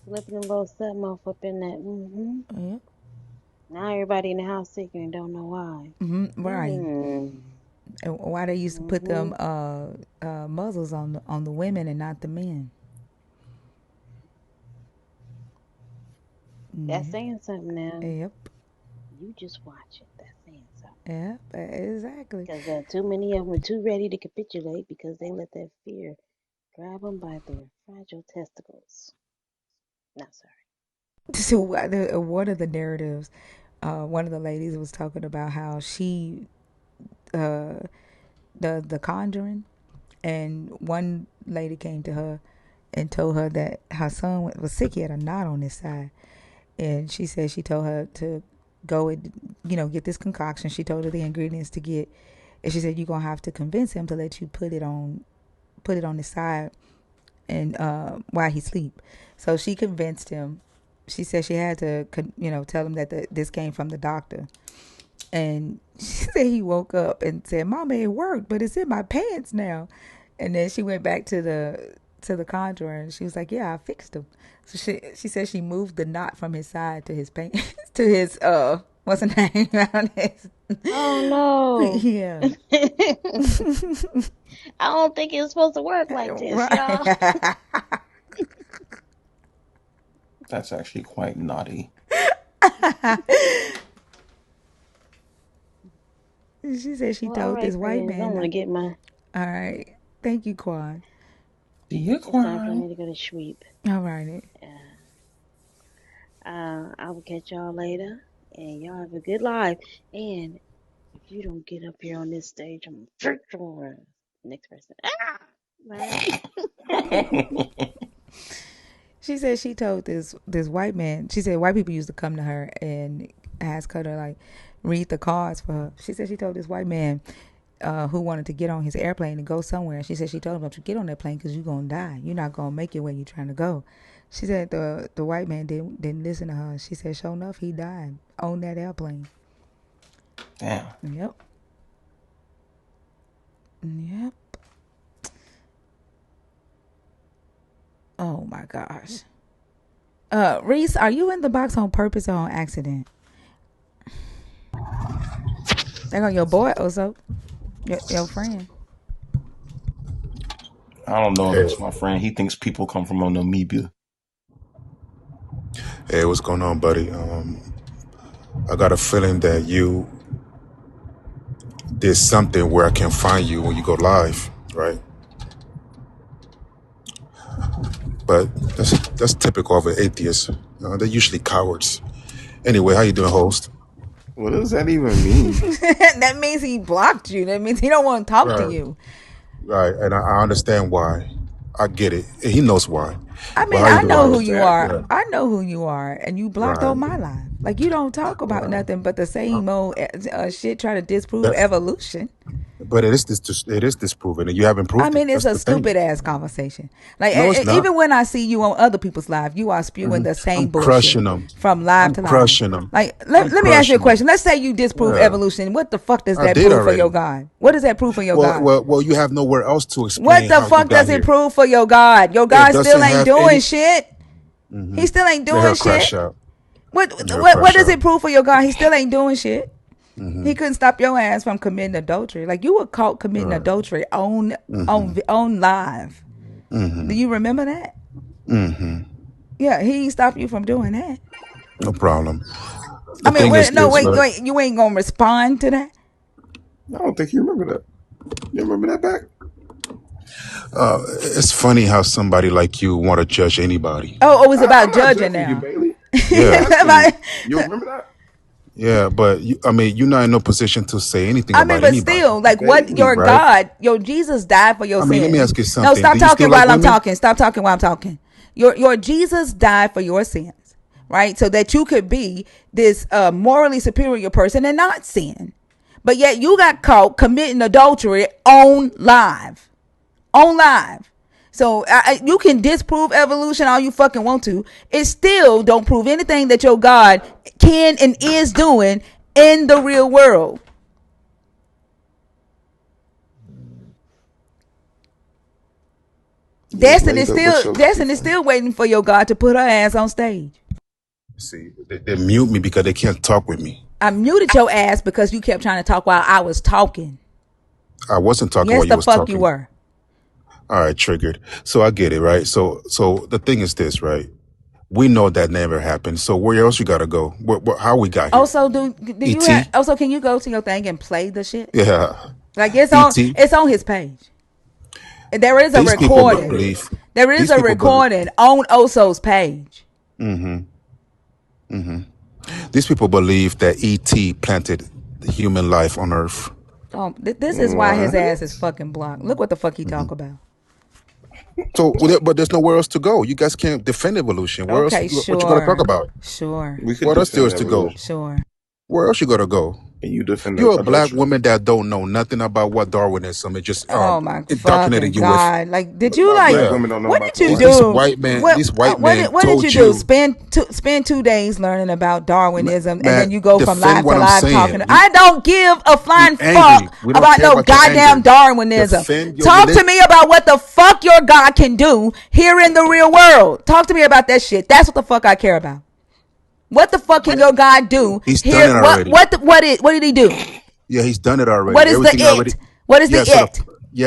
Slipping a little something off up in that. Yep. Now everybody in the house sick and don't know why. Right. Mm. And why they used to put them Mhm. muzzles on the women and not the men. That's saying something now. Yep. You just watch it. That's saying something. Yep. Exactly. Because too many of them are too ready to capitulate because they let that fear grab them by their fragile testicles. No, sorry. So one of the narratives, one of the ladies was talking about how she uh, the Conjuring, and one lady came to her and told her that her son was sick. He had a knot on his side, and she said she told her to go and get this concoction. She told her the ingredients to get, and she said you're gonna have to convince him to let you put it on his side and while he sleep. So she convinced him. She said she had to tell him that this came from the doctor. And she said he woke up and said, "Mama, it worked, but it's in my pants now." And then she went back to the conjurer and she was like, "Yeah, I fixed him." So she said she moved the knot from his side to his pants to his what's the name around his Oh no. yeah. I don't think it's supposed to work like this, y'all. Right. That's actually quite naughty. She said she Well, all told right, this white friends. I man want to not. get my. All right. Thank you, Quan. Do you It's time for cry? me to go to sleep. All right. I will catch y'all later, and y'all have a good life. And if you don't get up here on this stage, I'm gonna jerk your ass. Next person. Ah! Bye. She said she told this white man. She said white people used to come to her and ask her to like read the cards for her. She said she told this white man who wanted to get on his airplane and go somewhere. She said she told him, "Don't you get on that plane because you're gonna die. You're not gonna make it where you're trying to go." She said the white man didn't listen to her. She said, "Sure enough, he died on that airplane." Damn. Yep. Yep. Oh my gosh. Reese, are you in the box on purpose or on accident? There go your boy Oso, your friend. I don't know if Hey, that's my friend. He thinks people come from Namibia. hey, what's going on, buddy? I got a feeling that you did something where I can find you when you go live, right? But that's typical of an atheist. They're usually cowards. Anyway, how you doing, host? What does that even mean? That means he blocked you. That means he don't want to talk to Right, you. right, and I understand why. I get it. He knows why. I But mean, how you I doing, know who host? you Understand? are. Yeah, I know who you are, and you blocked right, on my life. Like you don't talk about right. nothing but the same old shit, trying to disprove That, evolution. but it is disproven, and you haven't I proved it. mean, it's That's a the thing. stupid ass conversation. Like, No, it's not. even when I see you on other people's live, you are spewing the I'm same bullshit crushing them. from live I'm to live. crushing them. Like, I'm let me ask you a crushing them. question. Let's say you disprove Yeah, evolution. What the fuck does I that did prove for your already. God? What does that prove for your Well, God? well, well. You have nowhere else to What explain the how you fuck got does it here. prove for your God? Your It God still doesn't ain't have doing any. shit. He still ain't Let doing her crash shit. out. What Let her what crash does out. it prove for your God? He still ain't doing shit. He couldn't stop your ass from committing adultery. Like you were caught committing Right. adultery on live. Do you remember that? Yeah, he ain't stopped you from doing that. No problem. I The mean, thing is no, this, wait, right? you ain't gonna respond to that. I don't think you remember that. You remember that back? It's funny how somebody like you want to judge anybody. Oh, it's about I'm not judging judging you, now. Bailey. I'm Yeah, asking you. You remember that? yeah, but I mean, you're not in no position to say anything I mean, about but anybody, still, like, what Bailey. your right? God, your Jesus died for your I mean, let me sins. ask you No, something. stop Do you still talking like while I'm women? talking. Stop talking while I'm talking. Your Jesus died for your sins, right? So that you could be this morally superior person and not sin. But yet you got caught committing adultery on live. On live. So you can disprove evolution all you fucking want to. It still don't prove anything that your God can and is doing in the real world. Ms. Lathan, what's your Destiny is take on it? still waiting for your God to put her ass on stage. See, they mute me because they can't talk with me. I muted your ass because you kept trying to talk while I was talking. I wasn't talking Yes, while you the was fuck you talking. were. All right, triggered. So I get it, right? So the thing is this, right? We know that never happened. So where else you gotta go? How we got here? Also, do you have? E.T. Also, can you go to your thing and play the shit? Yeah, Like E.T. it's on his page. There is a These people recording. believe. There is These a people believe. recording on Oso's page. These people believe that E.T. planted the human life on Earth. Oh, this is why his ass is What? fucking blocked. Look what the fuck he talk about. So, but there's nowhere else to go. You guys can't defend evolution. Where else? Okay, What you gonna talk sure, about? sure, We could What else there defend is to go? evolution. sure. Where else you gotta go? And you defend You're a black adultery. woman that don't know nothing about what Darwinism is just Oh my indoctrinating fucking you with. god! Like, did What you about like? black Yeah, women don't know What about did you Torah? these do? white men, these white men What did you told do? you, Spend 2 days learning about Darwinism, and man, then you go from defend live what to I'm live saying. talking. I don't give a You flying angry. fuck We don't about care no about your goddamn anger. Darwinism. Defend your Talk to religion. me about what the fuck your God can do here in the real world. Talk to me about that shit. That's what the fuck I care about. What the fuck can your God do He's done here? it already. What did he do? Yeah, he's done it What already. is the Everything already. it? What is the Yeah, it?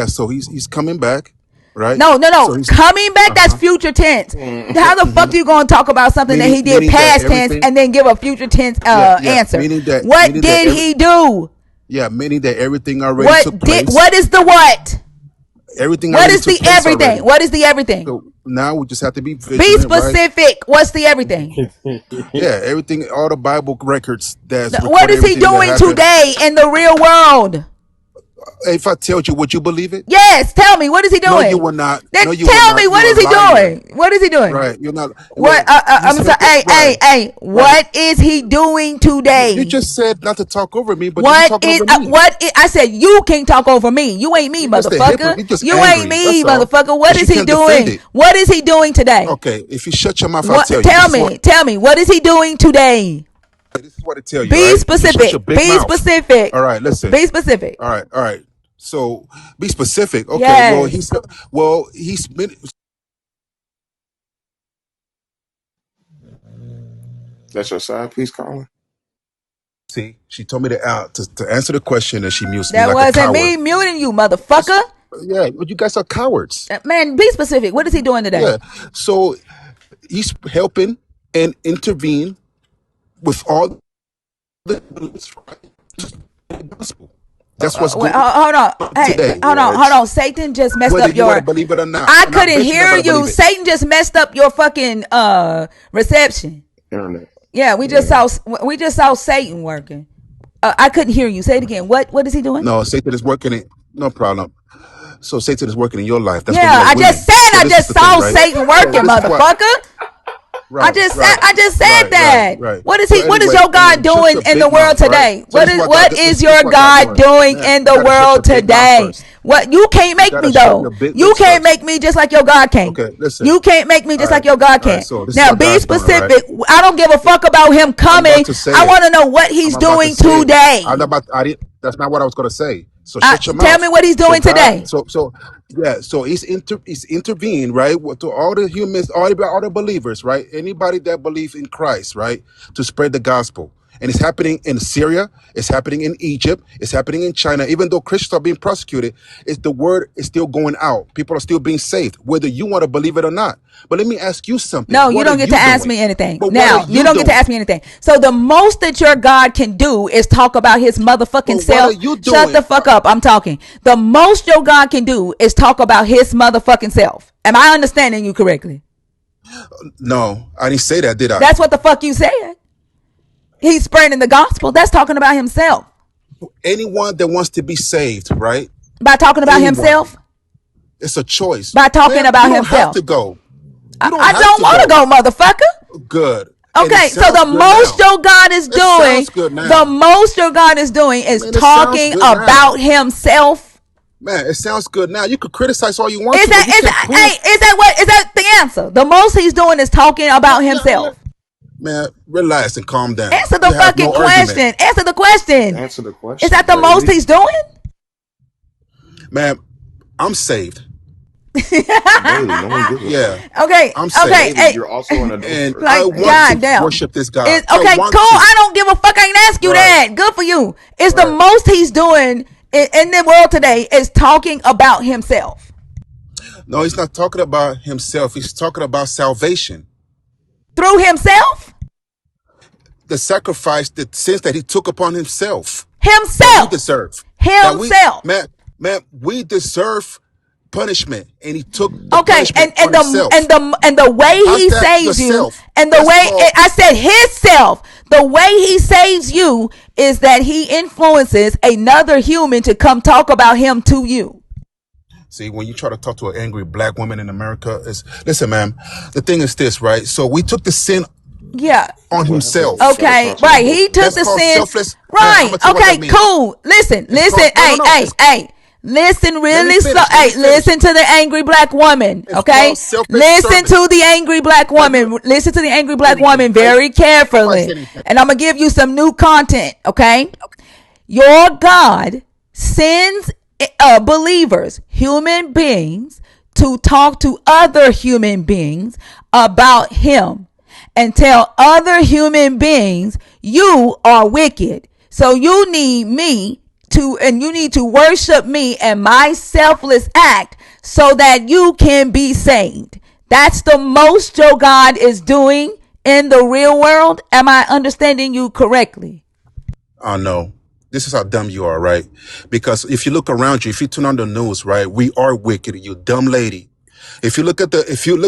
so he's coming back, right? No. So he's Coming back, that's uh-huh. future tense. How the fuck you gonna talk about something that he did Meaning that past tense everything. and then give a future tense Yeah. answer? Meaning that What did every he do? meaning that everything already took place. What is the what? Everything What already is the took place everything? already. What is the everything? So now we just have to be Be vigilant, right? specific. What's the everything? Yeah, everything, all the Bible records that's What recording is he everything that doing happened. today in the real world? If I told you, would you believe it? Yes, tell me, what is he No, you doing? will not. Then No, you will tell me, not. what You're is a he liar. doing? What is he doing? Right. You're not. What? Well, he's I'm sorry. helping. Right. Hey. Right. What is he doing You today? just said not to talk over me, but you're talking over me. I said you can't talk over me. You ain't me, You're just a motherfucker. hypocrite. You're just You ain't angry. me, That's all. motherfucker. What Because is you he can't defend doing? it. What is he doing today? Okay. If you shut your mouth, I'll What? tell you. Tell me. What is he doing today? This is what I tell you. Be Right. If you shut your specific. big Be mouth. specific. All right. Listen. Be specific. All right. All right. So be specific. Okay. Yes. He's been. That's your side piece, Colin? See, she told me to answer the question, and she mutes me That like a wasn't coward. me muting you, That's, motherfucker. yeah, but you guys are cowards. Man, be specific. What is he doing today? Yeah. So he's helping and intervene with all the gospel. That's what's Wait, going hold on. on Hey, today. hold on. Satan just messed Whether up you want to your. believe it or not, I and I couldn't bet you're not hear gonna you. believe it. Satan just messed up your fucking reception. Internet. Yeah, we just saw Satan working. I couldn't hear you. Say it again. What is he doing? No, Satan is working it. No problem. So Satan is working in your life. That's why you Yeah, like I just women. said So I this is just the thing, saw right? Satan So working, this is what. motherfucker. Right, right, I just said that. right. What is So he? What is anyway, your God shut doing your in the big world mouth, right? today? So this is what God. What is This your is what God God doing. doing Man, in you the gotta shut world your big mouth today? first. What you can't You make gotta me shut your though. big You lips can't first. make me just like your God can. Okay, listen. You can't make me All just like right, your God all right. can. So this is Now what be God's doing, right? specific. I don't give a fuck about him I'm about coming. to say I it. want to know what he's I'm about to doing say it. I'm today. about. I didn't. That's not what I was gonna say. So shut your Tell me mouth. what he's So doing God. today. So yeah. So he's intervened, right, to all the humans, all the believers, right? Anybody that believes in Christ, right, to spread the gospel. And it's happening in Syria, it's happening in Egypt, it's happening in China. Even though Christians are being persecuted, the word is still going out. People are still being saved, whether you want to believe it or not. But let me ask you something. No, you What are don't get to you ask doing? me anything. But what are Now, you you don't get to doing? ask me anything. So the most that your God can do is talk about his motherfucking But what are self. you Shut the doing? fuck up. I'm talking. The most your God can do is talk about his motherfucking self. Am I understanding you correctly? No, I didn't say that, did I? That's what the fuck you said. He's spreading the gospel. That's talking about himself. Anyone that wants to be saved, right? By talking about Anyone. himself? It's a choice. By talking Man, you about don't have himself. to go. You don't I have don't to want to go. go, motherfucker. Good. And it Okay, so sounds the good most now. your God is It doing, sounds good the now. most your God is doing is Man, it sounds talking good now. about himself. Man, it sounds good now. You could criticize all you want Is to, but that you can't prove. hey, is that the answer? The most he's doing is talking about Yeah. himself. Man, relax and calm down. Answer the You have fucking no argument. question. Answer the Just question. answer the Is that question, the most lady. he's doing? Man, I'm saved. Bailey, no one gives a fuck. Yeah, Okay, I'm okay, saved. Bailey, hey, you're also an And adulterer. I like want to goddamn. worship this God. It's I okay, want cool. to. I don't give a fuck. I ain't ask you Right, that. Good for you. It's the right. most he's doing in the world today is talking about himself No, he's not talking about himself. He's talking about salvation. through himself. The sacrifice, the sins that he took upon himself that we Himself. deserve. That we, Himself. man, we deserve punishment, and he took the Okay, punishment on himself. and the way How's he that saves you, yourself? and the That's way called. I said his self, the way he saves you is that he influences another human to come talk about him to you. See, when you try to talk to an angry black woman in America, is listen, ma'am. The thing is this, right? So we took the sin Yeah. on What happens when himself. you try to Okay, talk to an right. He adulterer? took That's the called sin. selfless. Man, I'm Right. gonna tell you what that Okay, means. cool. Listen, It's called no, no, hey, no. hey, hey. Listen Let me really slow. finish. Let me Hey, finish. listen to the angry black woman. It's Okay? called selfish Listen service. to the angry black Now you woman. Listen to the angry black anything, woman right? very Nobody carefully. said anything. And I'm going to give you some new content. Okay? Your God sends believers, human beings, to talk to other human beings about him and tell other human beings you are wicked. So you need me and you need to worship me and my selfless act so that you can be saved. That's the most your God is doing in the real world. Am I understanding you correctly? Oh no. This is how dumb you are, right? Because if you look around you, if you turn on the news, right, we are wicked, you dumb lady. If you look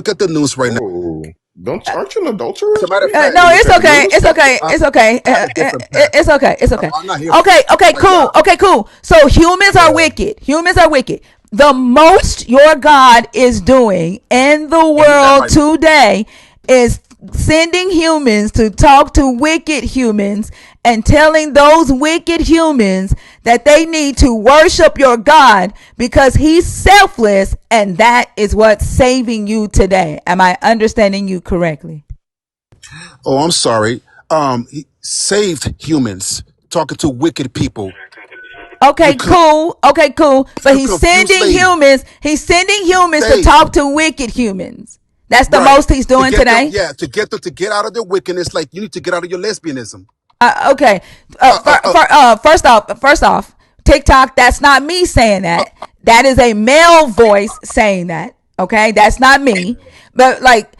at the news right now, Whoa. Don't aren't you an adulterer? as a matter of You fact, you No, look it's at the okay. news? It's okay. I, It's okay. I have a different path. It's okay. It's okay. I'm not here for Okay. Okay. like Cool. y'all. Okay. Cool. So humans are Yeah. wicked. Humans are wicked. The most your God is doing in the And he's that world right now. today is sending humans to talk to wicked humans and telling those wicked humans that they need to worship your God because he's selfless and that is what's saving you today. Am I understanding you correctly? Oh, I'm sorry. He saved humans talking to wicked people. You Okay, con- cool. Okay, cool. But you confused lady. he's sending humans to Saved. talk to wicked humans. That's the Right. most he's To doing get them, today. yeah, to get them to get out of their wickedness, like you need to get out of your lesbianism. Okay. Uh, uh, uh, First off, TikTok. That's not me saying that. That is a male voice saying that. Okay, that's not me. But like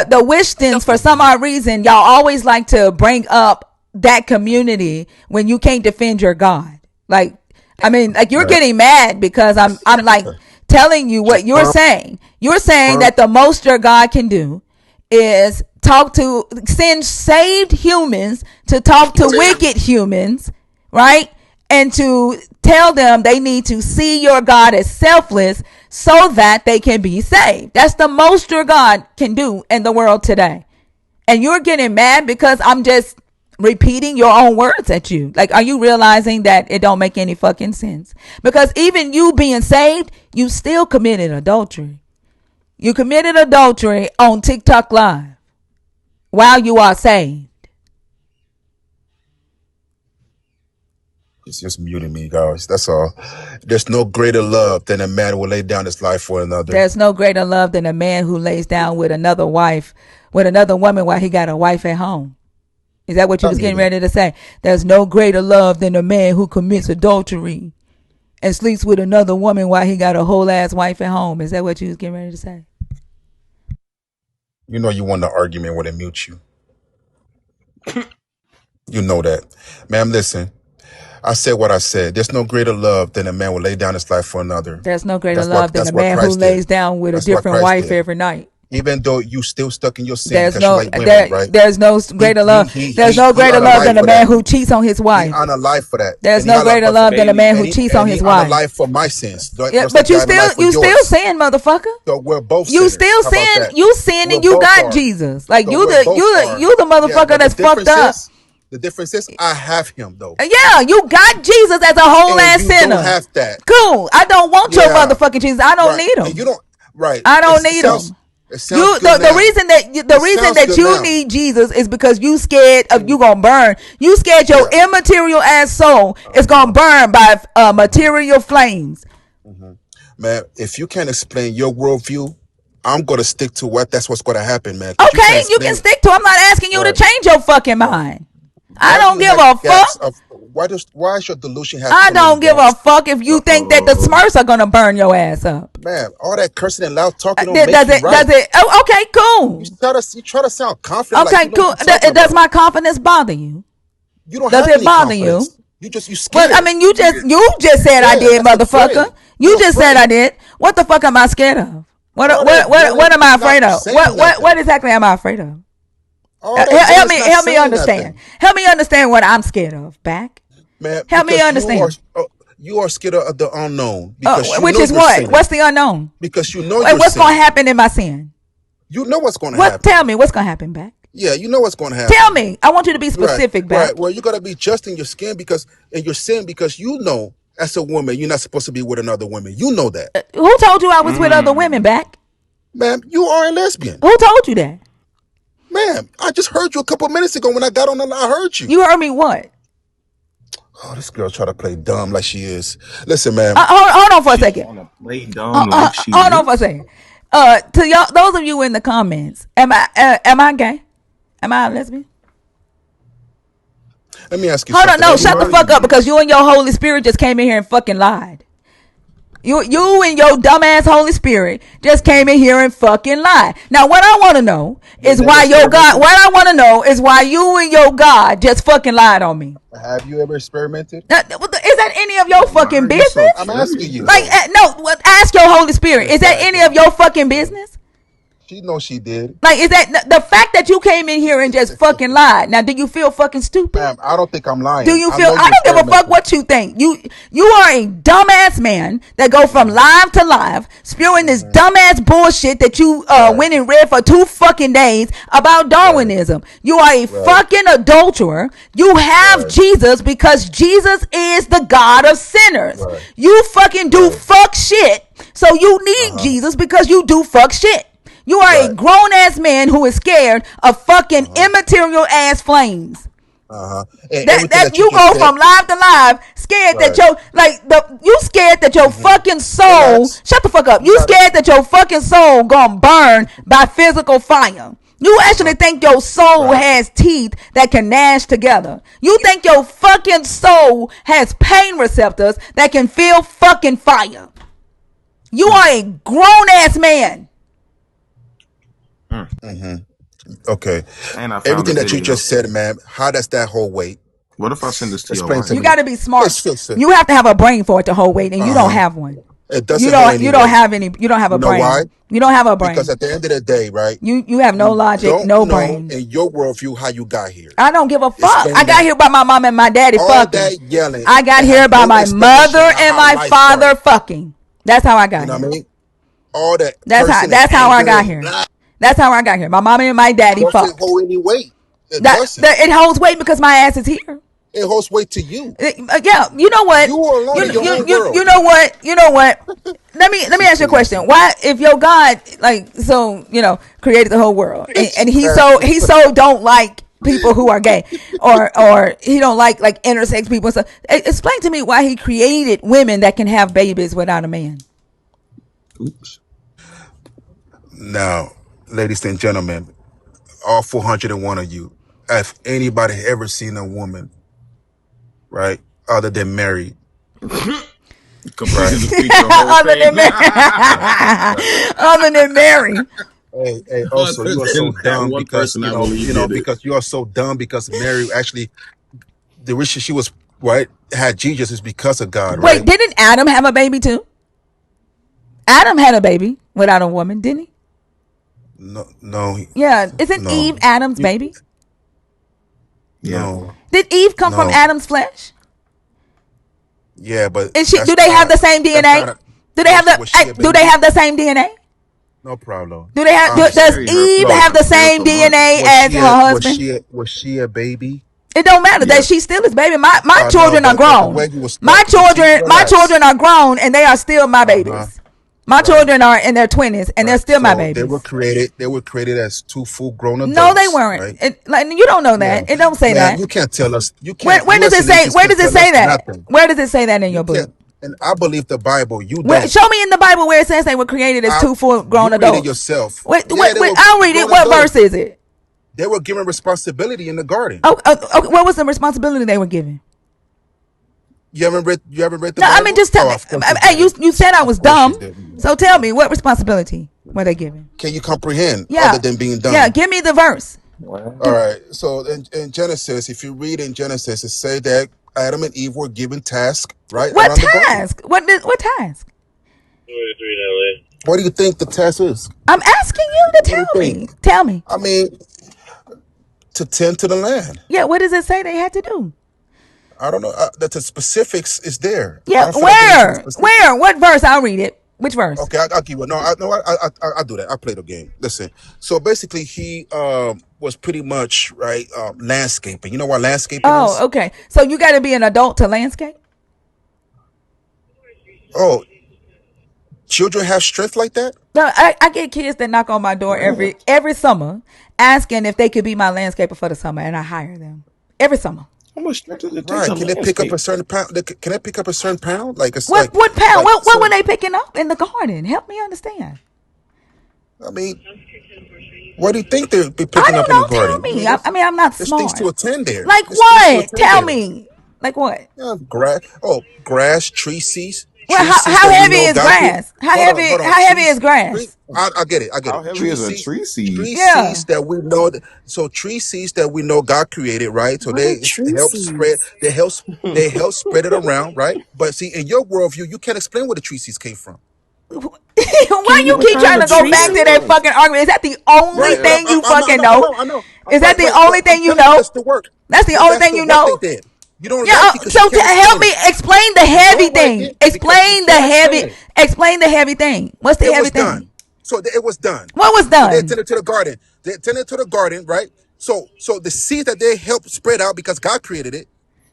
the Wishtons, for some odd reason, y'all always like to bring up that community when you can't defend your God. Like, I mean, like you're right. getting mad because I'm like telling you what you're Firm, saying. You're saying firm. that the most your God can do is send saved humans to talk to wicked humans, right? And to tell them they need to see your God as selfless so that they can be saved. That's the most your God can do in the world today. And you're getting mad because I'm just repeating your own words at you. Like, are you realizing that it don't make any fucking sense? Because even you being saved, you still committed adultery. You committed adultery on TikTok Live while you are saved. It's just muting me, guys. That's all. There's no greater love than a man will lay down his life for another. There's no greater love than a man who lays down with another woman while he got a wife at home. Is that what you I was getting mean, ready to say? There's no greater love than a man who commits adultery and sleeps with another woman while he got a whole ass wife at home. Is that what you was getting ready to say? you know you won the argument when they mute you. You know that. Ma'am, listen. I said what I said. There's no greater love than a man will lay down his life for another. There's no greater That's what love than a that's what man who Christ did. lays down with a That's what different Christ wife did. every night. Even though you still stuck in your sin There's because you no like women, right? there's no He greater he love. he There's he no he greater on a love life than a for man that. who cheats on his He wife. on a life for that. There's And he no on a greater love than a man who and he cheats and on he his on a wife. life for my sins. Yeah, Just like but you died on a still life for you still yours. sin, motherfucker. So we're both You sinners. still How about sin. that? You sin We're and you both got are. Jesus. Like So we're both are. you the Yeah, motherfucker but that's fucked up. the difference is I have him though. Yeah, you got Jesus as a whole And ass you don't sinner. have that. Cool. I don't want your Yeah. motherfucking Jesus. I don't Right. need And you him. don't right. I It don't need sounds him. it sounds You good the now. reason that It sounds good you now. need Jesus is because you scared of you gonna burn. You scared your Yeah. immaterial ass soul is gonna burn by material flames. Man, if you can't explain your worldview, I'm gonna stick to that's what's gonna happen, man. Because you Okay, can't you explain can it. stick to. I'm not asking you to Right. change your fucking Right. mind. I Why do don't you give have a gaps fuck. of why does your delusion have I so many don't give a gaps? fuck if you think that the Smurfs are gonna burn your ass up. Man, all that cursing and loud talking don't make Does you it? Does right. it? Oh, okay, cool. You try to sound confident like Okay, you know what cool. you're talking Does about. my confidence bother you? You don't Does have it any bother you? confidence. You Well, I scared. mean, you just said I Yeah, did, that's motherfucker. afraid. You You're just said I afraid. did. What the fuck am I scared of? All that What yelling am I and afraid not of? saying What nothing. exactly am I afraid of? All that yelling is not Help me saying understand. nothing. Help me understand what I'm scared of. Back. Man, Help me because understand. you are scared of the unknown because you Which know is you're what? sinning. What's the unknown? Because you know you're What's gonna sinning. happen in my sin? You know what's going to What? happen. Tell me what's gonna happen. Back. Yeah, you know what's going to Tell happen. me. I want you to be Right, specific. right. Back. Well, you got to be just in your skin because in your sin because you know as a woman you're not supposed to be with another woman. You know that, Who told you I was with other women? Back. ma'am. You are a lesbian, Who told you that? ma'am. I just heard you a couple minutes ago when I got on the line. I heard you. You heard me what? Oh, this girl try to play dumb like she is. Listen, ma'am. Hold on for a She second. trying to play dumb like she Hold on for a is. second. To y'all, those of you in the comments, am I gay? Am I a lesbian? Let me ask you Hold on, something. no, Have you shut the Are heard? fuck you up because gay? you and your Holy Spirit just came in here and fucking lied. You and your dumbass Holy Spirit just came in here and fucking lied. Now what I want to know You is never why your God. experimented? What I want to know is why you and your God just fucking lied on me. Have you ever experimented? Is that any of your Why fucking are you so business? I'm asking curious you Like, though? though. no. Ask your Holy Spirit. Is that any Exactly. of your fucking business? She knows she did. Like, is that the fact that you came in here and just fucking lied? Now, do you feel fucking stupid? Ma'am, I don't think I'm Do lying. you I feel? know I you don't give a fuck experimented. what you think. You are a dumbass man that go from live to live, spewing this dumbass bullshit that you Right, went and read for 2 fucking days about right, Darwinism. You are a right, fucking adulterer. You have right, Jesus because Jesus is the God of sinners. right, You fucking do right. fuck shit, so you need Uh-huh. Jesus because you do fuck shit. You are a Right. grown ass man who is scared of fucking Uh-huh. immaterial ass flames. Uh-huh. And That everything that you you just go said. from live to live, scared that Right. you scared that your fucking soul. Relax. Shut the fuck up. You You gotta. scared that your fucking soul gonna burn by physical fire. You actually Uh-huh. think your soul Right. has teeth that can gnash together. You think your fucking soul has pain receptors that can feel fucking fire. You are a grown ass man. Mm-hmm. Okay. And I found a Everything that you video. just said, ma'am, how does that hold weight? What if I send this to your Explain to wife? You me. got to be smart. Let's fix it. You have to have a brain for it to hold weight, and you don't Uh-huh. have one. It You doesn't hold don't. any You don't weight. have any. You don't have You a know why? brain. You don't have a Because brain. at the end of the day, right, You have no you logic, don't no know brain. in your worldview how you got here. I don't give a fuck. I Explain got that. here by my mom and my daddy All fucking. that yelling, I got it here has by no my mother explanation and how my life father started. fucking. That's how I got You know what here. I mean? All that That's how. cursing and That's how I anger got and here. That's how I got here. My mom and my daddy doesn't fucked. hold any weight. It That doesn't. it holds weight because my ass is here. It holds weight to you. Yeah, you know what? You are alone in your own You world. know what? You know what? Let me She's ask you a question. crazy. Why, if your God, like, so, created the whole world, and She's he so don't like people who are gay, or he don't like intersex people and stuff. Explain to me why he created women that can have babies without a man. Oops. Now, ladies and gentlemen, all 401 of you, if anybody ever seen a woman, right, other than married, Completely right, defeats your whole Other thing. than Mary. right. Other than Mary. Hey, also Other you are so than that dumb one because person, I believe did it. because you are so dumb because Mary actually the reason she was right had Jesus is because of God, Wait, right? didn't Adam have a baby too? Adam had a baby without a woman, didn't he? No, no, Yeah, isn't no, Eve Adam's you, baby? Yeah. no, Did Eve come from no. Adam's flesh? Yeah, but Is she? Do that's they have not the same that's DNA? not a Do they have the? was she a Do they baby? have the same DNA? No problem. Do they have? I Does Mary, understand. her Eve flesh have Flo, the was same spiritual blood. DNA as her husband? was she a baby? It don't matter that Yes. she still is baby. My No, children are but the way grown. you was My talking, see, children, my relax. children are grown, and they are still my Uh-huh. babies. My Right. children are in their 20s, and they're Right. still my So they were babies. created. They were created as two full grown No, they adults, weren't. right? Like you don't know Yeah, that. It don't say man. that. You can't tell us. You Where can't. where You does as it an say? atheist Where can't does it tell say us that? nothing. Where does it say that in You your book? can't. And I believe the Bible. You Where, don't. show me in the Bible where it says they were created as I. two full You grown read it adults. yourself. Wait, Yeah, wait, they wait, were I'll read it. grown What verse adults. is it? They were given responsibility in the garden. Oh, what was the responsibility they were given? You haven't read. You haven't read the No, I mean Bible. just tell Oh, me. of course you Hey, didn't. you said I Of was course you dumb, didn't. so tell me what responsibility were they given? Can you comprehend other Yeah, than being yeah. dumb? Give me the verse. All What? right. So in Genesis, if you read in Genesis, it say that Adam and Eve were given tasks right What around the garden. task? What task? What do you think the task is? I'm asking you to What do you tell think? me. Tell me. I mean, to tend to the land. Yeah, what does it say they had to do? I don't know. That the specifics is there. I Yeah, don't feel like getting into the where? specifics. Where? What verse? I'll read it. Which verse? Okay, I'll give you. No, I do that. I play the game. Listen. So basically, he was pretty much right landscaping. You know what landscaping Oh, is? okay. So you got to be an adult to landscape? Oh, children have strength like that? No, I get kids that knock on my door What? every summer asking if they could be my landscaper for the summer, and I hire them every summer. How much strength does it take Right? to Can they pick up a landscape? certain pound? Can they pick up a certain pound? Like it's What pound? like What were so. they picking up in the garden? Help me understand. I mean, what do you think they'd be I picking up don't in the know. Tell garden? I me. mean, I mean, I'm not there's things smart. to attend there. Like There's things to what? attend Tell there. me. Like what? Yeah, grass. Oh, grass, tree seeds, Well, tree seeds how that we heavy know is God created. grass? How Hold on, heavy? hold on. How heavy is grass? I get it. I get How it. heavy is a tree seed? Tree Yeah. seeds that we know. So tree seeds that we know God created, right? So What are they true help spread. seeds? They help spread it around, right? But see, in your worldview, you can't explain where the tree seeds came from. Why Can you you keep define trying a to go tree back Yeah, to seed? that right. fucking argument? Is that the only Right. thing you I fucking know. I know? know. I know. Is that Right. the Right. But only I'm thing you telling you, know? that's the work. That's the But only that's thing the you one thing know? then. You don't Yeah. like it because you So can't help explain me it. explain the You heavy don't like thing. it because you Explain the can't explain heavy. it. Explain the heavy thing. What's the It heavy was done. thing? So it was done. What was So they done? attended to the garden. They attended to the garden, right? So the seeds that they helped spread out because God created it.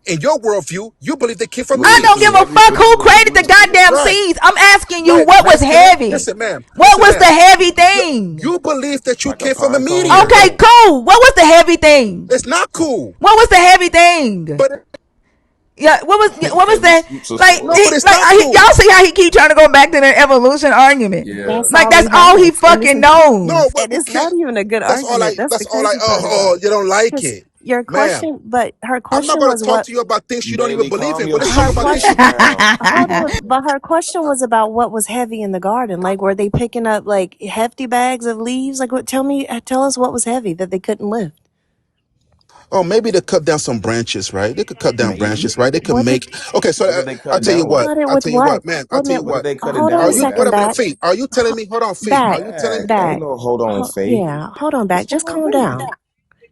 In your worldview, you believe they came from Was I it don't too give Eve. a heavy fuck for who them to created the produce fruit? goddamn Right. seeds. I'm asking you Right. what was Masculine. heavy. Listen, ma'am. What Listen, was the ma'am. heavy thing? You believe that you Like a came from a pine cone? meteor. Okay, cool. What was the heavy thing? It's not cool. What was the heavy thing? But Yeah, what was Heavy that? scoops of Like, no, soil. but it's not cool. y'all see how he keep trying to go back to the evolution argument? Yeah. That's Like all that's he all he has. And fucking knows. We it's can't. not even a good argument. That's the That's all I. crazy part about Oh, it. you don't like Because it, your ma'am. question, but her I'm not question gonna was talk what to you about things you don't even Bailey, believe calm in. But let's talk her yourself about this. question, down. hold on, but her question was about what was heavy in the garden. Like, were they picking up like hefty bags of leaves? Like, what? Tell us what was heavy that they couldn't lift. Oh, maybe they cut down some branches, right? They could cut down Maybe. branches, right? They could What did make. Okay, so What did they cut I'll it tell you down with? what. cut it I'll with tell you what? what, man. I'll Wait a tell you minute. What did what. they cut it Hold on down Are a with, you second, wait a Bap? minute, back. Fee? Are you telling me? Hold on, Fee. Are Back, you telling me? Ain't back. no hold on, Faye. Yeah, hold on, back. What's Just going on calm there? down.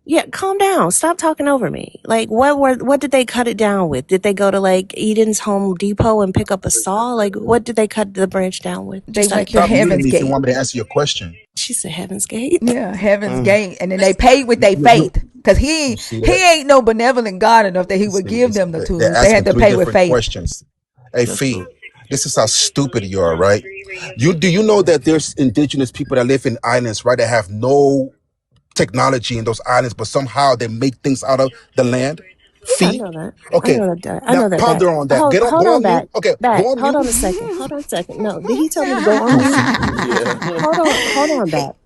Yeah, calm down. Stop talking over me. Like, what did they cut it down with? Did they go to like Eden's Home Depot and pick up a saw? Like, what did they cut the branch down with? They Just out of went to Stop muting Heaven's me curiosity. if you Gate. want me to answer your question. She said Heaven's Gate. Yeah, Heaven's Mm. Gate, and then they paid with their faith, cause You see he that? ain't no benevolent God enough that he You would see, give them the they're tools. They had asking to three pay with different faith. questions. Hey, That's Fee, true. this is how stupid you are, right? Do you know that there's indigenous people that live in islands, right, that have no technology in those islands, but somehow they make things out of the land? Yeah, I Fee? know that. I Okay, know that. I now know that. Back. ponder on that. Get on, Hold go on, on mute. back. Okay, Back. go on Hold mute. on a second. Hold on a second. No, did he tell me to go on mute? Yeah. Hold on, back.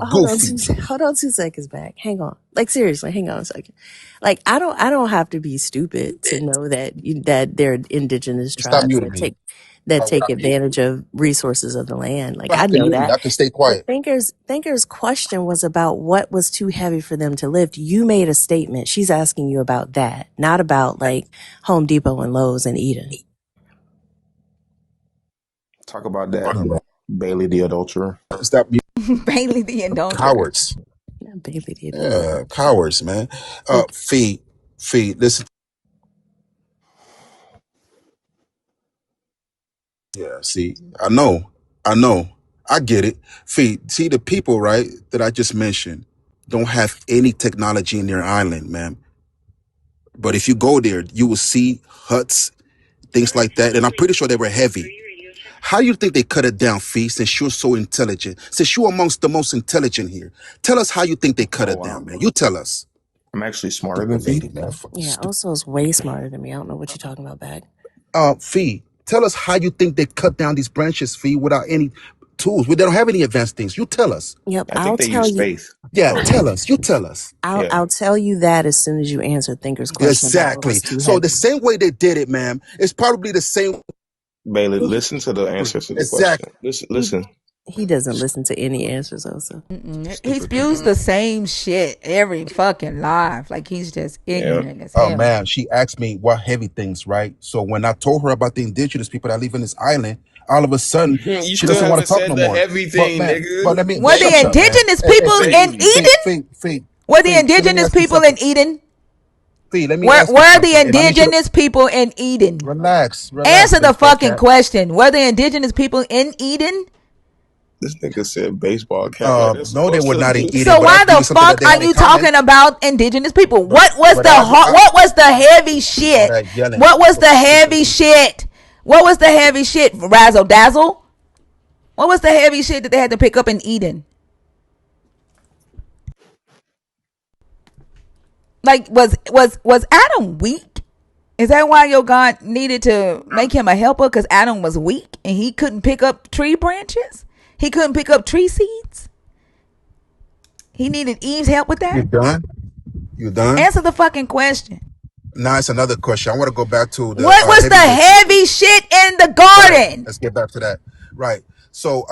Goofy. Hold on 2 seconds back. Hang on. Like seriously, hang on a second. Like I don't have to be stupid to know that there are indigenous Stop tribes muting that me. take advantage of resources of the land. You Like don't I have to know mute me. that. I can stay But quiet. Thinker's question was about what was too heavy for them to lift. You made a statement. She's asking you about that, not about like Home Depot and Lowe's and Eden. Talk about that, Bailey the adulterer. Stop muting. Bailey the adulterer. Cowards. Not Bailey the adult. Yeah, cowards, man. Like Fee, listen. Yeah, see, I know. I get it. Fee, see the people, right, that I just mentioned don't have any technology in their island, man. But if you go there, you will see huts, things like that. And I'm pretty sure they were heavy. How do you think they cut it down, Fee, since you're so intelligent? Since you're amongst the most intelligent here. Tell us how you think they cut Oh it wow. down, man. You tell us. I'm actually smarter than Stupid Fee. lady, man. yeah, Stupid. Oso's way smarter than me. I don't know what you're talking about back. Fee, tell us how you think they cut down these branches, Fee, without any tools. They don't have any advanced things. You tell us. Yep, I I'll think they tell use you. faith. Yeah, tell us. You tell us. Yeah. I'll tell you that as soon as you answer Thinker's question about what Exactly. was too So the heavy. same way they did it, ma'am, it's probably the same. Bailey, listen to the answer to the question. Exactly. Listen. He doesn't listen to any answers, also. He Stupid spews people. the same shit every fucking live. Like he's just Yeah. ignorant as Oh hell. man, she asked me what heavy things, right? So when I told her about the indigenous people that live in this island, all of a sudden You she still doesn't want to haven't talk said no the more. heavy But thing, man, nigga. but let me Were the shut up, man. indigenous Hey, people hey, in Bailey. Eden? Were the Let me indigenous ask you people in something. Eden? Let me Where ask you were the something. And I need you to indigenous people in Eden? relax, Answer the baseball fucking cap. question. Were the indigenous people in Eden? This nigga said baseball cap like that's No, they supposed were to. not in Eden, So but I why give the you something that fuck they are had in you common. talking about indigenous people? But What was but the what was the heavy all shit? that yelling, What was so the stupid. heavy shit? What was the heavy shit? Razzle dazzle? What was the heavy shit that they had to pick up in Eden? Like was Adam weak? Is that why your God needed to make him a helper? Because Adam was weak and he couldn't pick up tree branches? He couldn't pick up tree seeds? He needed Eve's help with You that? done? You done? Answer the fucking question. Now it's another question. I want to go back to the What was the heavyweight people. heavy shit in the Right. garden? Let's get back to that. Right. So,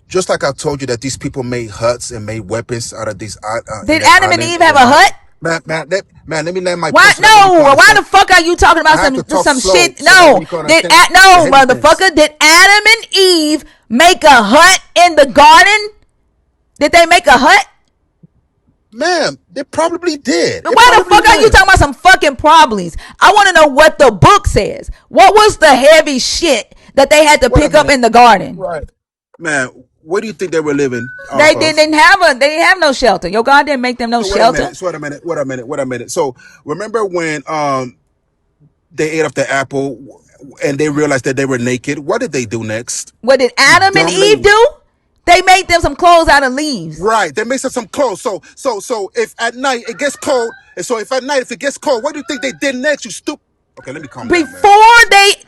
just like I told you that these people made huts and made weapons out of these in Did that Adam and island Eve in have their a mind. hut? Man, let me land my Why point so that way you can no? Why understand. the fuck are you talking I about have to talk some slow shit? so that way No. you can Did understand the no heavy things. motherfucker? Did Adam and Eve make a hut in the garden? Did they make a hut? Man, they probably did. They Why the probably fuck are you did. talking about some fucking problems? I want to know what the book says. What was the heavy shit that they had to Wait a pick up minute. in the garden? Right. Man, what do you think they were living They off of? didn't have no shelter. Your God didn't make them no So wait a shelter. minute. Wait a minute. So remember when they ate off the apple and they realized that they were naked? What did they do next? What did You Adam and dumb Eve lady. do? They made them some clothes out of leaves. Right. They mix up some clothes. So if at night it gets cold, and so if at night if it gets cold, what do you think they did next? You stupid. Okay, let me calm down, man.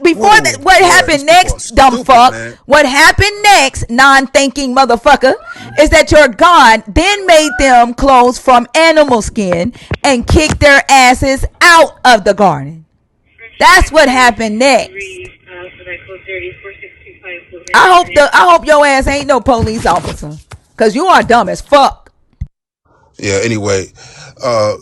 Before what Boy, these happened people are next, dumb stupid, fuck? man. What happened next, non-thinking motherfucker, is that your God then made them clothes from animal skin and kicked their asses out of the garden. That's what happened next. I hope your ass ain't no police officer, cause you are dumb as fuck. Yeah, anyway.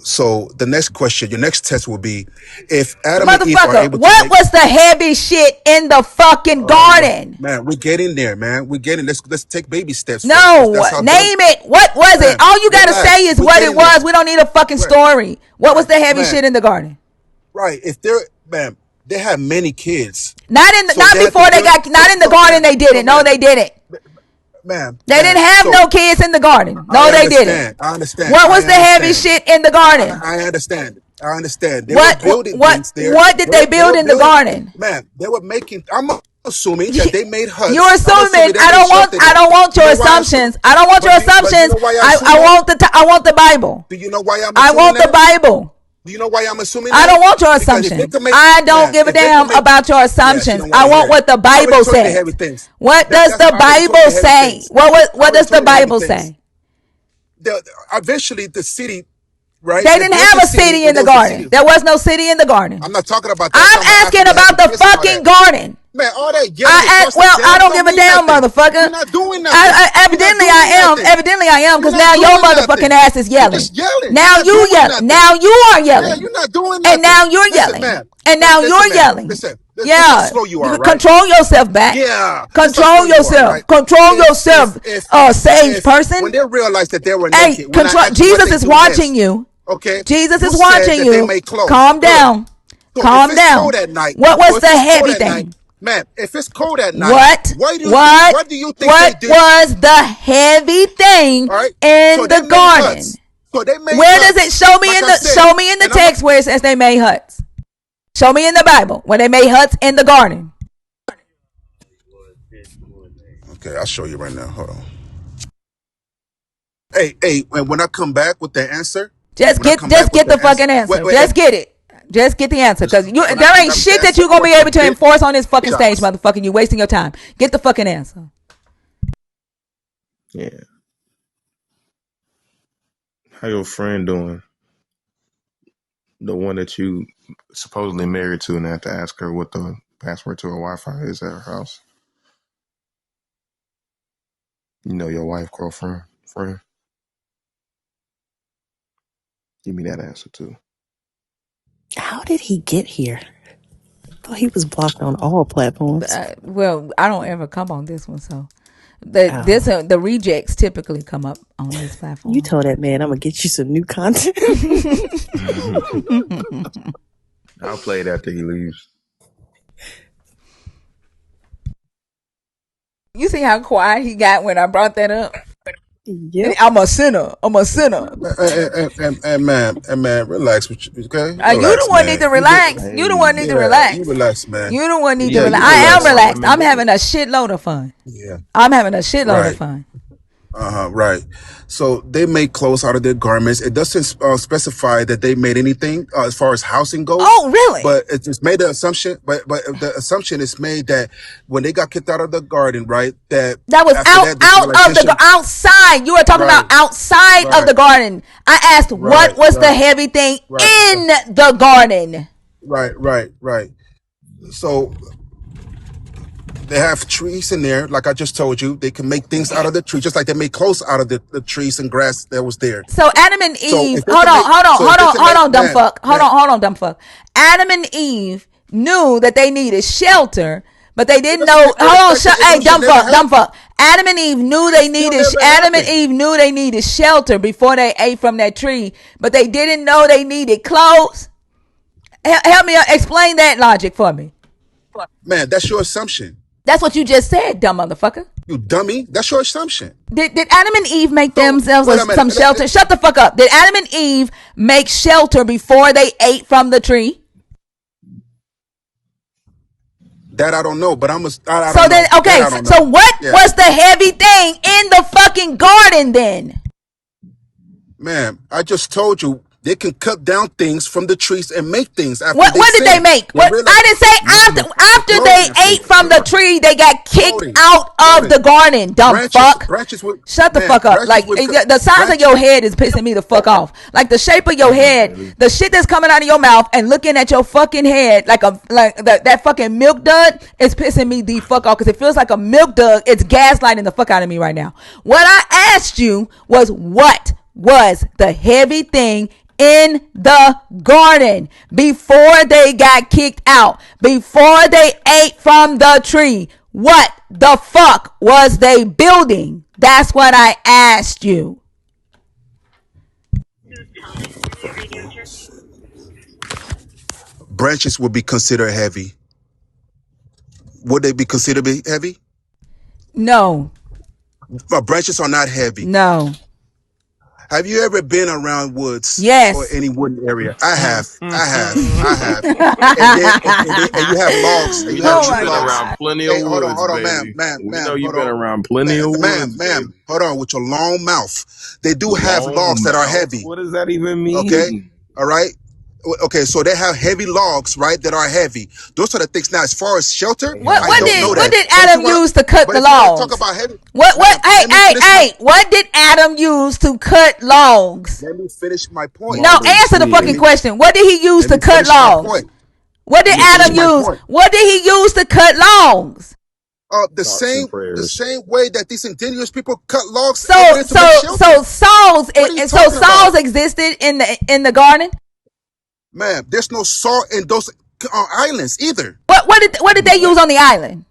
So the next question, your next test will be if Adam and Eve are Motherfucker, able to what make was the heavy shit in the fucking garden? man, we're getting there, man. We're getting let's take baby steps first. No, That's how dumb name it. What was it? man, All you gotta say relax. is We're what it getting there. was. We don't need a fucking Right, story. What was right, the heavy man. shit in the garden? Right. If they're man, they have many kids. Not So they had to before they build got not in the garden. They did it. No, they didn't. They didn't have So no kids in the garden. No, I they didn't. understand. I understand. What I was the heavy understand. shit in the garden? I understand. I understand. They were What building what things there. what did they They build were in the building. garden? Man, they were making. I'm assuming that they made You're huts. I'm assuming. assuming that they sheltered I them. don't want You your know why I assume? assumptions. I don't want your But you assumptions. know why I assume I that? want the Bible. Do you know why I'm I assuming want the that? Bible. Do you know why I'm assuming I that? don't want your Because if they assumption. can make, I don't man, give a if they can damn make, about your yeah, she assumptions. don't want I to want hear it. what the I already Bible told you the heavy says. things. What does That's the I already told you Bible the heavy say? things. I What already does told the you the heavy Bible things. say? Eventually, the city, right? They They didn't built have the a city city when in there the was a garden. city. There was no city in the garden. I'm not talking about that. I'm I'm talking about after asking they had about the the kids and all fucking that. garden. Man, all that yelling and fussing, Well, I Sarah, don't don't give a mean damn, nothing. motherfucker. You're not doing nothing. You're not Evidently I doing am. nothing. Evidently I am, You're because not now your doing motherfucking nothing. ass is You're yelling. just yelling. You're Now not you doing yell. nothing. Now you are Yeah, yelling, you're not doing and nothing. now you're Listen, yelling, man. and now Listen, you're man. yelling. Listen. This how Yeah, slow you you are, can right? control yourself back. Yeah. This how slow Control you are, yourself. right? Control If yourself, sage when person. they realized that they were Hey, naked, when I control. asked you what Jesus they is do watching next, you. okay, Jesus you is said watching that they you. made clothes. Calm Good. down. So if Calm it's cold down. at night, What so was if the it's cold heavy at night, thing? man, if it's cold at night, What? what do you think they What did? was the heavy thing All right. So in they the made garden? huts. So they made Where does it huts. show me Like in I the said, and I'm text where it says they made huts? Show me in the Bible where they made huts in the garden. okay. I'll show you right now. Hold on. Hey, and when I come back with the answer, when I come back Just with get the the answer, fucking wait, answer. wait, Just get it. Just get the answer, because when I there come ain't back with the shit that answer, you're I gonna be want you able to to bid enforce on this fucking stage, shots. motherfucker. You wasting your time. Get the fucking answer. Yeah. How your friend doing? The one that you supposedly married to, and have to ask her what the password to her Wi-Fi is at her house. You know your wife, girlfriend, friend. Give me that answer too. How did he get here? I thought he was blocked on all platforms. Well, I don't ever come on this one, so Oh, the rejects typically come up on this you platform. told that man I'm gonna get you some new content. I'll play it after he leaves. You see how quiet he got when I brought that up? Yep. I'm a sinner. I'm a sinner. And man, relax, okay? You the Relax, one need man. to You been, relax. You the one need Hey, to yeah, you relax. relax, man. You the one need to Yeah, he relax. you I he am relax. growing relaxed. to I'm me. having a shitload of fun. Yeah, I'm having a shitload of right. fun. Right. So they make clothes out of their garments. It doesn't specify that they made anything as far as housing goes, Oh, really? but it's just made the assumption. But the assumption is made that when they got kicked out of the garden, right? That That was after that, the out of the civilization. outside. You were talking about Right. outside of Right. the garden. I asked what Right. was the Right. heavy thing Right. in the garden. Right. Right. Right. So they have trees in there, like I just told you. They can make things out of the tree, just like they make clothes out of the trees and grass that was there. So Adam and So Eve, if they can make, so if they can hold make, on, dumb man, fuck. man, Hold on, dumb fuck. Adam and Eve knew that they needed shelter, but they it didn't doesn't know. make no Hold effect. on, It hey, should dumb never fuck, dumb happen. fuck. Adam and Eve knew they It'll needed. never Adam and happen. Eve knew they needed shelter before they ate from that tree, but they didn't know they needed clothes. Help me explain that logic for me. Man, that's your assumption. That's what you just said, dumb motherfucker. You dummy. That's your assumption. Did Adam and Eve make So themselves wait a minute. some shelter? Shut the fuck up. Did Adam and Eve make shelter before they ate from the tree? That I don't know, but I So don't then, know. That okay. I don't So know. what Yeah, was the heavy thing in the fucking garden then? man. I just told you they can cut down things from the trees and make things after they What did they sin. make? They What realize, I didn't say man, after they clothing. I said ate from the tree, they got kicked clothing, out of clothing. the garden. Dumb fuck. Branches would, Shut the man. fuck up. Branches Like would cut. the size of Branches. your head is pissing me the fuck off. Like the shape of your Damn, head, Haley. the shit that's coming out of your mouth and looking at your fucking head like that fucking milk dud is pissing me the fuck off, because it feels like a milk dud. It's gaslighting the fuck out of me right now. What I asked you was, what was the heavy thing in the garden before they got kicked out, before they ate from the tree? What the fuck was they building? That's what I asked you. Branches would be considered heavy. Would they be considered heavy? No, But branches are not heavy. no, Have you ever been around woods or yes. any wooded area? I have. And you have logs, and you have Oh You've tree my been logs. around god. plenty of Hey, woods, hold on, ma'am, baby. ma'am, We know ma'am, hold you've been on. around plenty of woods, Ma'am, baby. hold on with your long mouth. They do have Long logs that are mouth. heavy. What does that even Okay, mean? all right. Okay, so they have heavy logs, right? That are heavy. Those are the things. Now, as far as shelter, They What have I what don't did know what that. wood. did But if you Adam want use to to, cut but the if you want to talk logs? about heavy, What? ma'am, Hey, let me hey, finish my. hey! What did Adam use to cut logs? Let me finish my point. No, Marble answer the Let fucking me twigs. question. What did he use let to me cut finish my logs? point. What Let did me finish Adam my use? point. What did he use to cut logs? The Thoughts same and the prayers. same way that these indigenous people cut logs over So there to make so so shelter. Saul's What are you so talking Saul's about, existed in the garden. ma'am? There's no salt in those islands either, What did they use What? on the island?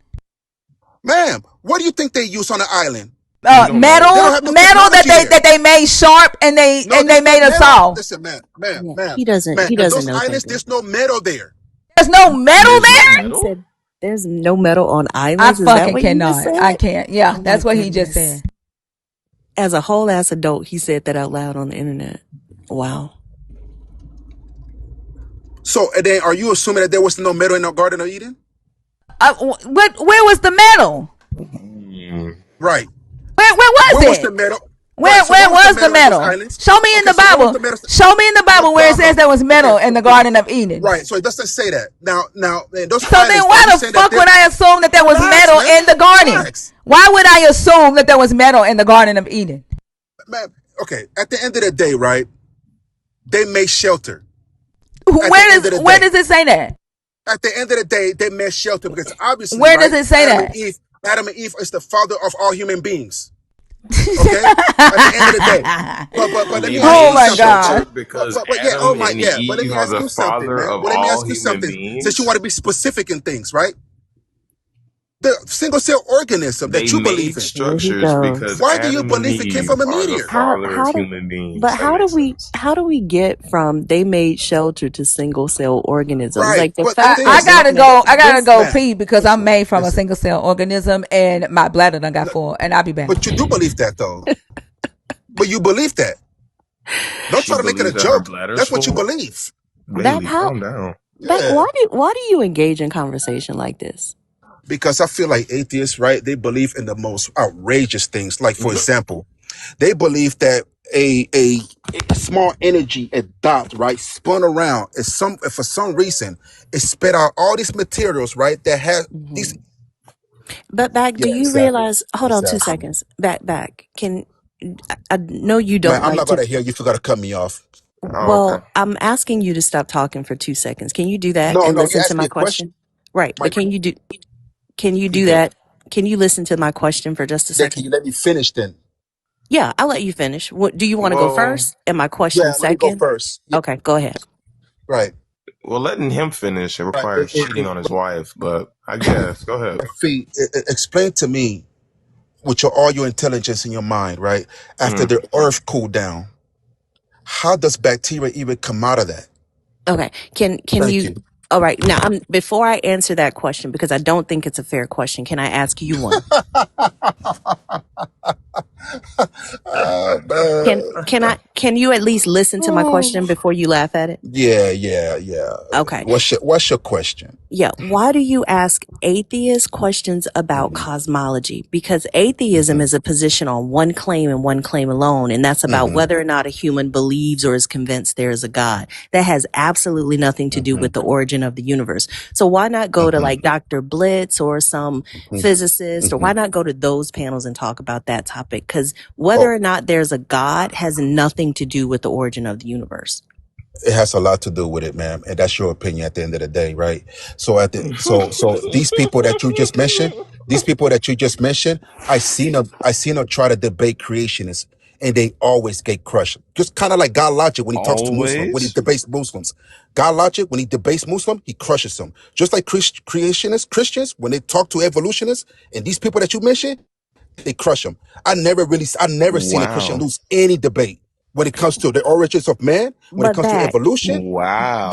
ma'am. What do you think they use on the island? We don't know. They don't Metal have no metal that technology there. they made sharp and No, they there's no made a metal. saw. Listen, Yeah, ma'am. he And doesn't those know islands, something. there's no metal there. There's no metal There's no there. He metal? said there's no metal on I islands. Is that fucking what you just cannot. I said? can't. Yeah, Oh my that's what he just goodness. said. As a whole ass adult, he said that out loud on the internet. Wow. So, and then are you assuming that there was no metal in the Garden of Eden? Where was the metal? Mm. Right. Where was Where was the it? metal? Right. Where So, where where was the was the metal in those metal? islands? Show me in Okay. the So, where was Bible. the metal? Show me in the No Bible where it says problem. there was Okay. metal in the Garden of Eden. Right. So it doesn't say that. Now, in those So then islands, are why you the saying that fuck they're would I assume that there was relax, metal man? in the garden? Relax, Why would I assume that there was metal in the Garden of Eden? man. Okay. At the end of the day, right? They made shelter. At the Where end does of the where day, does it say that? at the end of the day, they made shelter because obviously, Where does right? it say that? Adam and Eve is the father of all human beings. Okay. At the end of the day, but let They me ask Oh you made my something. shelter god. because Yeah, oh Adam my, and yeah. But let Eve me are ask the you something, father man. of Well, let me all ask you human something. Since you beings. want to be specific in things, right? The single cell organism They that you believe made in. Here he structures because goes. Why do you Adam and believe it came from Eve a are the meteor? father of How do human but beings. That makes sense. how do we get from they made shelter to single cell organisms? Right. Like the But the fact thing I that is, this gotta man go. I gotta this go man, pee because I'm listen, made from a listen. single cell organism and my bladder done got No, full and I'll be back. but you do believe that though. But you believe that. Don't She try to make it a believes that her joke. bladder's That's what you full. believe. back Bailey, how calm down. back Yeah. why do you engage in conversation like this? Because I feel like atheists, right? They believe in the most outrageous things. Like, for example, they believe that a small energy, a dot, right, spun around is for some reason it spit out all these materials, right, that have these. Hmm. But back, Yeah, do you exactly, realize? Hold on, two exactly. seconds. Back. Can I know you Man, don't I'm like not to? gonna hear you. You gotta cut me off. Oh, okay. Well, I'm asking you to stop talking for 2 seconds. Can you do that No, and no, you listen to asked me my a question. question? Right, My but can you do okay. that? Can you listen to my question for just a Then can second? you let me finish then? Yeah, I'll let you finish. What do you want to go Well, first? And my question Yeah, let me go second? first. Yeah, Okay, go ahead. right, letting him finish it right. requires cheating on his wife, but I guess go ahead. Fee, explain to me with all your intelligence in your mind, right? After Mm. the earth cooled down, how does bacteria even come out of that? Okay. Can Thank you you. all right, now I'm before I answer that question because I don't think it's a fair question, can I ask you one? Can you at least listen to my question before you laugh at it? Yeah. Okay. What's your question? Yeah. Why do you ask atheist questions about Hmm. cosmology? Because atheism Hmm. is a position on one claim and one claim alone, and that's about Hmm. whether or not a human believes or is convinced there is a God. That has absolutely nothing to do Hmm. with the origin of the universe. So why not go to Hmm. like Dr. Blitz or some physicist, or Hmm. why not go to those panels and talk about that topic? Because whether Oh, or not there's a God has nothing to do with the origin of the universe. it has a lot to do with it, ma'am, and that's your opinion at the end of the day, right? So so these people that you just mentioned, I seen them try to debate creationists, and they always get crushed. Just kind of like God Logic when he talks to Muslim, when he Always. debates Muslims. God Logic when he debates Muslim, he crushes them. Just like creationists, Christians when they talk to evolutionists, and these people that you mentioned, they crush them. I never seen a Christian Wow. lose any debate when it comes to the origins of man, when it But comes to back, evolution,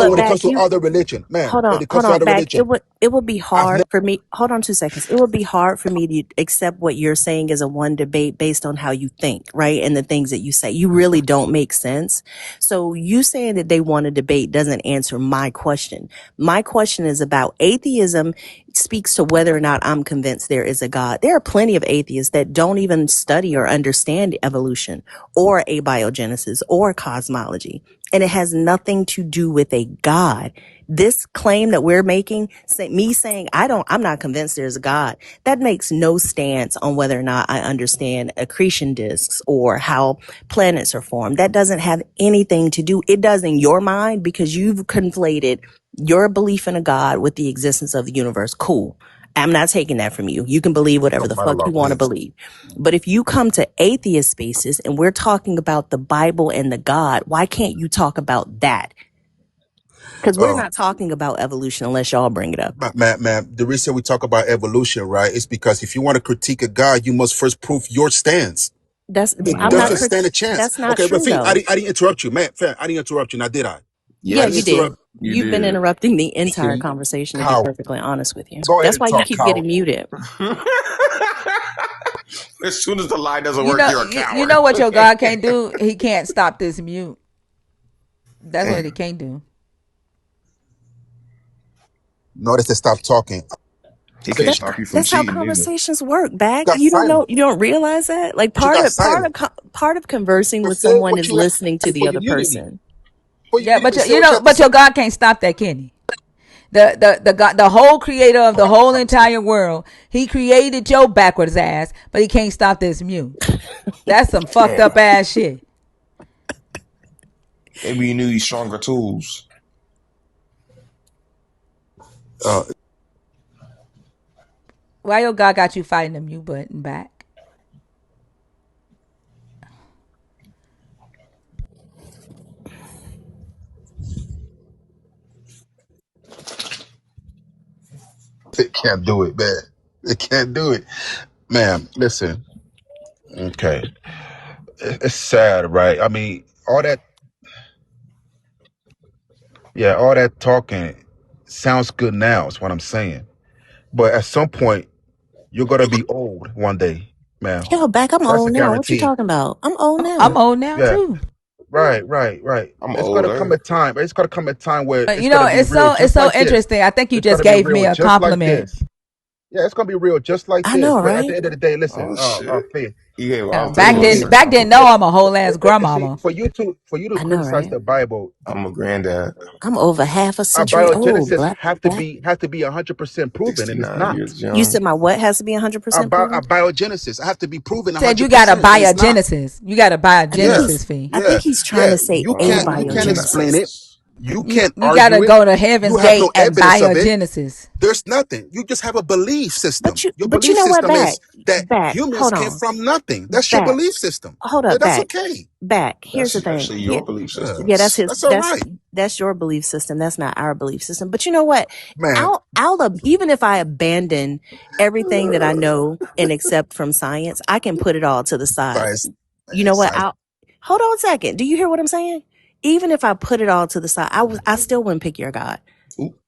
or but when it Wow. comes back, to you other religion. Man, when it comes hold to on other back. religion, It would be I've hard never. for me. Hold on 2 seconds. It would be hard for me to accept what you're saying as a one debate based on how you think, right? And the things that you say. You really don't make sense. So you saying that they want to debate doesn't answer my question. My question is about atheism speaks to whether or not I'm convinced there is a God. There are plenty of atheists that don't even study or understand evolution or abiogenesis or cosmology. And it has nothing to do with a God. This claim that we're making, me saying I'm not convinced there's a God, that makes no stance on whether or not I understand accretion disks or how planets are formed. That doesn't have anything to do. It does in your mind because you've conflated your belief in a God with the existence of the universe. Cool. I'm not taking that from you. You can believe whatever Talk the about a fuck you lot, want to please. believe. But if you come to atheist spaces and we're talking about the Bible and the God, why can't you talk about that? Because we're Uh, not talking about evolution unless y'all bring it up. man, the reason we talk about evolution, right, is because if you want to critique a God, you must first prove your stance. It I'm not. doesn't stand a chance. That's not Okay, true Rafi, though. I didn't interrupt you, man. Fair, I didn't interrupt you. Now, did I? I Yeah, didn't you Yes, interrupt. did. you You've been did. interrupting the entire conversation, to be How? perfectly honest with you. Go ahead That's and why you talk, keep Kyle. getting muted. As soon as the lie doesn't You work, know, you're a you coward. know what your God can't do? He can't stop this mute. That's what he Damn. can't do. Notice to stop talking. He So can't you That, stop you from that's how cheating either. conversations work. Back, got you don't know, silent. you don't realize that. Like But you got silent. part of conversing But with say someone what is you have listening to to say the before other you muted me. person. Before you Yeah, muted but me, say you what you know, have to but say. your God can't stop that, can he? The God, the whole creator of the whole entire world, he created your backwards ass, but he can't stop this mute. That's some fucked up Damn. ass shit. Maybe you need stronger tools. Uh, Why your God got you fighting the mute button back? they can't do it, man. They can't do it. Man, listen. Okay. It's sad, right? I mean, all that talking sounds good now, is what I'm saying. But at some point, you're going to be old one day, man. Hell, back, I'm That's a old now. What you guarantee. talking about? I'm old I'm now. old now Yeah. too. Right. I'm It's going to come a older. time. It's going to come a time where But it's you going know, to be real it's just so like this. interesting. I think you It's going just to be gave me real a just like compliment. this. Yeah, it's going to be real just like I this. know, But at right? the end of the day, listen, Oh shit. Faith, He gave Yeah, all three back of us then, a back then, no, compliment. I'm a whole ass see, grandmama. for you to I know, criticize right? the Bible, I'm a granddad. I'm over half a our century old. biogenesis Black, black. have to be 100% proven, and it's 69 not. years You young. said my what has to be Our, 100% our proven? biogenesis have to be proven Said you got a 100%, and it's not. biogenesis. You got a Yeah, biogenesis fee. I yeah, think he's trying yeah. to say Oh, You can't explain abiogenesis. it. goodness. You You can't you gotta argue it. go to You heaven's have gate no and evidence of it. biogenesis. There's nothing. You just have a belief system. Your But you belief know what, system is back, that humans hold came on, from nothing. That's your back, belief system. hold Yeah, up, that's back, okay. back. Here's the That's thing. actually your belief Yeah, Yeah, systems. that's all right, that's your belief system. That's not our belief system. But you know what? man. Even if I abandon everything that I know and accept from science, I can put it all to the side. Science, You know what? science. Hold on a second. Do you hear what I'm saying? Even if I put it all to the side, I still wouldn't pick your God. Oop.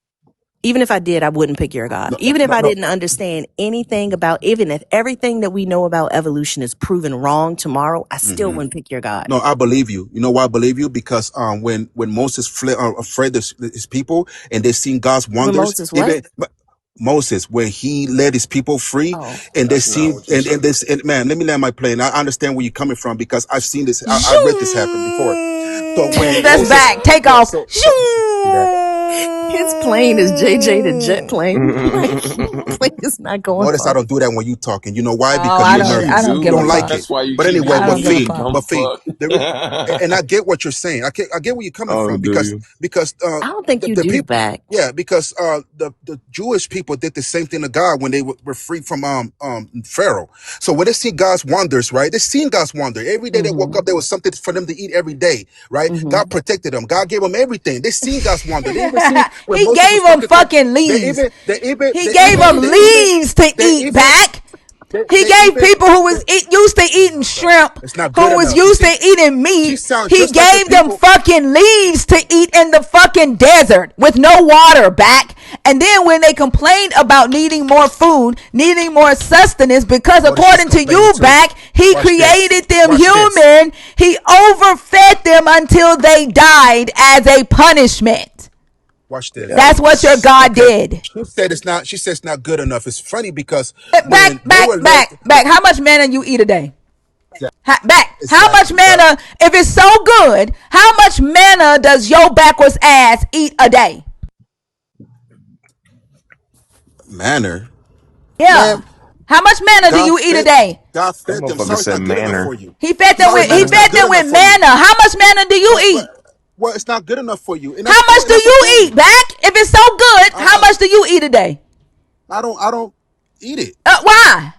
Even if I did, I wouldn't pick your God. No, no, Even if no, I no. didn't understand anything about, even if everything that we know about evolution is proven wrong tomorrow, I still Mhm. wouldn't pick your God. No, I believe you. You know why I believe you? Because when Moses afraid of his people and they seen God's When wonders, Moses what? even Moses, when he led his people free, Oh. and they That's not seen what you said. and this and man, let me land my plane. I understand where you're coming from because I've seen this. I read this happen before. So when That's Moses, back. Take yeah, off. so see that. His plane is JJ the jet plane. Like, plane is not going Notice I far. don't do that when you talking. You know why? Oh, Because I you're Yes, don't. you I nervous. don't You give a don't do. like fuck. it. That's why you But keep anyway, I giving don't me give a the fuck. dumb fuck. and I get what you're saying. I get where you're coming Oh, from do because you? I don't think you the do people, back. yeah, because the Jewish people did the same thing to God when they were free from Pharaoh. So when they see God's wonders, right? They seen God's wonder every day. They woke Mm-hmm. up, there was something for them to eat every day, right? Mm-hmm. God protected them. God gave them everything. They seen God's wonder. They even seen when He Moses was gave them talking to them. fucking leaves. He gave them leaves to They eat even back. He they gave even people who they, was used to eating okay. shrimp, It's not good who was enough. You used see, to eating she meat. sounds He just like the gave them people. fucking leaves to eat in the fucking desert with no water back. And then when they complained about needing more food, needing more sustenance, because Notice she's according to complaining you too. back, he Watch this. created them Watch this. human. He overfed them until they died as a punishment. Watch this. That's what your God Okay. did. She said it's not. She said it's not good enough. It's funny because Back, when they back, were led, back, back. How much manna you eat a day? Back. How much exactly, but manna? If it's so good, how much manna does your backwards ass eat a day? manner, Yeah. man. How much manna do God you eat a fed. day? God That fed them. motherfucker Sorry, it's said not good enough manner. for you. He fed them Sorry, with man, he it's not fed good them with enough for you. manna. How much manna do you Well, eat? well, it's not good enough for you, and How that's cool, much and do that's you okay. eat back? If it's so good, I, how I, much do you eat a day? I don't eat it. Why?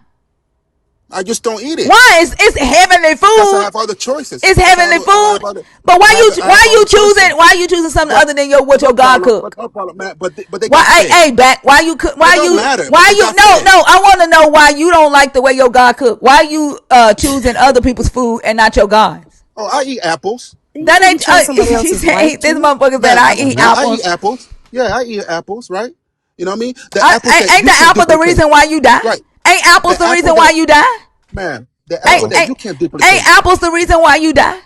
I just don't eat it Why? It's heavenly because I food. have other choices. It's Because heavenly I food. have other, But I have other choices. why you choosing something But other than what your God but cook? no problem, man. But they Why got fed. back, why you cook It don't matter. But they got no, fed. I want to know why you don't like the way your God cook. Why you choosing other people's food and not your God's? Oh, I eat apples, You That say you ain't chose somebody she else's wife said this too? motherfucker said man. I eat I eat apples. apples. Yeah, I eat apples. Right? You know what I mean? The apples that Ain't you the can't apple the duplicate. reason why you die? Right? Ain't apples The the apple reason why that you die? man. The apple Ain't that ain't, you can't ain't duplicate. apples the reason why you die?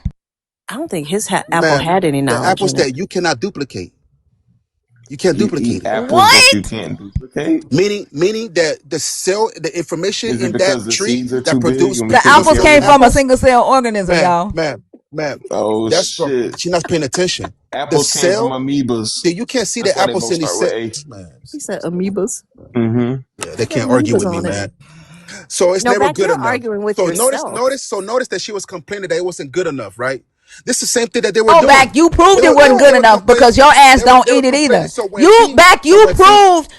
I don't think his apple Man, had any the knowledge apples in it. that you cannot duplicate. You can't You duplicate eat it. apples that you What? can't duplicate? Meaning that the information Is it in because that the tree seeds are that too big and we The can't apples produces kill the came them? from a apples, single cell organism, man, y'all. man. Oh That's from shit. she's not paying attention. The Apples came from cell, amoebas. you can't see That's the why they apples both in the start with cell. A. Man, He said amoebas. Mm-hmm. yeah, they Said can't argue amoebas with me, on it. man. So it's No, never back, good you're enough. arguing with So yourself. notice that she was complaining that it wasn't good enough, right? This is the same thing that they were Oh, doing. back, you proved it wasn't good They were enough because complaining. your ass don't They were eat it complaining. either.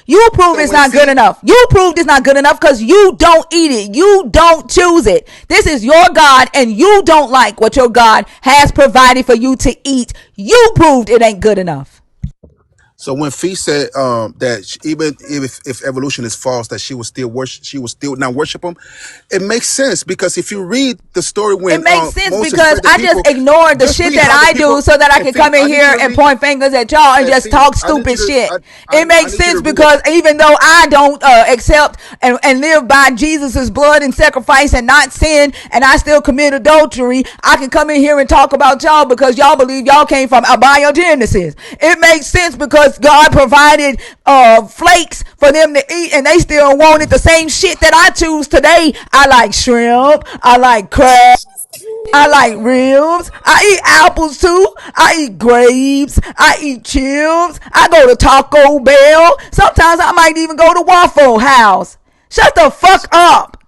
You proved So it's when not good Fee, enough. You proved it's not good enough because you don't eat it. You don't choose it. This is your God and you don't like what your God has provided for you to eat. You proved it ain't good enough. So when Fee said that even if evolution is false, that she will still not worship him, it makes sense because if you read the story It when makes sense Moses because fed the I just people, ignored the just shit read that how the I do people. so that I And can Fee, come in I need you here to and read. point fingers at y'all and And just Fee, talk I need you stupid to. shit. It I makes need you sense to read it. because even though I don't accept and live by Jesus's blood and sacrifice and not sin, and I still commit adultery, I can come in here and talk about y'all because y'all believe y'all came from abiogenesis. It makes sense because God provided flakes for them to eat, and they still wanted the same shit that I choose today. I like shrimp. I like crab. I like ribs. I eat apples too. I eat grapes. I eat chips. I go to Taco Bell. Sometimes I might even go to Waffle House. Shut the fuck up.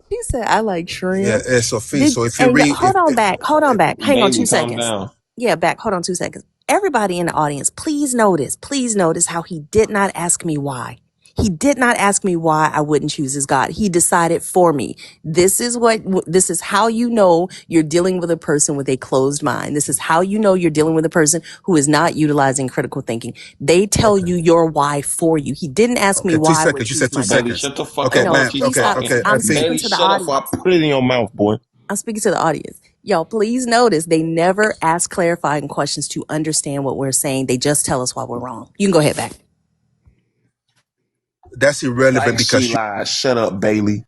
He said, I like Yeah, shrimp. so Fee. So if you read, Hold on back. Hang on Bailey, 2 seconds. calm down. Yeah, back. Hold on 2 seconds. Everybody in the audience, please notice how he did not ask me why. He did not ask me why I wouldn't choose his God. He decided for me. This is how you know you're dealing with a person with a closed mind. This is how you know you're dealing with a person who is not utilizing critical thinking. They tell okay, you your why for you. He didn't ask me okay, two why I would seconds. You said choose two my God. Bailey, seconds. shut the fuck Okay, up while I No, man. keep please Okay, stop. talking. okay, I'm Fee. speaking Bailey, to the shut up or audience. I put it in your mouth, boy. I'm speaking to the audience. Y'all, please notice they never ask clarifying questions to understand what we're saying. They just tell us why we're wrong. You can go ahead back. That's irrelevant Like she because lied. Shut up, Bailey.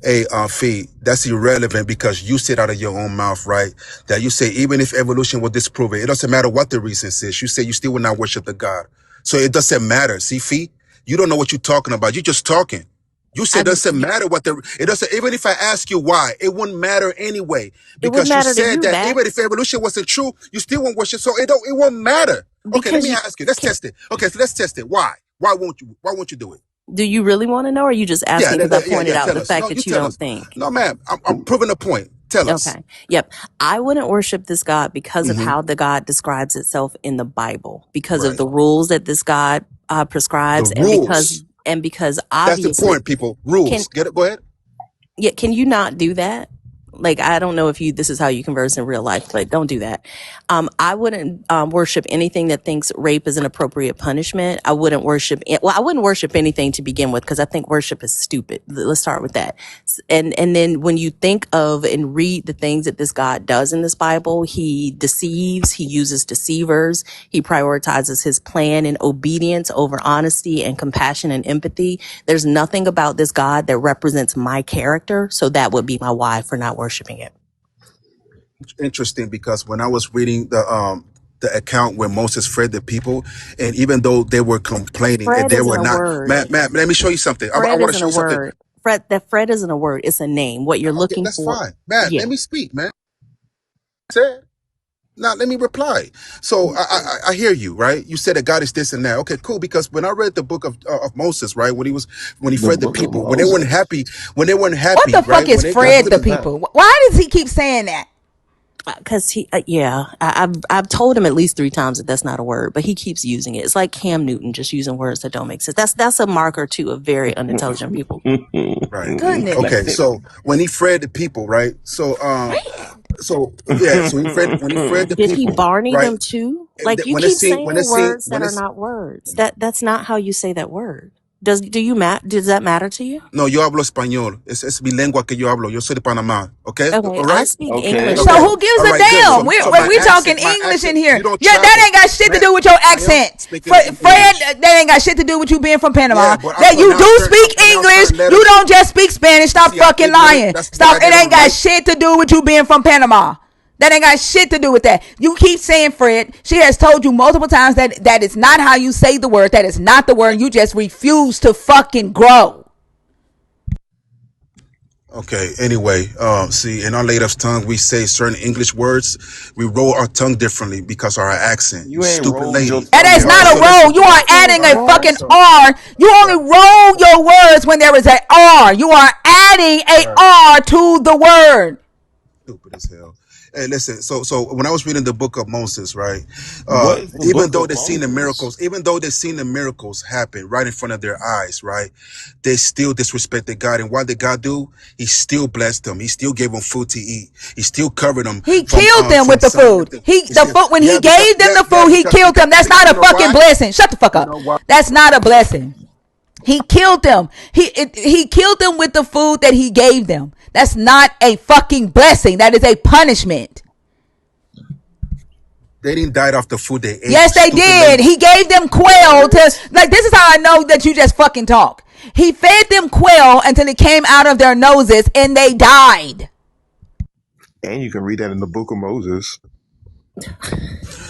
hey, Fee, that's irrelevant because you said out of your own mouth, right? That you say even if evolution will disprove it, it doesn't matter what the reason is. You say you still will not worship the God, so it doesn't matter. See, Fee, you don't know what you're talking about. You're just talking. You said it I'm, doesn't matter what the it doesn't. Even if I ask you why, it wouldn't matter anyway it wouldn't because you matter to said you that back even if evolution wasn't true, you still won't worship. So it won't matter. Okay, let because me you ask you. Let's can. test it. Okay, so let's test it. Why? Why won't you? Why won't you do it? Do you really want to know, or are you just Yeah, asking because I yeah, pointed yeah. out Tell the us. fact No, you that you tell don't us. think? No, ma'am. I'm proving a point. Tell us. Okay. Yep. I wouldn't worship this God because of Hmm. how the God describes itself in the Bible, because of Right. the rules that this God The prescribes, rules. and because That's obviously, important, people. can Rules. Get it? Go ahead. yeah, can you not do that? Like, I don't know if this is how you converse in real life, but don't do that. I wouldn't worship anything that thinks rape is an appropriate punishment. I wouldn't worship anything to begin with because I think worship is stupid. Let's start with that. And then when you think of and read the things that this God does in this Bible, he deceives, he uses deceivers, he prioritizes his plan and obedience over honesty and compassion and empathy. There's nothing about this God that represents my character, so that would be my why for not worshiping it. Interesting because when I was reading the account where Moses fed the people, and even though they were complaining and Fred they isn't were a not, word. Matt, let me show you something. I Fred want to isn't show a you something. word. Fred isn't a word. It's a name. What you're Okay, looking that's for. fine. Matt, Yeah. let me speak, man. Said. Now let me reply. So I hear you, right? You said that God is this and that. Okay, cool. Because when I read the book of Moses, right, when he The fed the book of people, when they weren't Moses. happy, What the fuck right, is when they That's Fred what the couldn't. you have. people? Why does he keep saying that? Because I've told him at least 3 times that that's not a word, but he keeps using it. It's like Cam Newton just using words that don't make sense. That's a marker too of very unintelligent people. Right. Okay. Goodness. So when he fed the people, right? Fred. So yeah. So when he fed the Did he people, Barney right? them too? Like you When it keep seemed, saying words that are not words. That's not how you say that word. Does that matter to you? no, yo hablo español. Es mi lengua que yo hablo. Yo soy de Panamá. Okay. Okay, All I right. speak English So Okay. Okay. who too. gives All a right. Good. damn? So We talking English in here. you don't Yeah, that travel. ain't got shit to Matt, do with your I am accent. speaking in Fred, English. that ain't got shit to do with you being from Yeah, Panama. but That you do speak I pronounce English. certain You letters. don't just speak Spanish. You Stop see, I'm fucking ignorant. lying. That's what Stop. It they ain't don't got like. shit to do with you being from Panama. That ain't got shit to do with that. You keep saying Fred. She has told you multiple times that is not how you say the word. That is not the word. You just refuse to fucking grow. Okay. Anyway, see, in our native tongue, we say certain English words. We roll our tongue differently because of our accent. You You ain't stupid rolled your lady. That tongue is in All right. not a So months. roll. listen. You are adding a All right. fucking So, R. You only right. roll your words when there is a R. You are adding a Right. R to the word. Stupid as hell. Hey, listen. So when I was reading the book of Moses, right? What is the Even book though of they've seen the Moses? miracles, even though they've seen the miracles happen right in front of their eyes, right? They still disrespected God. And what did God do? He still blessed them. He still gave them food to eat. He still covered them He killed them from with the sun. food. The Still, food when he yeah, because gave them the food, he killed them. That's because not you a know fucking why? blessing. Shut the fuck You up. know why? That's not a blessing. He killed them. He killed them with the food that he gave them. That's not a fucking blessing. That is a punishment. They didn't die off the food they ate. Yes, You they stupid did. lady. He gave them quail to, What? like, this is how I know that you just fucking talk. He fed them quail until it came out of their noses and they died. And you can read that in the book of Moses.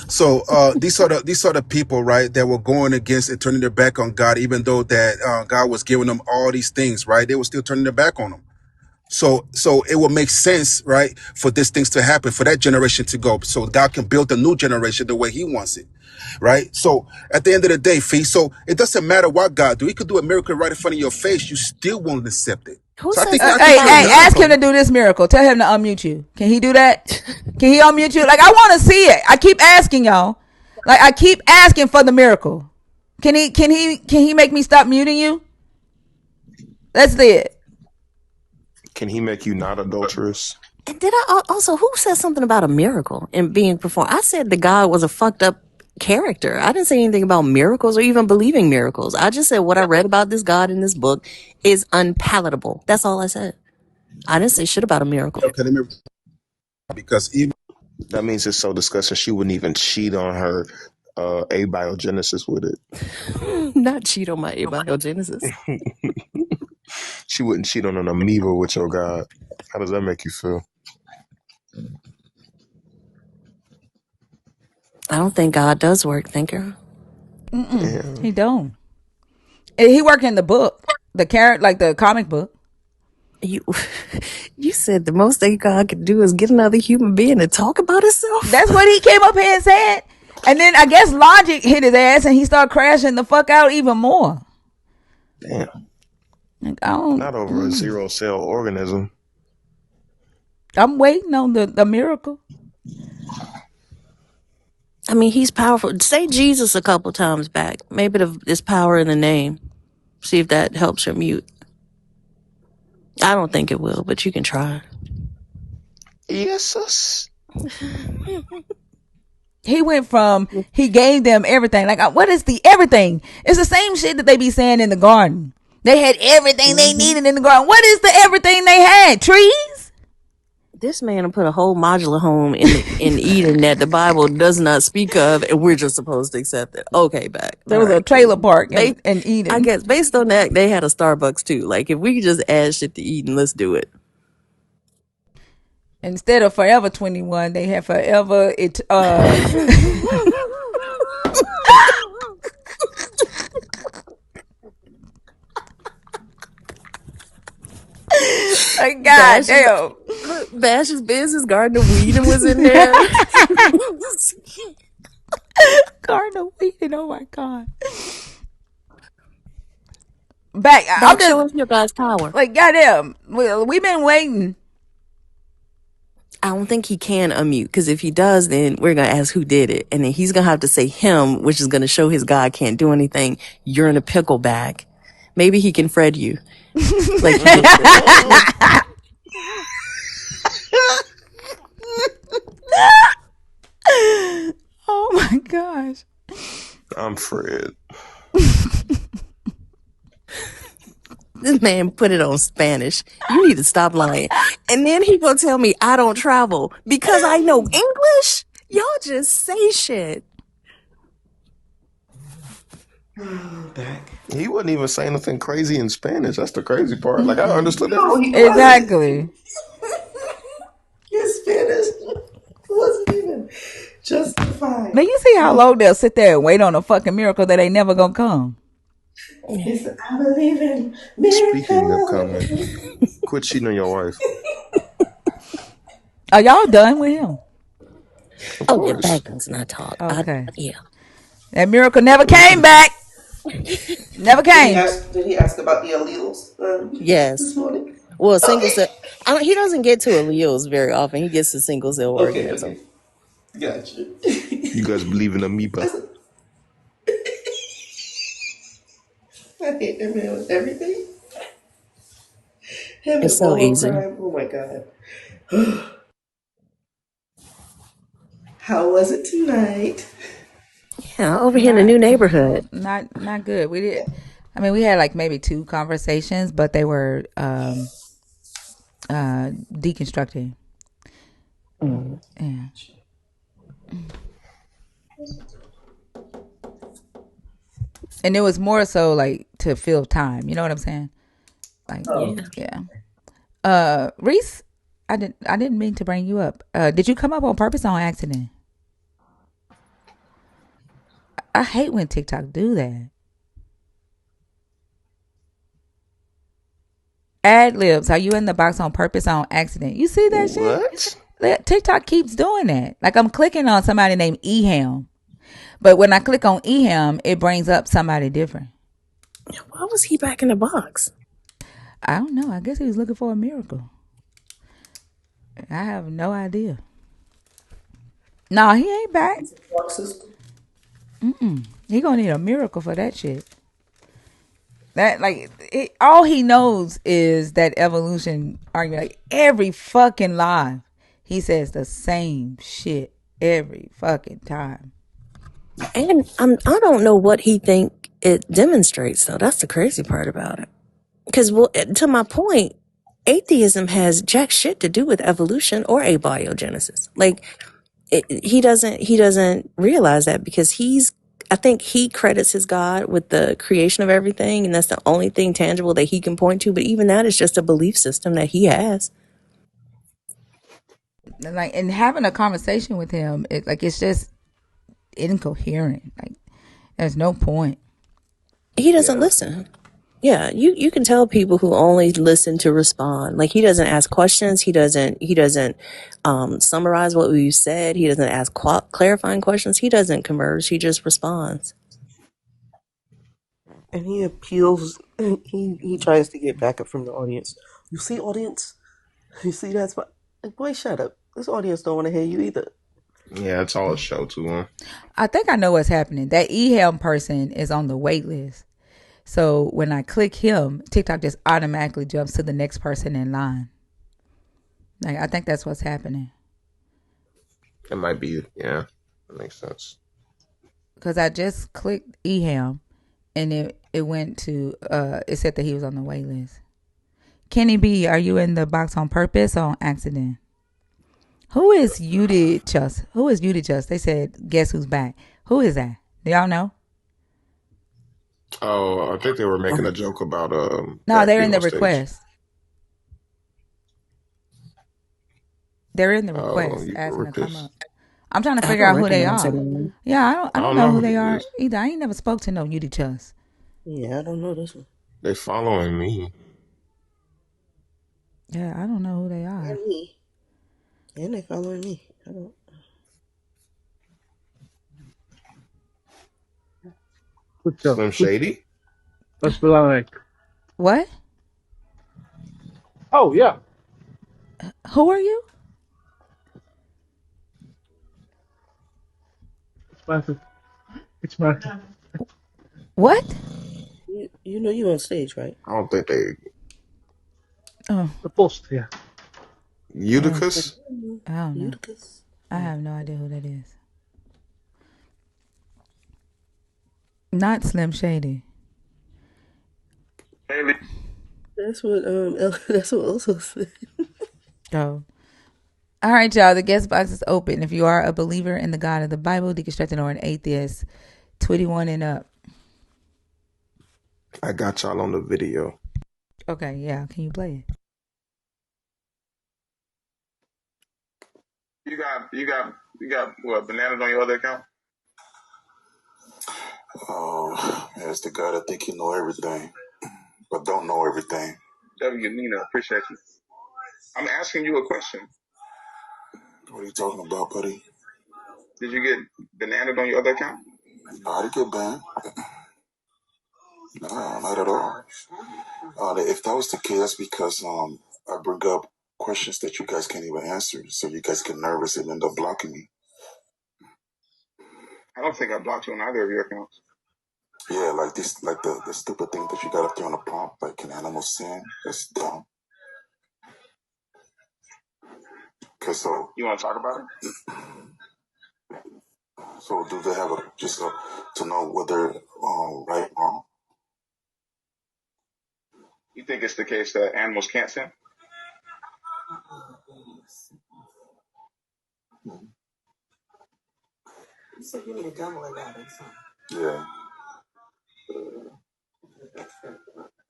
So these are the people, right, that were going against and turning their back on God, even though that God was giving them all these things, right? They were still turning their back on him. So it will make sense, right, for these things to happen, for that generation to go, so God can build a new generation the way He wants it, right? So at the end of the day, Fee, so it doesn't matter what God do. He could do a miracle right in front of your face, you still won't accept it. Who So says I something think about you're a Ask him done. to miracle? do this miracle. Tell him to unmute you. Can he do that? Can he unmute you? Like, I want to see it. I keep asking y'all. Like, I keep asking for the miracle. Can he make me stop muting you? That's it. Can he make you not adulterous? And did I also, who said something about a miracle and being performed? I said the God was a fucked up character. I didn't say anything about miracles or even believing miracles. I just said what I read about this God in this book is unpalatable. That's all I said. I didn't say shit about a miracle. Okay, let me, because even That means it's so disgusting she wouldn't even cheat on her abiogenesis with it. Not cheat on my abiogenesis. She wouldn't cheat on an amoeba with your God. How does that make you feel? I don't think God does work, thinker. Damn. He don't. He worked in the book, the character, like the comic book. You you said the most that God could do is get another human being to talk about himself. That's what he came up here and said. And then I guess logic hit his ass and he started crashing the fuck out even more. Damn. Like, I don't. Not over a zero cell organism. I'm waiting on the miracle. I mean, he's powerful. Say Jesus a couple times back. Maybe there's power in the name. See if that helps your mute. I don't think it will, but you can try. Yes. He went from he gave them everything. Like, what is the everything? It's the same shit that they be saying in the garden. They had everything they needed in the garden. What is the everything they had? Trees? This man put a whole modular home in Eden that the Bible does not speak of, and we're just supposed to accept it. Okay, back. There All was a right, trailer cool. park in Eden. I guess based on that, they had a Starbucks too. Like, if we could just add shit to Eden, let's do it. Instead of Forever 21, they have Forever it like god Bash's damn. look, Bash's business garden of Whedon was in there. Cardinal Wheaton, oh my god. Back, I'm Back, show just us your God's power. like goddamn. We've been waiting. I don't think he can unmute because if he does, then we're gonna ask who did it, and then he's gonna have to say him, which is gonna show his God can't do anything. You're in a pickle bag. Maybe he can Fred you like he did. Oh my gosh. I'm Fred. This man put it on Spanish. You need to stop lying. And then he gonna tell me I don't travel because I know English. Y'all just say shit. Back. He wasn't even saying anything crazy in Spanish. That's the crazy part. Like I understood No, everything. he wasn't. Exactly. His Spanish wasn't even justified. Now you see how long they'll sit there and wait on a fucking miracle that ain't never gonna come. It's, I believe in Speaking of coming, miracles. quit cheating on your wife. Are y'all done with him? Of Oh yeah, course. back does not talk. Okay. Yeah. That miracle never came back. Never came. Did he ask about the alleles Yes. this morning? Well, single Okay. cell. He doesn't get to alleles very often. He gets to single cell Okay. organism. Okay. Gotcha. You guys believe in amoeba? I hate that man with everything. Him It's and so Bobo easy. crime. Oh my god. How was it tonight? Yeah, over here in the Not new neighborhood. not good. We did. I mean, we had like maybe 2 conversations, but they were deconstructing. Mm. Yeah. And it was more so like to fill time. You know what I'm saying? Like, Oh, Yeah. yeah. Reese, I didn't mean to bring you up. Did you come up on purpose or on accident? I hate when TikTok do that. Ad libs. Are you in the box on purpose or on accident? You see that shit? What? TikTok keeps doing that. Like I'm clicking on somebody named Eham, but when I click on Eham, it brings up somebody different. Why was he back in the box? I don't know. I guess he was looking for a miracle. I have no idea. No, he ain't back. it's a clock system. He gonna need a miracle for that shit. That like all he knows is that evolution argument. Like every fucking live, he says the same shit every fucking time. And I don't know what he think it demonstrates though. That's the crazy part about it. Because to my point, atheism has jack shit to do with evolution or abiogenesis. Like he doesn't realize that because I think he credits his God with the creation of everything, and that's the only thing tangible that he can point to. But even that is just a belief system that he has. Like and having a conversation with him, it's just incoherent. Like there's no point. He doesn't Yeah. listen. Yeah, you can tell people who only listen to respond. Like he doesn't ask questions. He doesn't summarize what we said. He doesn't ask clarifying questions. He doesn't converse. He just responds. And he appeals. He tries to get backup from the audience. You see, audience. You see that's why. Like, boy, shut up. This audience don't want to hear you either. Yeah, it's all a show to him. I think I know what's happening. That eHelm person is on the wait list. So when I click him, TikTok just automatically jumps to the next person in line. Like I think that's what's happening. It might be, yeah. That makes sense. Because I just clicked eHelm and it went to it said that he was on the wait list. Kenny B, are you in the box on purpose or on accident? Who is Udicus? Who is Udicus? They said, guess who's back? Who is that? Do y'all know? Oh, I think they were making a joke about No, Dak they're being in the on stage. request. They're in the Oh, request you a asking to come up. request? I'm trying to I figure don't out who they recognize are. anyone. Yeah, I I don't don't know know who who they that are is. either. I ain't never spoke to no Nudie Chus. Yeah, I don't know this one. They following me. Yeah, I don't know who they And are. me. And they following me. I don't. Kutso, Slim Shady. what's belangrijk? What? Oh yeah, Who are you? it's Martin. What? You know you on stage, right? I don't think they Oh, The post, yeah. Eutychus. I don't know. Eutychus. I have no idea who that is. Not Slim Shady. That's what that's what also said. Oh. All right, y'all. The guest box is open. If you are a believer in the God of the Bible, deconstructing, or an atheist, 21 and up. I got y'all on the video. Okay, yeah. Can you play it? You got what, bananas on your other account? Oh, it's the guy that think he know everything, but don't know everything. W. Nina, appreciate you. I'm asking you a question. What are you talking about, buddy? Did you get bananas on your other account? No, I didn't get banned. No, not at all. If that was the case, that's because I bring up questions that you guys can't even answer, so you guys get nervous and end up blocking me. I don't think I blocked you on either of your accounts. Yeah, like this, like the stupid thing that you got up there on the prompt, like can animals sin? That's dumb. Okay, so you want to talk about it? So do they have to know whether right or wrong? You think it's the case that animals can't sin? You said you need a double of that or something. Yeah.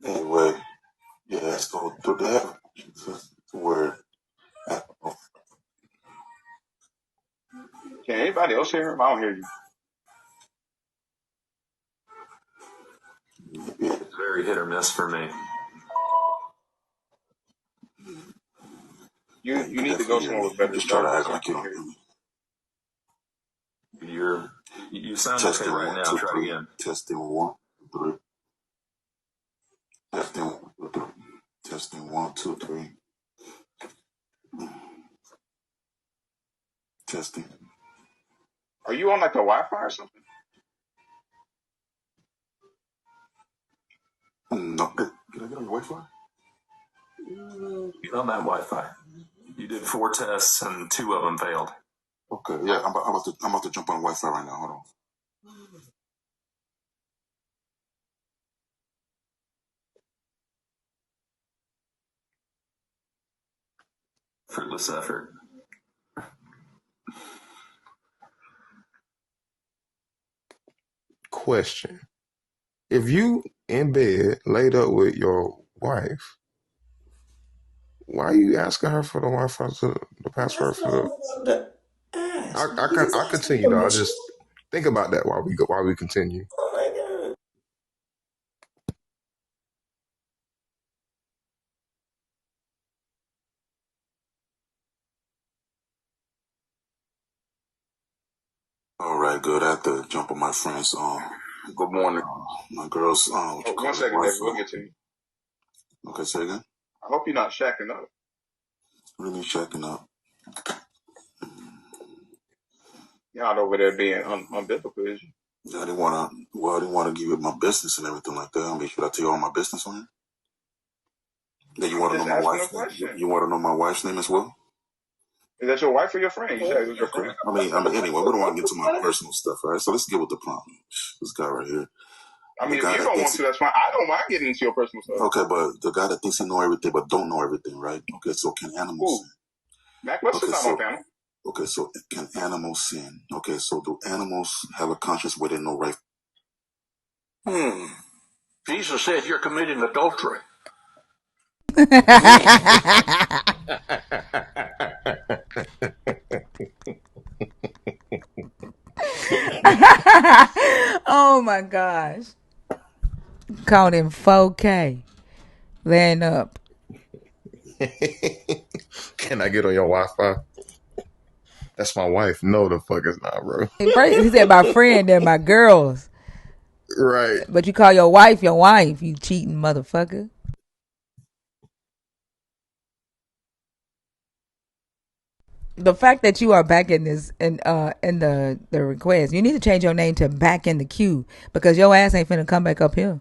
Anyway, yeah. So do they have where? Can anybody else hear him? I don't hear you. It's very hit or miss for me. You need to go somewhere with better. Just try to act like you don't hear me. You sound okay right now. Try it again. Testing 1, 2, 3. Testing 1, 2, 3. Testing 1, 2, 3. Testing. Are you on like the Wi-Fi or something? No. Hey, can I get on your Wi-Fi? Get on that Wi-Fi. You did 4 tests and 2 of them failed. Okay, yeah, I'm about to jump on Wi-Fi right now. Hold on. Fruitless effort. Question: if you in bed laid up with your wife, why are you asking her for the Wi-Fi the password for the? I continue though. I just think about that while we continue. Oh my god. All right, good. I have to jump on my friends. Good morning. My girls. One second, David. We'll get to you. Okay, say again. I hope you're not shacking up. What do you mean shacking up? You're not over there being unbiblical, is you? Yeah, I didn't want to. Well, I didn't want to give you my business and everything like that. I mean, should I tell you all my business on here? Then you want to know my wife? You want to know my wife's name as well? Is that your wife or your friend? You said it was your friend. Anyway, we don't want to get to my personal stuff, all right? So let's get with the prompt. This guy right here. I mean, if you don't want to, that's fine. I don't mind getting into your personal stuff. Okay, but the guy that thinks he know everything but don't know everything, right? Okay, so can animals sin? Mac, what's okay, so, on panel? Okay, so can animals sin? Okay, so do animals have a conscience where they know right? Jesus said you're committing adultery. Oh my gosh. Caught in 4K. Laying up. Can I get on your Wi-Fi? That's my wife. No, the fuck is not, bro. First, he said my friend, they're my girls. Right. But you call your wife, you cheating motherfucker. The fact that you are back in this in the request, you need to change your name to back in the queue because your ass ain't finna come back up here.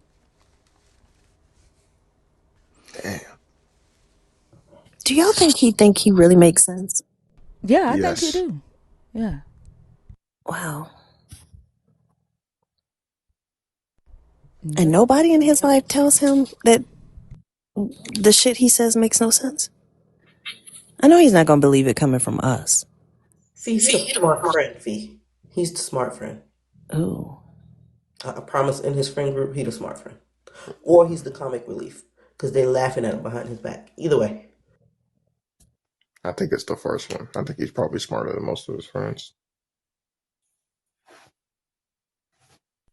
Damn. Do y'all think he really makes sense? Yeah, I think you Yes. do. Yeah. Wow. And Yep. nobody in his life tells him that the shit he says makes no sense. I know he's not gonna believe it coming from us. See, he the smart friend, V. He's the smart friend. Ooh. I promise in his friend group, he the smart friend. Or he's the comic relief. Because they laughing at him behind his back. Either way. I think it's the first one. I think he's probably smarter than most of his friends.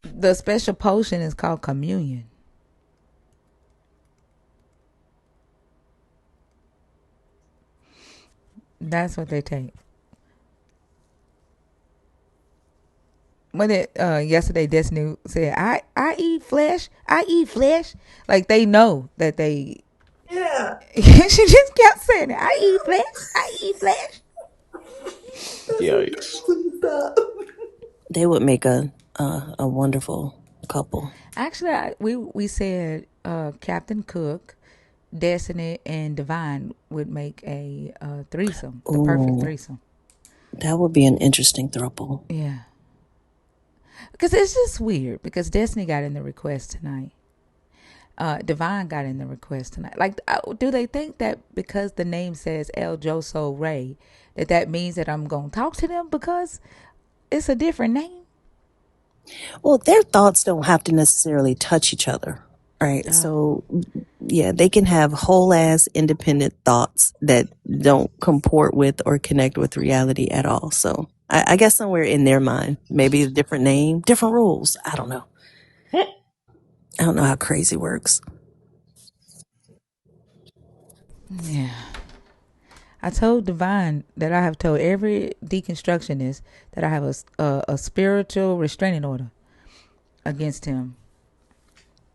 The special potion is called communion. That's what they take. When it yesterday Destiny said, I eat flesh, I eat flesh. Like they know that they Yeah. she just kept saying it. I eat flesh, I eat flesh. That's so Yikes. funny. Please stop. They would make a wonderful couple. Actually, we said Captain Cook, Destiny, and Divine would make a threesome, the perfect Ooh, threesome. that would be an interesting throuple. Yeah, because it's just weird. Because Destiny got in the request tonight. Divine got in the request tonight. Like, do they think that because the name says El Joso Ray, that means that I'm gonna talk to them because it's a different name? Well, their thoughts don't have to necessarily touch each other, right? Oh, So, yeah, they can have whole ass independent thoughts that don't comport with or connect with reality at all. So, I guess somewhere in their mind, maybe a different name, different rules. I don't know. I don't know how crazy works. yeah. I told Divine that I have told every deconstructionist that I have a spiritual restraining order against him.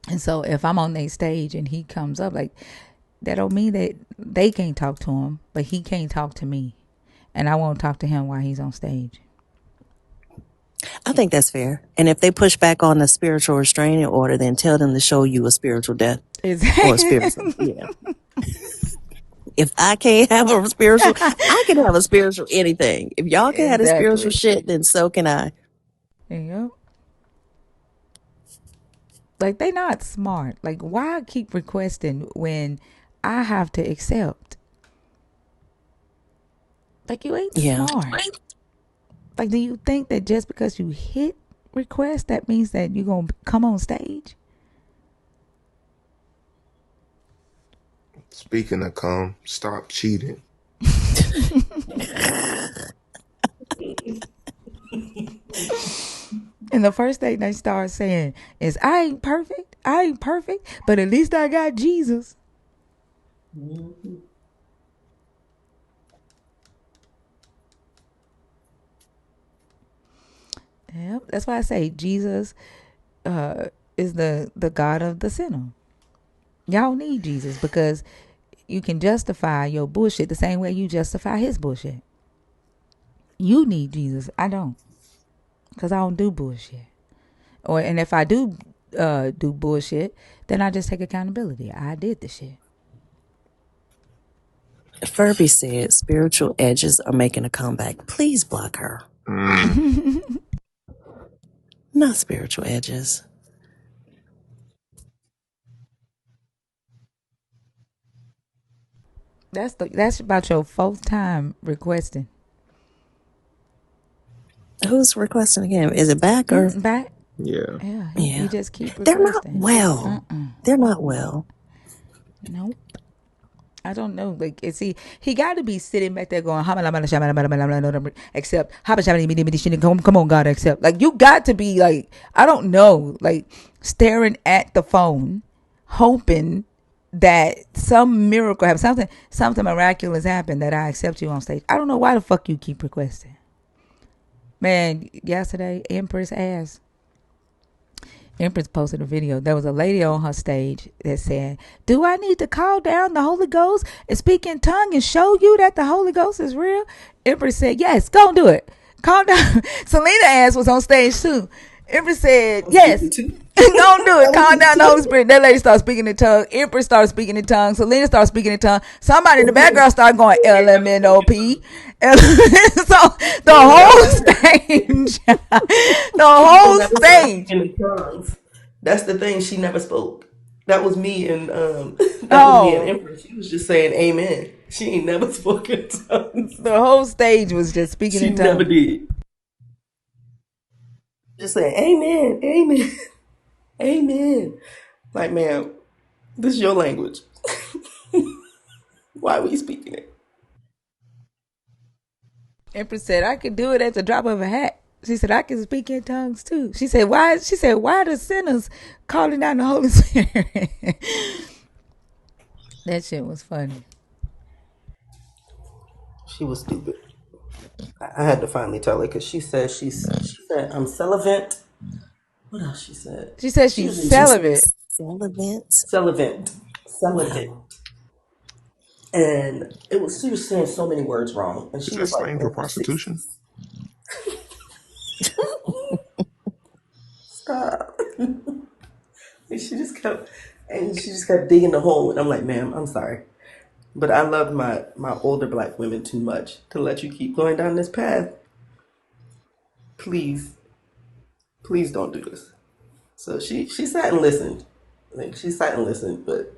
And so if I'm on their stage and he comes up, like, that don't mean that they can't talk to him, but he can't talk to me. And I won't talk to him while he's on stage. I think that's fair. And if they push back on the spiritual restraining order, then tell them to show you a spiritual death or a spiritual. Exactly. Yeah. If I can't have a spiritual, I can have a spiritual anything. If y'all can have a spiritual Exactly. shit, then so can I. There you go. Like, they not smart. Like, why keep requesting when I have to accept? Like, you ain't Yeah. smart. Like, do you think that just because you hit request, that means that you're going to come on stage? Speaking of cum, stop cheating. And the first thing they start saying is, I ain't perfect, but at least I got Jesus. Yep. That's why I say Jesus is the God of the sinner. Y'all need Jesus because you can justify your bullshit the same way you justify his bullshit. You need Jesus. I don't, because I don't do bullshit. And if I do bullshit, then I just take accountability. I did the shit. Furby said spiritual edges are making a comeback. Please block her. Not spiritual edges. That's about your fourth time requesting. Who's requesting again? Is it back or? Back. Yeah. Yeah, he Yeah. just keep They're not requesting. well. They're not well. Nope. I don't know. Like, is he got to be sitting back there going, except, come on, God, accept. Like, you got to be like, I don't know, like staring at the phone, hoping that some miracle happens, something miraculous happen that I accept you on stage. I don't know why the fuck you keep requesting. Man, yesterday, Empress posted a video. There was a lady on her stage that said, "Do I need to call down the Holy Ghost and speak in tongue and show you that the Holy Ghost is real?" Empress said, "Yes, go and do it. Call down." Selena ass was on stage too. Empress said, I was "Yes, speaking to. go and do I it. was Calm speaking down the to. Holy Spirit." That lady started speaking in tongue. Empress started speaking in tongue. Selena started speaking in tongue. Somebody in the background started going LMNOP. So the Wait, I whole like that. stage, the She whole never started stage. speaking in tongues. That's the thing. She never spoke. That was me and that was me and Oh, Empress. She was just saying amen. She ain't never spoken in tongues. the whole stage was just speaking She in never tongues. did. Just saying amen, amen, amen. Like, man, this is your language. Why are we speaking it? Empress said, "I could do it at the drop of a hat." She said, "I can speak in tongues too." She said, "Why?" She said, "Why are the sinners calling down the Holy Spirit?" That shit was funny. She was stupid. I had to finally tell her because she said I'm celibate. What else she said? She said She she's was in She there. said celibate. relevant. Celibate. Wow. Celibate. And she was saying so many words wrong. And Is she that was like slang for in her prostitution? 60s. Stop. And she just kept digging the hole. And I'm like, ma'am, I'm sorry. But I love my older black women too much to let you keep going down this path. Please, please don't do this. So she sat and listened. Like she sat and listened, but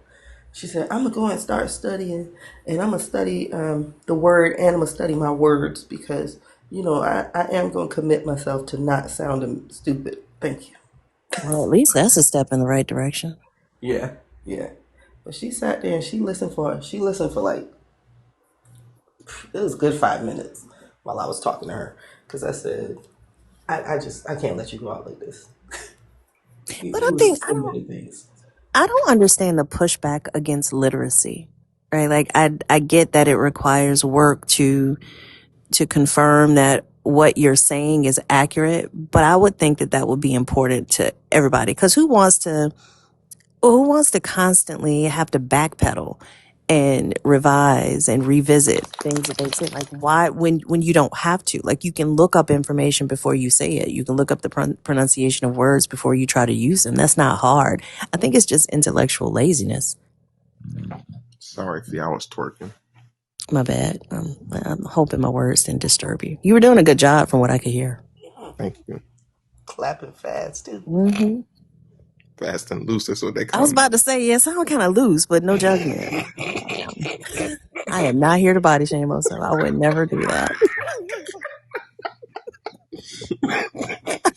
she said, I'm gonna go and start studying and I'm gonna study the word and I'm gonna study my words because, I am gonna commit myself to not sounding stupid. Thank you. Well, at least that's a step in the right direction. Yeah, yeah. But she sat there and she listened for like it was a good 5 minutes while I was talking to her. Because I said, I can't let you go out like this. But It I was think so many things. I don't understand the pushback against literacy. Right? Like I get that it requires work to confirm that what you're saying is accurate, but I would think that that would be important to everybody because who wants to constantly have to backpedal and revise and revisit things that they say? Like, why, when you don't have to? Like, you can look up information before you say it. You can look up the pronunciation of words before you try to use them. That's not hard. I think it's just intellectual laziness. Sorry, if I was twerking. My bad. I'm hoping my words didn't disturb you. You were doing a good job from what I could hear. Thank you. Clapping fast, too. Hmm. Fast and loose, that's what they I call was me. about to say, yes, I sound kind of loose, but no judgment. I am not here to body shame myself. I would never do that.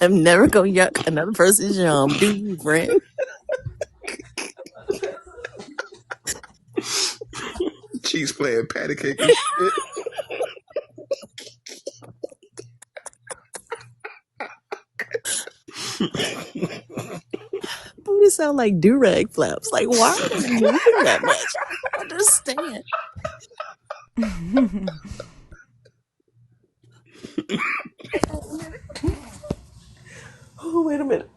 I'm never gonna yuck another person's yum. Do you, friend? Cheese playing patty cake and shit. Booty sound like do-rag flaps. Like, why are they moving that much? I don't understand. Oh, wait a minute.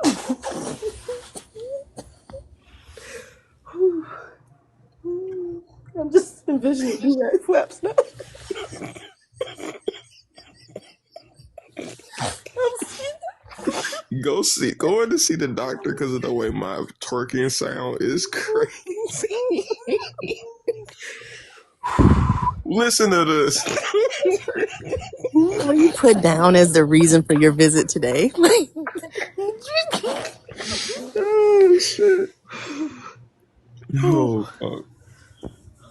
I'm just envisioning do-rag flaps now. Go in to see the doctor because of the way my twerking sound is crazy. Listen to this. Who are you put down as the reason for your visit today? Oh shit. Oh Oh, fuck.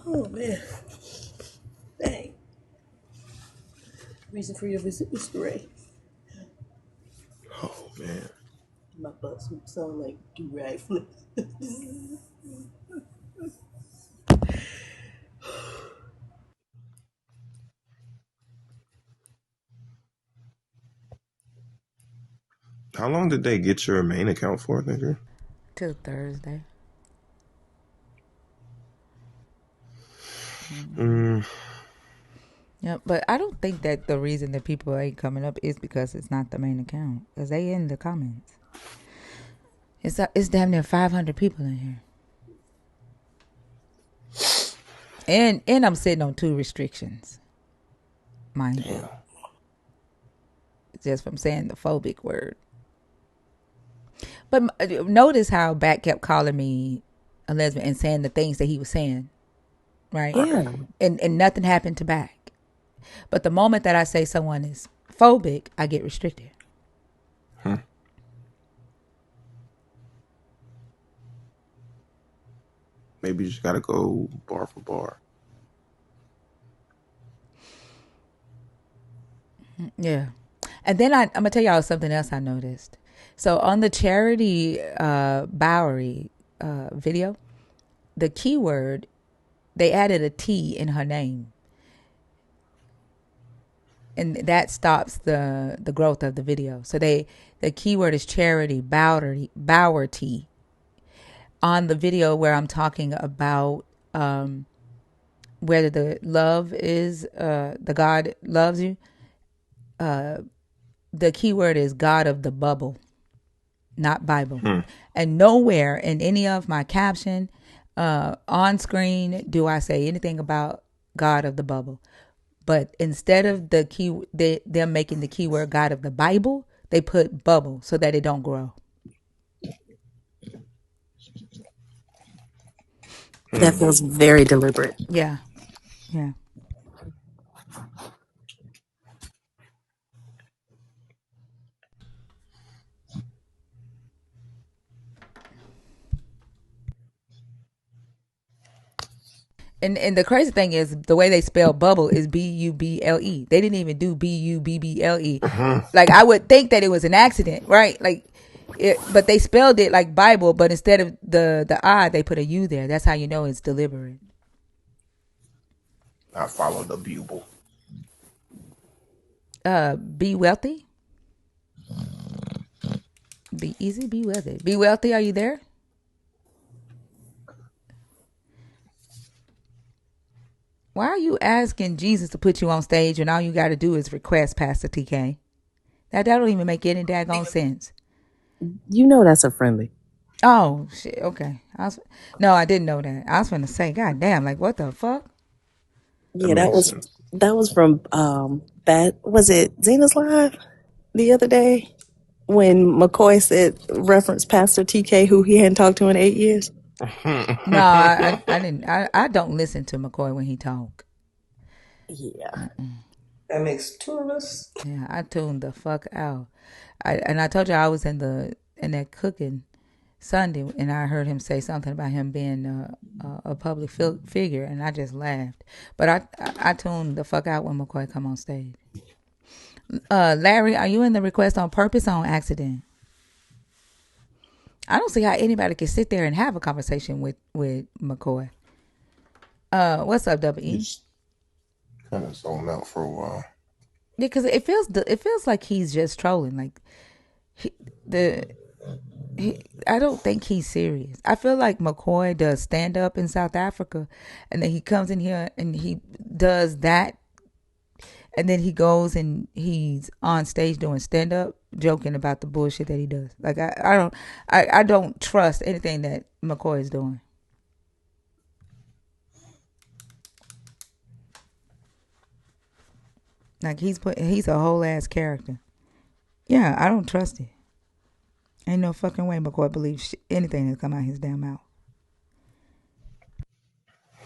oh man. Dang. Reason for your visit, Mr. Ray. Oh man. My butt sound like do-rag flips. How long did they get your main account for, nigga? Till Thursday. Mm, Yeah, but I don't think that the reason that people ain't coming up is because it's not the main account. Because they in the comments. It's damn near 500 people in here. And I'm sitting on 2 restrictions. Mind you. damn. Just from saying the phobic word. But notice how Bat kept calling me a lesbian and saying the things that he was saying. Right? Right. Yeah. And nothing happened to Back. But the moment that I say someone is phobic, I get restricted. Hmm. Maybe you just gotta go bar for bar. Yeah. And then I'm going to tell y'all something else I noticed. So on the Charity Bowery video, the keyword, they added a T in her name. And that stops the growth of the video. So the keyword is Charity Bowery on the video where I'm talking about whether the love is the God loves you. The keyword is God of the bubble, not Bible. Hmm. And nowhere in any of my caption on screen do I say anything about God of the bubble. But instead of them making the keyword God of the Bible, they put bubble so that it don't grow. That Hmm. feels very deliberate. Yeah, yeah. And the crazy thing is the way they spell bubble is Bubble. They didn't even do Bubble. Like I would think that it was an accident, right? Like but they spelled it like Bible, but instead of the I, they put a U there. That's how you know it's deliberate. I follow the bugle. Be wealthy. Be easy. Be wealthy. Be wealthy. Are you there? Why are you asking Jesus to put you on stage when all you got to do is request Pastor TK? That don't even make any daggone sense. You know that's a friendly. Oh shit. Okay. No, I didn't know that. I was gonna say, God damn, like what the fuck? That Yeah, makes sense. that was from that was it Zena's live the other day when McCoy said reference Pastor TK who he hadn't talked to in 8 years. No, I didn't. I don't listen to McCoy when he talk. Yeah. That makes 2 of us. Yeah, I tuned the fuck out. I told you I was in that cooking Sunday, and I heard him say something about him being a public figure, and I just laughed. But I tuned the fuck out when McCoy come on stage. Larry, are you in the request on purpose or on accident? I don't see how anybody can sit there and have a conversation with McCoy. What's up, WE? He's kind of zoned out for a while. Yeah, because it feels like he's just trolling. Like he, the I don't think he's serious. I feel like McCoy does stand up in South Africa, and then he comes in here and he does that, and then he goes and he's on stage doing stand up, joking about the bullshit that he does. Like I don't trust anything that McCoy is doing. Like he's a whole ass character. Yeah, I don't trust it. Ain't no fucking way McCoy believes anything that come out his damn mouth.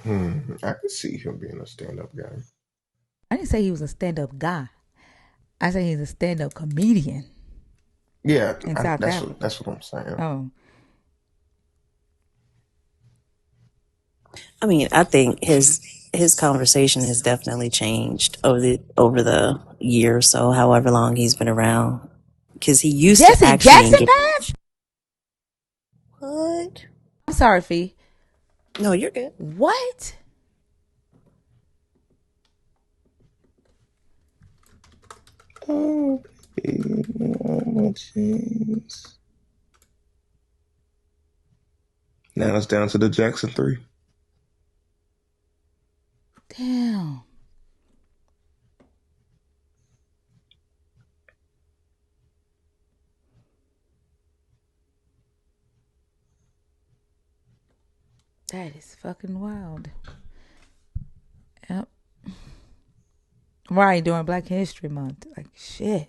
I could see him being a stand-up guy. I didn't say he was a stand up guy. I said he's a stand up comedian Yeah, in South Africa. that's what I'm saying. Oh, I mean, I think his conversation has definitely changed over the year or so, however long he's been around. Because he used to Jesse actually Jackson engage. passed? What? I'm sorry, Fee. No, you're good. What? Oh, my jeans. Now it's down to the Jackson 3. Damn. That is fucking wild. Yep. Right, during Black History Month. Like, shit.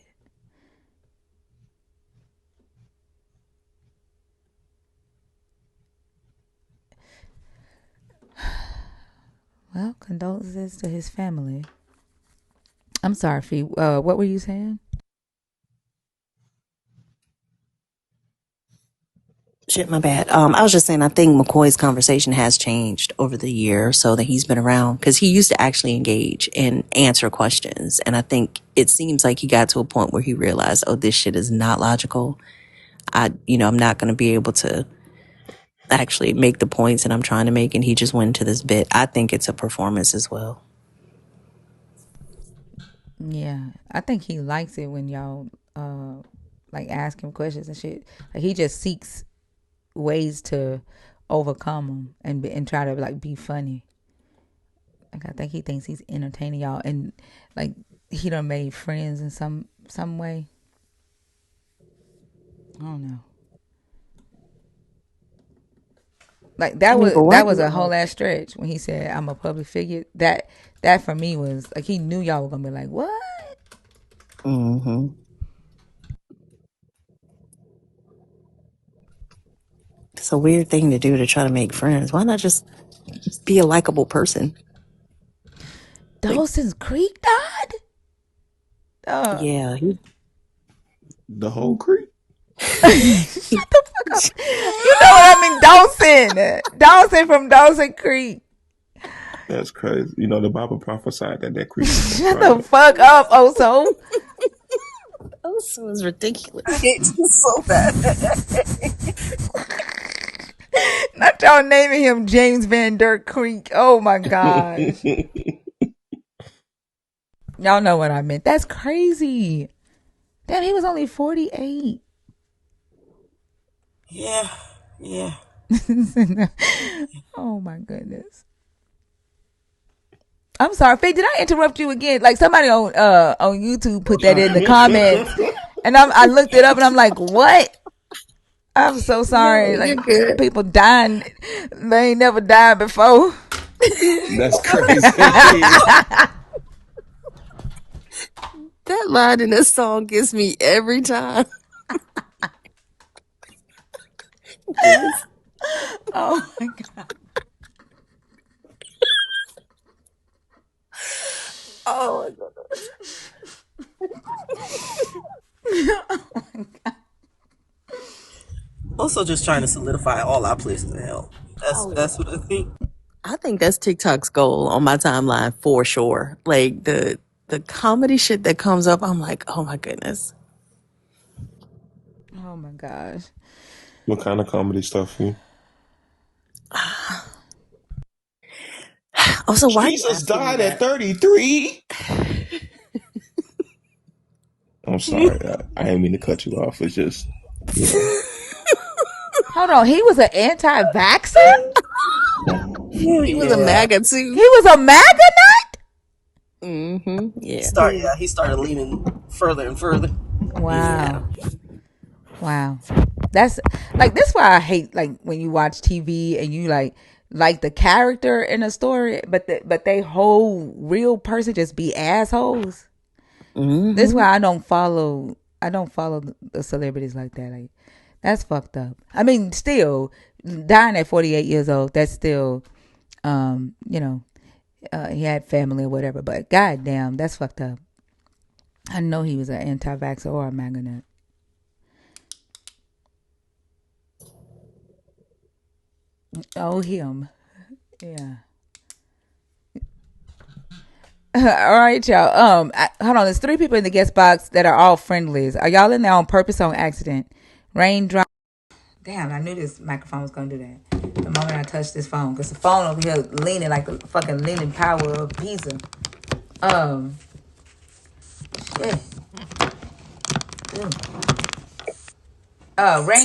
Well, condolences to his family. I'm sorry, Fee. What were you saying? Shit, my bad. I was just saying, I think McCoy's conversation has changed over the year or so that he's been around because he used to actually engage and answer questions. And I think it seems like he got to a point where he realized, oh, this shit is not logical. I'm not going to be able to actually make the points that I'm trying to make. And he just went into this bit. I think it's a performance as well. Yeah, I think he likes it when y'all like ask him questions and shit. Like he just seeks ways to overcome them and try to like be funny. Like I think he thinks he's entertaining y'all and like he done made friends in some way. I don't know. Like I mean, but why that was do a whole ass stretch when he said I'm a public figure. That for me was like he knew y'all were gonna be like what? Mm-hmm. It's a weird thing to do to try to make friends. Why not just be a likable person? Like, Dawson's Creek died. yeah, The whole creek? Shut the fuck up. You know what I mean? Dawson. Dawson from Dawson Creek. That's crazy. You know, the Bible prophesied that creek was going to Shut dry the up. fuck up, Oso. this was ridiculous. It's so bad. Not y'all naming him James Van Der Creek. Oh my gosh. Y'all know what I meant. That's crazy. Damn, he was only 48. Yeah. Oh my goodness. I'm sorry, Faye. Did I interrupt you again? Like somebody on YouTube put that in the comments, and I looked it up, and I'm like, what? I'm so No, sorry. you're Like good. people dying, they ain't never died before. That's crazy. That line in that song gets me every time. Yes. Oh my god. Oh my Oh Also, just trying to solidify all our places in hell. Oh That's yeah. what I think. I think that's TikTok's goal on my timeline for sure. Like the comedy shit that comes up, I'm like, oh my goodness. Oh my gosh. What kind of comedy stuff? Also, why are you Jesus asking me died at that? 33. I'm sorry. I didn't mean to cut you off. It's just, you know. Hold on. He was an anti-vaxxer? He was a Yeah. MAGA too. He was a MAGA nut? Mm-hmm. Yeah. He started leaning further and further. Yeah. Wow. Wow. That's like this why I hate like when you watch TV and you like the character in a story, but they whole real person just be assholes. This Mm-hmm. why I don't follow the celebrities like that. Like that's fucked up. I mean, still dying at 48 years old, that's still you know, he had family or whatever, but goddamn, that's fucked up. I know he was an anti-vaxxer or a MAGA nut. Oh, him. Yeah. All right, y'all. Hold on. There's 3 people in the guest box that are all friendlies. Are y'all in there on purpose or on accident? Raindrop. Damn, I knew this microphone was gonna do that. The moment I touched this phone, because the phone over here leaning like the fucking leaning power of Pisa. Um, shit.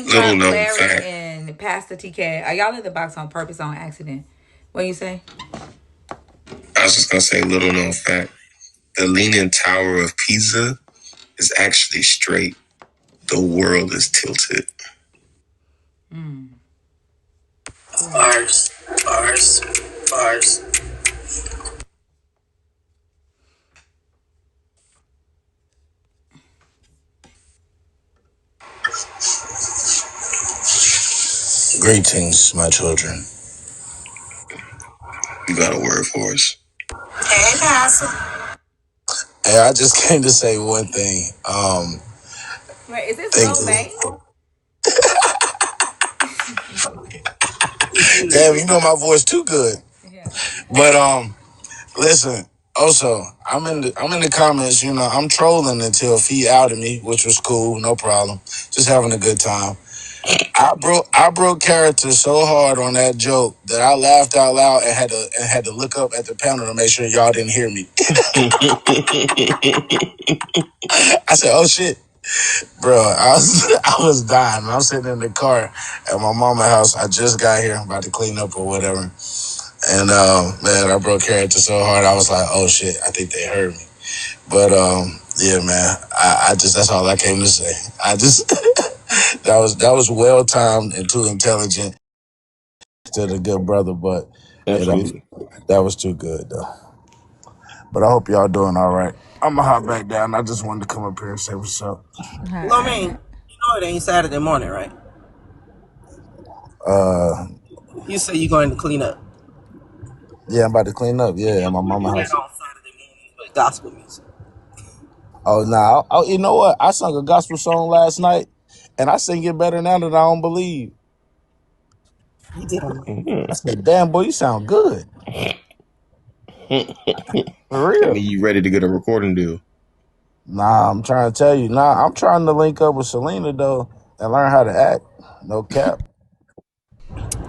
Little Raindrop, known Larry, fact. and Pastor TK. Are y'all in the box on purpose on accident? What you say? I was just gonna say little known fact. The Leaning Tower of Pisa is actually straight. The world is tilted. Cool. Bars, bars, bars. Greetings, my children. You got a word for us? Hey, Pastor. Hey, I just came to say one thing. Wait, is this Think, Lo May? damn, you know my voice too good. Yeah. But listen. Also, I'm in the comments. You know, I'm trolling until Fee outed me, which was cool, no problem. Just having a good time. I broke character so hard on that joke that I laughed out loud and had to look up at the panel to make sure y'all didn't hear me. I said, "Oh shit, bro!" I was dying. I'm sitting in the car at my mama's house. I just got here, about to clean up or whatever. And man, I broke character so hard. I was like, "Oh shit!" I think they heard me. But yeah, man. I just that's all I came to say. I just that was well timed and too intelligent to the good brother, but yeah, Absolutely. that was too good though. But I hope y'all doing all right. I'm gonna hop back down. I just wanted to come up here and say what's up. All Lo Mein, right. you know it ain't Saturday morning, right? Uh, You say you're going to clean up. yeah, I'm about to clean up. Yeah, at my Where mama you at house. on Saturday mornings with gospel music? Oh, nah. Oh, you know what? I sung a gospel song last night, and I sing it better now than I don't believe. You did on I Mhm. said, "Damn, boy, you sound good for I mean, real." you ready to get a recording deal? Nah, I'm trying to tell you. Nah, I'm trying to link up with Selena though and learn how to act. No cap.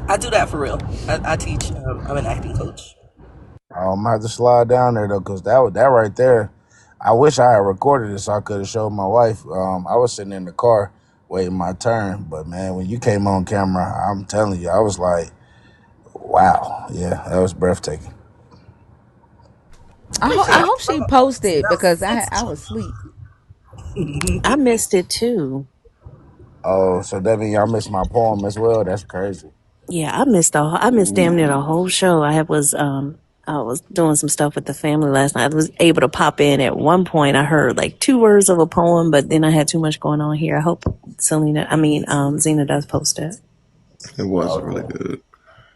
I do that for real. I teach. I'm an acting coach. I'm gonna have to slide down there though, cause that right there. I wish I had recorded it so I could have showed my wife. I was sitting in the car waiting my turn, but man, when you came on camera, I'm telling you, I was like, wow, yeah, that was breathtaking. Appreciate I it. hope she See, posted that was because I sensitive. was asleep. I missed it too. Oh, so that means y'all missed my poem as well. That's crazy. Yeah, I missed damn near the whole show. I was doing some stuff with the family last night. I was able to pop in at one point. I heard like two words of a poem, but then I had too much going on here. I hope Zena does post it. It was really Oh, good.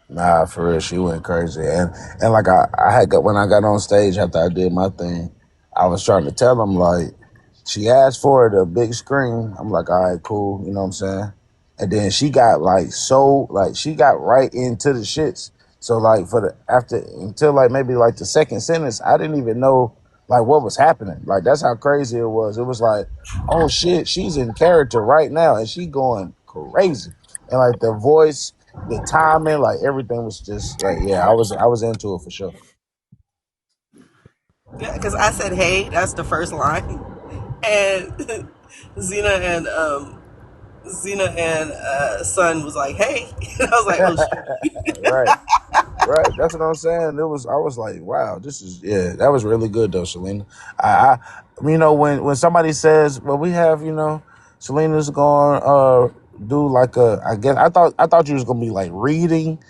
nah, for real, she went crazy, and like I had got when I got on stage after I did my thing, I was trying to tell them like she asked for the big screen. I'm like, all right, cool, you know what I'm saying? And then she got like so like she got right into the shits. So like for the after until like maybe like the second sentence, I didn't even know like what was happening. Like that's how crazy it was. It was like, oh shit, she's in character right now, and she going crazy, and like the voice, the timing, like everything was just like, yeah, I was into it for sure. Yeah, because I said, "Hey," that's the first line, and Zena and son was like, "Hey," and I was like, "Oh shit." Right. Right, that's what I'm saying. I was like, wow, this is yeah, that was really good though, Selena. I when somebody says, well, we have, Selena's going do like I thought you was gonna be like reading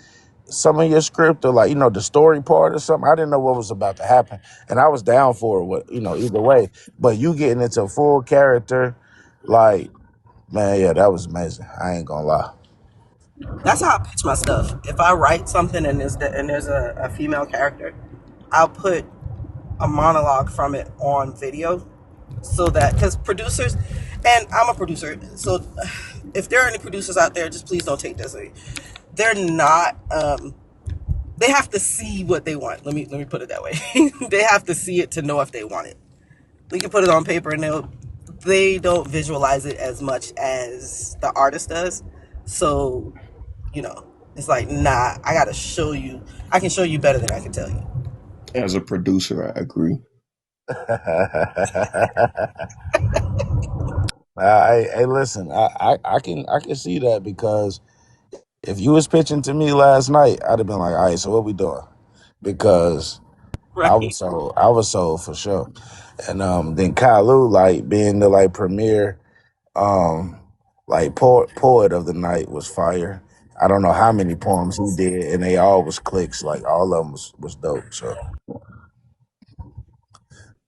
some of your script or like the story part or something. I didn't know what was about to happen, and I was down for it. Either way, but you getting into full character, like man, yeah, that was amazing. I ain't gonna lie. That's how I pitch my stuff. If I write something and there's a female character, I'll put a monologue from it on video so that because producers, and I'm a producer, so if there are any producers out there, just please don't take this. They're not. They have to see what they want. Let me put it that way. They have to see it to know if they want it. We can put it on paper and they don't visualize it as much as the artist does. So it's like, nah, I gotta show you. I can show you better than I can tell you. As a producer, I agree. Hey, listen, I can see that because if you was pitching to me last night, I'd have been like, all right, so what we doing? Because Right. I was sold for sure. And then Kalu, like being the like premier um like poet of the night was fire. I don't know how many poems he did, and they all was clicks. Like all of them was dope. So,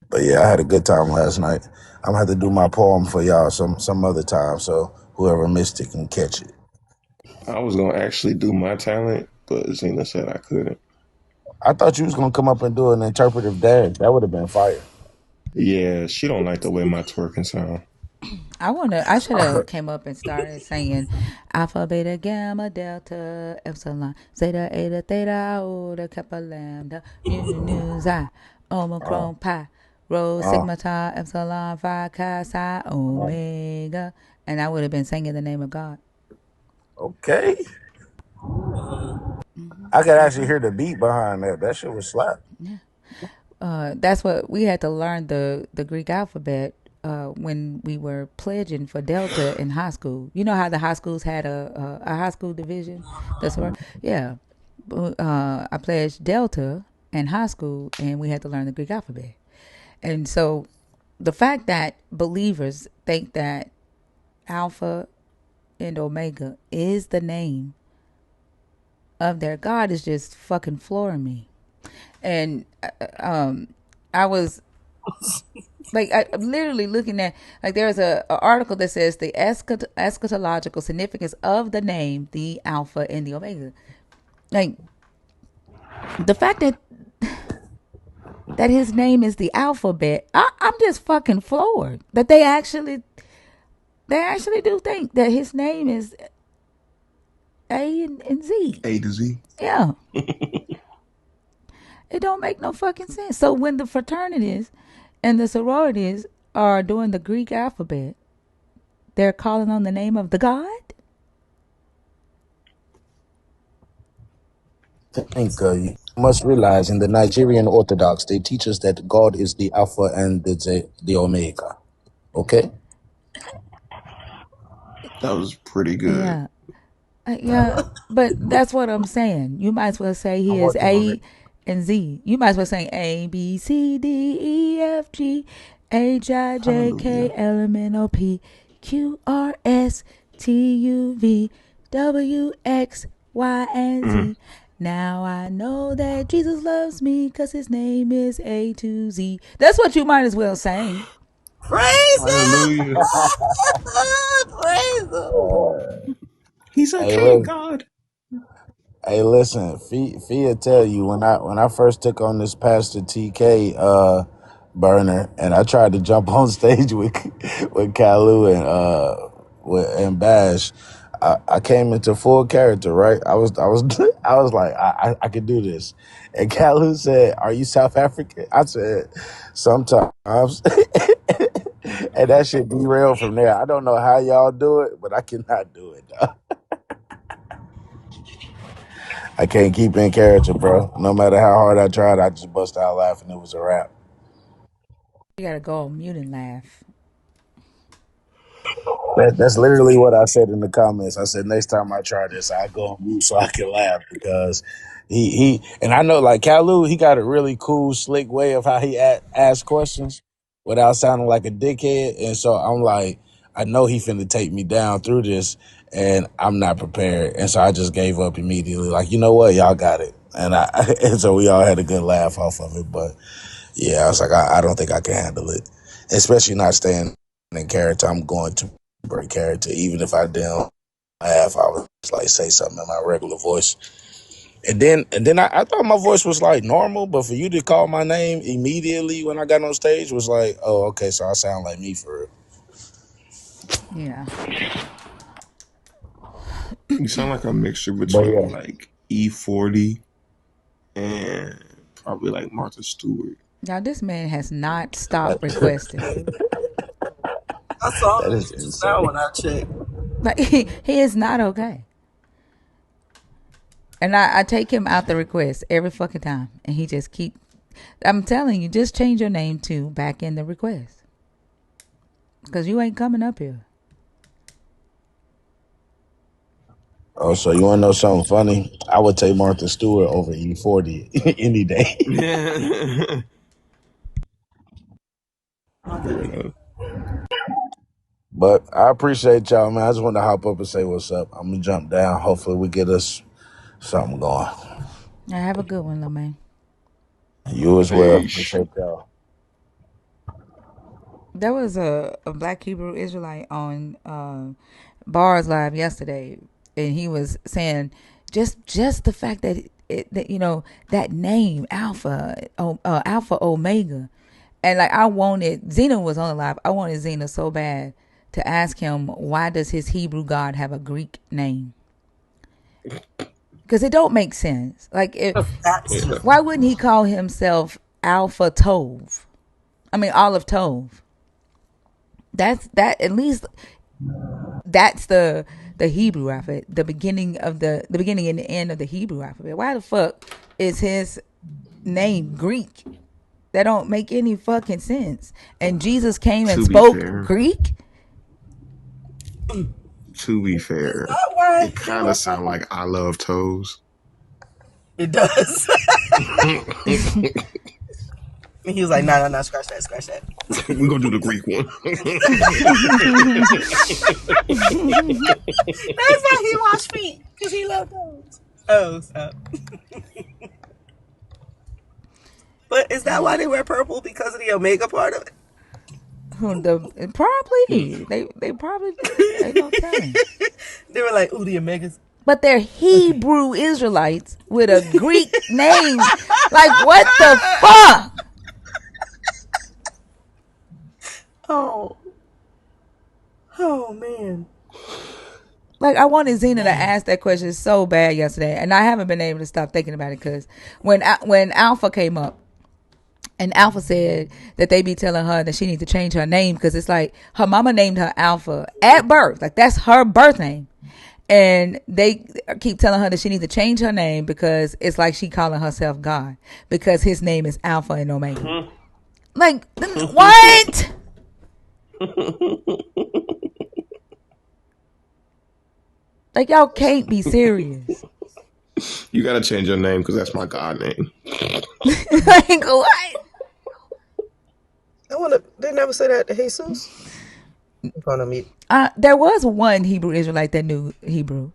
but yeah, I had a good time last night. I'm gonna have to do my poem for y'all some other time, so whoever missed it can catch it. I was gonna actually do my talent, but Zena said I couldn't. I thought you was gonna come up and do an interpretive dance. That would have been fire. Yeah, she don't like the way my twerking sound. I should have came up and started saying alpha, beta, gamma, delta, epsilon, zeta, eta, theta, iota, kappa, lambda, mu, nu, xi, Uh, omicron, pi, rho, uh, sigma, tau, epsilon, phi, chi, psi, omega. And I would have been singing the name of God. okay. I could actually hear the beat behind that. That shit was slap. That's what we had to learn the Greek alphabet when we were pledging for Delta in high school. You know how the high schools had a high school division. That's what, yeah. I pledged Delta in high school, and we had to learn the Greek alphabet. And so, the fact that believers think that Alpha and Omega is the name of their God is just fucking flooring me. And I was like I'm literally looking at like there's a article that says the eschatological significance of the name the Alpha and the Omega. Like the fact that his name is the alphabet, I'm just fucking floored that they actually do think that his name is A and Z. A to Z. Yeah, it don't make no fucking sense. So when the fraternities and the sororities are doing the Greek alphabet, they're calling on the name of the God. Think you must realize in the Nigerian Orthodox, they teach us that God is the Alpha and the Omega. Okay? That was pretty good. Yeah. Yeah, but that's what I'm saying. You might as well say I'm he is working on it. A and Z. You might as well say A, B, C, D, E, F, G, H, I, J, K, Hallelujah. L, M, N, O, P, Q, R, S, T, U, V, W, X, Y, and Mm. Z. Now I know that Jesus loves me because his name is A to Z. That's what you might as well say. Praise Hallelujah. him! Praise him! He's Hey, okay, look. God. Hey, listen. Fia tell you when I first took on this Pastor TK burner, and I tried to jump on stage with Kalu and Bash. I came into full character, right? I was I was like, I could do this. And Kalu said, "Are you South African?" I said, "Sometimes." And that shit derailed from there. I don't know how y'all do it, but I cannot do it. Dog. I can't keep in character, bro. No matter how hard I tried, I just bust out laughing. It was a wrap. You gotta go on mute and laugh. That's literally what I said in the comments. I said next time I try this, I go on mute so I can laugh because he and I know like Kalu, he got a really cool, slick way of how he asks questions without sounding like a dickhead. And so I'm like, I know he finna take me down through this, and I'm not prepared. And so I just gave up immediately. Like, you know what, y'all got it. And and so we all had a good laugh off of it. But yeah, I was like, I don't think I can handle it, especially not staying in character. I'm going to break character, even if I didn't laugh. I would just like say something in my regular voice, and then I thought my voice was like normal, but for you to call my name immediately when I got on stage was like, oh, okay, so I sound like me for real. Yeah. You sound like a mixture But between yeah, like E40 and probably like Martha Stewart. Now this man has not stopped that, requesting. I saw that him is just now insane. when I checked. Like he is not okay. And I take him out the request every fucking time. And he just keep I'm telling you, just change your name to back in the request. Because you ain't coming up here. Oh, so you want to know something funny? I would take Martha Stewart over E40 any day. But I appreciate y'all, man. I just wanted to hop up and say what's up. I'm gonna jump down. Hopefully, we get us something going. Now have a good one, little man. You as well. Peace. Appreciate y'all. There was a black Hebrew Israelite on Bars Live yesterday, and he was saying just the fact that that that name Alpha Omega, and like I wanted Zena was on the live. I wanted Zena so bad to ask him why does his Hebrew God have a Greek name? Because it don't make sense. Like, That's Yeah. just why wouldn't he call himself Alpha Tov? I mean Olive Tov. That's that at least that's the Hebrew alphabet, the beginning and the end of the Hebrew alphabet. Why the fuck is his name Greek? That don't make any fucking sense. And Jesus came and To be spoke fair, Greek. to be is fair, that why it they kind wear of sound purple? like I love toes. It does. And he was like, no, no, no, scratch that, scratch that. We're gonna do the Greek one. That's why he wash feet, because he loved those. Oh, stop. But is that why they wear purple? Because of the omega part of Probably they probably ain't no telling. it? They were like, ooh, the omegas. But they're Okay. Hebrew Israelites with a Greek name. Like, what the fuck? Oh, oh, man. Like, I wanted Zena to ask that question so bad yesterday, and I haven't been able to stop thinking about it because when Alpha came up, and Alpha said that they be telling her that she needs to change her name because it's like her mama named her Alpha at birth, like that's her birth name, and they keep telling her that she needs to change her name because it's like she calling herself God because his name is Alpha and Omega. Like, what? Like, y'all can't be serious. You gotta change your name because that's my God name. Like, what? I want to, they never say that to Jesus. I'm going to mute. There was one Hebrew Israelite that knew Hebrew.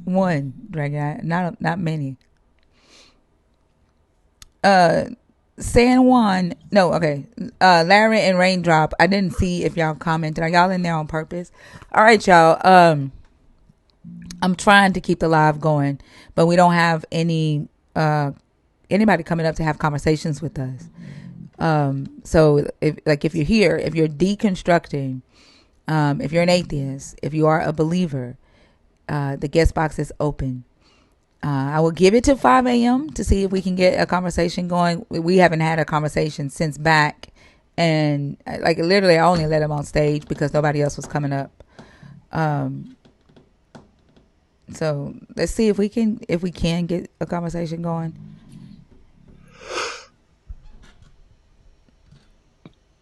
One, Dragon, not many. San Juan, no, okay. Larry and Raindrop. I didn't see if y'all commented. Are y'all in there on purpose? All right, y'all. I'm trying to keep the live going, but we don't have anybody coming up to have conversations with us. So if you're here, if you're deconstructing, if you're an atheist, if you are a believer, the guest box is open. I will give it to 5 a.m. to see if we can get a conversation going. We haven't had a conversation since back, and like literally, I only let him on stage because nobody else was coming up. So let's see if we can get a conversation going.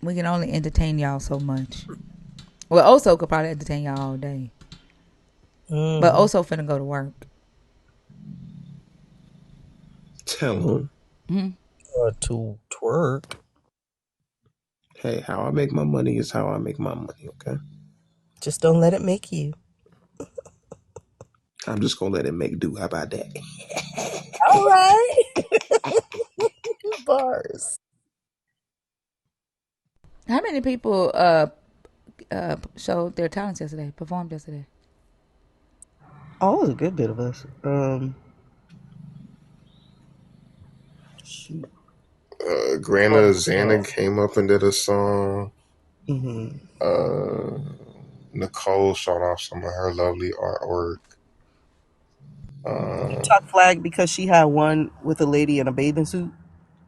We can only entertain y'all so much. Well, Oso could probably entertain y'all all day, but Mm-hmm. Oso finna go to work. Tell him, To twerk. hey, how I make my money is how I make my money. Okay, Just don't let it make you. I'm just gonna let it make do. How about that? All right. Bars. How many people showed their talents yesterday? Performed yesterday? Oh, it was a good bit of us. Shoot. Grana Xana came up and did a song. Mm-hmm. Uh, Nicole showed off some of her lovely artwork. TikTok flagged because she had one with a lady in a bathing suit,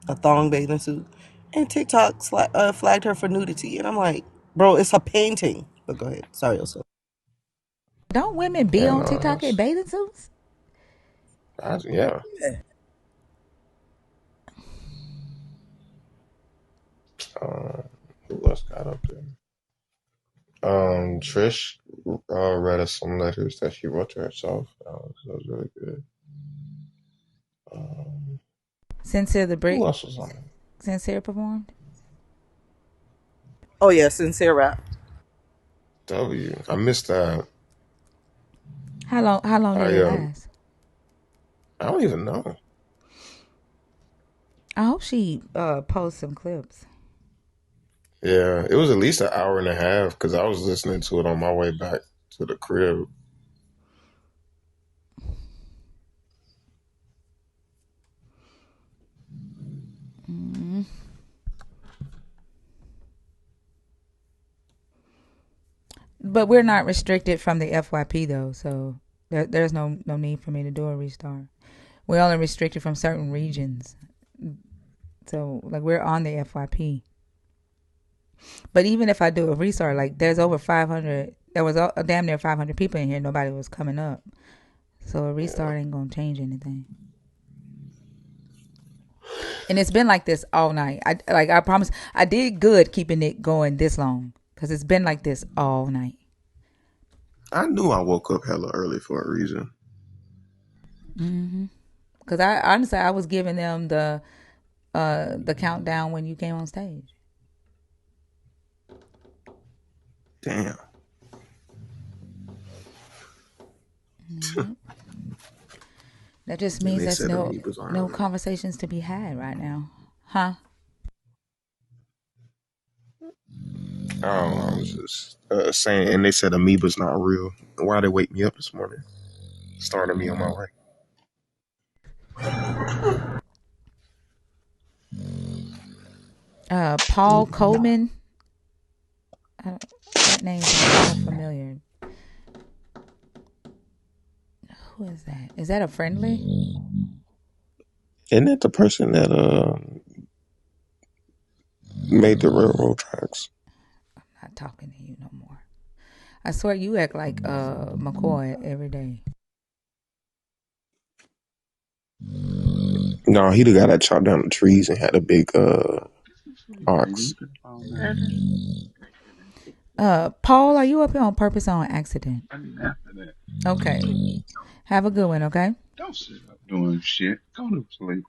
a thong bathing suit, and TikTok flagged her for nudity. And I'm like, bro, it's a painting. But go ahead. Sorry, also. Don't women be And on TikTok in bathing suits? yeah. Who else got up there? Trish read us some letters that she wrote to herself. That was really good. Sincere the Who Brick. else was on it? Sincere performed. Oh yeah, sincere rap. I missed that. How long? How long did I it um last? I don't even know. I hope she posts some clips. Yeah, it was at least an hour and a half because I was listening to it on my way back to the crib. But we're not restricted from the FYP though, so there's no need for me to do a restart. We're only restricted from certain regions. So like we're on the FYP. But even if I do a restart, like there's over 500. There was a damn near 500 people in here. Nobody was coming up. So a Yeah. restart ain't gonna change anything. And it's been like this all night. I promise I did good keeping it going this long because it's been like this all night. I knew I woke up hella early for a reason. Because I honestly I was giving them the countdown when you came on stage. Damn. That just And means they there's said no amoebas aren't no real. conversations to be had right now, huh? I don't know. I was just saying, and they said amoebas not real. Why they wake me up this morning? Started me on my way. Paul Coleman. That name sounds so familiar. Who is that? Is that a friendly? Isn't that the person that made the railroad tracks? Not talking to you no more. I swear you act like McCoy every day. No, he the guy that chopped down the trees and had a big ox. Paul, are you up here on purpose or on accident? Okay. Have a good one, okay? Don't sit up doing shit. Go to sleep.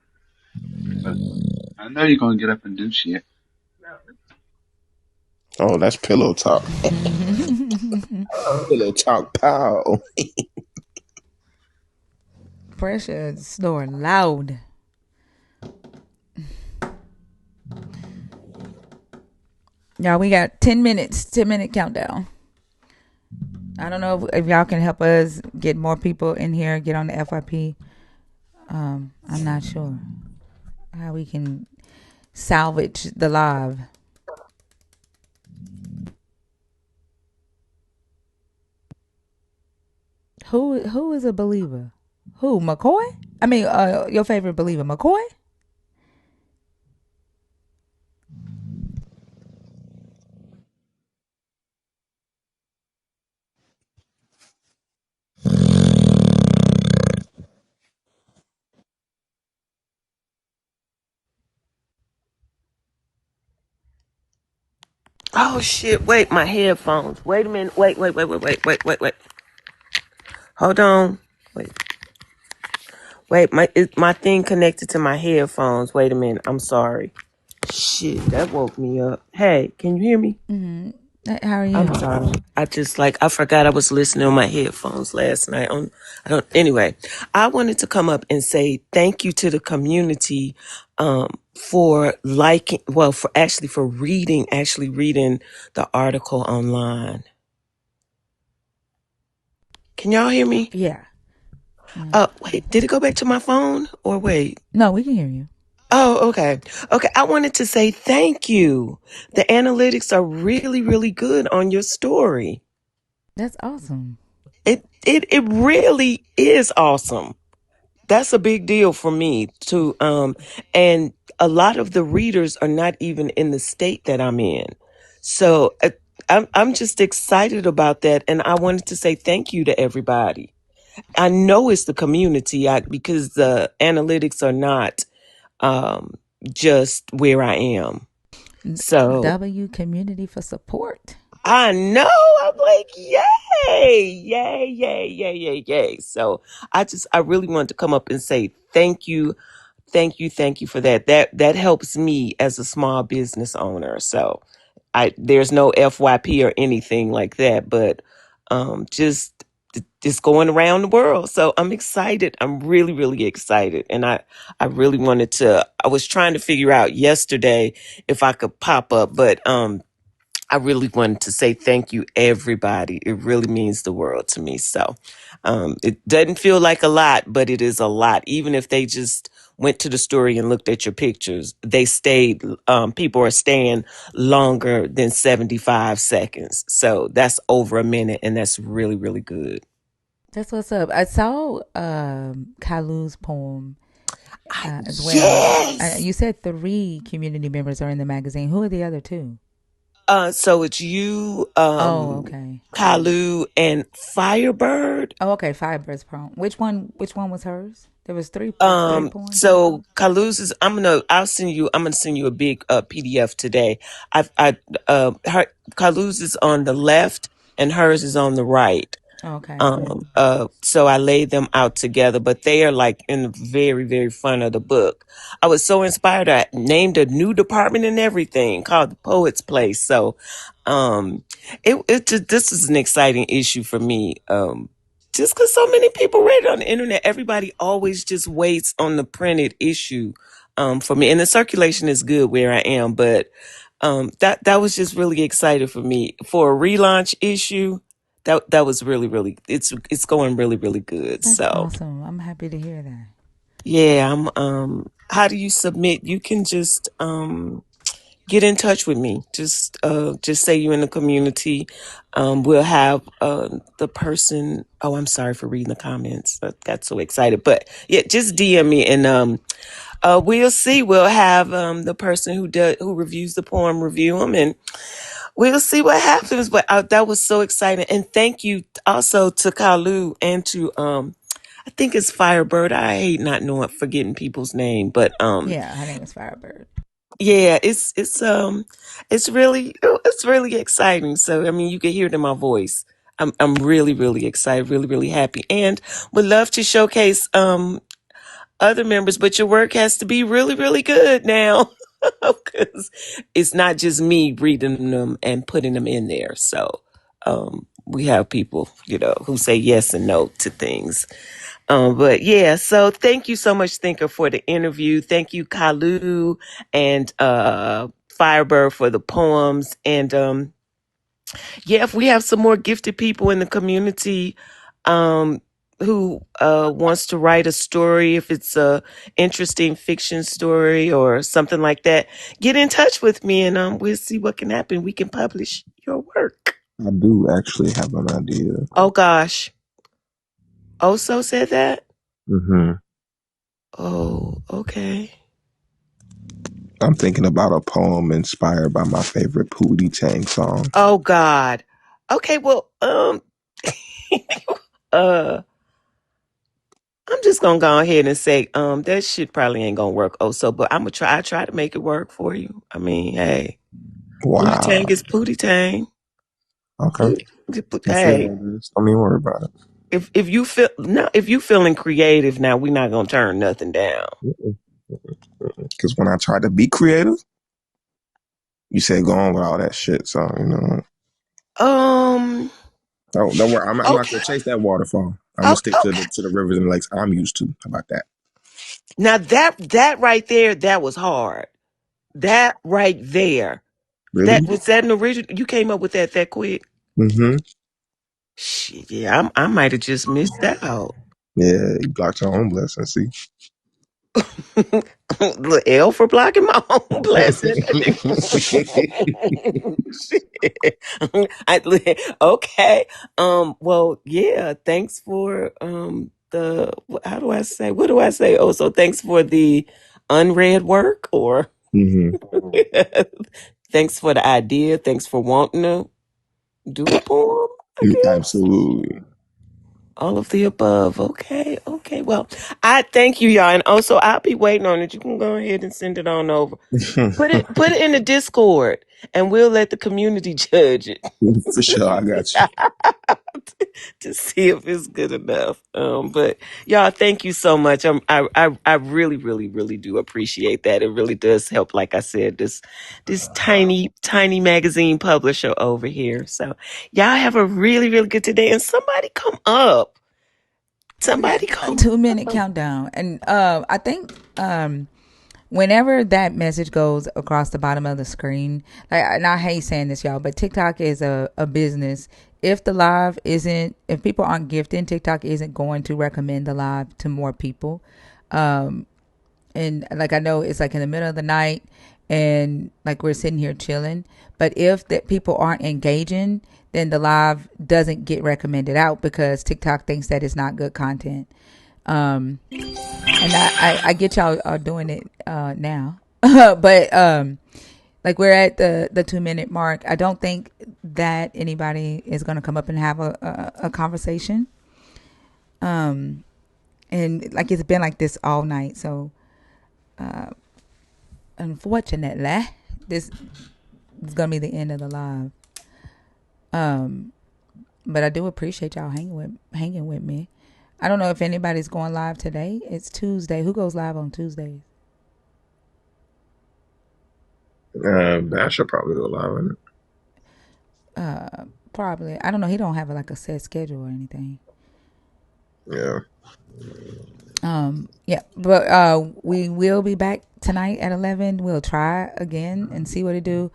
I know you're gonna get up and do shit. Oh, that's pillow talk. Pillow talk, pal. Pressure snoring loud. Y'all, we got 10 minutes, 10-minute countdown. I don't know if y'all can help us get more people in here, get on the FYP. I'm not sure how we can salvage the live. Who is a believer? Who, McCoy? I mean, your favorite believer, McCoy? Oh shit, wait, my headphones. Wait a minute. Wait. Hold on. Wait. Wait, my thing connected to my headphones. Wait a minute. I'm sorry. Shit, that woke me up. Hey, can you hear me? Mm-hmm. How are I'm you? sorry. I forgot I was listening on my headphones last night. Anyway, I wanted to come up and say thank you to the community, for actually reading the article online. Can y'all hear me? Yeah. Wait, did it go back to my phone or wait? No, we can hear you. Oh, okay. Okay, I wanted to say thank you. The analytics are really, really good on your story. That's awesome. It really is awesome. That's a big deal for me too. And a lot of the readers are not even in the state that I'm in. So I'm just excited about that. And I wanted to say thank you to everybody. I know it's the community because the analytics are not just where I am. So W Community for Support. I know. I'm like, yay, yay, yay, yay, yay, yay. So I really wanted to come up and say thank you, thank you for that. That helps me as a small business owner. So there's no FYP or anything like that, but just going around the world. So I'm excited. I'm really, really excited. And I really wanted to, I was trying to figure out yesterday if I could pop up, but I really wanted to say thank you, everybody. It really means the world to me. So it doesn't feel like a lot, but it is a lot. Even if they just went to the story and looked at your pictures, they stayed, people are staying longer than 75 seconds. So that's over a minute, and that's really, really good. That's what's up. I saw Kalu's poem as well. Yes. You said 3 community members are in the magazine. Who are the other 2? So it's you, Oh, okay. Kalu, and Firebird. Oh, okay. Firebird's poem. Which one? Which one was hers? There was three poems in So total. Kaluz's, I'm gonna send you a big PDF today. Her Kaluz is on the left and hers is on the right. Oh, okay. So I laid them out together, but they are like in the very, very front of the book. I was so inspired. I named a new department and everything called the Poets Place. So, this is an exciting issue for me. Just because so many people read it on the internet, everybody always just waits on the printed issue, for me. And the circulation is good where I am, but, that was just really excited for me for a relaunch issue. That was really, really, it's going really, really good. That's So awesome. I'm happy to hear that. yeah, how do you submit? You can just, get in touch with me. Just say you're in the community. We'll have, the person, oh, I'm sorry for reading the comments. I got so excited, but yeah, just DM me and, we'll see. We'll have, the person who reviews the poem review them, and we'll see what happens. But that was so exciting. And thank you also to Kalu and to, I think it's Firebird. I hate not knowing, forgetting people's name, but, Yeah, her name is Firebird. yeah, it's really exciting. So, I mean, you can hear it in my voice. I'm really, really excited, really, really happy, and would love to showcase, other members, but your work has to be really, really good now. Because it's not just me reading them and putting them in there. So, we have people, who say yes and no to things. But yeah, so thank you so much, Thinker, for the interview. Thank you, Kalu and, Firebird, for the poems. And, yeah, if we have some more gifted people in the community, um, who wants to write a story, if it's a interesting fiction story or something like that, get in touch with me, and we'll see what can happen. We can publish your work. I do actually have an idea. Oh gosh. Oso said that? hmm Oh, okay. I'm thinking about a poem inspired by my favorite Pootie Tang song. Oh God. Okay, well, uh I'm just gonna go ahead and say, that shit probably ain't gonna work. Oh, so, but I try to make it work for you. I mean, hey, Pootie Wow. Tang is Pootie Tang. Okay. That's it. Hey, Don't even worry about it. if you feel no, if you feeling creative now, we're not gonna turn nothing down. Because when I tried to be creative, you said go on with all that shit. So, Um. don't worry. I'm not Okay. going to chase that waterfall. I'm going to stick to Okay. the rivers and lakes I'm used to. How about that? Now that right there, that was hard. That right there. That Really? was that an original. You came up with that quick. Mm-hmm. Shit, yeah, I might have just missed out. Yeah, you blocked your own blessing. See? The L for blocking my own blessing. Shit. Okay. Well, yeah. Thanks for, the, how do I say? What do I say? Oh, so thanks for the unread work, or hmm thanks for the idea. Thanks for wanting to do a poem, I guess. Absolutely. All of the above. Okay. Okay. Well, I thank you, y'all. And also, I'll be waiting on it. You can go ahead and send it on over. Put it in the Discord. and we'll let the community judge it. For sure, I got you. To see if it's good enough. But y'all, thank you so much. I really, really, really do appreciate that. It really does help. Like I said, this tiny, tiny magazine publisher over here. So y'all have a really, really good today. And somebody come up. We got Somebody a come 2 minute up. countdown, and I think whenever that message goes across the bottom of the screen, like, and I hate saying this, y'all, but TikTok is a business. If the live isn't, if people aren't gifting, TikTok isn't going to recommend the live to more people. And like, I know it's like in the middle of the night, and like we're sitting here chilling, but if that people aren't engaging, then the live doesn't get recommended out because TikTok thinks that it's not good content. And I get y'all are doing it now, but like we're at the 2 minute mark. I don't think that anybody is going to come up and have a conversation. And like it's been like this all night, so unfortunately, this is gonna be the end of the live. But I do appreciate y'all hanging with me. I don't know if anybody's going live today. It's Tuesday. Who goes live on Tuesdays? Basher probably go live on Probably. I don't know. He don't have like a set schedule or anything. it. Yeah. Yeah, but we will be back tonight at 11. We'll try again and see what it do.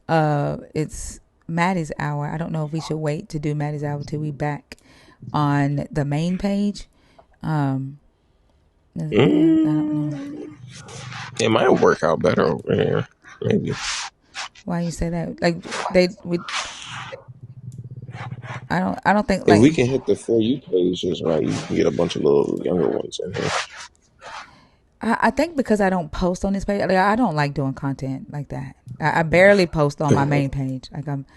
It's Maddie's hour. I don't know if we should wait to do Maddie's hour till we back on the main page. I don't know It might work out better over here. Maybe. why you say that. Like I don't think If like we can hit the For You pages, right, you can get a bunch of little younger ones in here. I think because I don't post on this page. Like, I don't like doing content like that. I barely post on my main page. Like I'm,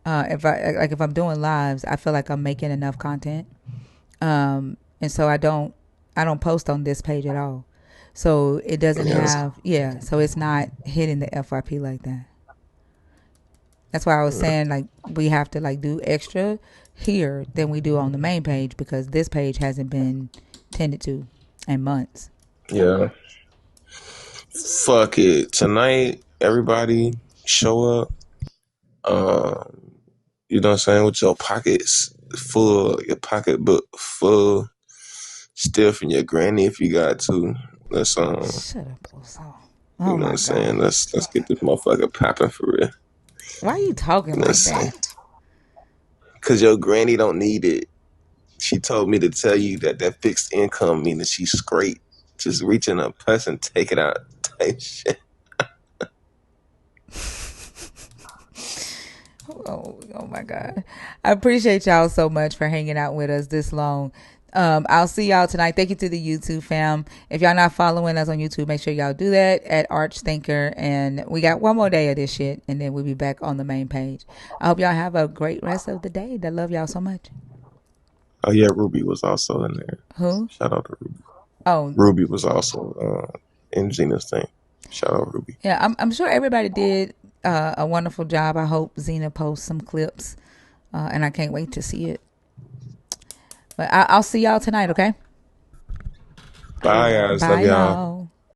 if I'm doing lives, I feel like I'm making enough content, and so I don't post on this page at all. So it doesn't Yes. have, yeah. So it's not hitting the FYP like that. That's why I was saying like we have to like do extra here than we do on the main page because this page hasn't been tended to in months. Yeah. Fuck it. Tonight, everybody show up. You know what I'm saying? With your pockets full, your pocketbook full, still from your granny if you got to. Let's Shut up, Oso. you Oh know what my I'm saying? God. Let's get this motherfucker popping for real. Why are you talking like Let's see. that? Cause your granny don't need it. She told me to tell you that fixed income means that she's straight. Just reaching a purse and take it out type shit. Oh my God. I appreciate y'all so much for hanging out with us this long. I'll see y'all tonight. Thank you to the YouTube fam. If y'all not following us on YouTube, make sure y'all do that at Archthinker. And we got one more day of this shit, and then we'll be back on the main page. I hope y'all have a great rest of the day. I love y'all so much. Oh yeah, Ruby was also in there. Who? Shout out to Ruby. Oh, Ruby was also in Gina's thing. Shout out Ruby. yeah. I'm sure everybody did a wonderful job. I hope Zena posts some clips, and I can't wait to see it. But I'll see y'all tonight, okay? Bye guys, love Bye, y'all. y'all.